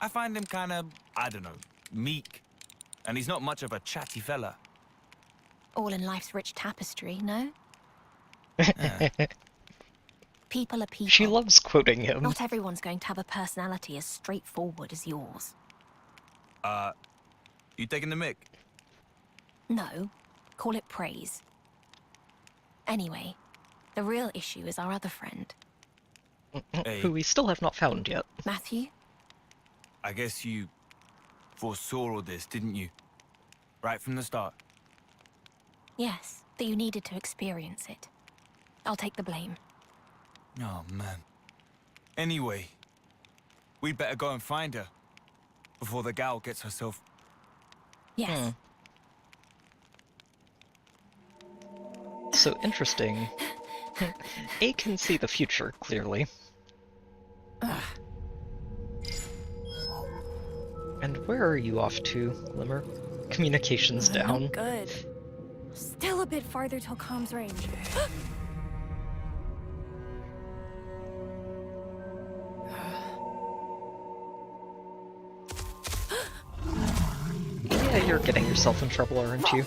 I find him kind of, I don't know, meek. And he's not much of a chatty fella. All in life's rich tapestry, no? People are people. She loves quoting him. Not everyone's going to have a personality as straightforward as yours. You taking the mic? No, call it praise. Anyway, the real issue is our other friend. Who we still have not found yet. Matthew? I guess you foresaw all this, didn't you? Right from the start. Yes, that you needed to experience it. I'll take the blame. Oh, man. Anyway, we'd better go and find her before the gal gets herself... Yes. So interesting. A can see the future, clearly. And where are you off to, Glimmer? Communications down. Not good. Still a bit farther till comms range. Yeah, you're getting yourself in trouble, aren't you?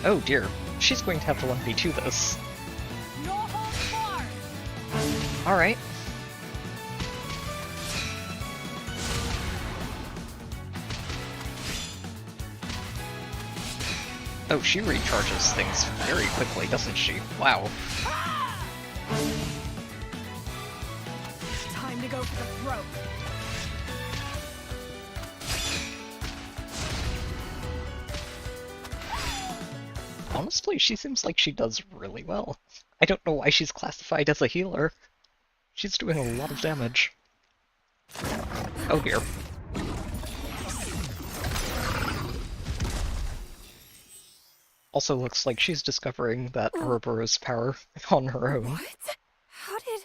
Oh dear, she's going to have to 1v2 this. Alright. Oh, she recharges things very quickly, doesn't she? Wow. Time to go for the throat. Honestly, she seems like she does really well. I don't know why she's classified as a healer. She's doing a lot of damage. Oh dear. Also looks like she's discovering that Ouroboros power on her own. What? How did...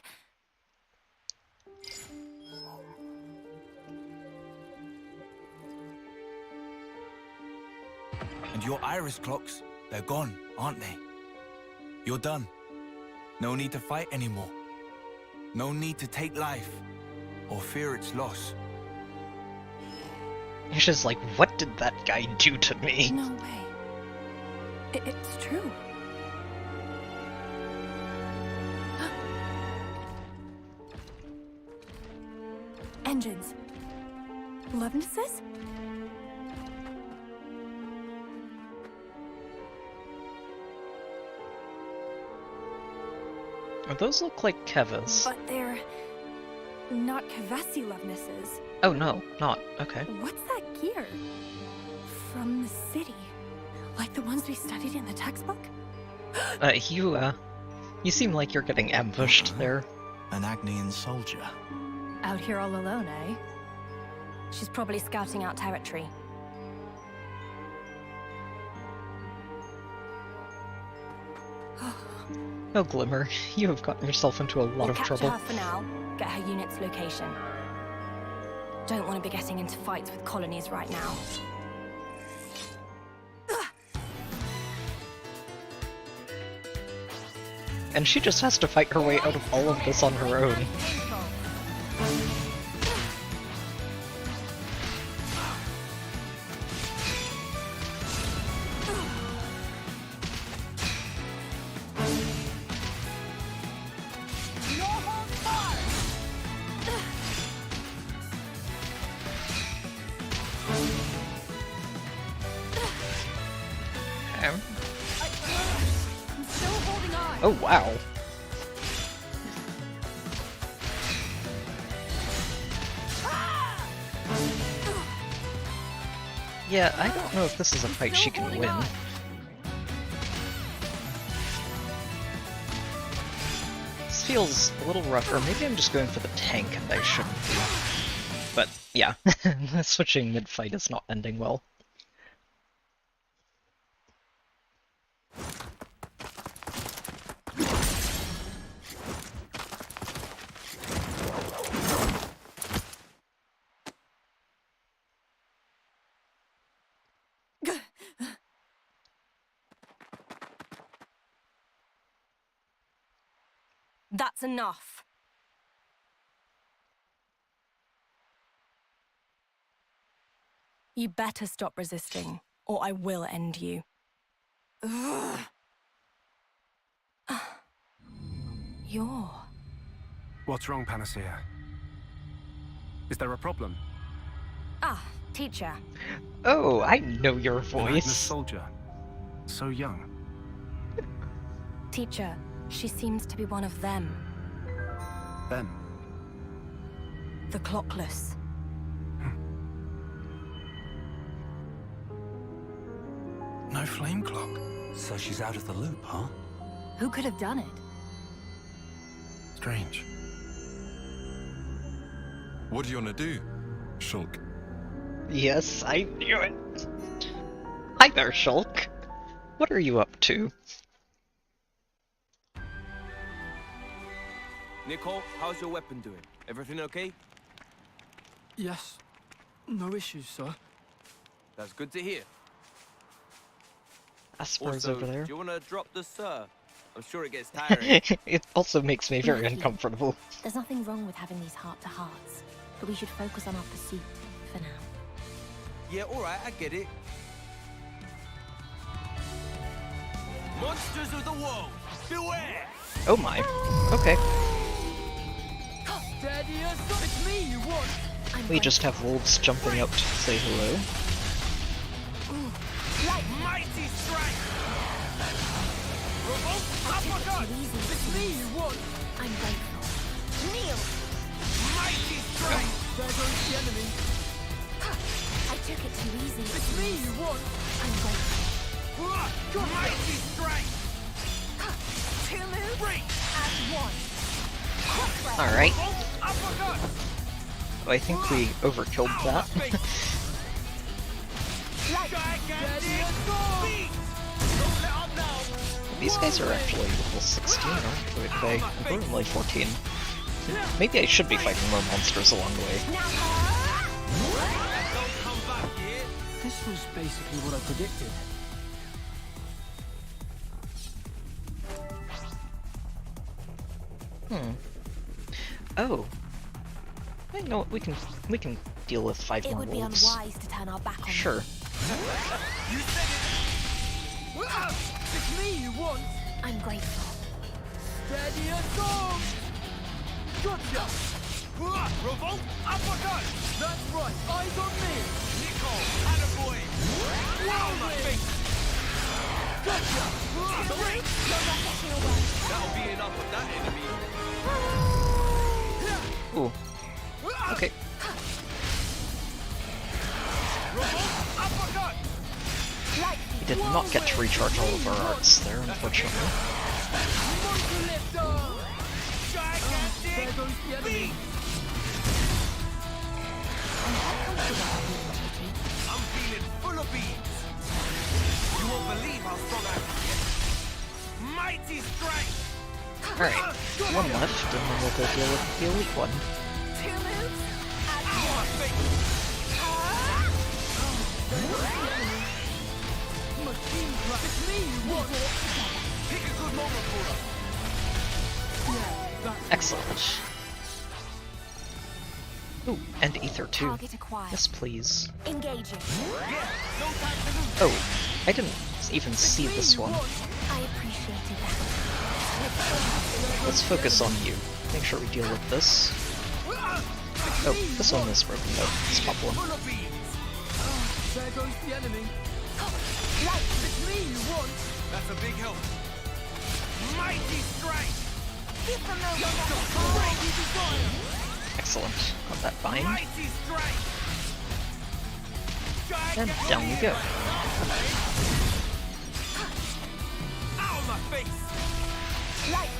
And your iris clocks, they're gone, aren't they? You're done. No need to fight anymore. No need to take life or fear its loss. It's just like, what did that guy do to me? No way. It's true. Engines. Lovnesses? Those look like Keva's. But they're not Kavasi Lovnesses. Oh no, not. Okay. What's that gear? From the city. Like the ones we studied in the textbook? You seem like you're getting ambushed there. An Agnian soldier. Out here all alone, eh? She's probably scouting out territory. Oh, Glimmer, you have gotten yourself into a lot of trouble. Capture her for now, get her unit's location. Don't want to be getting into fights with colonies right now. And she just has to fight her way out of all of this on her own. Oh, wow. Yeah, I don't know if this is a fight she can win. This feels a little rough, or maybe I'm just going for the tank and I shouldn't be. But yeah, switching mid-fight is not ending well. That's enough. You better stop resisting, or I will end you. Ugh. You're... What's wrong, Panacea? Is there a problem? Ah, teacher. Oh, I know your An voice. Agnes soldier. So young. Teacher, she seems to be one of them. Them? The clockless. No flame clock. So she's out of the loop, huh? Who could have done it? Strange. What do you want to do, Shulk? Yes, I knew it. Hi there, Shulk. What are you up to? Nicole, how's your weapon doing? Everything okay? Yes. No issues, sir. That's good to hear. Asper's Also, over there. do you want to drop the sir? I'm sure it gets tiring. It also makes me very uncomfortable. There's nothing wrong with having these heart-to-hearts, but we should focus on our pursuit for now. Yeah, alright, I get it. Monsters of the world, beware! Oh my. Okay. Daddy, it's me you want. We just have wolves jumping out to say hello. Like mighty strike! Revolt uppercut! It's me you want. I'm grateful. Kneel! Mighty strike! There goes the enemy. I took it too easy. It's me you want. I'm grateful. Mighty strike! 2 moves and 1. Alright. Uppercut! I think we overkilled that. These guys are actually level 16, aren't they? We're only 14. Maybe I should be fighting more monsters along the way. This was basically what I predicted. Oh. I know what we can deal with 5 It more would be wolves. unwise to turn our back on Sure. them. You said it! It's me you want. I'm grateful. Steady us all. Gotcha. Revolt uppercut! That's right. Eyes on me. Nicole, attaboy! Wow, my face! Gotcha. That'll be enough of that enemy. Ooh. Okay. Revolt uppercut! We did not get to recharge all of our arts there, unfortunately. There goes the enemy. I'm feeling full of beans. You won't believe how strong I am. Mighty strike! Alright, one left, and then we'll go deal with the elite one. 2 moves and 1. Machine clap. It's me you want. Pick a good moment for us. Excellent. Ooh, and ether too. Target acquired. Yes, please. Engaging. Oh, I didn't even see this one. I appreciated that. Let's focus on you. Make sure we deal with this. Oh, this one is broken though. Let's pop one. There goes the enemy. It's me you want. That's a big help. Mighty strike! Excellent. Got that bind. Mighty strike! And down you go. Ow, my face!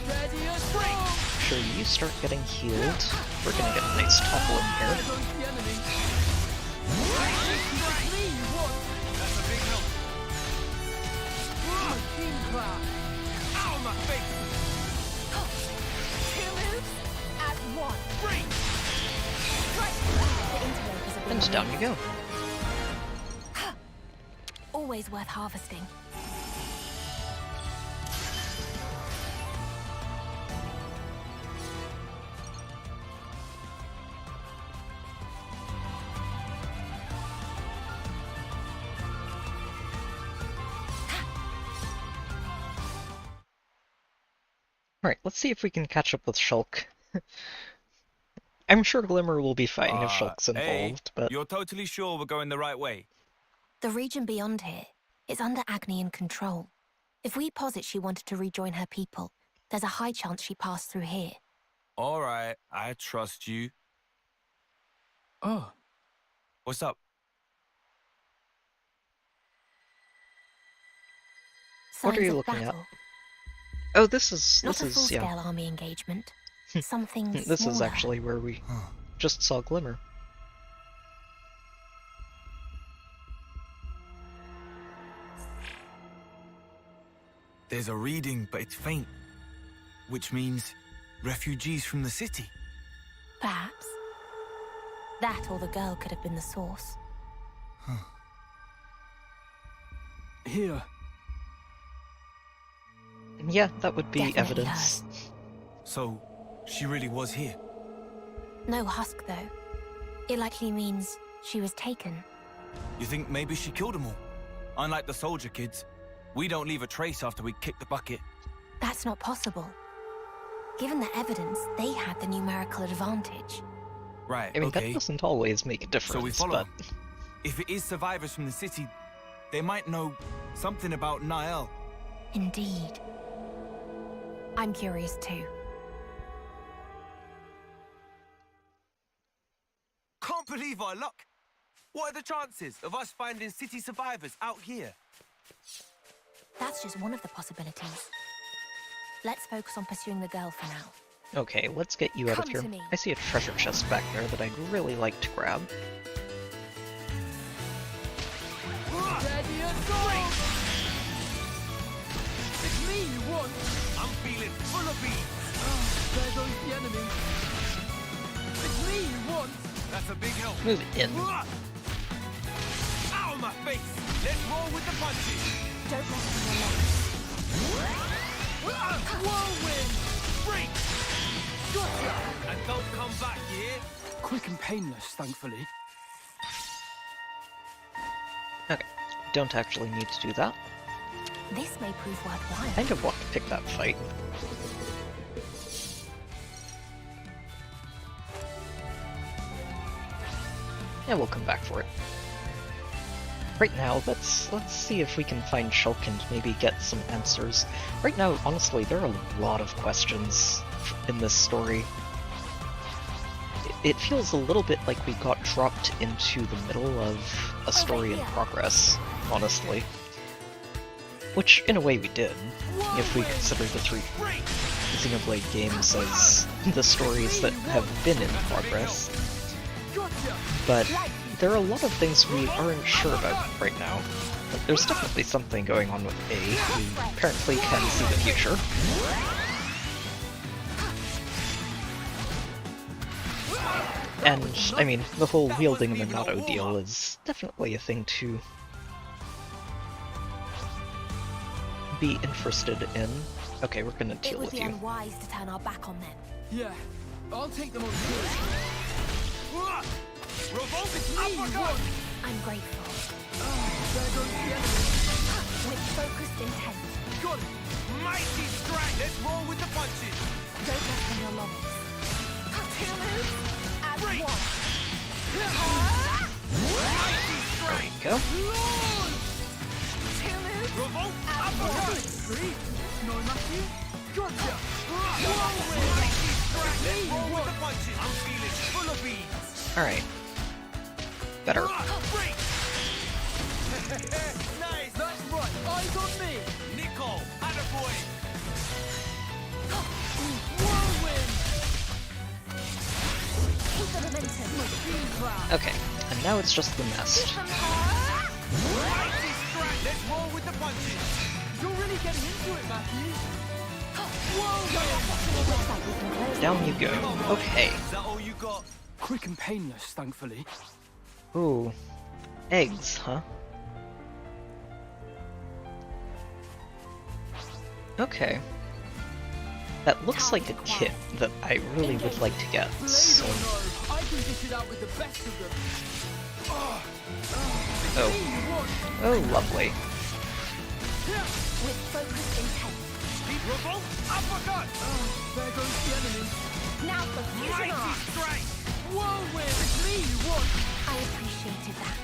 Ready or strong. Sure, you start getting healed. We're gonna get a nice topple in here. There goes the enemy. It's me you want. That's a big help. Machine clap. Ow, my face! 2 moves and 1. Break! The interlopers have been And down you go. always worth harvesting. Alright, let's see if we can catch up with Shulk. I'm sure Glimmer will be fine if Shulk's involved, but... You're totally sure we're going the right way? The region beyond here is under Agnian control. If we posit she wanted to rejoin her people, there's a high chance she passed through here. All right, I trust you. Oh. What's up? What are you looking at? Oh, this is Not a full-scale army engagement. Something This is smaller. actually where we just saw Glimmer. There's a reading, but it's faint. Which means refugees from the city. Perhaps. That or the girl could have been the source. Here. Yeah, that would be Definitely evidence. So, she really was here? No husk, though. It likely means she was taken. You think maybe she killed them all? Unlike the soldier kids, we don't leave a trace after we kick the bucket. That's not possible. Given the evidence, they had the numerical advantage. Right, I mean, okay. that doesn't always make a difference, So we follow but... them. If it is survivors from the city, they might know something about Nael. Indeed. I'm curious too. Can't believe our luck. What are the chances of us finding city survivors out here? That's just one of the possibilities. Let's focus on pursuing the girl for now. Okay, let's get you out of Come here. to me. I see a treasure chest back there that I'd really like to grab. Ready or go! It's me you want! I'm feeling full of beans. There goes the enemy. It's me you want! That's a big help. Move in. Out of my face! Let's roll with the punches! Don't mess with your legs. Whirlwind! Break! Gotcha! And don't come back here! Quick and painless, thankfully. Okay, don't actually need to do that. This may prove worthwhile. I kind of want to pick that fight. Yeah, we'll come back for it. Right now, let's see if we can find Shulk and maybe get some answers. Right now, honestly, there are a lot of questions in this story. It feels a little bit like we got dropped into the middle of a story in progress, honestly. Which, in a way, we did, if we consider the 3 Xenoblade games as the stories that have been in progress. But there are a lot of things we aren't sure about right now. Like, there's definitely something going on with A, who apparently can see the future. And, I mean, the whole wielding the Minato deal is definitely a thing to be interested in. Okay, we're gonna deal with you. It would be unwise to turn our back on them. Yeah, I'll take them on too. I'm grateful. There goes the enemy. With focused intent. Got it! Mighty strike! Let's roll with the punches! Don't mess with your levels. Two moves as Break. one. Mighty strike! There we go. Two moves Revolt! as Uppercut! Free. No, Matthew. Gotcha! Mighty strike! Let's roll with the punches! I'm feeling full of beans! Alright. Better. Break! Nice! That's right. Eyes on me. Nico! Attaboy! Whirlwind. keep the momentum. Machine cloud. Okay, and now it's just the nest. Mighty strike! Let's roll with the punches! You're really getting into it, Matthew. Down you go. Okay. Is that all you got? Quick and painless, thankfully. Ooh. Eggs, huh? Okay. That looks like a kit that I really would like to get, so... I can dish it out with the best of them. Oh. Oh, lovely. With focused intent. Revolt uppercut! There goes the enemy. Now for fusion Mighty arts. strike! Whirlwind! It's me you want! I appreciated that.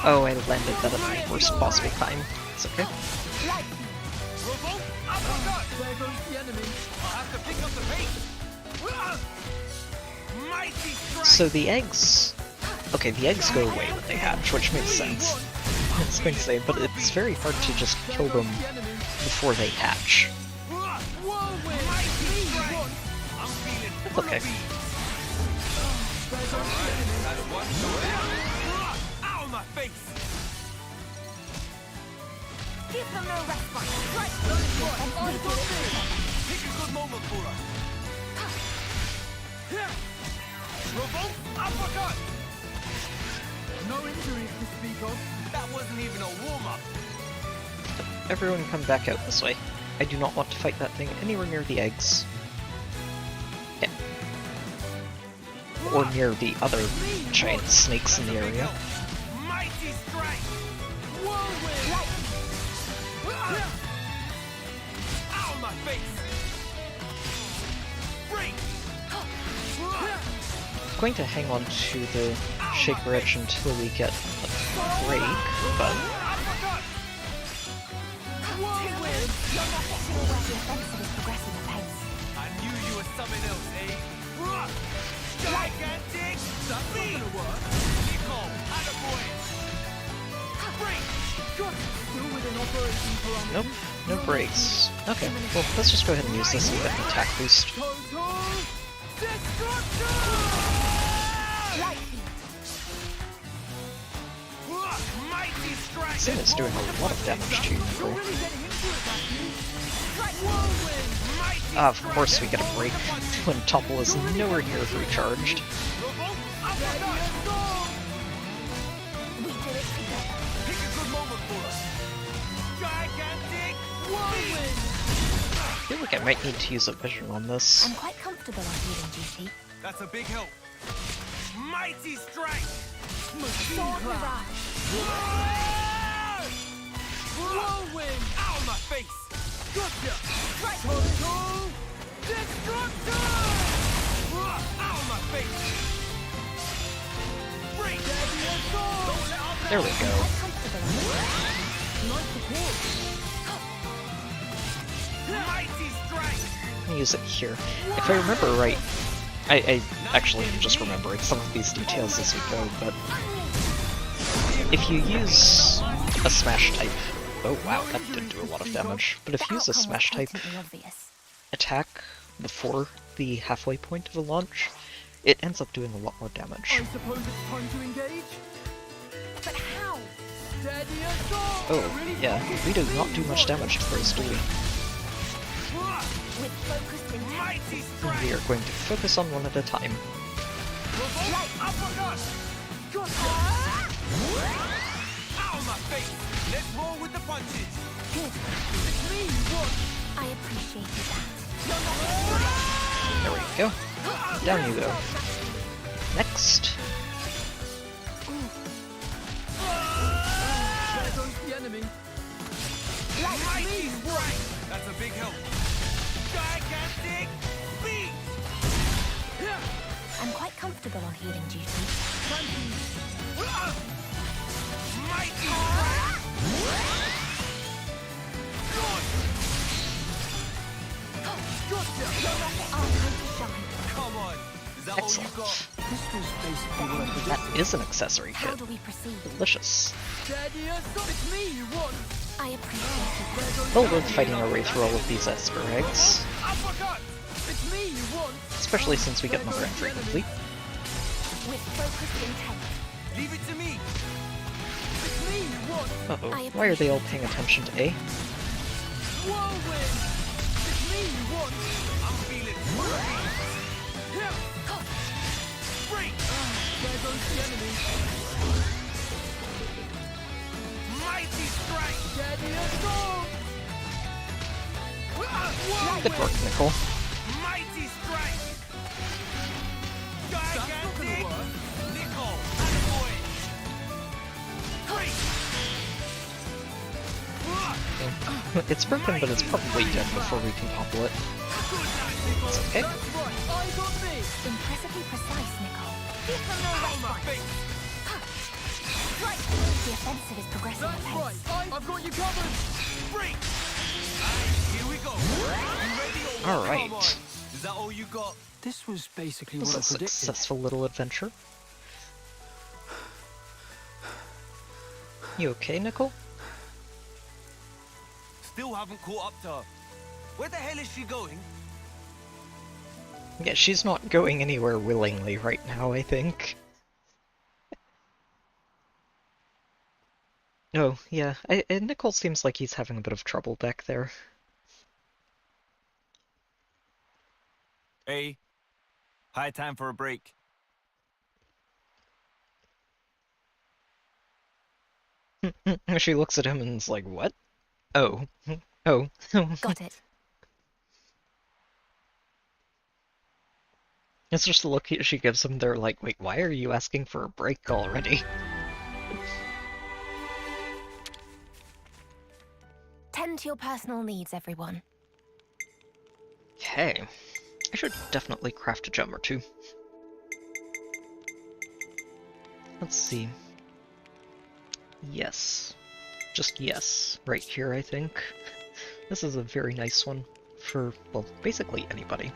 Oh, I landed that at the worst possible time. It's okay. Revolt uppercut! There goes the enemy. I'll have to pick up the pace! Mighty strike! So the eggs... Okay, the eggs go away when they hatch, which makes sense. I was going to say, but it's very hard to just kill them before they hatch. That's okay. Ow, my face! Give them no respite. Right. Pick a good moment for her. Revolt uppercut! No injuries to speak of. That wasn't even a warm-up. Everyone come back out this way. I do not want to fight that thing anywhere near the eggs. Yeah. Or near the other giant snakes in the area. Mighty strike! Ow, my face! Break! I'm going to hang on to the Shaker Edge until we get a break, but... I knew you were something else, eh? Gigantic! That's not gonna work! Nicole, attaboy! Break! Still within operation parameters. Nope, no breaks. Okay, well, let's just go ahead and use this and get an attack boost. Xena's doing a lot of damage to you. Of course we get a break when Topple is nowhere near recharged. I feel like I might need to use a vision on this. I'm quite comfortable on healing duty. That's a big help. Mighty strike! Whirlwind! Ow, my face! Gotcha! Total destruction! Ow, my face! Break! There we go. Mighty strike! I'm gonna use it here. If I remember right, I actually am just remembering some of these details as we go, but if you use a smash type, oh wow, that did do a lot of damage, but if you use a smash type attack before the halfway point of the launch, it ends up doing a lot more damage. I suppose it's time to engage? But how? Steady as all! Oh, yeah, we do not do much damage to those, do we? With focused intent. We are going to focus on one at a time. Uppercut! Ow, my face! Let's roll with the punches! It's me you want! I appreciated that. There we go. Down you go. Next. There goes the enemy. Mighty strike! That's a big help. Gigantic beat! I'm quite comfortable on healing duty. Mighty strike! Come on! Is that all you got? This was basically what I predicted. That is an accessory How kit. do we proceed? Delicious. Steady as all! It's me you want! I appreciated that. Well worth fighting our way through all of these Esper eggs. Uppercut! It's me you want! Especially since we get another entry complete. With focused intent. Leave it to me! It's me you want! Uh-oh, why are they all paying attention to A? Whirlwind! It's me you want! I'm feeling Here! break! There goes the enemy. Mighty strike! Steady as all! Good work, Nicole. Mighty strike! That's not gonna Gigantic! work. Nicole, attaboy! Break! It's broken, but it's probably dead before we can popple it. It's okay. Impressively precise, Nicole. Give them no response. Right. The offensive is progressing at pace. I've got you covered. Break. Here we go. You ready or what? All right. Come on. Is that all you got? This was basically This what I is a predicted. successful little adventure. You okay, Nicole? Still haven't caught up to her. Where the hell is she going? Yeah, she's not going anywhere willingly right now, I think. Oh, yeah, Nicole seems like he's having a bit of trouble back there. Hey, high time for a break. She looks at him and is like, what? Oh. Oh. Got it. It's just the look she gives him. They're like, wait, why are you asking for a break already? Tend to your personal needs, everyone. Okay. I should definitely craft a gem or two. Let's see. Yes. Just yes. Right here, I think. This is a very nice one for, well, basically anybody.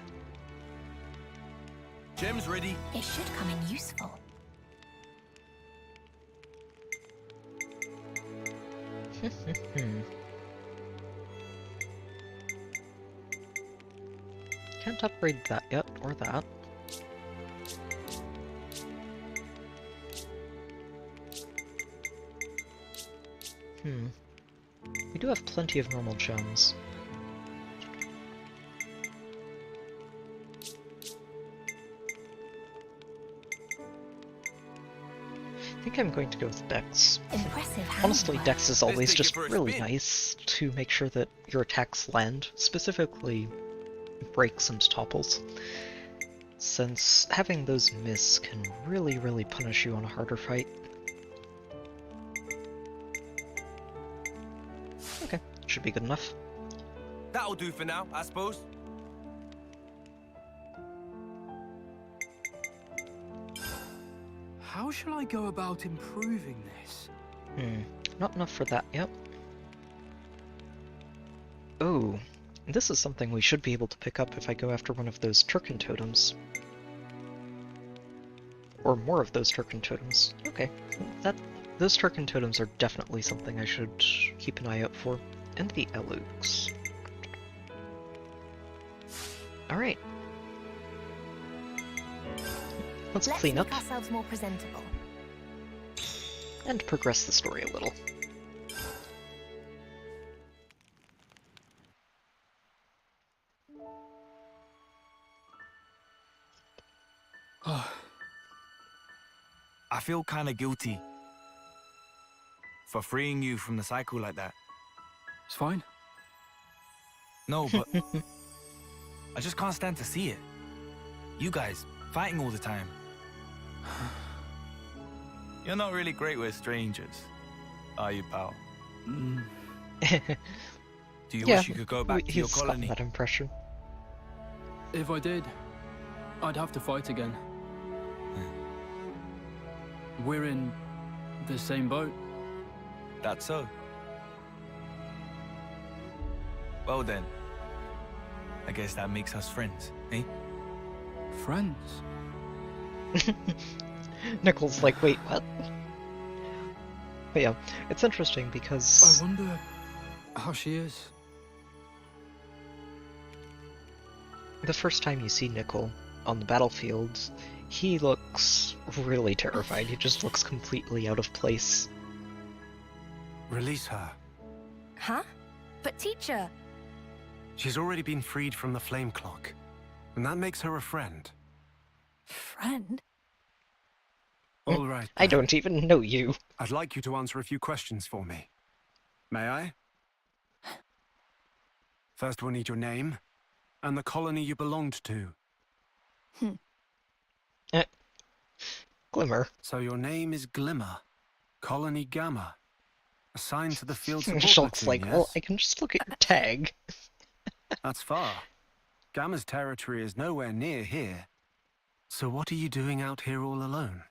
Gem's ready. It should come in useful. Can't upgrade that yet, or that. We do have plenty of normal gems. I think I'm going to go with Dex. Impressive. Honestly, Dex is always take it just for a really spin. nice to make sure that your attacks land, specifically breaks and topples, since having those miss can really, really punish you on a harder fight. Okay, should be good enough. That'll do for now, I suppose. How shall I go about improving this? Not enough for that yet. Oh, this is something we should be able to pick up if I go after one of those Turken totems. Or more of those Turken totems. Okay, those Turken totems are definitely something I should keep an eye out for. And the Elukes. Alright. Let's clean up Make ourselves more presentable. and progress the story a little. I feel kind of guilty for freeing you from the cycle like that. It's fine. No, but I just can't stand to see it. You guys fighting all the time. You're not really great with strangers, are you, pal? Do you wish you could go back to your he's gotten colony? that impression. If I did, I'd have to fight again. We're in the same boat. That's so. Well then, I guess that makes us friends, eh? Friends? Nicole's like, wait, what? But yeah, it's interesting because... I wonder how she is. The first time you see Nicole on the battlefield, he looks really terrified. He just looks completely out of place. Release her. Huh? But teacher... She's already been freed from the flame clock, and that makes her a friend. Friend? All right. I don't even know you. I'd like you to answer a few questions for me. May I? First, we'll need your name and the colony you belonged to. Glimmer. So your name is Glimmer, Colony Gamma. Assigned to the field support Shulk's platoon, like, yes? well, I can just look at your tag. That's far. Gamma's territory is nowhere near here. So what are you doing out here all alone?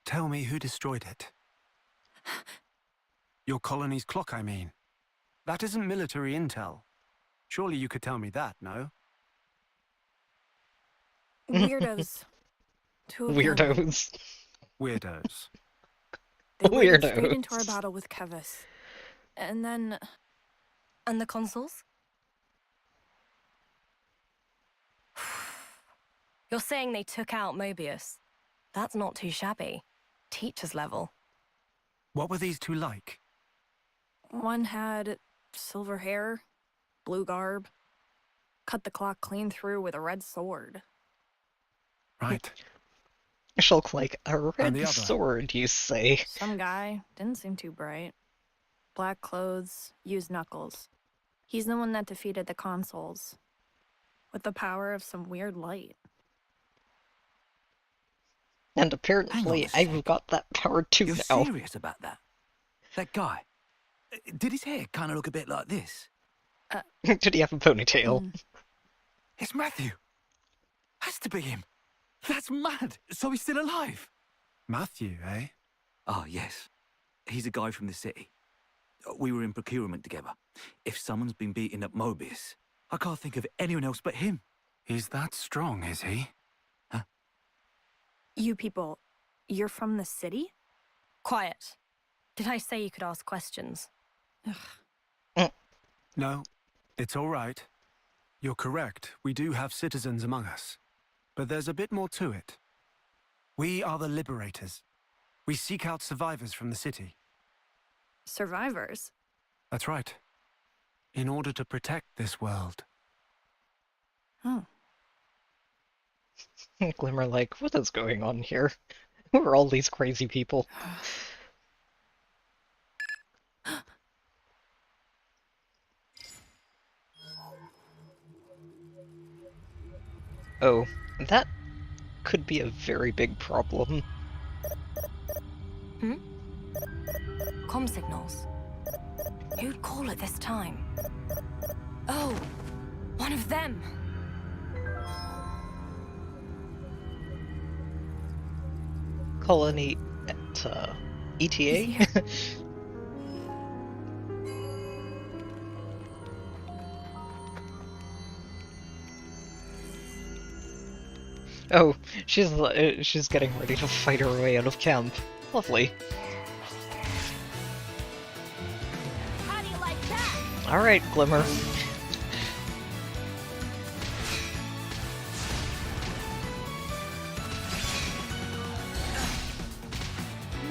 Tell me who destroyed it. Your colony's clock, I mean. That isn't military intel. Surely you could tell me that, no? Weirdos. Two of them. Weirdos. Weirdos. They went Weirdos. straight into our battle with Kevis. And then... And the consoles? You're saying they took out Mobius? That's not too shabby. Teacher's level. What were these two like? One had silver hair, blue garb, cut the clock clean through with a red sword. Right. Shulk like, a red the other? sword, you say? Some guy, didn't seem too bright. Black clothes, used knuckles. He's the one that defeated the consoles. With the power of some weird light. And apparently I've got that power too You're now. serious about that? That guy? Did his hair kind of look a bit like this? Did he have a ponytail? It's Matthew. Has to be him. That's mad. So he's still alive. Matthew, eh? Oh, yes. He's a guy from the city. We were in procurement together. If someone's been beating up Mobius, I can't think of anyone else but him. He's that strong, is he? You people, you're from the city? Quiet. Did I say you could ask questions? No, it's all right. You're correct. We do have citizens among us. But there's a bit more to it. We are the Liberators. We seek out survivors from the city. Survivors? That's right. In order to protect this world. Oh. Glimmer like, what is going on here? Who are all these crazy people? Oh, that could be a very big problem. Comm signals. Who'd call at this time? Oh, one of them. Colony at ETA? Oh, she's getting ready to fight her way out of camp. Lovely. How do you like that? All right, Glimmer.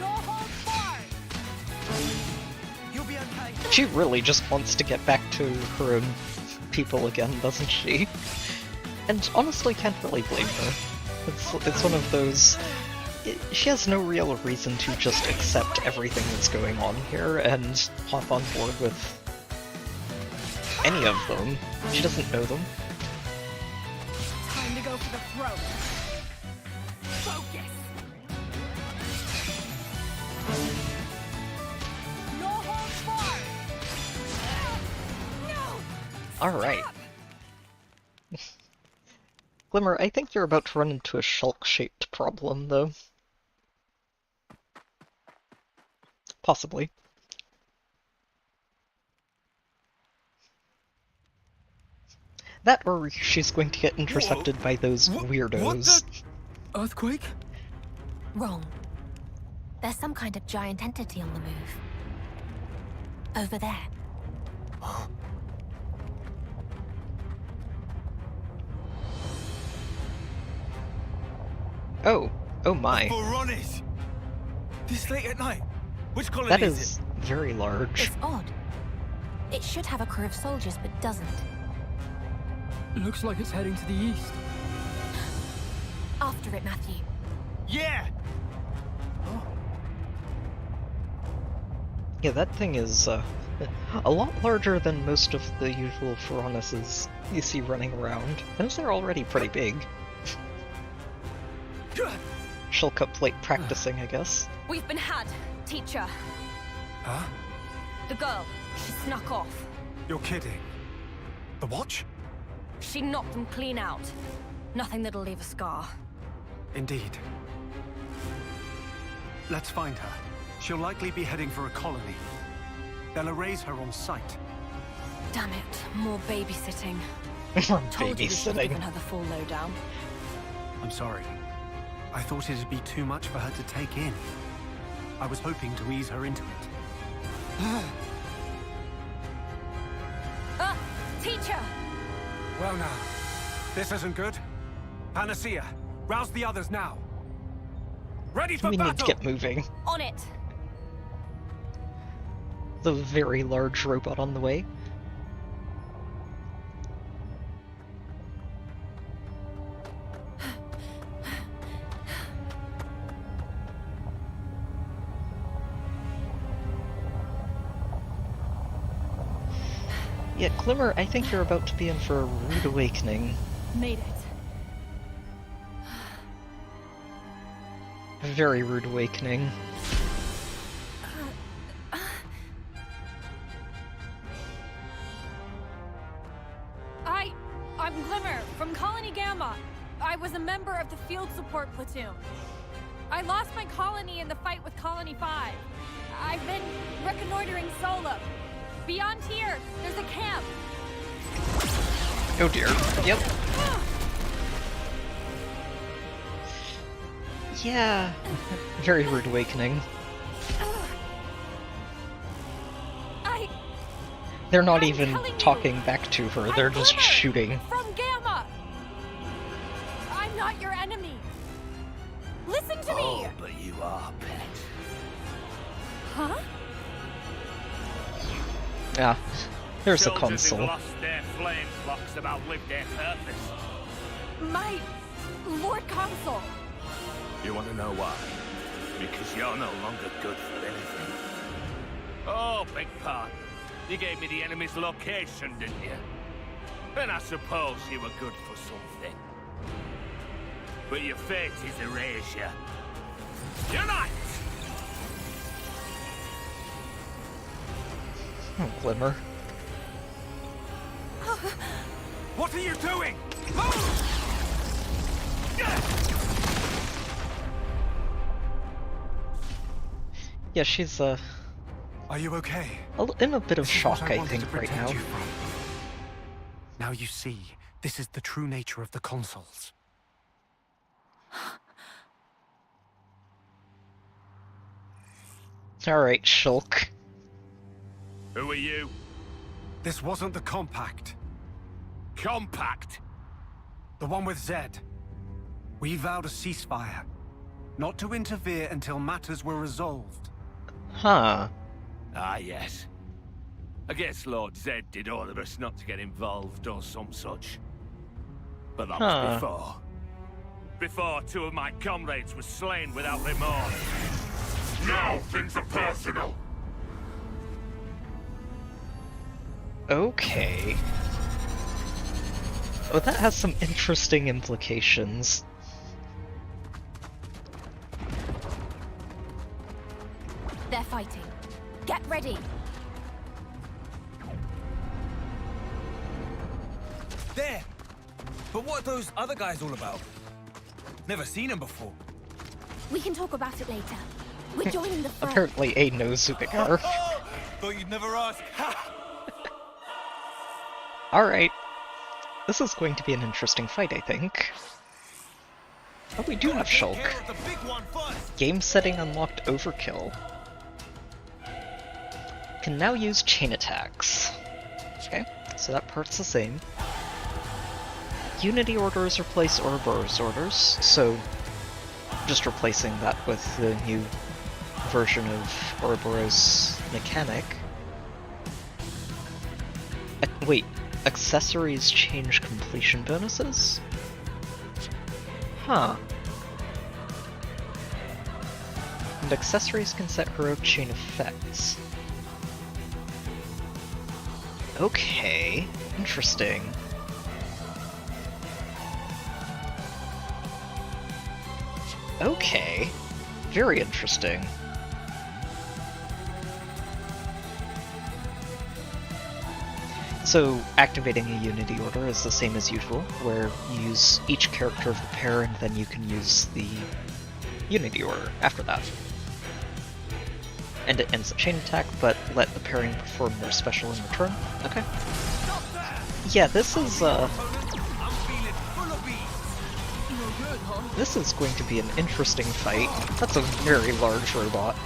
No hold barred. You'll be okay. She really just wants to get back to her own people again, doesn't she? And honestly, can't really blame her. It's one of those... She has no real reason to just accept everything that's going on here and hop on board with any of them. She doesn't know them. Time to go for the throat. Focus. No holds barred. No. Alright. Glimmer, I think you're about to run into a Shulk-shaped problem, though. Possibly. That or she's going to get intercepted by those weirdos. What the? Earthquake? Wrong. There's some kind of giant entity on the move. Over there. Oh my. Vorones! This late at night? Which colony That is is very large. It's odd. It should have a crew of soldiers, but doesn't. Looks like it's heading to the east. After it, Matthew. Yeah! Yeah, that thing is a lot larger than most of the usual Phoroneses you see running around. Those are already pretty big. Shulk up late practicing, I guess. We've been had. Teacher. Huh? The girl. She snuck off. You're kidding. The watch? She knocked them clean out. Nothing that'll leave a scar. Indeed. Let's find her. She'll likely be heading for a colony. They'll erase her on sight. Damn it, more babysitting. Told you we should have given her the full lowdown. I'm sorry. I thought it'd be too much for her to take in. I was hoping to ease her into it. Teacher! Well now, this isn't good. Panacea, rouse the others now. Ready for battle! We need to get moving. On it! The very large robot on the way. Yeah, Glimmer, I think you're about to be in for a rude awakening. Made it. A very rude awakening. I'm Glimmer, from Colony Gamma. I was a member of the field support platoon. I lost my colony in the fight with Colony 5. I've been reconnoitering Solum. Beyond here, there's a camp. Oh dear. Yep. Yeah. Very rude awakening. They're not even talking back to her, they're just shooting. From Gamma! I'm not your enemy. Listen to me! Oh, but you are, pet. Huh? Yeah, there's a Soldiers console. who've lost their flame clocks have outlived their purpose. My Lord Consul. You want to know why? Because you're no longer good for anything. Oh, beg pardon. You gave me the enemy's location, didn't you? Then I suppose you were good for something. But your fate is erasure. Unite! Oh, Glimmer. What are you doing? Yeah, she's Are you okay? in a bit of shock, I think, right now. Now you see, this is the true nature of the consoles. Alright, Shulk. Who are you? This wasn't the compact. Compact? The one with Zed. We vowed a ceasefire, not to interfere until matters were resolved. Huh. Ah, yes. I guess Lord Zed did order us not to get involved or some such. But that was before. Before two of my comrades were slain without remorse. Now things are personal. Okay. Oh, that has some interesting implications. They're fighting. Get ready. There! But what are those other guys all about? Never seen them before. We can talk about it later. We're joining the front. Apparently A knows who they are. Thought you'd never ask. Alright. This is going to be an interesting fight, I think. Oh, we do have Shulk. Game setting unlocked overkill. Can now use chain attacks. Okay, so that part's the same. Unity orders replace Ouroboros orders, so just replacing that with the new version of Ouroboros mechanic. Wait, accessories change completion bonuses? Huh. And accessories can set heroic chain effects. Okay, interesting. Okay, very interesting. So activating a unity order is the same as usual, where you use each character of the pair and then you can use the unity order after that. And it ends the chain attack, but let the pairing perform their special in return. Okay. Yeah, this is this is going to be an interesting fight. That's a very large robot.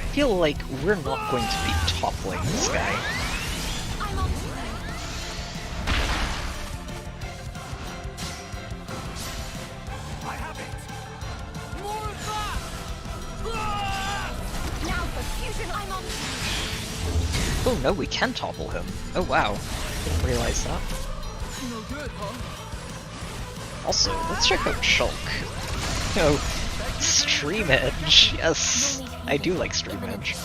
I feel like we're not going to be toppling this guy. Oh no, we can topple him. Oh wow, didn't realize that. Also, let's check out Shulk. Oh, Stream Edge. Yes, I do like Stream Edge.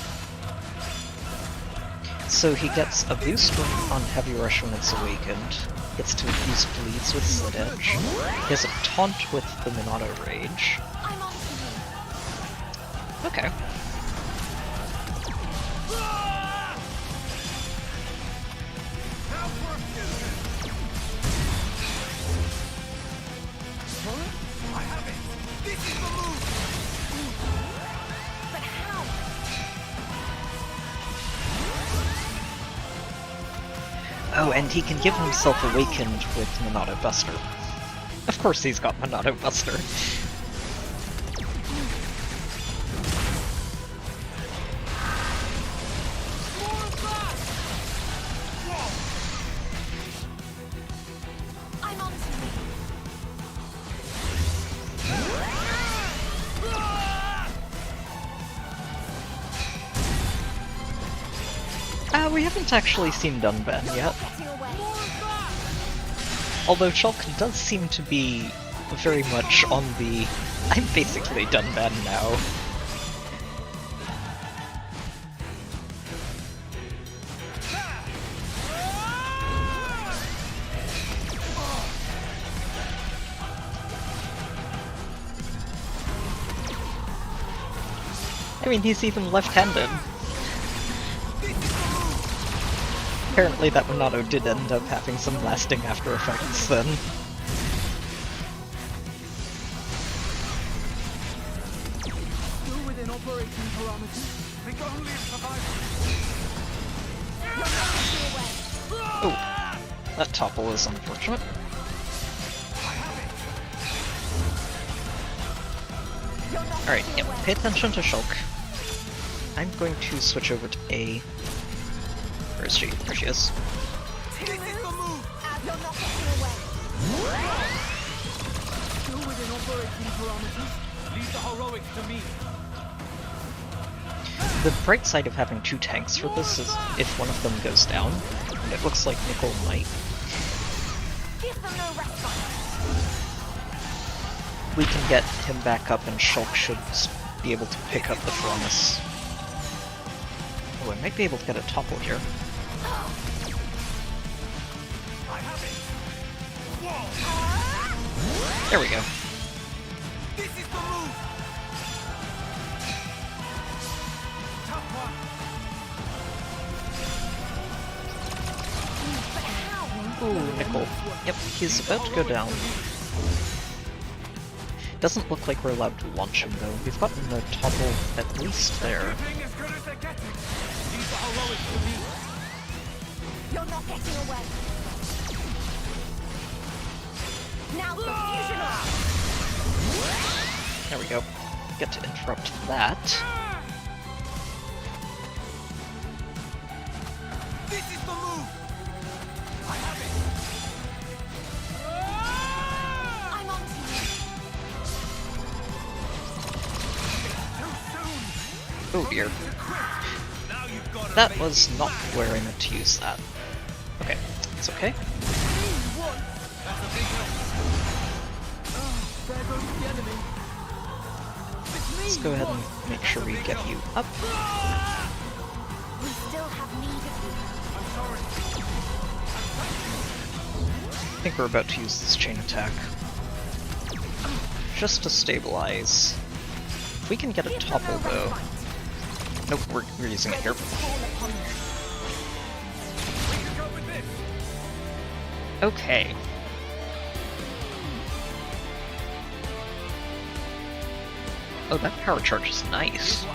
So he gets a boost on Heavy Rush when it's awakened, gets to use Bleeds with Slit Edge, he has a taunt with the Minato Rage. Okay. Oh, and he can give himself awakened with Minato Buster. Of course he's got Minato Buster. We haven't actually seen Dunban yet. Although Shulk does seem to be very much on the I'm basically Dunban now. I mean, he's even left-handed. Apparently that Minato did end up having some lasting after effects then. Still within operating parameters. Oh, that topple is unfortunate. Alright, yep, pay attention to Shulk. I'm going to switch over to A. Where is she? There she is. Still within operating parameters. Leave the heroics to me. The bright side of having two tanks for this is if one of them goes down, and it looks like Nickel might, we can get him back up and Shulk should be able to pick up the Promise. Oh, I might be able to get a topple here. There we go. This is the move. Ooh, Nickel. Yep, he's about to go down. Doesn't look like we're allowed to launch him though. We've gotten the topple at least there. You're not getting away. Now the fusion arm. There we go. Get to interrupt that. This is the move. I have it. I'm on to you. Oh dear. That was not where I meant to use that. Okay, it's okay. Let's go ahead and make sure we get you up. We still have need of you. I think we're about to use this chain attack. just to stabilize. If we can get a topple though... Nope, we're using it here. Okay. Oh, that power charge is nice.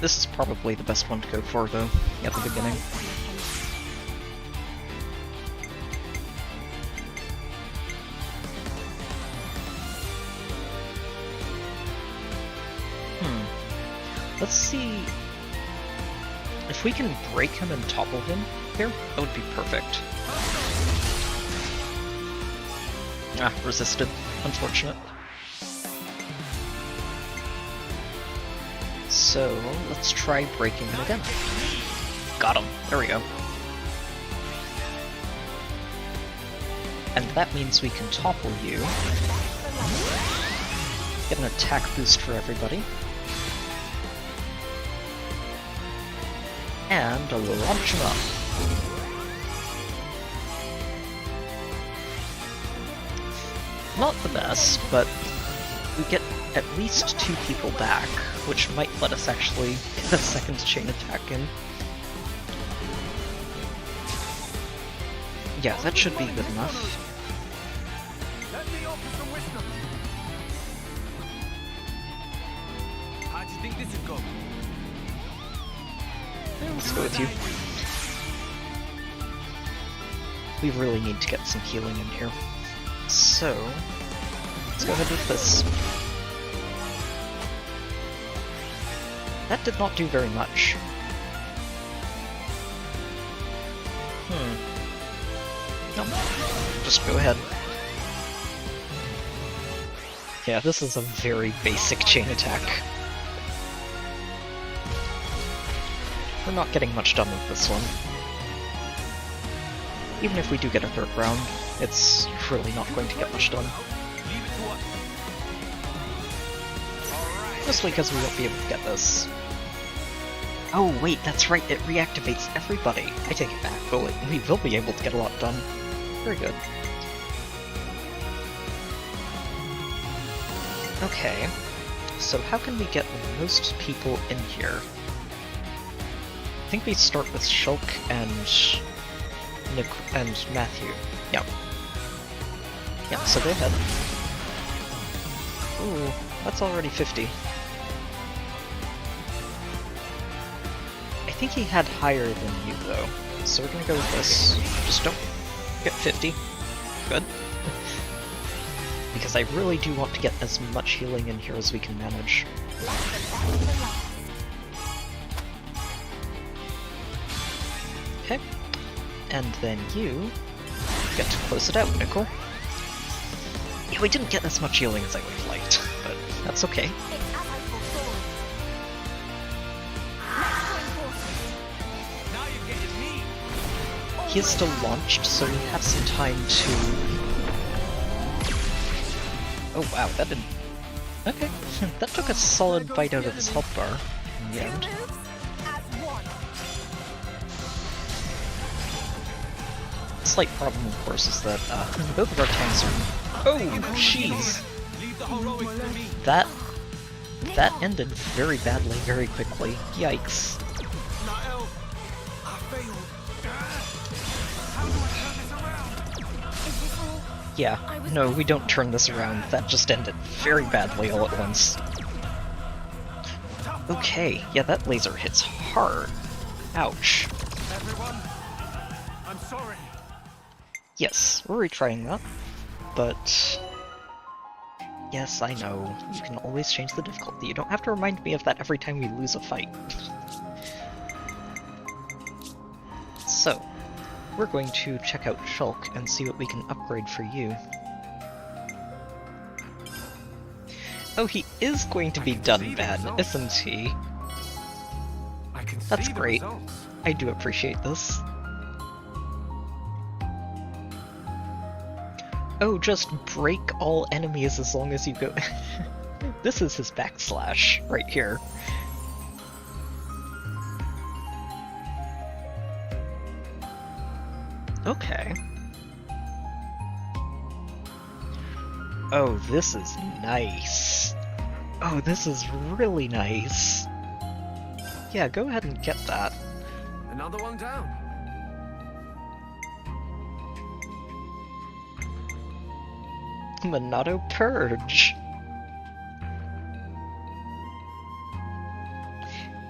This is probably the best one to go for, though, at the beginning. Let's see... If we can break him and topple him here, that would be perfect. Ah, resisted. Unfortunate. So, let's try breaking him again. Got him. There we go. And that means we can topple you. Get an attack boost for everybody. And launch him up. Not the best, but we get at least 2 people back, which might let us actually get a second chain attack in. Yeah, that should be good enough. How'd you think this would go? Let's go with you. We really need to get some healing in here. So, let's go ahead with this. That did not do very much. No, just go ahead. Yeah, this is a very basic chain attack. We're not getting much done with this one. Even if we do get a third round, it's really not going to get much done. Mostly because we won't be able to get this. Oh wait, that's right, it reactivates everybody. I take it back, but we will be able to get a lot done. Very good. Okay, so how can we get the most people in here? I think we start with Shulk and Nick and Matthew. Yeah. Yeah, so go ahead. Ooh, that's already 50. I think he had higher than you though, so we're gonna go with this. Just don't get 50. Good. Because I really do want to get as much healing in here as we can manage. Okay. And then you get to close it out, Nickel. Yeah, we didn't get as much healing as I would have liked, but that's okay. He is still launched, so we have some time to... Oh wow, that didn't... Okay, that took a solid bite out of his health bar in the end. Slight problem, of course, is that both of our tanks are... Oh, jeez! That ended very badly, very quickly. Yikes. Yeah, no, we don't turn this around. That just ended very badly all at once. Okay, yeah, that laser hits hard. Ouch. Everyone, I'm sorry. Yes, we're retrying that, but... Yes, I know, you can always change the difficulty. You don't have to remind me of that every time we lose a fight. So, we're going to check out Shulk and see what we can upgrade for you. Oh, he is going to be done bad, isn't he? That's great. I do appreciate this. Oh, just break all enemies as long as you go... This is his backslash, right here. Okay. Oh, this is nice. Oh, this is really nice. Yeah, go ahead and get that. Another one down. Monado Purge.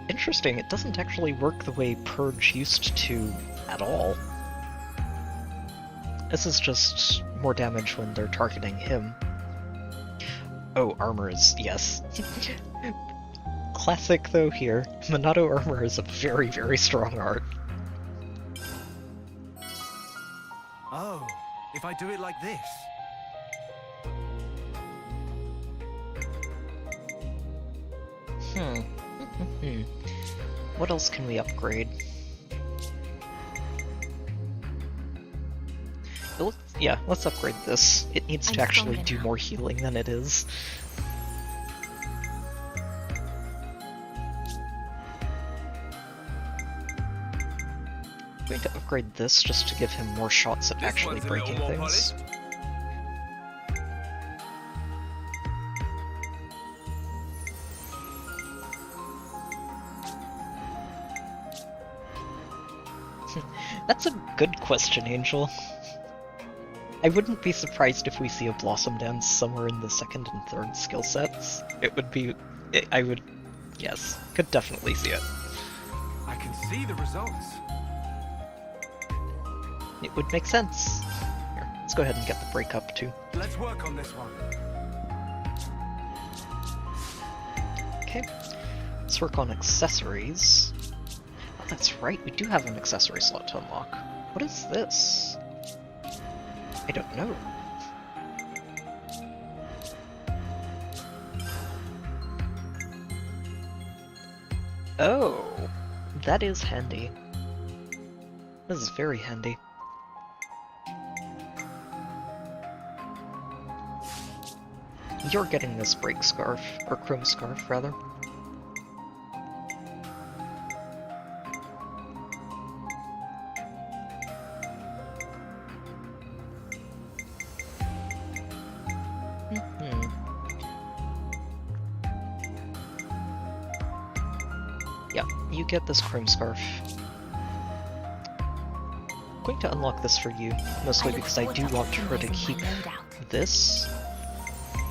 Interesting, it doesn't actually work the way Purge used to at all. This is just more damage when they're targeting him. Oh, armor is... yes. Classic though here. Monado armor is a very, very strong art. Oh, if I do it like this. What else can we upgrade? Yeah, let's upgrade this. It needs to actually do more healing than it is. I'm going to upgrade this just to give him more shots at actually breaking things. That's a good question, Angel. I wouldn't be surprised if we see a Blossom Dance somewhere in the second and third skill sets. It would be... I would... yes, could definitely see it. I can see the results. It would make sense. Here, let's go ahead and get the breakup too. Let's work on this one. Okay, let's work on accessories. Oh, that's right, we do have an accessory slot to unlock. What is this? I don't know. Oh, that is handy. This is very handy. You're getting this break scarf, or chrome scarf, rather. Yeah, you get this chrome scarf. I'm going to unlock this for you, mostly because I do want her to keep this.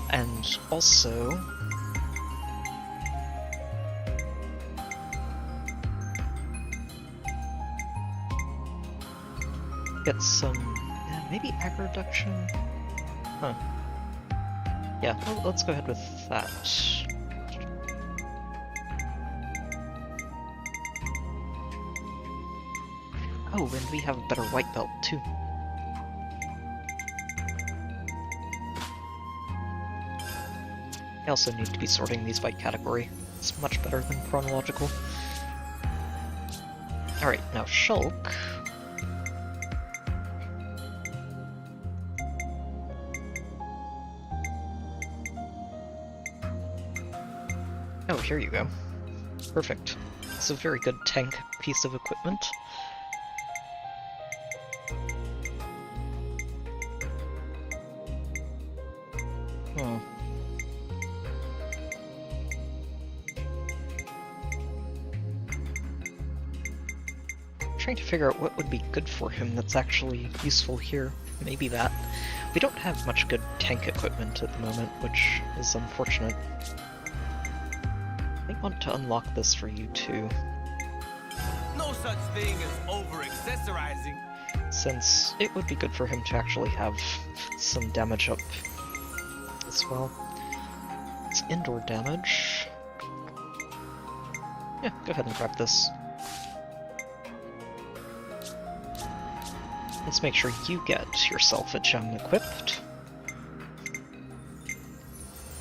And also... get some... maybe aggro reduction? Huh. Yeah, well, let's go ahead with that. Oh, and we have a better white belt, too. I also need to be sorting these by category. It's much better than chronological. Alright, now Shulk. Oh, here you go. Perfect. It's a very good tank piece of equipment. Trying to figure out what would be good for him that's actually useful here. Maybe that. We don't have much good tank equipment at the moment, which is unfortunate. I want to unlock this for you too. No such thing as over-accessorizing. Since it would be good for him to actually have some damage up as well. It's indoor damage. Yeah, go ahead and grab this. Let's make sure you get yourself a gem equipped.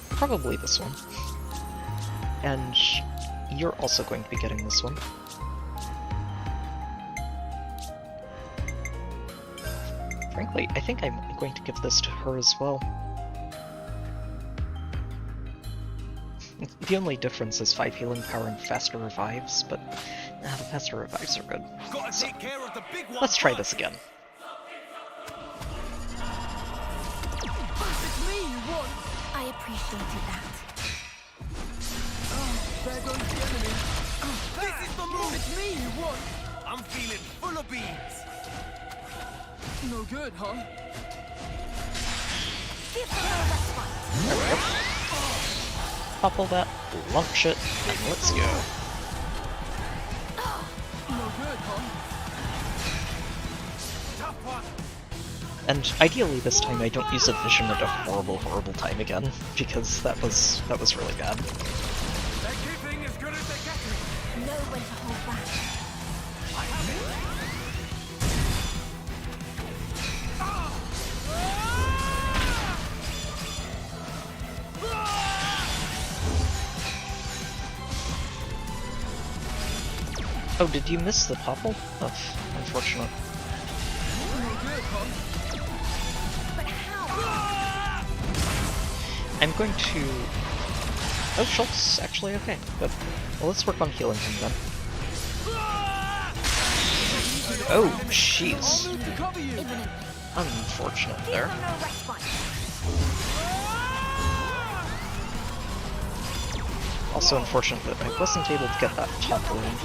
Probably this one. And you're also going to be getting this one. Frankly, I think I'm going to give this to her as well. The only difference is 5 healing power and faster revives, but the faster revives are good. So, let's try this again. appreciated that. There goes the enemy. This is the move! It's me you want! I'm feeling full of beans! No good, huh? Give them no respite. There we go. Topple that, launch it, and let's go. No good, huh? And ideally this time I don't use a vision at a horrible, horrible time again, because that was really bad. Know when to hold back. Oh, did you miss the topple? That's unfortunate. I'm going to... Oh, Schultz actually okay. Good. Well, let's work on healing him then. Oh, jeez. Unfortunate there. Also unfortunate that I wasn't able to get that topple in.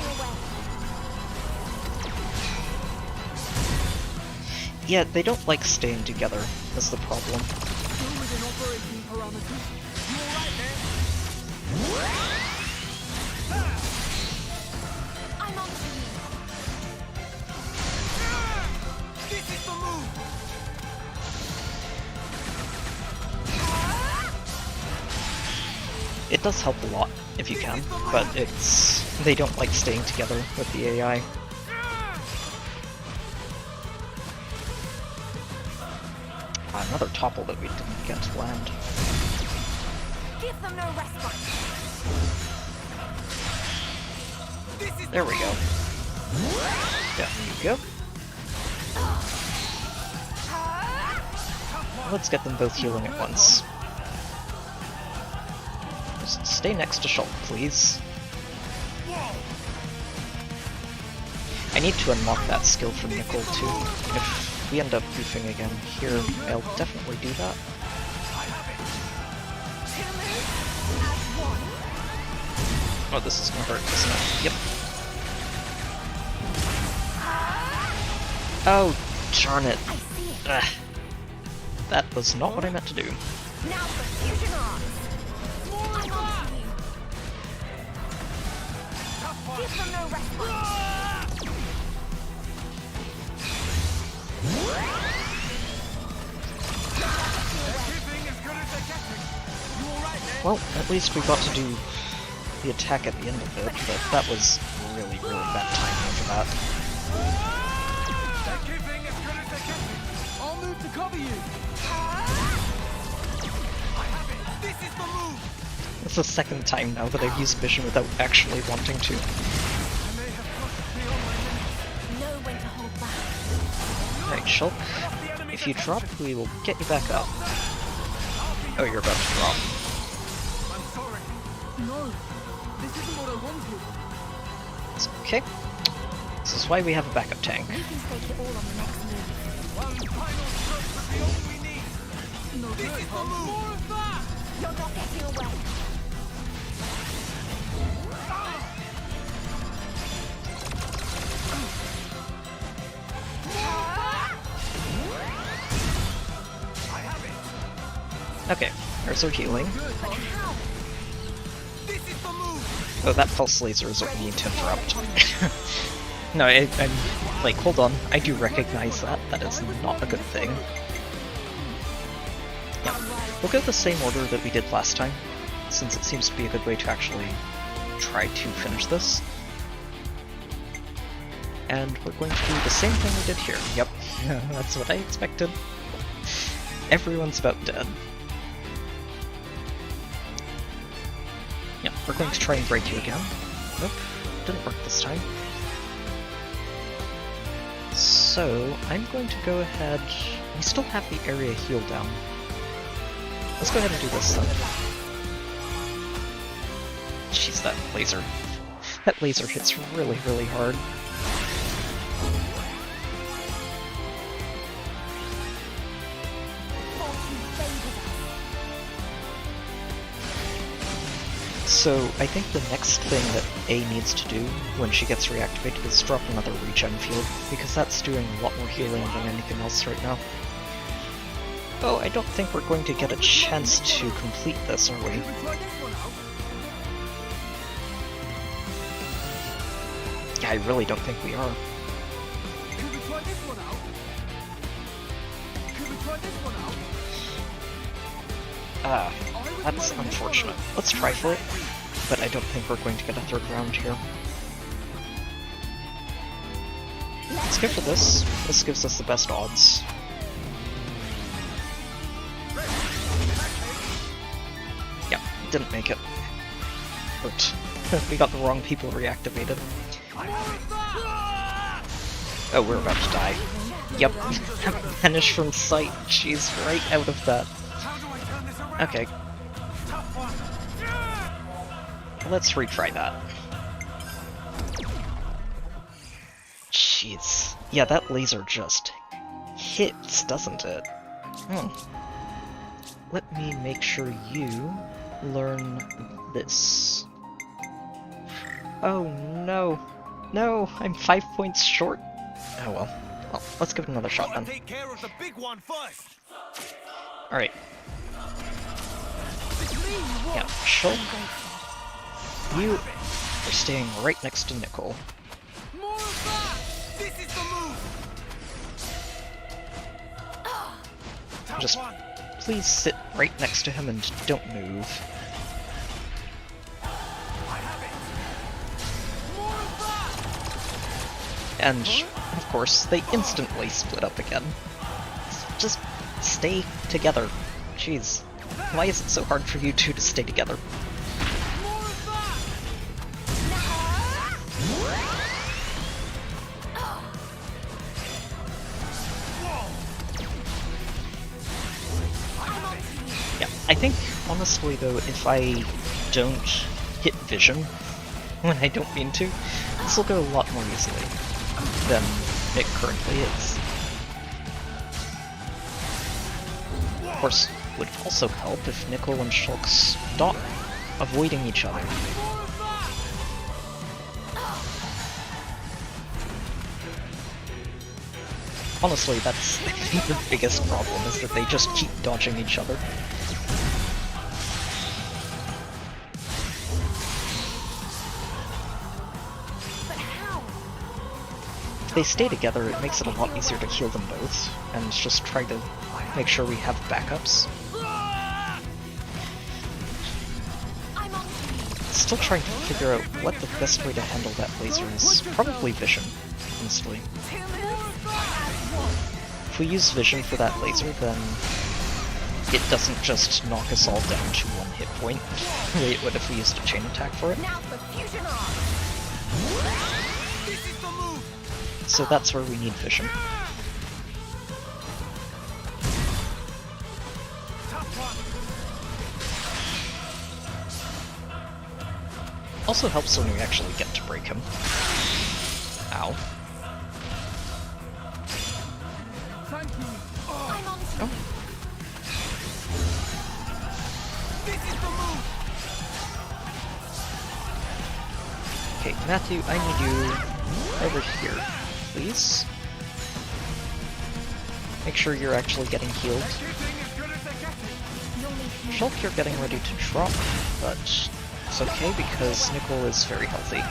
Yeah, they don't like staying together, that's the problem. I'm on to you. This is the move! It does help a lot, if you can, but they don't like staying together with the AI. Another topple that we didn't get to land. Give them no respite. There we go. Down you go. Let's get them both healing at once. Just stay next to Schultz, please. I need to unlock that skill from Nickel too. If we end up goofing again here, I'll definitely do that. Oh, this is gonna hurt, isn't it? Yep. Oh, darn it. Ugh. That was not what I meant to do. Now for fusion arts. I'm on to you. Give them no respite. Well, at least we got to do the attack at the end of it, but that was really, really bad timing for that. I'll move to cover you. This is the move. It's the second time now that I've used vision without actually wanting to. Know when to hold back. Right, Shulk. If you drop, we will get you back up. Oh, you're about to drop. No, this isn't what I wanted. It's okay. This is why we have a backup tank. You can stake it all on the next move. One final stroke would be all we need. No This good, is the huh? move. More of that. You're not getting away. Okay, there's our healing. But how? This is the move. Oh, that pulse laser is what we need to interrupt. No, I'm like, hold on. I do recognize that. That is not a good thing. Yeah, we'll go the same order that we did last time, since it seems to be a good way to actually try to finish this. And we're going to do the same thing we did here. Yep, that's what I expected. Everyone's about dead. Yeah, we're going to try and break you again. Nope, didn't work this time. So, I'm going to go ahead... We still have the area heal down. Let's go ahead and do this then. Jeez, that laser. That laser hits really, really hard. So I think the next thing that A needs to do when she gets reactivated is drop another regen field, because that's doing a lot more healing than anything else right now. Oh, I don't think we're going to get a chance to complete this, are we? I really don't think we are. That's unfortunate. Let's try for it, but I don't think we're going to get a third round here. Let's go for this. This gives us the best odds. Yeah, didn't make it. But we got the wrong people reactivated. Oh, we're about to die. Yep, vanish from sight. She's right out of that. Okay. Let's retry that. Jeez. Yeah, that laser just hits, doesn't it? Let me make sure you learn this. Oh no. No, I'm 5 points short. Oh well. Well, let's give it another shot then. Alright. Yeah, Shulk. You are staying right next to Nicole. Just please sit right next to him and don't move. And, of course, they instantly split up again. Just stay together. Jeez. Why is it so hard for you two to stay together? Yeah, I think, honestly though, if I don't hit vision when I don't mean to, this will go a lot more easily than it currently is. Of course, it would also help if Nicole and Shulk stop avoiding each other. Honestly, that's I think the biggest problem, is that they just keep dodging each other. If they stay together, it makes it a lot easier to heal them both, and just try to make sure we have backups. Still trying to figure out what the best way to handle that laser is. Probably vision, honestly. If we use vision for that laser, then it doesn't just knock us all down to 1 hit point, the way it would if we used a chain attack for it. So that's where we need vision. Also helps when we actually get to break him. Ow. Oh. Okay, Matthew, I need you over here, please. Make sure you're actually getting healed. Shulk, you're getting ready to drop, but it's okay because Nicole is very healthy.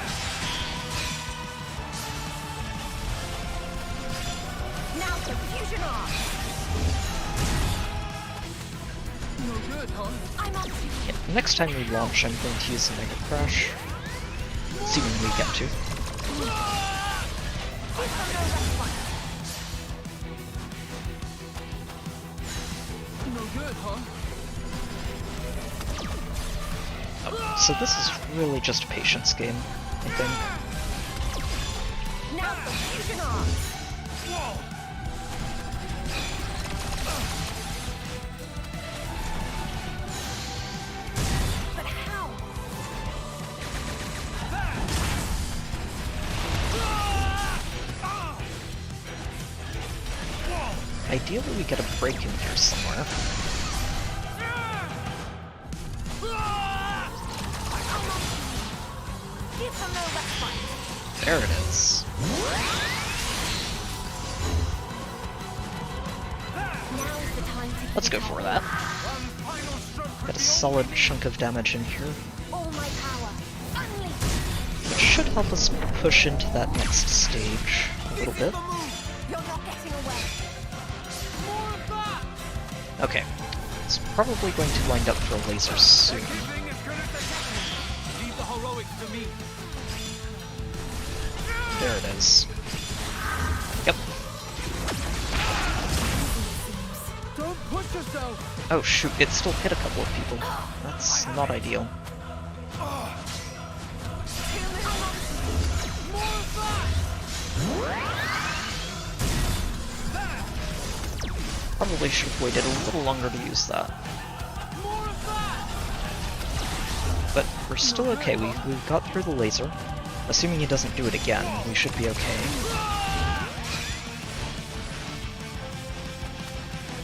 Yeah, next time we launch, I'm going to use a Mega Crash. Assuming we get to. Oh, so this is really just a patience game, I think. Now the fusion arms. But how? Ideally, we get a break in here somewhere. There it is. Let's go for that. Got a solid chunk of damage in here. Which should help us push into that next stage a little bit. Okay, it's probably going to wind up for a laser soon. There it is. Yep. Oh shoot, it still hit a couple of people. That's not ideal. Probably should have waited a little longer to use that. But we're still okay, we got through the laser. Assuming he doesn't do it again, we should be okay.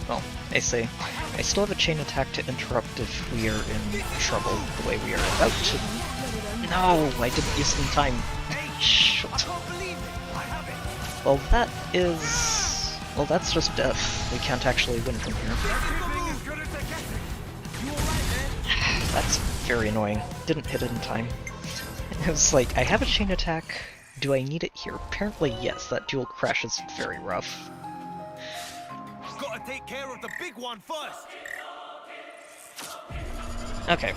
Well, I say, I still have a chain attack to interrupt if we are in trouble, the way we are about to... No, I didn't use it in time. Shit. Well, that is... Well, that's just death. We can't actually win from here. That's very annoying. Didn't hit it in time. It was like, I have a chain attack. Do I need it here? Apparently, yes. That dual crash is very rough. Gotta take care of the big one first. Okay.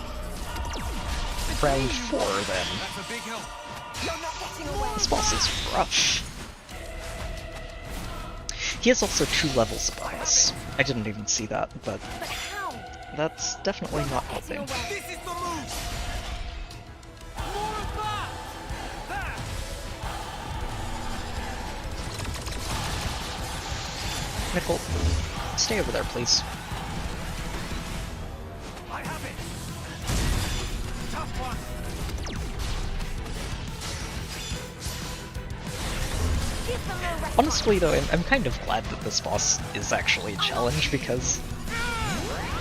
Round 4 then. This boss is rough. He has also 2 levels above us. I didn't even see that, but that's definitely not helping. Nickel, stay over there, please. I have it. Tough one. Honestly though, I'm kind of glad that this boss is actually a challenge because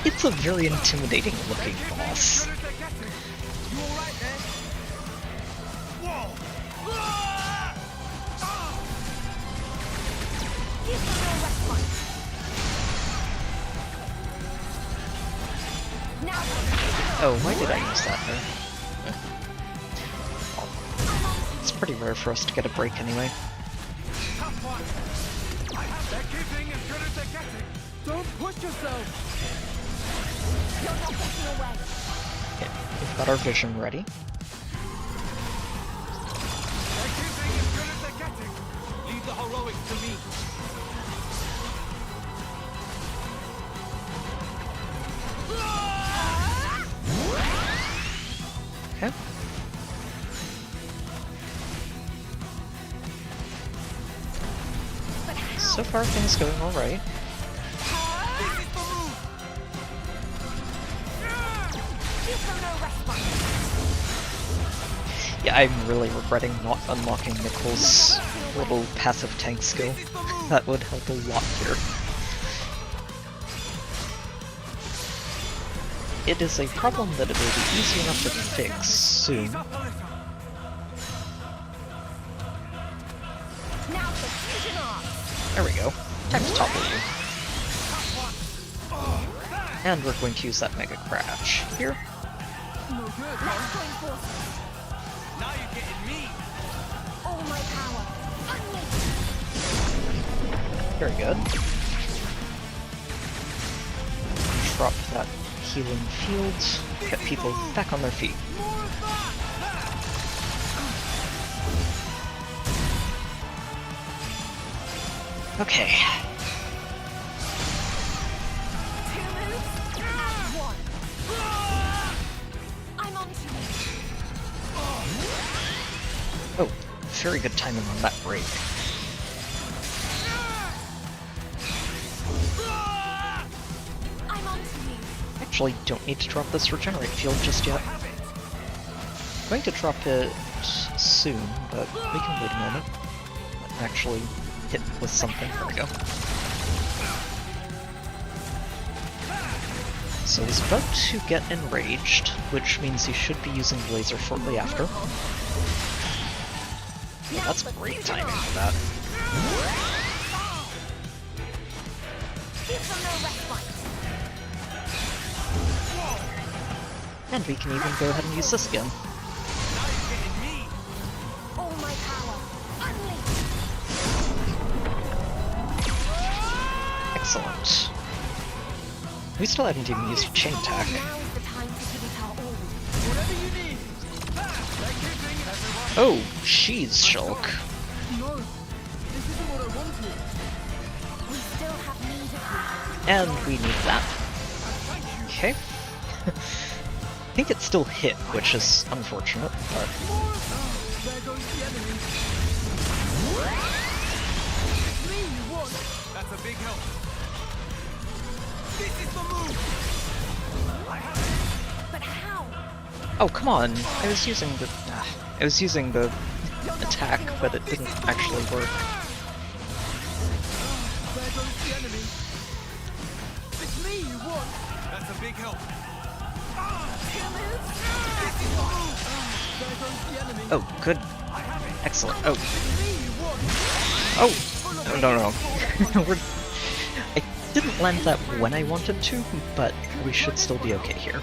it's a very intimidating looking boss. Oh, why did I use that there? It's pretty rare for us to get a break anyway. Don't push yourself. You're not getting away. Okay, we've got our vision ready. They're giving as good as they're getting. Leave the heroics to me. Okay. So far, things going all right. Yeah, I'm really regretting not unlocking Nickel's little passive tank skill. That would help a lot here. It is a problem that it will be easy enough to fix soon. There we go. Time to topple you. And we're going to use that Mega Crash here. Now you're getting me. All my power. Very good. Drop that healing field. Get people back on their feet. Okay. Oh, very good timing on that break. Actually, don't need to drop this regenerate field just yet. I'm going to drop it soon, but we can wait a moment. Actually hit with something. There we go. So he's about to get enraged, which means he should be using the laser shortly after. That's great timing for that. And we can even go ahead and use this again. All my power. Unleash. Excellent. We still haven't even used a chain attack. Now's the time to give it our all. Whatever you need. Oh, jeez, Shulk. No, this isn't what I wanted. We still have need of you. And we need that. Okay. I think it still hit, which is unfortunate, but... There goes the enemy. It's me you want. That's a big help. This is the move. But how? Oh, come on! I was using the attack, but it didn't actually work. There goes the enemy. It's me you want. That's a big help. There goes the enemy. Oh, good. Excellent. Oh. Oh! No. I didn't land that when I wanted to, but we should still be okay here.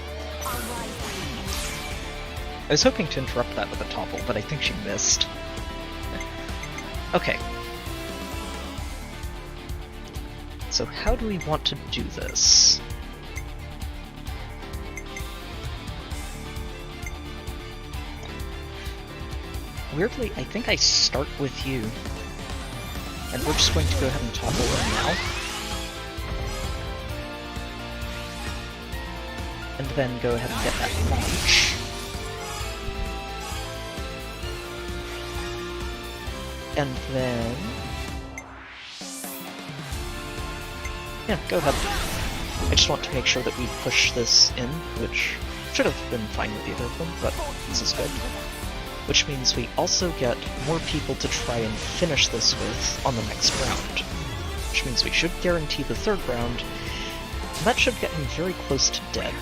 I was hoping to interrupt that with a topple, but I think she missed. Okay. So how do we want to do this? Weirdly, I think I start with you. And we're just going to go ahead and topple her now. And then go ahead and get that launch. And then... yeah, go ahead. I just want to make sure that we push this in, which should have been fine with either of them, but this is good. Which means we also get more people to try and finish this with on the next round. Which means we should guarantee the third round, and that should get him very close to dead.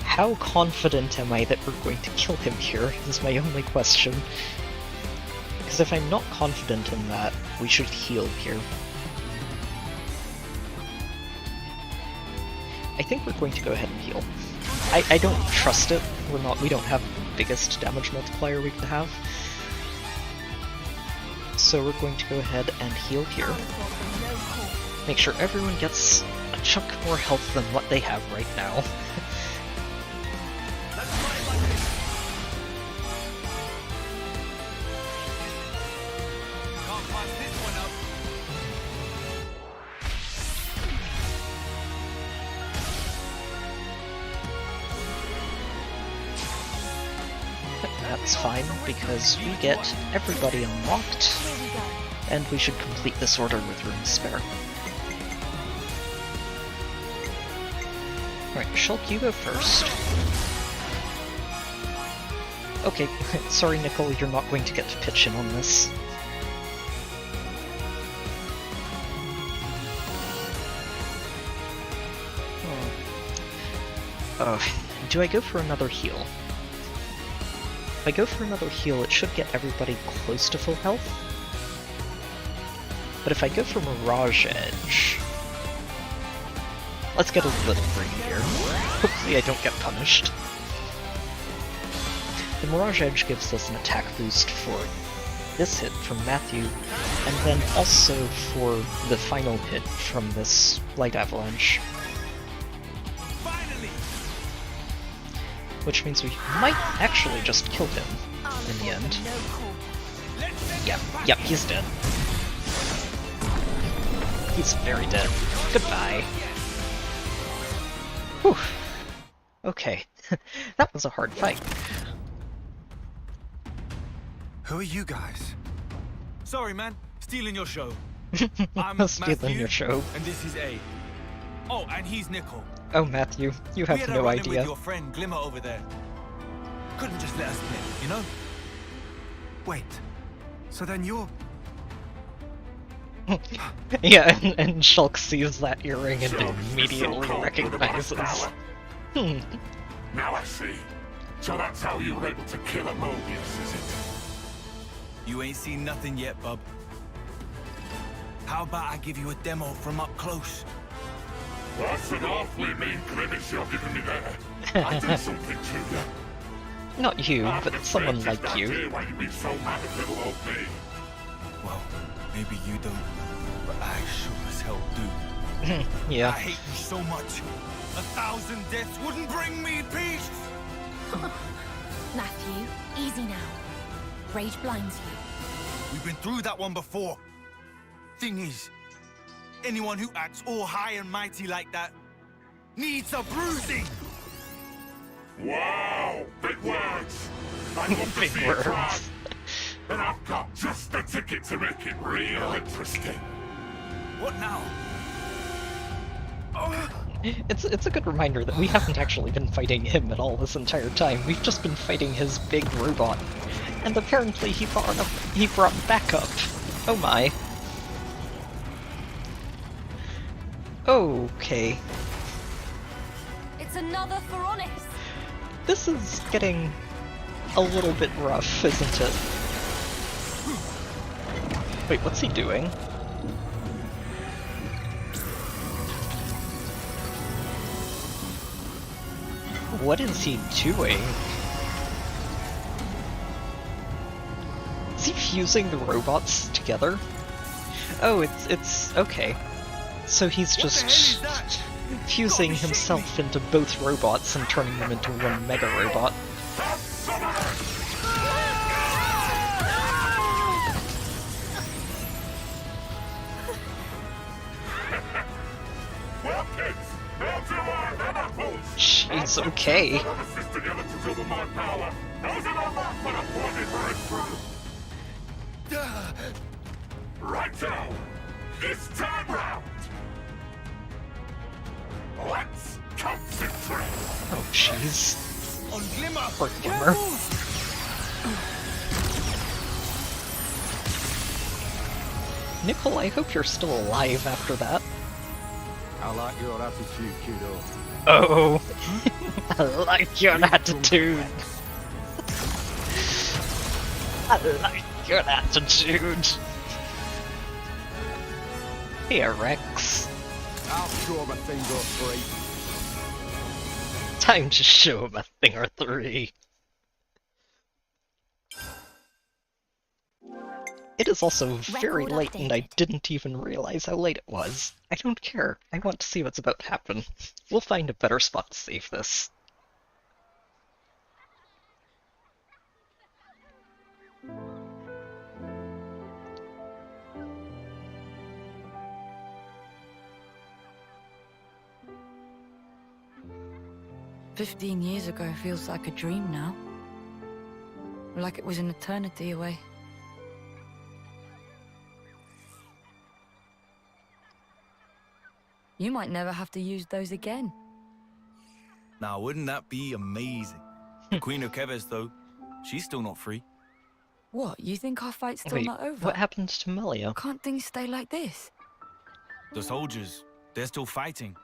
How confident am I that we're going to kill him here, is my only question. Because if I'm not confident in that, we should heal here. I think we're going to go ahead and heal. I don't trust it. We don't have the biggest damage multiplier we could have. So we're going to go ahead and heal here. Make sure everyone gets a chunk more health than what they have right now. That's fine, because we get everybody unlocked, and we should complete this order with room spare. Alright, Shulk, you go first. Okay, sorry Nickel, you're not going to get to pitch in on this. Do I go for another heal? If I go for another heal, it should get everybody close to full health. But if I go for Mirage Edge... let's get a little free here. Hopefully I don't get punished. The Mirage Edge gives us an attack boost for this hit from Matthew, and then also for the final hit from this Light Avalanche. Which means we might actually just kill him in the end. Yep, he's dead. He's very dead. Goodbye. Whew. Okay, that was a hard fight. Who are you guys? Sorry, man. Stealing your show. I'm stealing your show. And this is A. Oh, and he's Nickel. Oh, Matthew, you have no idea. With your friend Glimmer over there. Couldn't just let us play, you know? Wait, so then you're Yeah, and Shulk sees that earring and immediately recognizes. Now I see. So that's how you were able to kill a Mobius, is it? You ain't seen nothing yet, bub. How about I give you a demo from up close? That's an awfully mean grimace you're giving me there. I did something to you. Not you, but someone like you. Why you be so mad at little old me? Well, maybe you don't, but I sure as hell do. Yeah. I hate you so much. 1,000 deaths wouldn't bring me peace. Matthew, easy now. Rage blinds you. We've been through that one before. Thing is, anyone who acts all high and mighty like that needs a bruising. Wow, big words. I love to see you try. And I've got just the ticket to make it real interesting. What now? It's a good reminder that we haven't actually been fighting him at all this entire time. We've just been fighting his big robot. And apparently he brought backup. Oh my. Okay. It's another Phoronis. This is getting a little bit rough, isn't it? Wait, what's he doing? What is he doing? Is he fusing the robots together? Oh, it's okay. So he's just fusing himself into both robots and turning them into one mega robot. Jeez, okay. Right now, this time round. Let's concentrate. Oh, jeez. On Glimmer. Poor Glimmer. Nickel, I hope you're still alive after that. I like your attitude, kiddo. Oh, I like your attitude. I like your attitude. Here, Rex. I'll show him a thing or three. Time to show him a thing or three. It is also very late and I didn't even realize how late it was. I don't care. I want to see what's about to happen. We'll find a better spot to save this. "15 years ago feels like a dream now. Like it was an eternity away. You might never have to use those again." Now, wouldn't that be amazing? The Queen of Keves, though, she's still not free. What, you think our fight's still Wait, not over? what happened to Melia? Can't things stay like this? The soldiers, they're still fighting.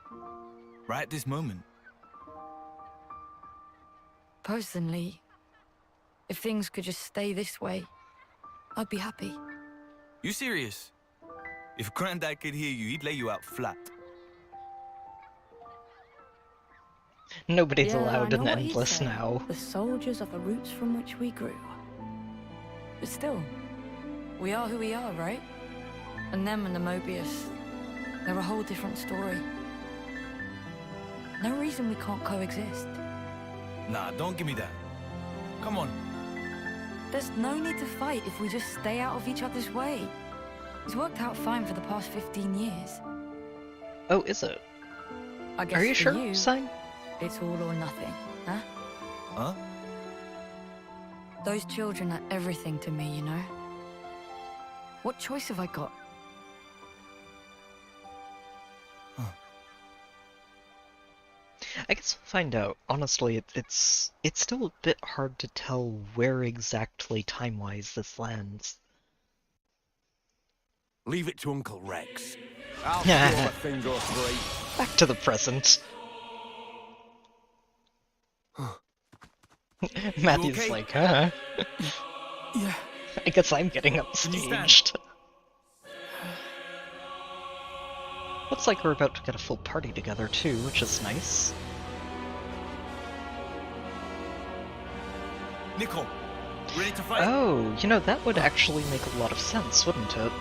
Right at this moment. Personally, if things could just stay this way, I'd be happy. You serious? If Granddad could hear you, he'd lay you out flat. Nobody's Yeah, allowed I an know what he'd endless say. now. The soldiers are the roots from which we grew. But still, we are who we are, right? And them and the Mobius, they're a whole different story. No reason we can't coexist. Nah, don't give me that. Come on. There's no need to fight if we just stay out of each other's way. It's worked out fine for the past 15 years. Oh, is it? I guess Are you for sure, you, Sign? it's all or nothing, huh? Huh? Those children are everything to me, you know? What choice have I got? I guess we'll find out. Honestly, it's still a bit hard to tell where exactly time-wise this lands. Leave it to Uncle Rex. I'll sure the thing go straight. Back to the present. Matthew's okay? like, huh? Yeah. I guess I'm getting upstaged. Looks like we're about to get a full party together too, which is nice. Nicole, ready to fight? Oh, you know, that would actually make a lot of sense, wouldn't it?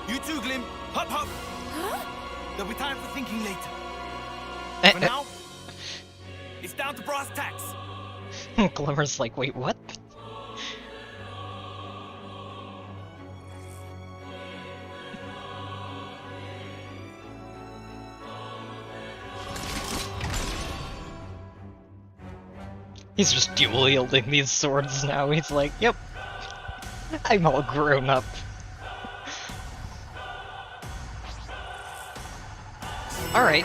You too, Glim. Hop, hop. Huh? There'll be time for thinking later. For now, it's down to brass tacks. Glimmer's like, wait, what? He's just dual wielding these swords now. He's like, yep, I'm all grown up. Alright.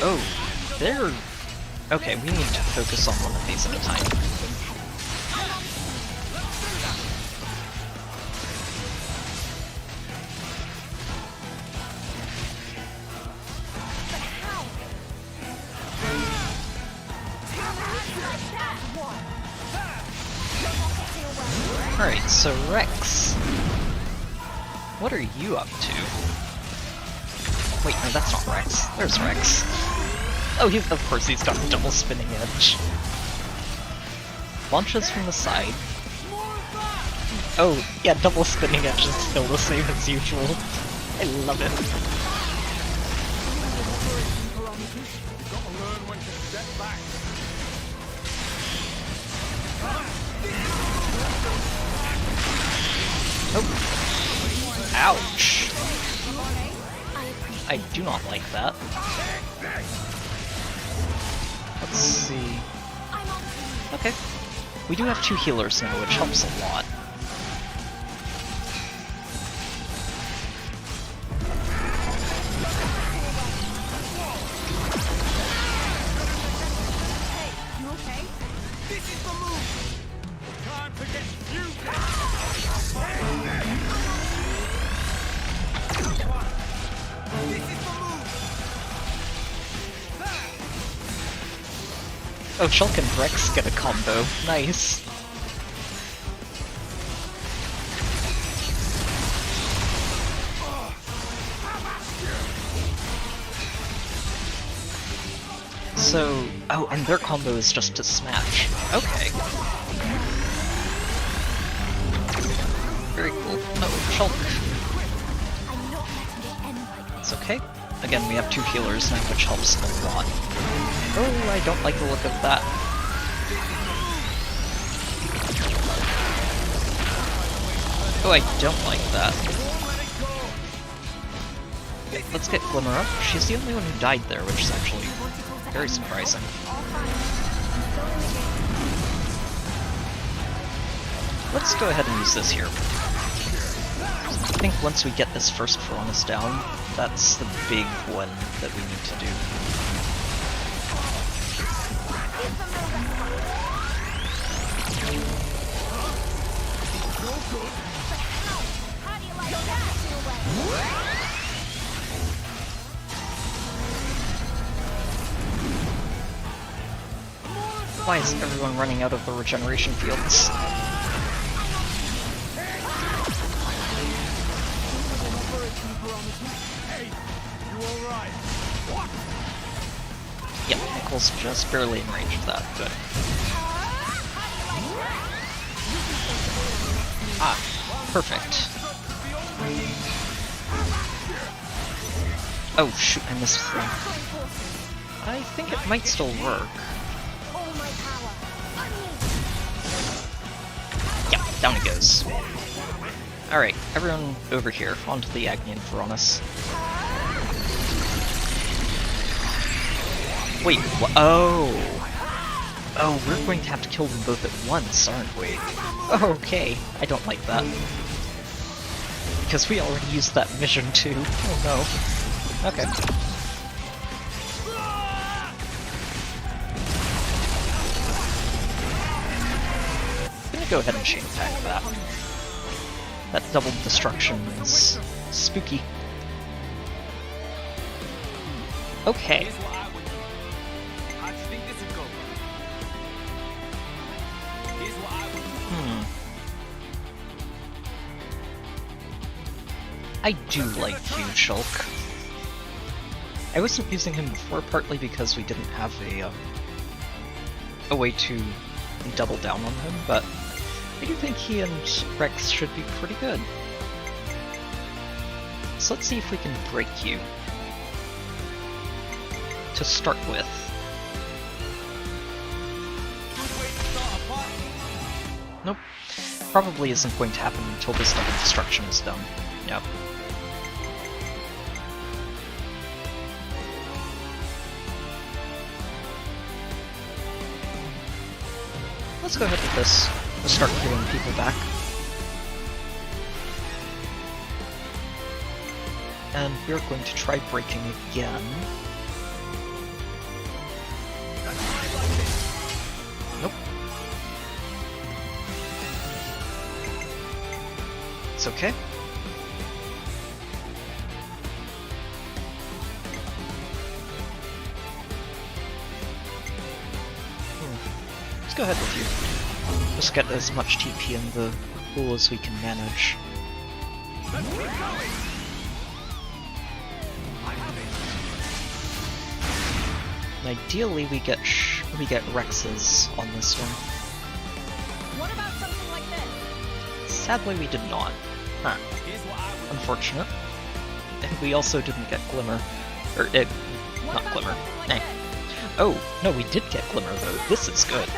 Oh, they're... Okay, we need to focus on one of these at a time. Alright, so Rex. What are you up to? Wait, no, that's not Rex. There's Rex. Oh, of course he's got a double spinning edge. Launches from the side. Oh, yeah, double spinning edge is still the same as usual. I love it. Oh. Ouch. I do not like that. Let's see. Okay. We do have 2 healers now, which helps a lot. You okay? This is the move! Time to get you Oh, Shulk and Rex get a combo. Nice. So, oh, and their combo is just to smash. Okay. Very cool. Oh, Shulk. It's okay. Again, we have 2 healers now, which helps a lot. Oh, I don't like the look of that. Oh, I don't like that. Okay, let's get Glimmer up. She's the only one who died there, which is actually very surprising. Let's go ahead and use this here. I think once we get this first Piranhas down, that's the big one that we need to do. Why is everyone running out of the regeneration fields? Yep, Nicole's just barely in range of that, but... Ah, perfect. Oh shoot, I missed the thing. I think it might still work. Yep, down it goes. Alright, everyone over here, onto the Agni and Piranhas. Wait, what? Oh! Oh, we're going to have to kill them both at once, aren't we? Okay, I don't like that. Because we already used that vision too. Oh no. Okay. I'm gonna go ahead and chain attack that. That double destruction is spooky. Okay. I do like you, Shulk. I wasn't using him before, partly because we didn't have a way to double down on him, but I do think he and Rex should be pretty good. So let's see if we can break you. To start with. Nope. Probably isn't going to happen until this double destruction is done. Yep. Let's go ahead with this. We'll start healing people back. And we're going to try breaking again. Nope. It's okay. Let's go ahead with you. Let's get as much TP in the pool as we can manage. And ideally, we get Rexes on this one. What about something like this? Sadly, we did not. Huh. Unfortunate. And we also didn't get Glimmer. Or, not Glimmer. Like oh, no, we did get Glimmer, though. This is good.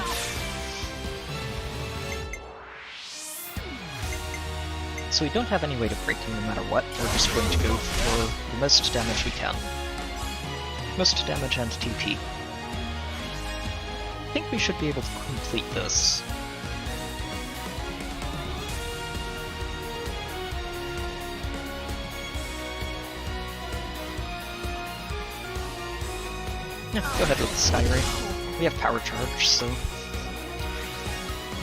So we don't have any way to break him no matter what. We're just going to go for the most damage we can. Most damage and TP. I think we should be able to complete this. Yeah, go ahead with the Sky Ray. We have Power Charge, so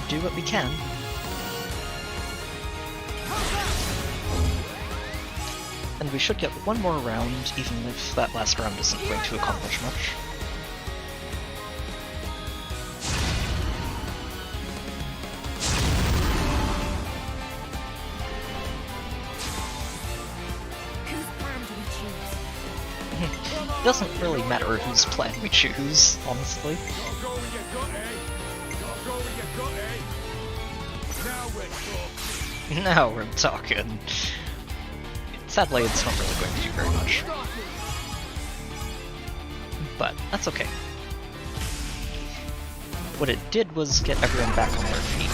do what we can. And we should get one more round, even if that last round isn't going to accomplish much. It doesn't really matter whose plan we choose, honestly. Now we're talking. Sadly, it's not really going to do very much. But that's okay. What it did was get everyone back on their feet.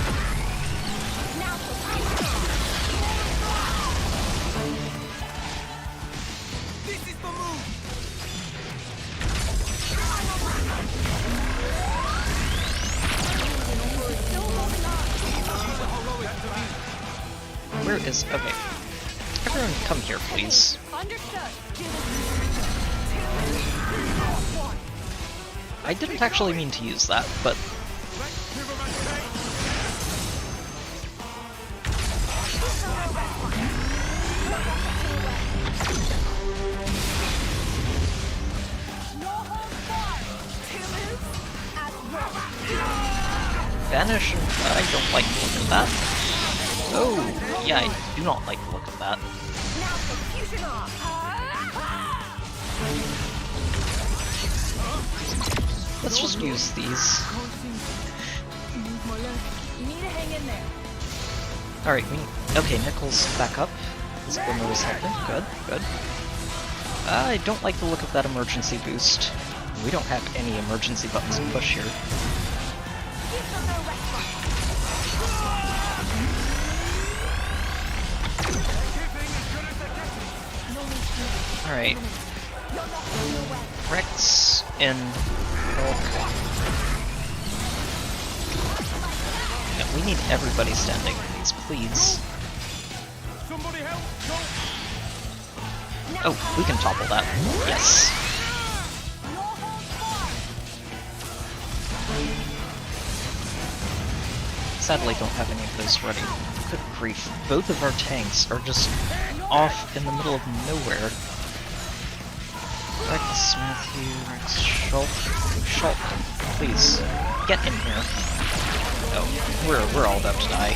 Where is... okay. Everyone come here, please. I didn't actually mean to use that, but... Vanish? I don't like the look of that. Oh, yeah, I do not like the look of that. Let's just use these. Alright, okay, Nickel's back up. His Glimmer was helping. Good, good. I don't like the look of that emergency boost. We don't have any emergency buttons to push here. Alright. Rex in Hulk. Yeah, we need everybody standing, please. Oh, we can topple that. Yes. sadly don't have any of those ready. Good grief, both of our tanks are just off in the middle of nowhere. Rex, Matthew, Rex, Schulk, please, get in here. Oh, we're all about to die.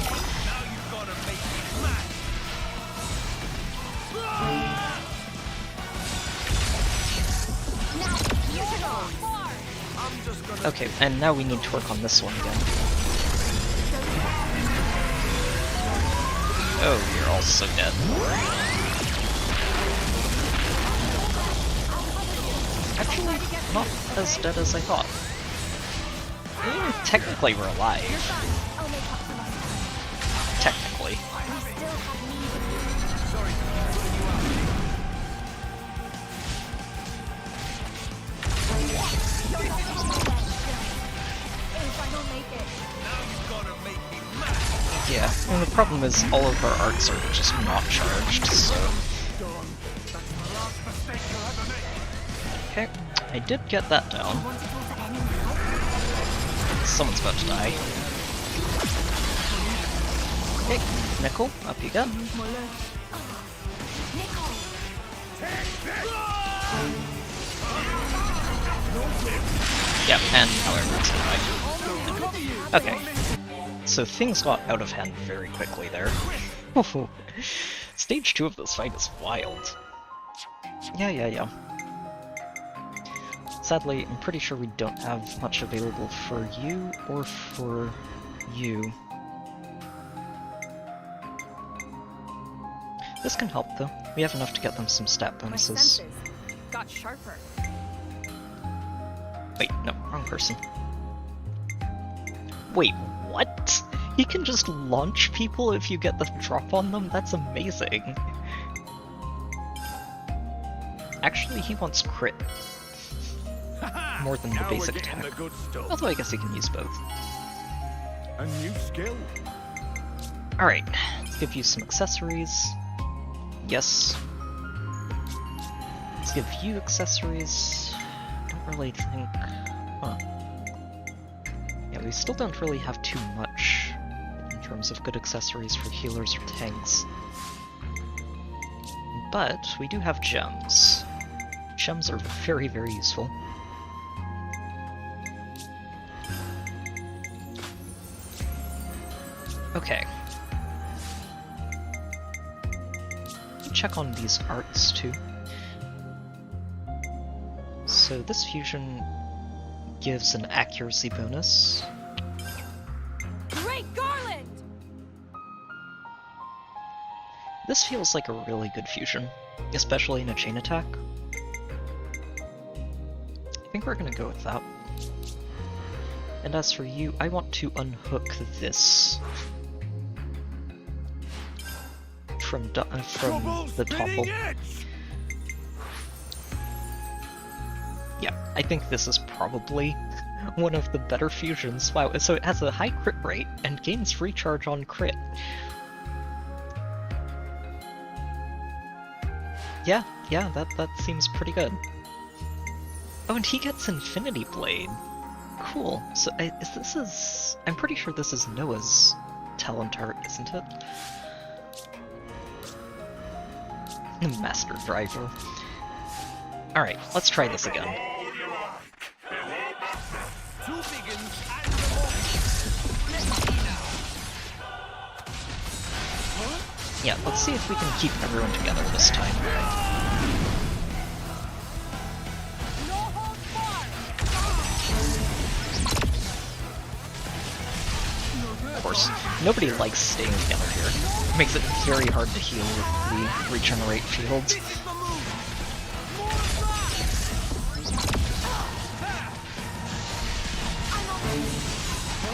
Okay, and now we need to work on this one again. Oh, you're all so dead. Actually, not as dead as I thought. Technically we're alive. Technically. Yeah, and the problem is all of our arts are just not charged, so... Okay, I did get that down. Someone's about to die. Okay, Nickel, up you go. Yep, and however it's died. Okay. So things got out of hand very quickly there. Stage 2 of this fight is wild. Yeah. Sadly, I'm pretty sure we don't have much available for you or for you. This can help though. We have enough to get them some stat bonuses. My senses got sharper. Wait, no, wrong person. Wait, what? He can just launch people if you get the drop on them? That's amazing. Actually, he wants crit. More than the basic attack. Although I guess he can use both. A new skill. Alright, let's give you some accessories. Yes. Let's give you accessories. Don't really think... Huh. Yeah, we still don't really have too much in terms of good accessories for healers or tanks. But we do have gems. Gems are very, very useful. Okay. Check on these arts too. So this fusion gives an accuracy bonus. Great Garland! This feels like a really good fusion, especially in a chain attack. I think we're gonna go with that. And as for you, I want to unhook this from the topple. Yeah, I think this is probably one of the better fusions. Wow, so it has a high crit rate and gains free charge on crit. Yeah, that seems pretty good. Oh, and he gets Infinity Blade. Cool. So I'm pretty sure this is Noah's talent art, isn't it? Master Driver. Alright, let's try this again. Yeah, let's see if we can keep everyone together this time. Of course, nobody likes staying together here. It makes it very hard to heal with the regenerate field.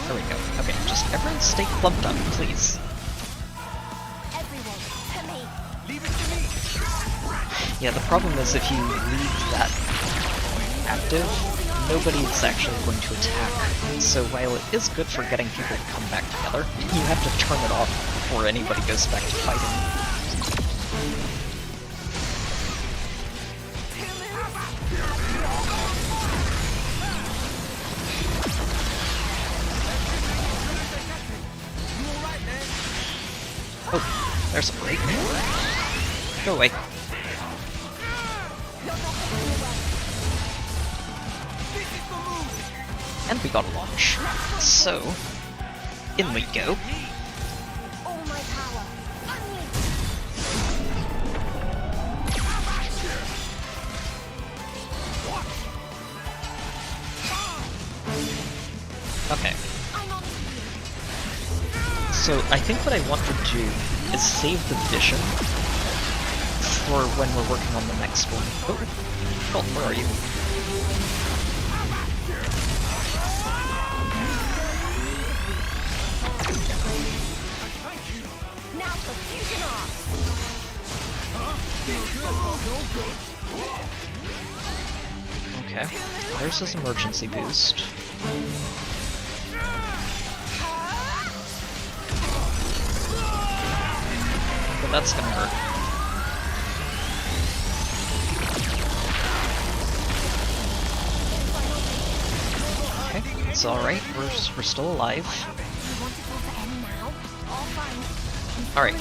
There we go. Okay, just everyone stay clumped up, please. Yeah, the problem is if you leave that active, nobody's actually going to attack. So while it is good for getting people to come back together, you have to turn it off before anybody goes back to fighting. There's a break. Go away. And we got a launch. So, in we go. Okay. So I think what I want to do is save the vision for when we're working on the next one. Oh, Colt, where are you? Okay, there's his emergency boost. But that's gonna hurt. Okay, it's alright, we're still alive. Alright.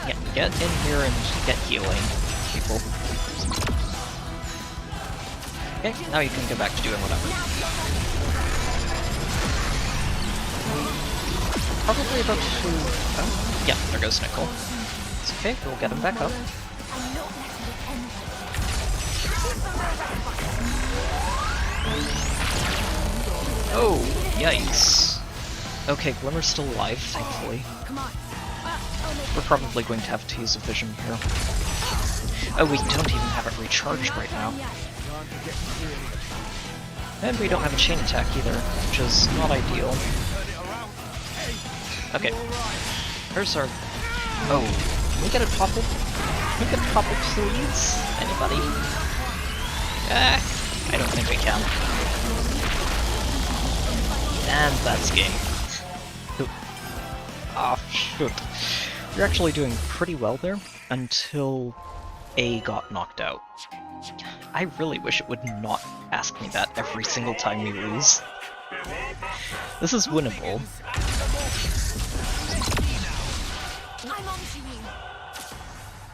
Yeah, get in here and get healing, people. Okay, now you can go back to doing whatever. Probably about to... Oh, yeah, there goes Nickel. It's okay, we'll get him back up. Oh, yikes. Okay, Glimmer's still alive, thankfully. We're probably going to have to use a vision here. Oh, we don't even have it recharged right now. And we don't have a chain attack either, which is not ideal. Okay. Here's our... Oh, can we get a topple? Can we get a topple, please? Anybody? Ah, I don't think we can. And that's game. Ah, shoot. You're actually doing pretty well there, until A got knocked out. I really wish it would not ask me that every single time we lose. This is winnable.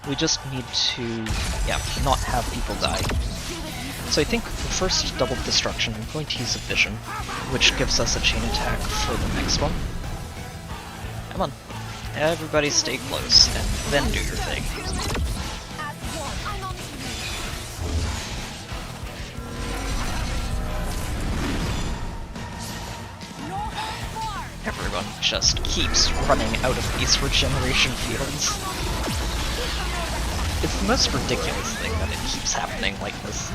We just need to, yeah, not have people die. So I think the first double destruction, I'm going to use a vision, which gives us a chain attack for the next one. Come on. Everybody stay close, and then do your thing. Everyone just keeps running out of these regeneration fields. It's the most ridiculous thing that it keeps happening like this.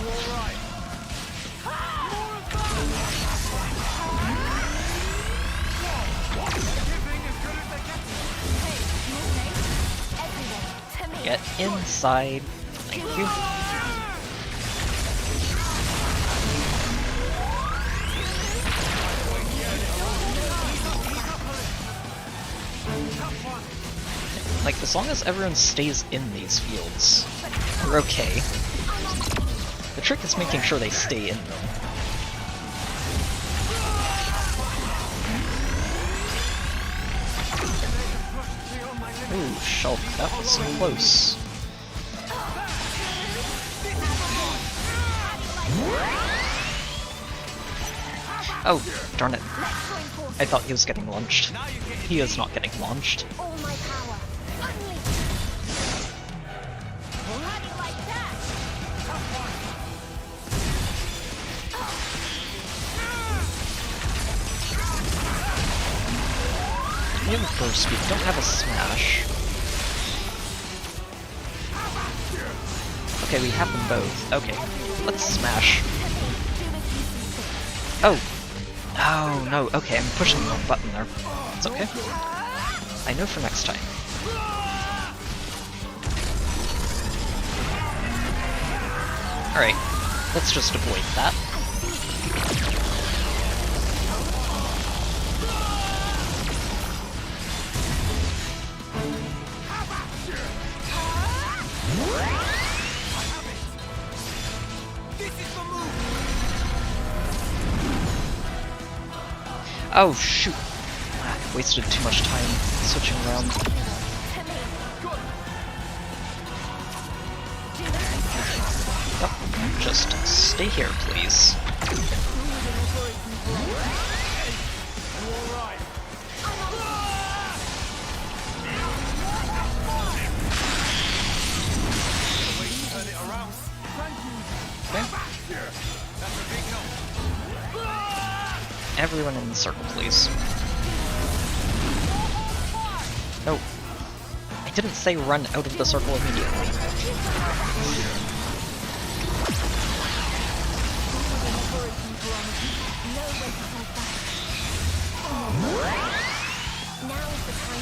Get inside. Thank you. Like, as long as everyone stays in these fields, we're okay. The trick is making sure they stay in them. Ooh, Shulk, that was close. Oh, darn it. I thought he was getting launched. He is not getting launched. We have a burst speed, don't have a smash. Okay, we have them both. Okay, let's smash. Oh! Oh no, okay, I'm pushing the wrong button there. It's okay. I know for next time. Alright, let's just avoid that. Oh shoot, wasted too much time switching around. Yep, just stay here, please. Everyone in the circle, please. No. I didn't say run out of the circle immediately.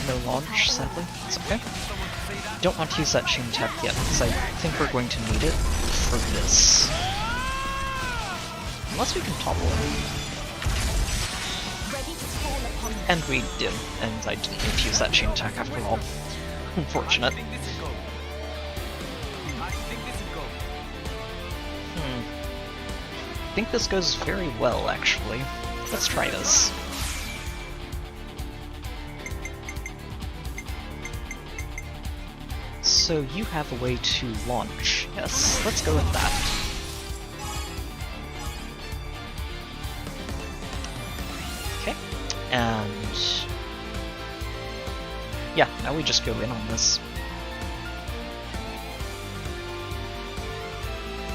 No launch, sadly. It's okay. Don't want to use that chain attack yet, because I think we're going to need it for this. Unless we can topple it. And we did, and I didn't need to use that chain attack after all. Unfortunate. I think this goes very well, actually. Let's try this. So you have a way to launch. Yes, let's go with that. Okay, and yeah, now we just go in on this.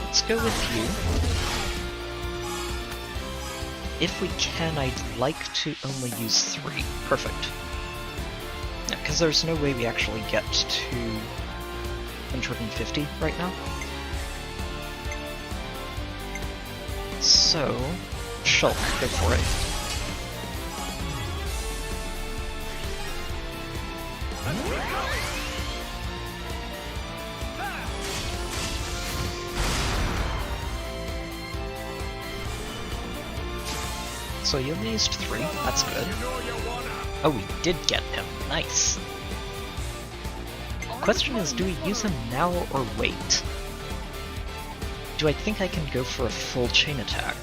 Let's go with you. If we can, I'd like to only use 3. Perfect. Yeah, because there's no way we actually get to 150 right now. So, Shulk, go for it. So you only used 3, that's good. Oh, we did get him, nice. Question is, do we use him now or wait? Do I think I can go for a full chain attack?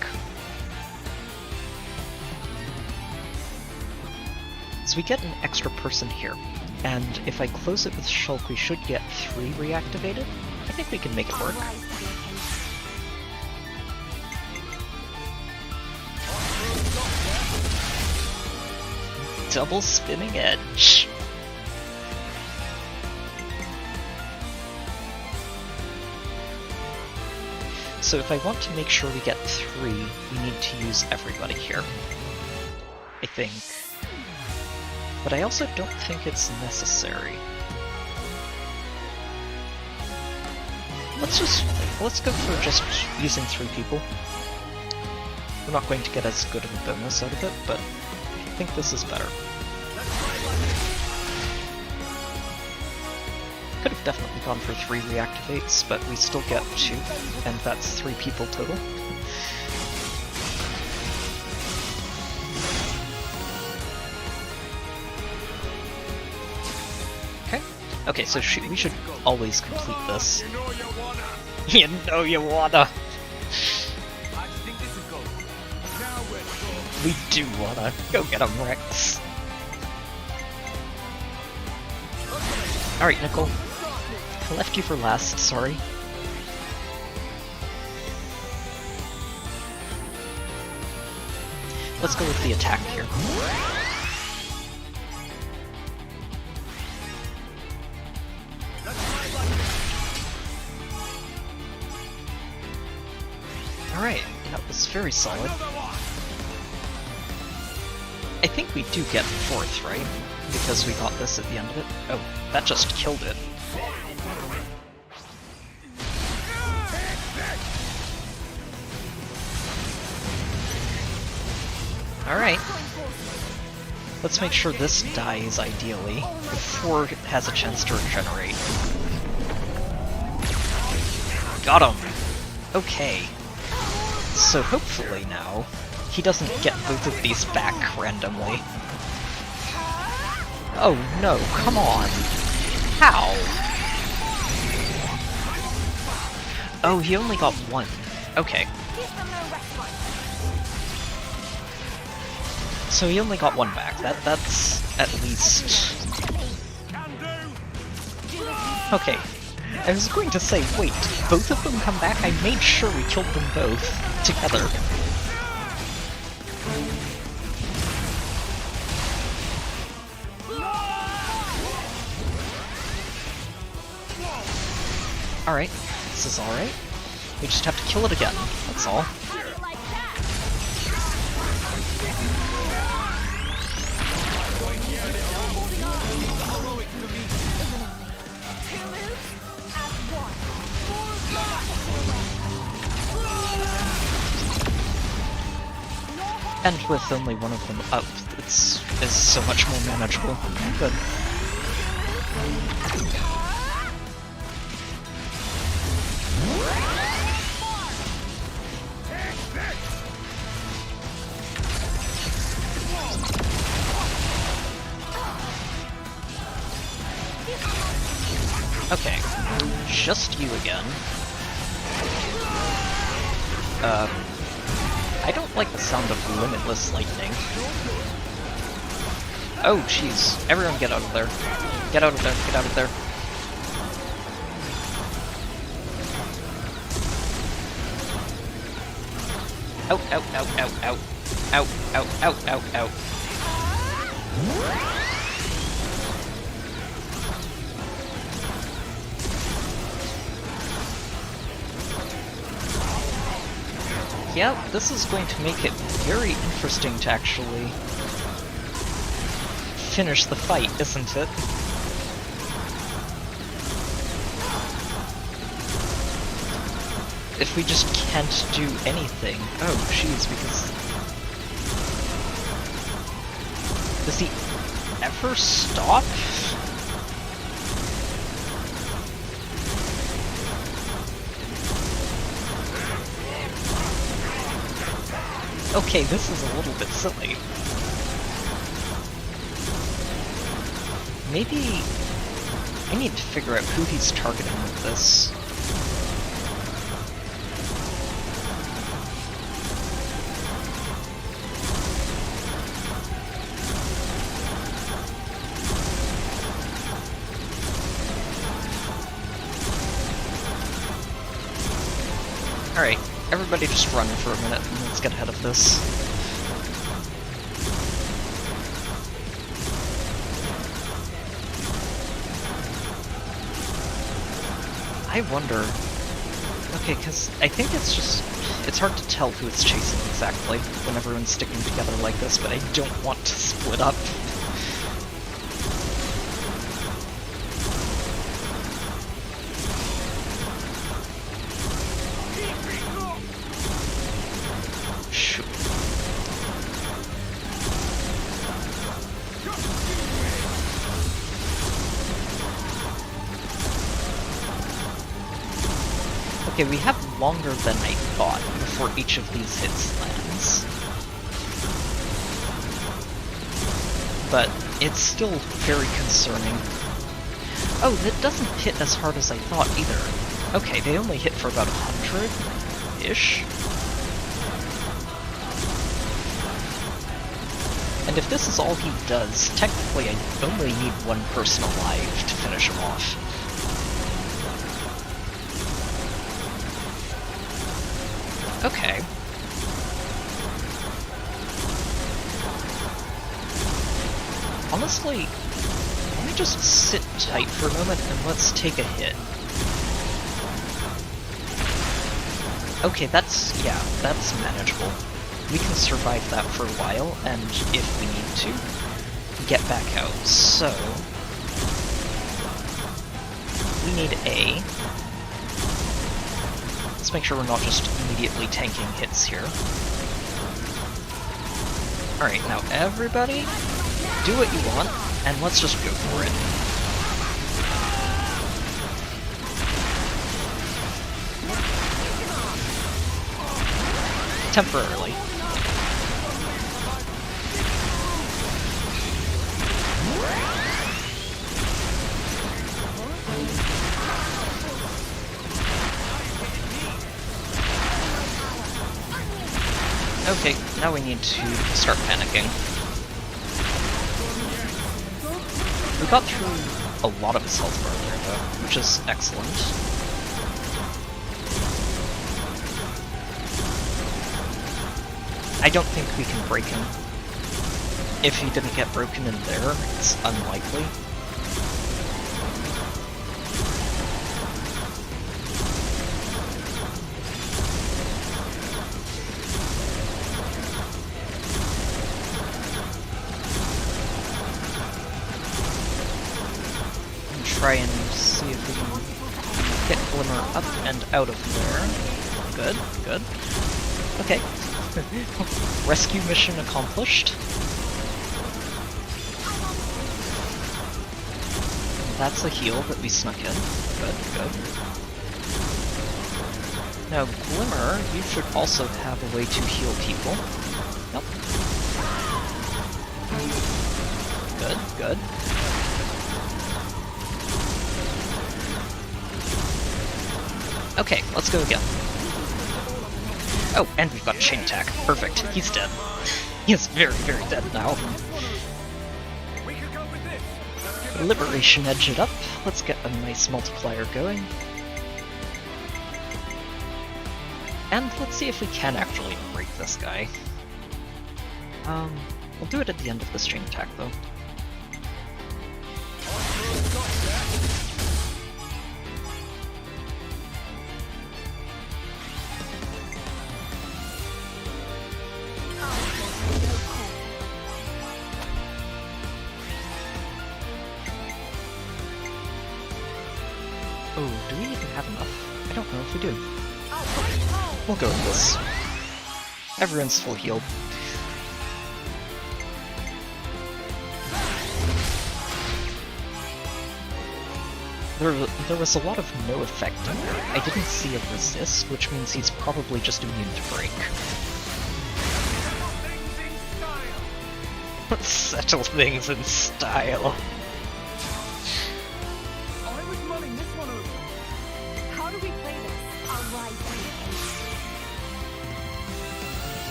So we get an extra person here, and if I close it with Shulk, we should get 3 reactivated. I think we can make it work. Double spinning edge. So if I want to make sure we get 3, we need to use everybody here. I think. But I also don't think it's necessary. Let's go for just using 3 people. We're not going to get as good of a bonus out of it, but I think this is better. Could have definitely gone for 3 reactivates, but we still get 2, and that's 3 people total. Okay. Okay, so we should always complete this. You know you wanna. We do wanna. Go get him, Rex. Alright, Nicole. I left you for last, sorry. Let's go with the attack here. Alright, that was very solid. I think we do get 4th, right? Because we got this at the end of it. Oh, that just killed it. Alright. Let's make sure this dies, ideally, before it has a chance to regenerate. Got him! Okay. So hopefully now, he doesn't get both of these back randomly. Oh no, come on! How? Oh, he only got 1. Okay. So he only got one back. That's at least... Okay. I was going to say, wait, both of them come back? I made sure we killed them both together. Alright, this is alright. We just have to kill it again, that's all. And with only one of them up, it's so much more manageable. Good. Okay, just you again. I don't like the sound of limitless lightning. Oh, jeez. Everyone get out of there. Get out of there, get out of there. Out, out, out, out, out. Out, out, out, out, out. Yeah, this is going to make it very interesting to actually finish the fight, isn't it? If we just can't do anything. Oh, jeez, because... Does he ever stop? Okay, this is a little bit silly. Maybe I need to figure out who he's targeting with this. Alright, everybody just run for a minute and let's get ahead of this. I wonder... Okay, because I think it's hard to tell who it's chasing exactly when everyone's sticking together like this, but I don't want to split up. Okay, we have longer than I thought before each of these hits lands. But it's still very concerning. Oh, that doesn't hit as hard as I thought either. Okay, they only hit for about 100-ish. And if this is all he does, technically I only need one person alive to finish him off. Okay. Honestly, let me just sit tight for a moment and let's take a hit. Okay, that's manageable. We can survive that for a while, and if we need to, get back out. So, we need A. Let's make sure we're not just immediately tanking hits here. Alright, now everybody, do what you want, and let's just go for it. Temporarily. Okay, now we need to start panicking. We got through a lot of his health bar there, though, which is excellent. I don't think we can break him. If he didn't get broken in there, it's unlikely. Try and see if we can get Glimmer up and out of there. Good, good. Okay. Rescue mission accomplished. That's a heal that we snuck in. Good, good. Now, Glimmer, you should also have a way to heal people. Yep. Good, good. Okay, let's go again. Oh, and we've got chain attack. Perfect. He's dead. He is very, very dead now. Liberation edge it up. Let's get a nice multiplier going. And let's see if we can actually break this guy. We'll do it at the end of this chain attack, though. Oh, do we even have enough? I don't know if we do. We'll go with this. Everyone's full healed. There was a lot of no effect in there. I didn't see a resist, which means he's probably just immune to break. Settle things in style.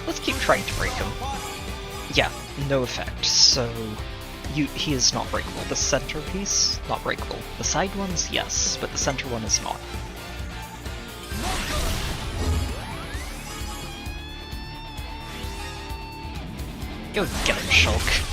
Let's keep trying to break him. Yeah, no effect, so he is not breakable. The center piece, not breakable. The side ones, yes, but the center one is not. Go get him, Shulk.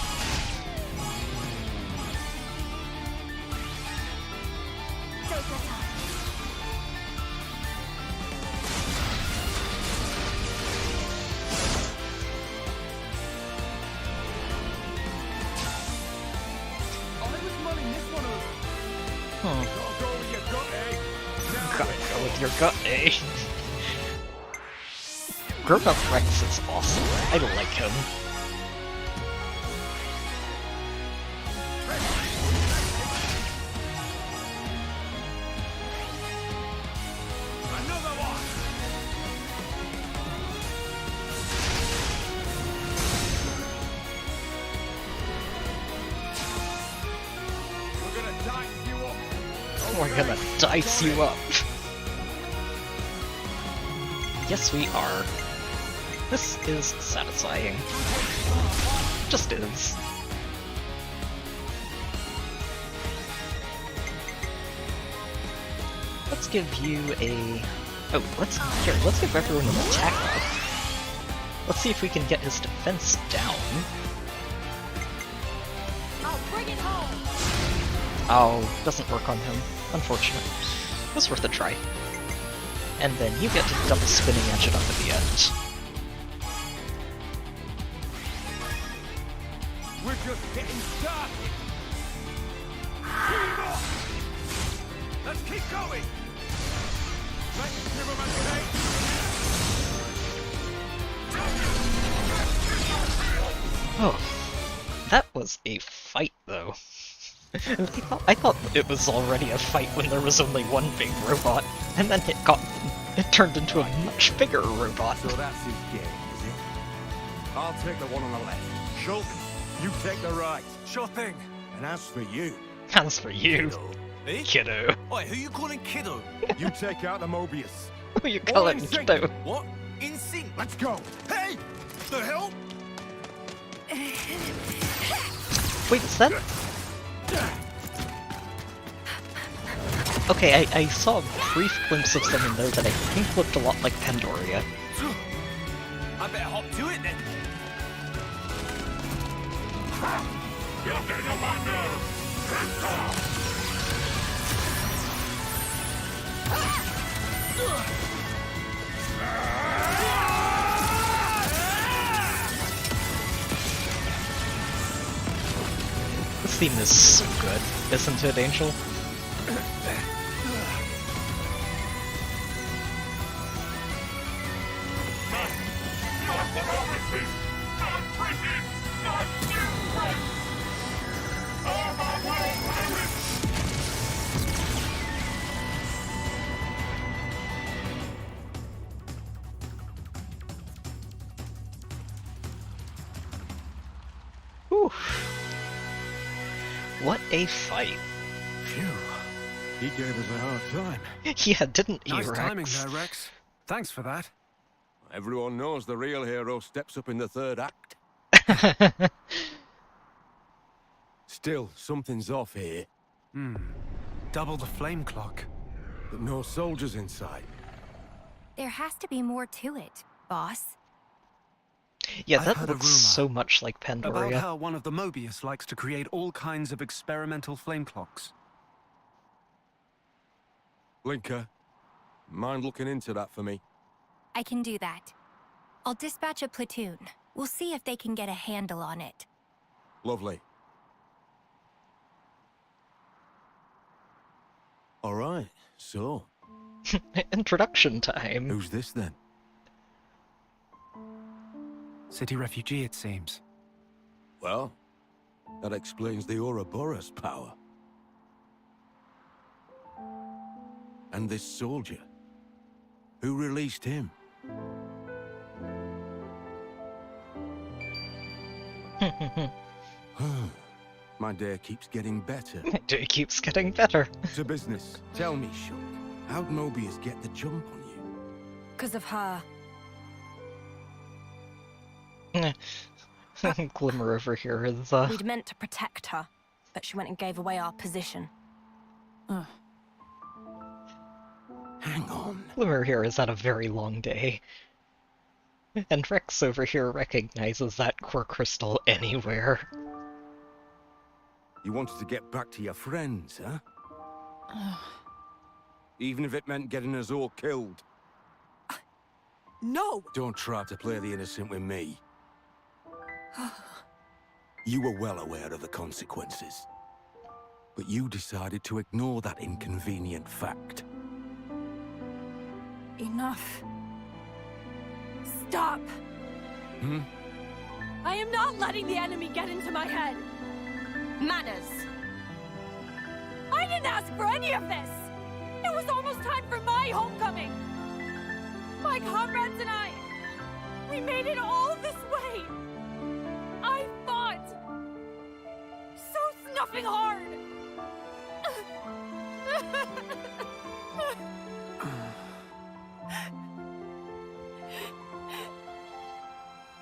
Gotta go with your gut, eh? Grown-up Rex is awesome. I like him. We're gonna dice you up. Yes, we are. This is satisfying. Just is. Let's give you a... Oh, let's give everyone an attack buff. Let's see if we can get his defense down. Oh, doesn't work on him. Unfortunate. It was worth a try. And then you get to double spinning edge it up at the end. We're just getting started. Let's keep going. Let's give him a taste. Oh, that was a fight, though. I thought it was already a fight when there was only one big robot, and then it turned into a much bigger robot. So that's his game, is it? I'll take the one on the left. Shulk, you take the right. Sure thing. And as for you... As for you, kiddo. Wait, who you calling kiddo? You take out the Mobius. Who you calling kiddo? What? In sync? Let's go. Hey! The hell? Wait, is that... Okay, I saw a brief glimpse of someone there that I think looked a lot like Pandoria. I better hop to it then. You're getting on my nerves! Hands off! This theme is so good, isn't it, Angel? Whew. What a fight. Phew. He gave us a hard time. Yeah, didn't he, Nice Rex? timing there, Rex. Thanks for that. Everyone knows the real hero steps up in the third act. Still, something's off here. Double the flame clock. But no soldiers inside. There has to be more to it, boss. Yeah, I've that heard a looks rumor so much like about Pandoria. how one of the Mobius likes to create all kinds of experimental flame clocks. Linker, mind looking into that for me? I can do that. I'll dispatch a platoon. We'll see if they can get a handle on it. Lovely. All right, so... Introduction time. Who's this then? City refugee, it seems. Well, that explains the Ouroboros power. And this soldier. Who released him? My day keeps getting better. My day keeps getting better. To business. Tell me, Shulk, how'd Mobius get the jump on you? Because of her. Glimmer over here is, We'd meant to protect her, but she went and gave away our position. Hang on. Glimmer here has had a very long day. And Rex over here recognizes that core crystal anywhere. You wanted to get back to your friends, huh? Even if it meant getting us all killed. No! Don't try to play the innocent with me. You were well aware of the consequences. But you decided to ignore that inconvenient fact. Enough. Stop! I am not letting the enemy get into my head! Manners! I didn't ask for any of this! It was almost time for my homecoming! My comrades and I, we made it all this way! I fought! So snuffing hard!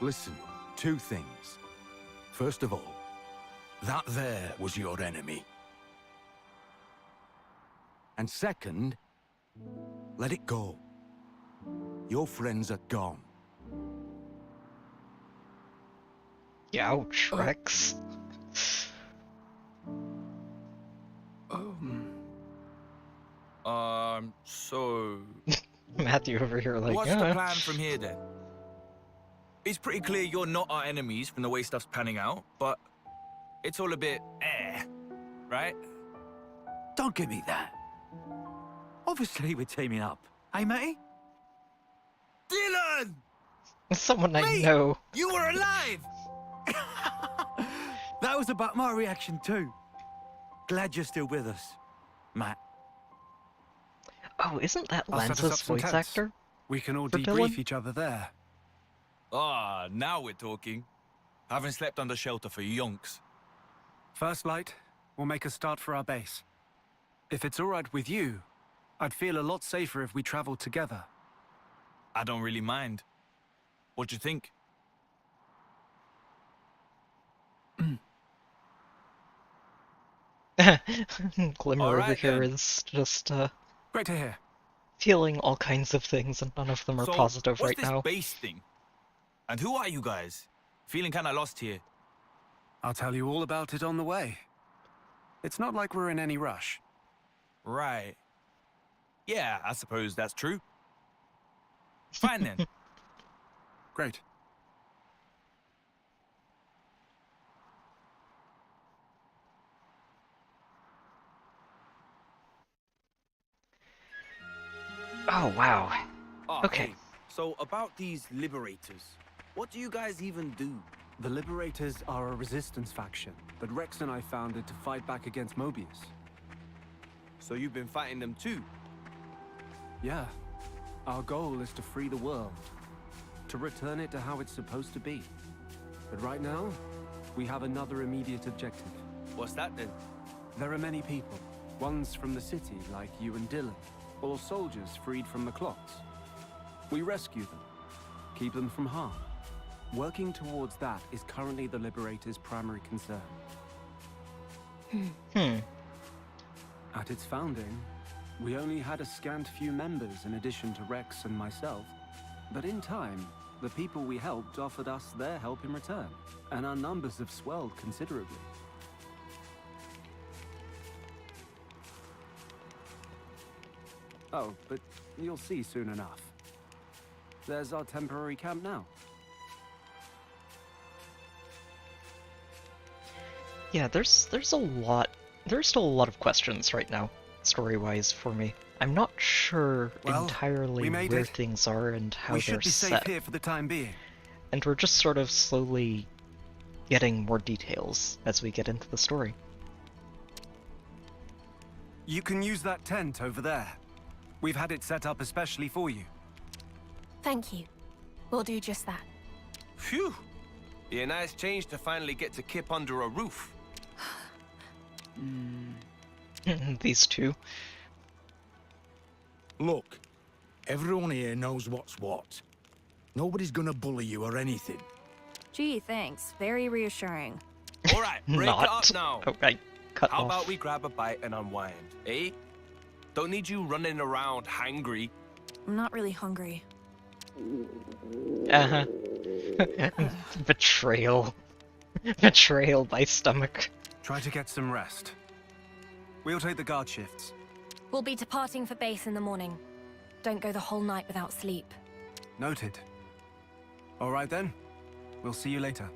Listen, two things. First of all, that there was your enemy. And second, let it go. Your friends are gone. Ouch, Rex. So... Matthew over here like, What's the plan from here then? It's pretty clear you're not our enemies from the way stuff's panning out, but it's all a bit right? Don't give me that. Obviously we're teaming up. Hey, matey? Dylan! Someone I Wait! know. You were alive! That was about my reaction too. Glad you're still with us, Matt. Oh, isn't that I'll set us up Lanza's some voice tents. actor? We can all For debrief Dylan? each other there. Ah, now we're talking. Haven't slept under shelter for yonks. First light, we'll make a start for our base. If it's all right with you, I'd feel a lot safer if we traveled together. I don't really mind. What do you think? Glimmer All over right, here then. is just Great to hear. feeling all kinds of things, and none of them are So, positive what's right this now. base thing? And who are you guys? Feeling kinda lost here. I'll tell you all about it on the way. It's not like we're in any rush. Right. Yeah, I suppose that's true. Fine then. Great. Oh, wow. Oh, Okay. hey, so about these liberators, what do you guys even do? The Liberators are a resistance faction, but Rex and I founded to fight back against Mobius. So you've been fighting them too? Yeah. Our goal is to free the world, to return it to how it's supposed to be. But right now, we have another immediate objective. What's that then? There are many people, ones from the city like you and Dylan, or soldiers freed from the clocks. We rescue them, keep them from harm. Working towards that is currently the Liberators' primary concern. At its founding, we only had a scant few members in addition to Rex and myself. But in time, the people we helped offered us their help in return, and our numbers have swelled considerably. Oh, but you'll see soon enough. There's our temporary camp now. Yeah, there's still a lot of questions right now, story-wise, for me. I'm not sure entirely where things are and how We they're should be safe set. here for the time being. And we're just sort of slowly getting more details as we get into the story. You can use that tent over there. We've had it set up especially for you. Thank you. We'll do just that. Phew! Be a nice change to finally get to Kip under a roof. These two. Look, everyone here knows what's what. Nobody's gonna bully you or anything. Gee, thanks. Very reassuring. All right, break it up now. Okay, cut How off. about we grab a bite and unwind, eh? Don't need you running around hangry. I'm not really hungry. Uh-huh. Betrayal. Betrayal by stomach. Try to get some rest. We'll take the guard shifts. We'll be departing for base in the morning. Don't go the whole night without sleep. Noted. All right then. We'll see you later.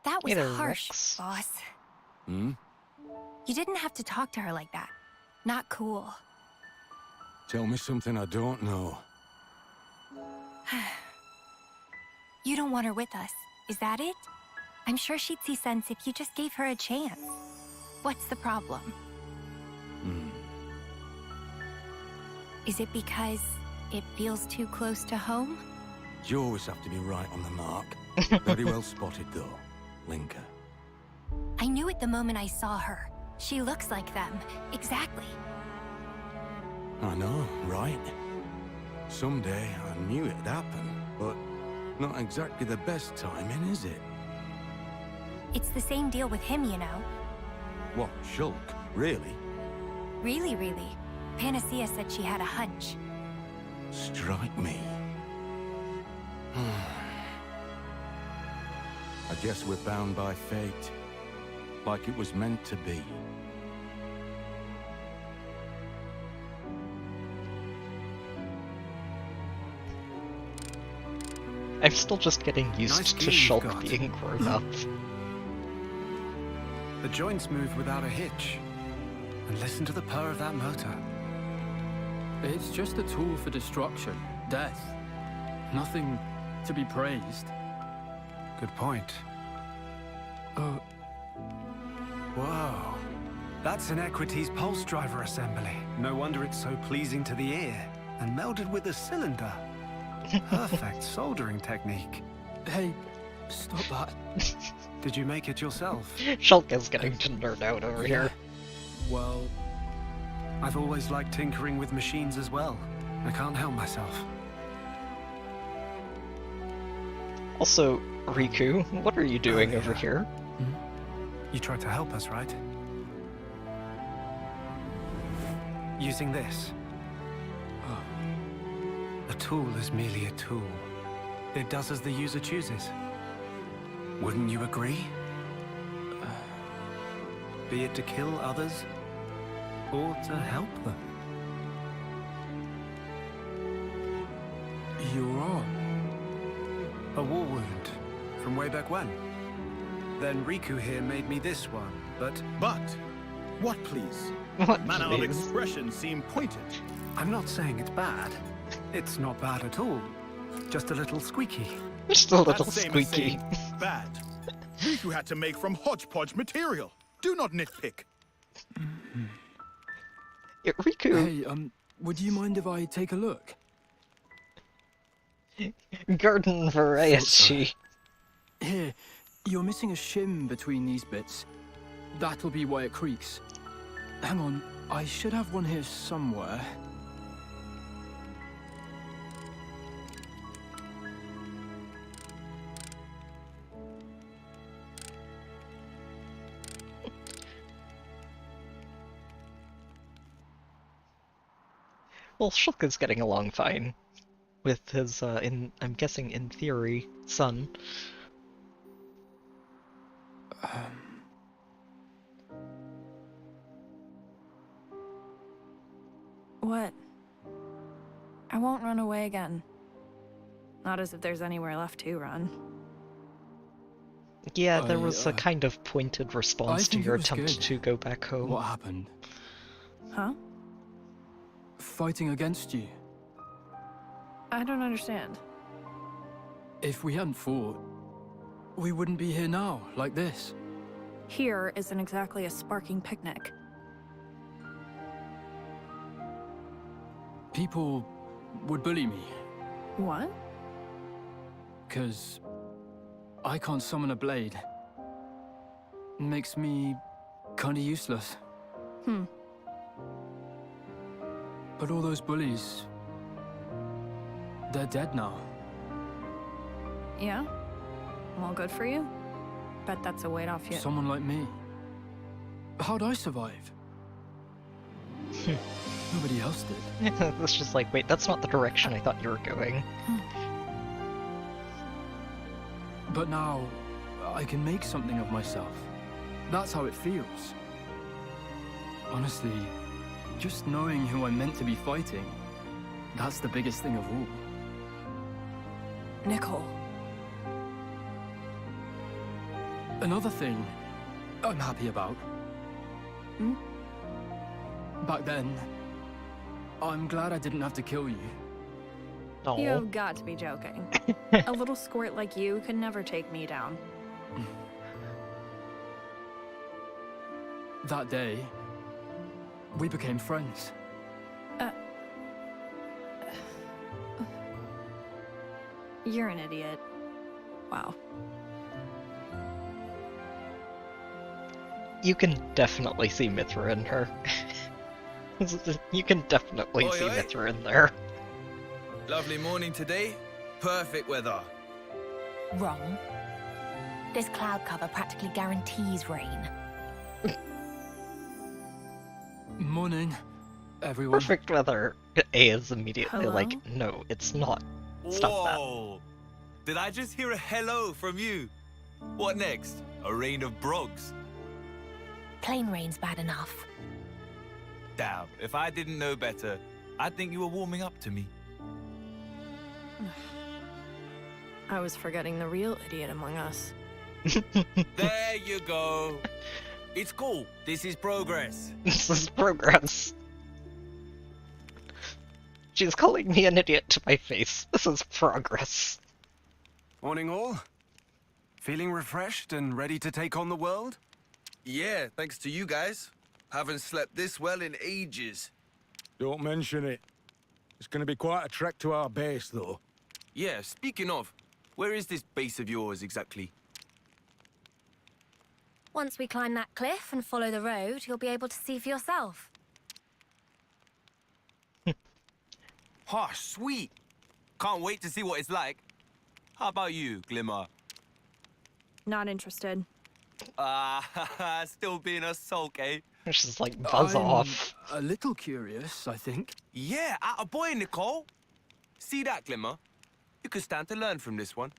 That was Hey there, harsh, Rex. boss. Hmm? You didn't have to talk to her like that. Not cool. Tell me something I don't know. You don't want her with us, is that it? I'm sure she'd see sense if you just gave her a chance. What's the problem? Is it because it feels too close to home? You always have to be right on the mark. Very well spotted, though, Linka. I knew it the moment I saw her. She looks like them. Exactly. I know, right? Someday I knew it'd happen, but not exactly the best timing, is it? It's the same deal with him, you know. What, Shulk? Really? Really, really. Panacea said she had a hunch. Strike me. I guess we're bound by fate. Like it was meant to be. I'm still just getting used Nice to gear you've Shulk got. being grown up. The joints move without a hitch. And listen to the purr of that motor. It's just a tool for destruction, death. Nothing to be praised. Good point. Whoa. That's an Equities pulse driver assembly. No wonder it's so pleasing to the ear. And melded with a cylinder. Perfect soldering technique. Hey, stop that. Did you make it yourself? Shulk is getting to nerd out over here. Well, I've always liked tinkering with machines as well. I can't help myself. Also, Riku, what are you doing over here? You tried to help us, right? Using this. A tool is merely a tool. It does as the user chooses. Wouldn't you agree? Be it to kill others, or to help them. You're on. A war wound. From way back when. Then Riku here made me this one, but... What, please? What, Manner of please? expression seem pointed. I'm not saying it's bad. It's not bad at all. Just a little squeaky. Just a little That's same as squeaky. saying bad. Riku had to make from hodgepodge material. Do not nitpick. Yeah, Riku. Hey, would you mind if I take a look? Garden variety. Here, you're missing a shim between these bits. That'll be why it creaks. Hang on, I should have one here somewhere. Well, Shulk is getting along fine with his, I'm guessing in theory, son. What? I won't run away again. Not as if there's anywhere left to run. Yeah, there was a kind of pointed response to your attempt to go back home. What happened? Huh? Fighting against you. I don't understand. If we hadn't fought, we wouldn't be here now, like this. Here isn't exactly a sparking picnic. People would bully me, What? 'cause I can't summon a blade. Makes me kinda useless. But all those bullies, they're dead now. Yeah? Well, good for you. Bet that's a weight off you. Someone like me. How'd I survive? Nobody else did. It's just like, wait, that's not the direction I thought you were going. But now, I can make something of myself. That's how it feels. Honestly, just knowing who I'm meant to be fighting, that's the biggest thing of all. Nicole. Another thing I'm happy about. Back then, I'm glad I didn't have to kill you. You've got to be joking. A little squirt like you could never take me down. That day, we became friends. You're an idiot. Wow. You can definitely see Mithra in her. You can definitely see Mithra in there. Lovely morning today. Perfect weather. Wrong. This cloud cover practically guarantees rain. Morning, everyone. Perfect weather. A is immediately Hello? like, no, it's not. Stop that. Whoa! Did I just hear a hello from you? What next? A rain of brogs? Plain rain's bad enough. Damn, if I didn't know better, I'd think you were warming up to me. I was forgetting the real idiot among us. There you go. It's cool. This is progress. This is progress. She's calling me an idiot to my face. This is progress. Morning all. Feeling refreshed and ready to take on the world? Yeah, thanks to you guys. Haven't slept this well in ages. Don't mention it. It's going to be quite a trek to our base, though. Yeah, speaking of, where is this base of yours exactly? Once we climb that cliff and follow the road, you'll be able to see for yourself. Oh, sweet. Can't wait to see what it's like. How about you, Glimmer? Not interested. Still being a sulk, eh? It's just like buzz off. A little curious, I think. Yeah, atta boy, Nicole. See that, Glimmer? You could stand to learn from this one.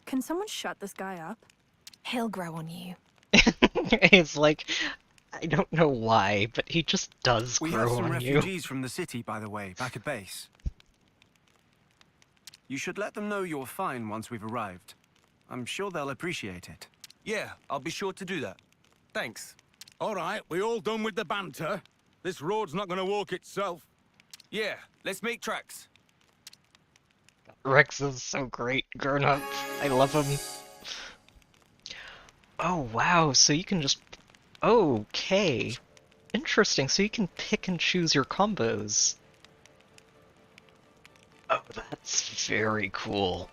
Can someone shut this guy up? He'll grow on you. It's like, I don't know why, but he just does We grow have some on you. refugees from the city, by the way, back at base. You should let them know you're fine once we've arrived. I'm sure they'll appreciate it. Yeah, I'll be sure to do that. Thanks. All right, we all done with the banter? This road's not gonna walk itself. Yeah, let's make tracks. Rex is so great, grown up. I love him. Oh wow, so you can just... Okay. Interesting, so you can pick and choose your combos. Oh, that's very cool.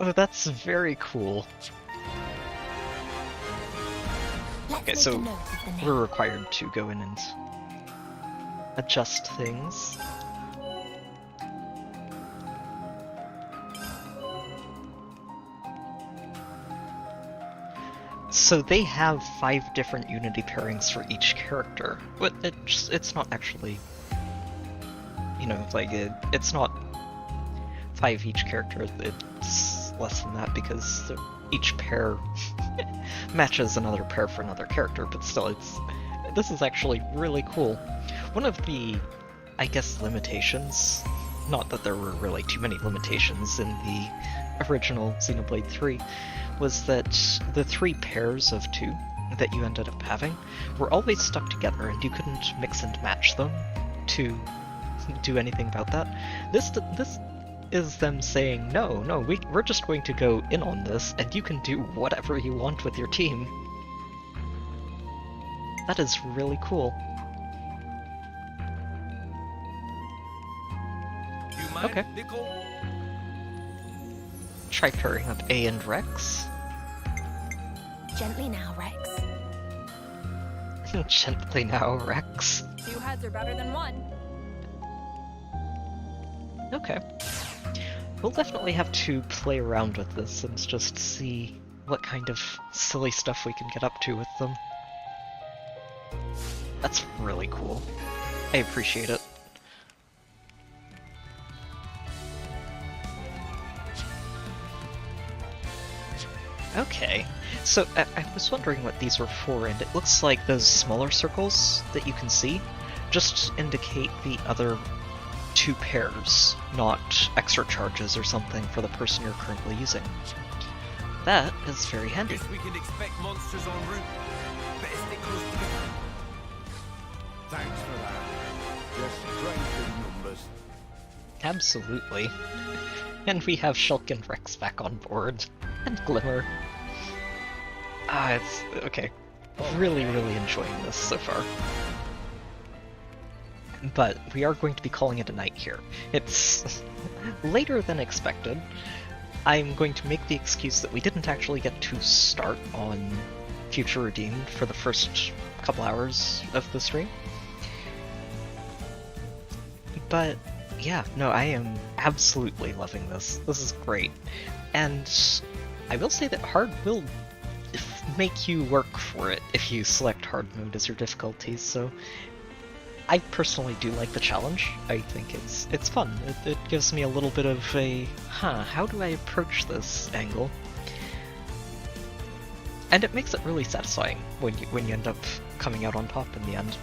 Oh, that's very cool. Okay, so we're required to go in and adjust things. So they have 5 different Unity pairings for each character, but it's not actually, you know, like it's not 5 each character. It's less than that because each pair matches another pair for another character. But still, this is actually really cool. One of the, I guess, limitations. Not that there were really too many limitations in the original Xenoblade 3. Was that the 3 pairs of 2 that you ended up having were always stuck together and you couldn't mix and match them to do anything about that. This is them saying, no, we're just going to go in on this and you can do whatever you want with your team. That is really cool. You mind, Okay. Nicole? Try pairing up A and Rex. Gently now, Rex. Gently now, Rex. 2 heads are better than 1. Okay. We'll definitely have to play around with this and just see what kind of silly stuff we can get up to with them. That's really cool. I appreciate it. Okay, so I was wondering what these were for, and it looks like those smaller circles that you can see just indicate the other 2 pairs, not extra charges or something for the person you're currently using. That is very handy. Guess we can expect monsters en route. Better stick close together. Thanks for that. Your strength in numbers. Absolutely. And we have Shulk and Rex back on board. And Glimmer. It's... okay. Really enjoying this so far. But we are going to be calling it a night here. It's later than expected. I'm going to make the excuse that we didn't actually get to start on Future Redeemed for the first couple hours of the stream. But yeah, no, I am absolutely loving this. This is great. And I will say that hard will make you work for it if you select hard mode as your difficulty, so I personally do like the challenge. I think it's fun. It gives me a little bit of a, how do I approach this angle? And it makes it really satisfying when you end up coming out on top in the end.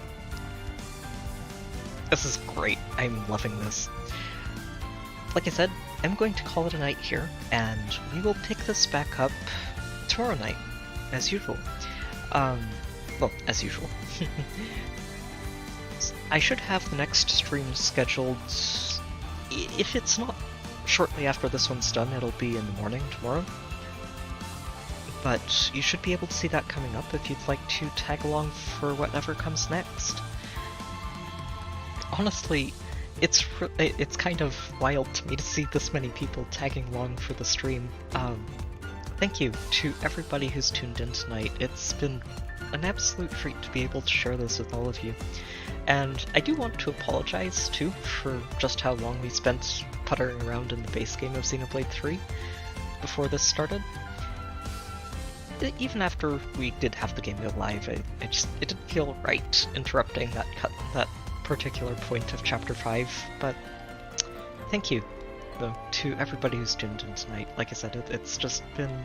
This is great. I'm loving this. Like I said, I'm going to call it a night here, and we will pick this back up tomorrow night, as usual. Well, as usual. I should have the next stream scheduled, if it's not shortly after this one's done, it'll be in the morning tomorrow. But you should be able to see that coming up if you'd like to tag along for whatever comes next. Honestly, it's kind of wild to me to see this many people tagging along for the stream. Thank you to everybody who's tuned in tonight. It's been an absolute treat to be able to share this with all of you. And I do want to apologize, too, for just how long we spent puttering around in the base game of Xenoblade 3 before this started. Even after we did have the game go live, it didn't feel right interrupting that particular point of Chapter 5, but thank you, though, to everybody who's tuned in tonight. Like I said, it's just been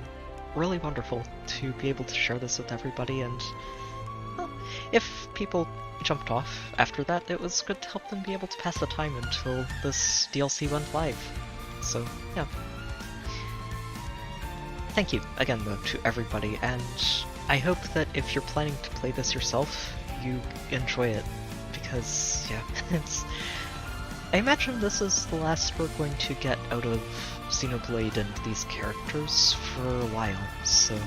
really wonderful to be able to share this with everybody, and well, if people jumped off after that, it was good to help them be able to pass the time until this DLC went live. So, yeah. Thank you again, though, to everybody, and I hope that if you're planning to play this yourself, you enjoy it, because, yeah, I imagine this is the last we're going to get out of Xenoblade and these characters for a while, so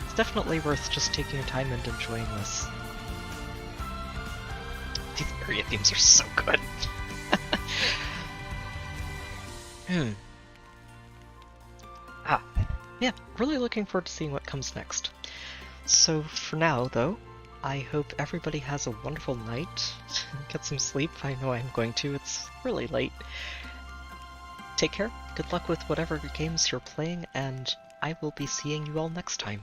it's definitely worth just taking your time and enjoying this. These area themes are so good. Yeah, really looking forward to seeing what comes next. So for now, though, I hope everybody has a wonderful night. Get some sleep. I know I'm going to. It's really late. Take care. Good luck with whatever games you're playing, and I will be seeing you all next time.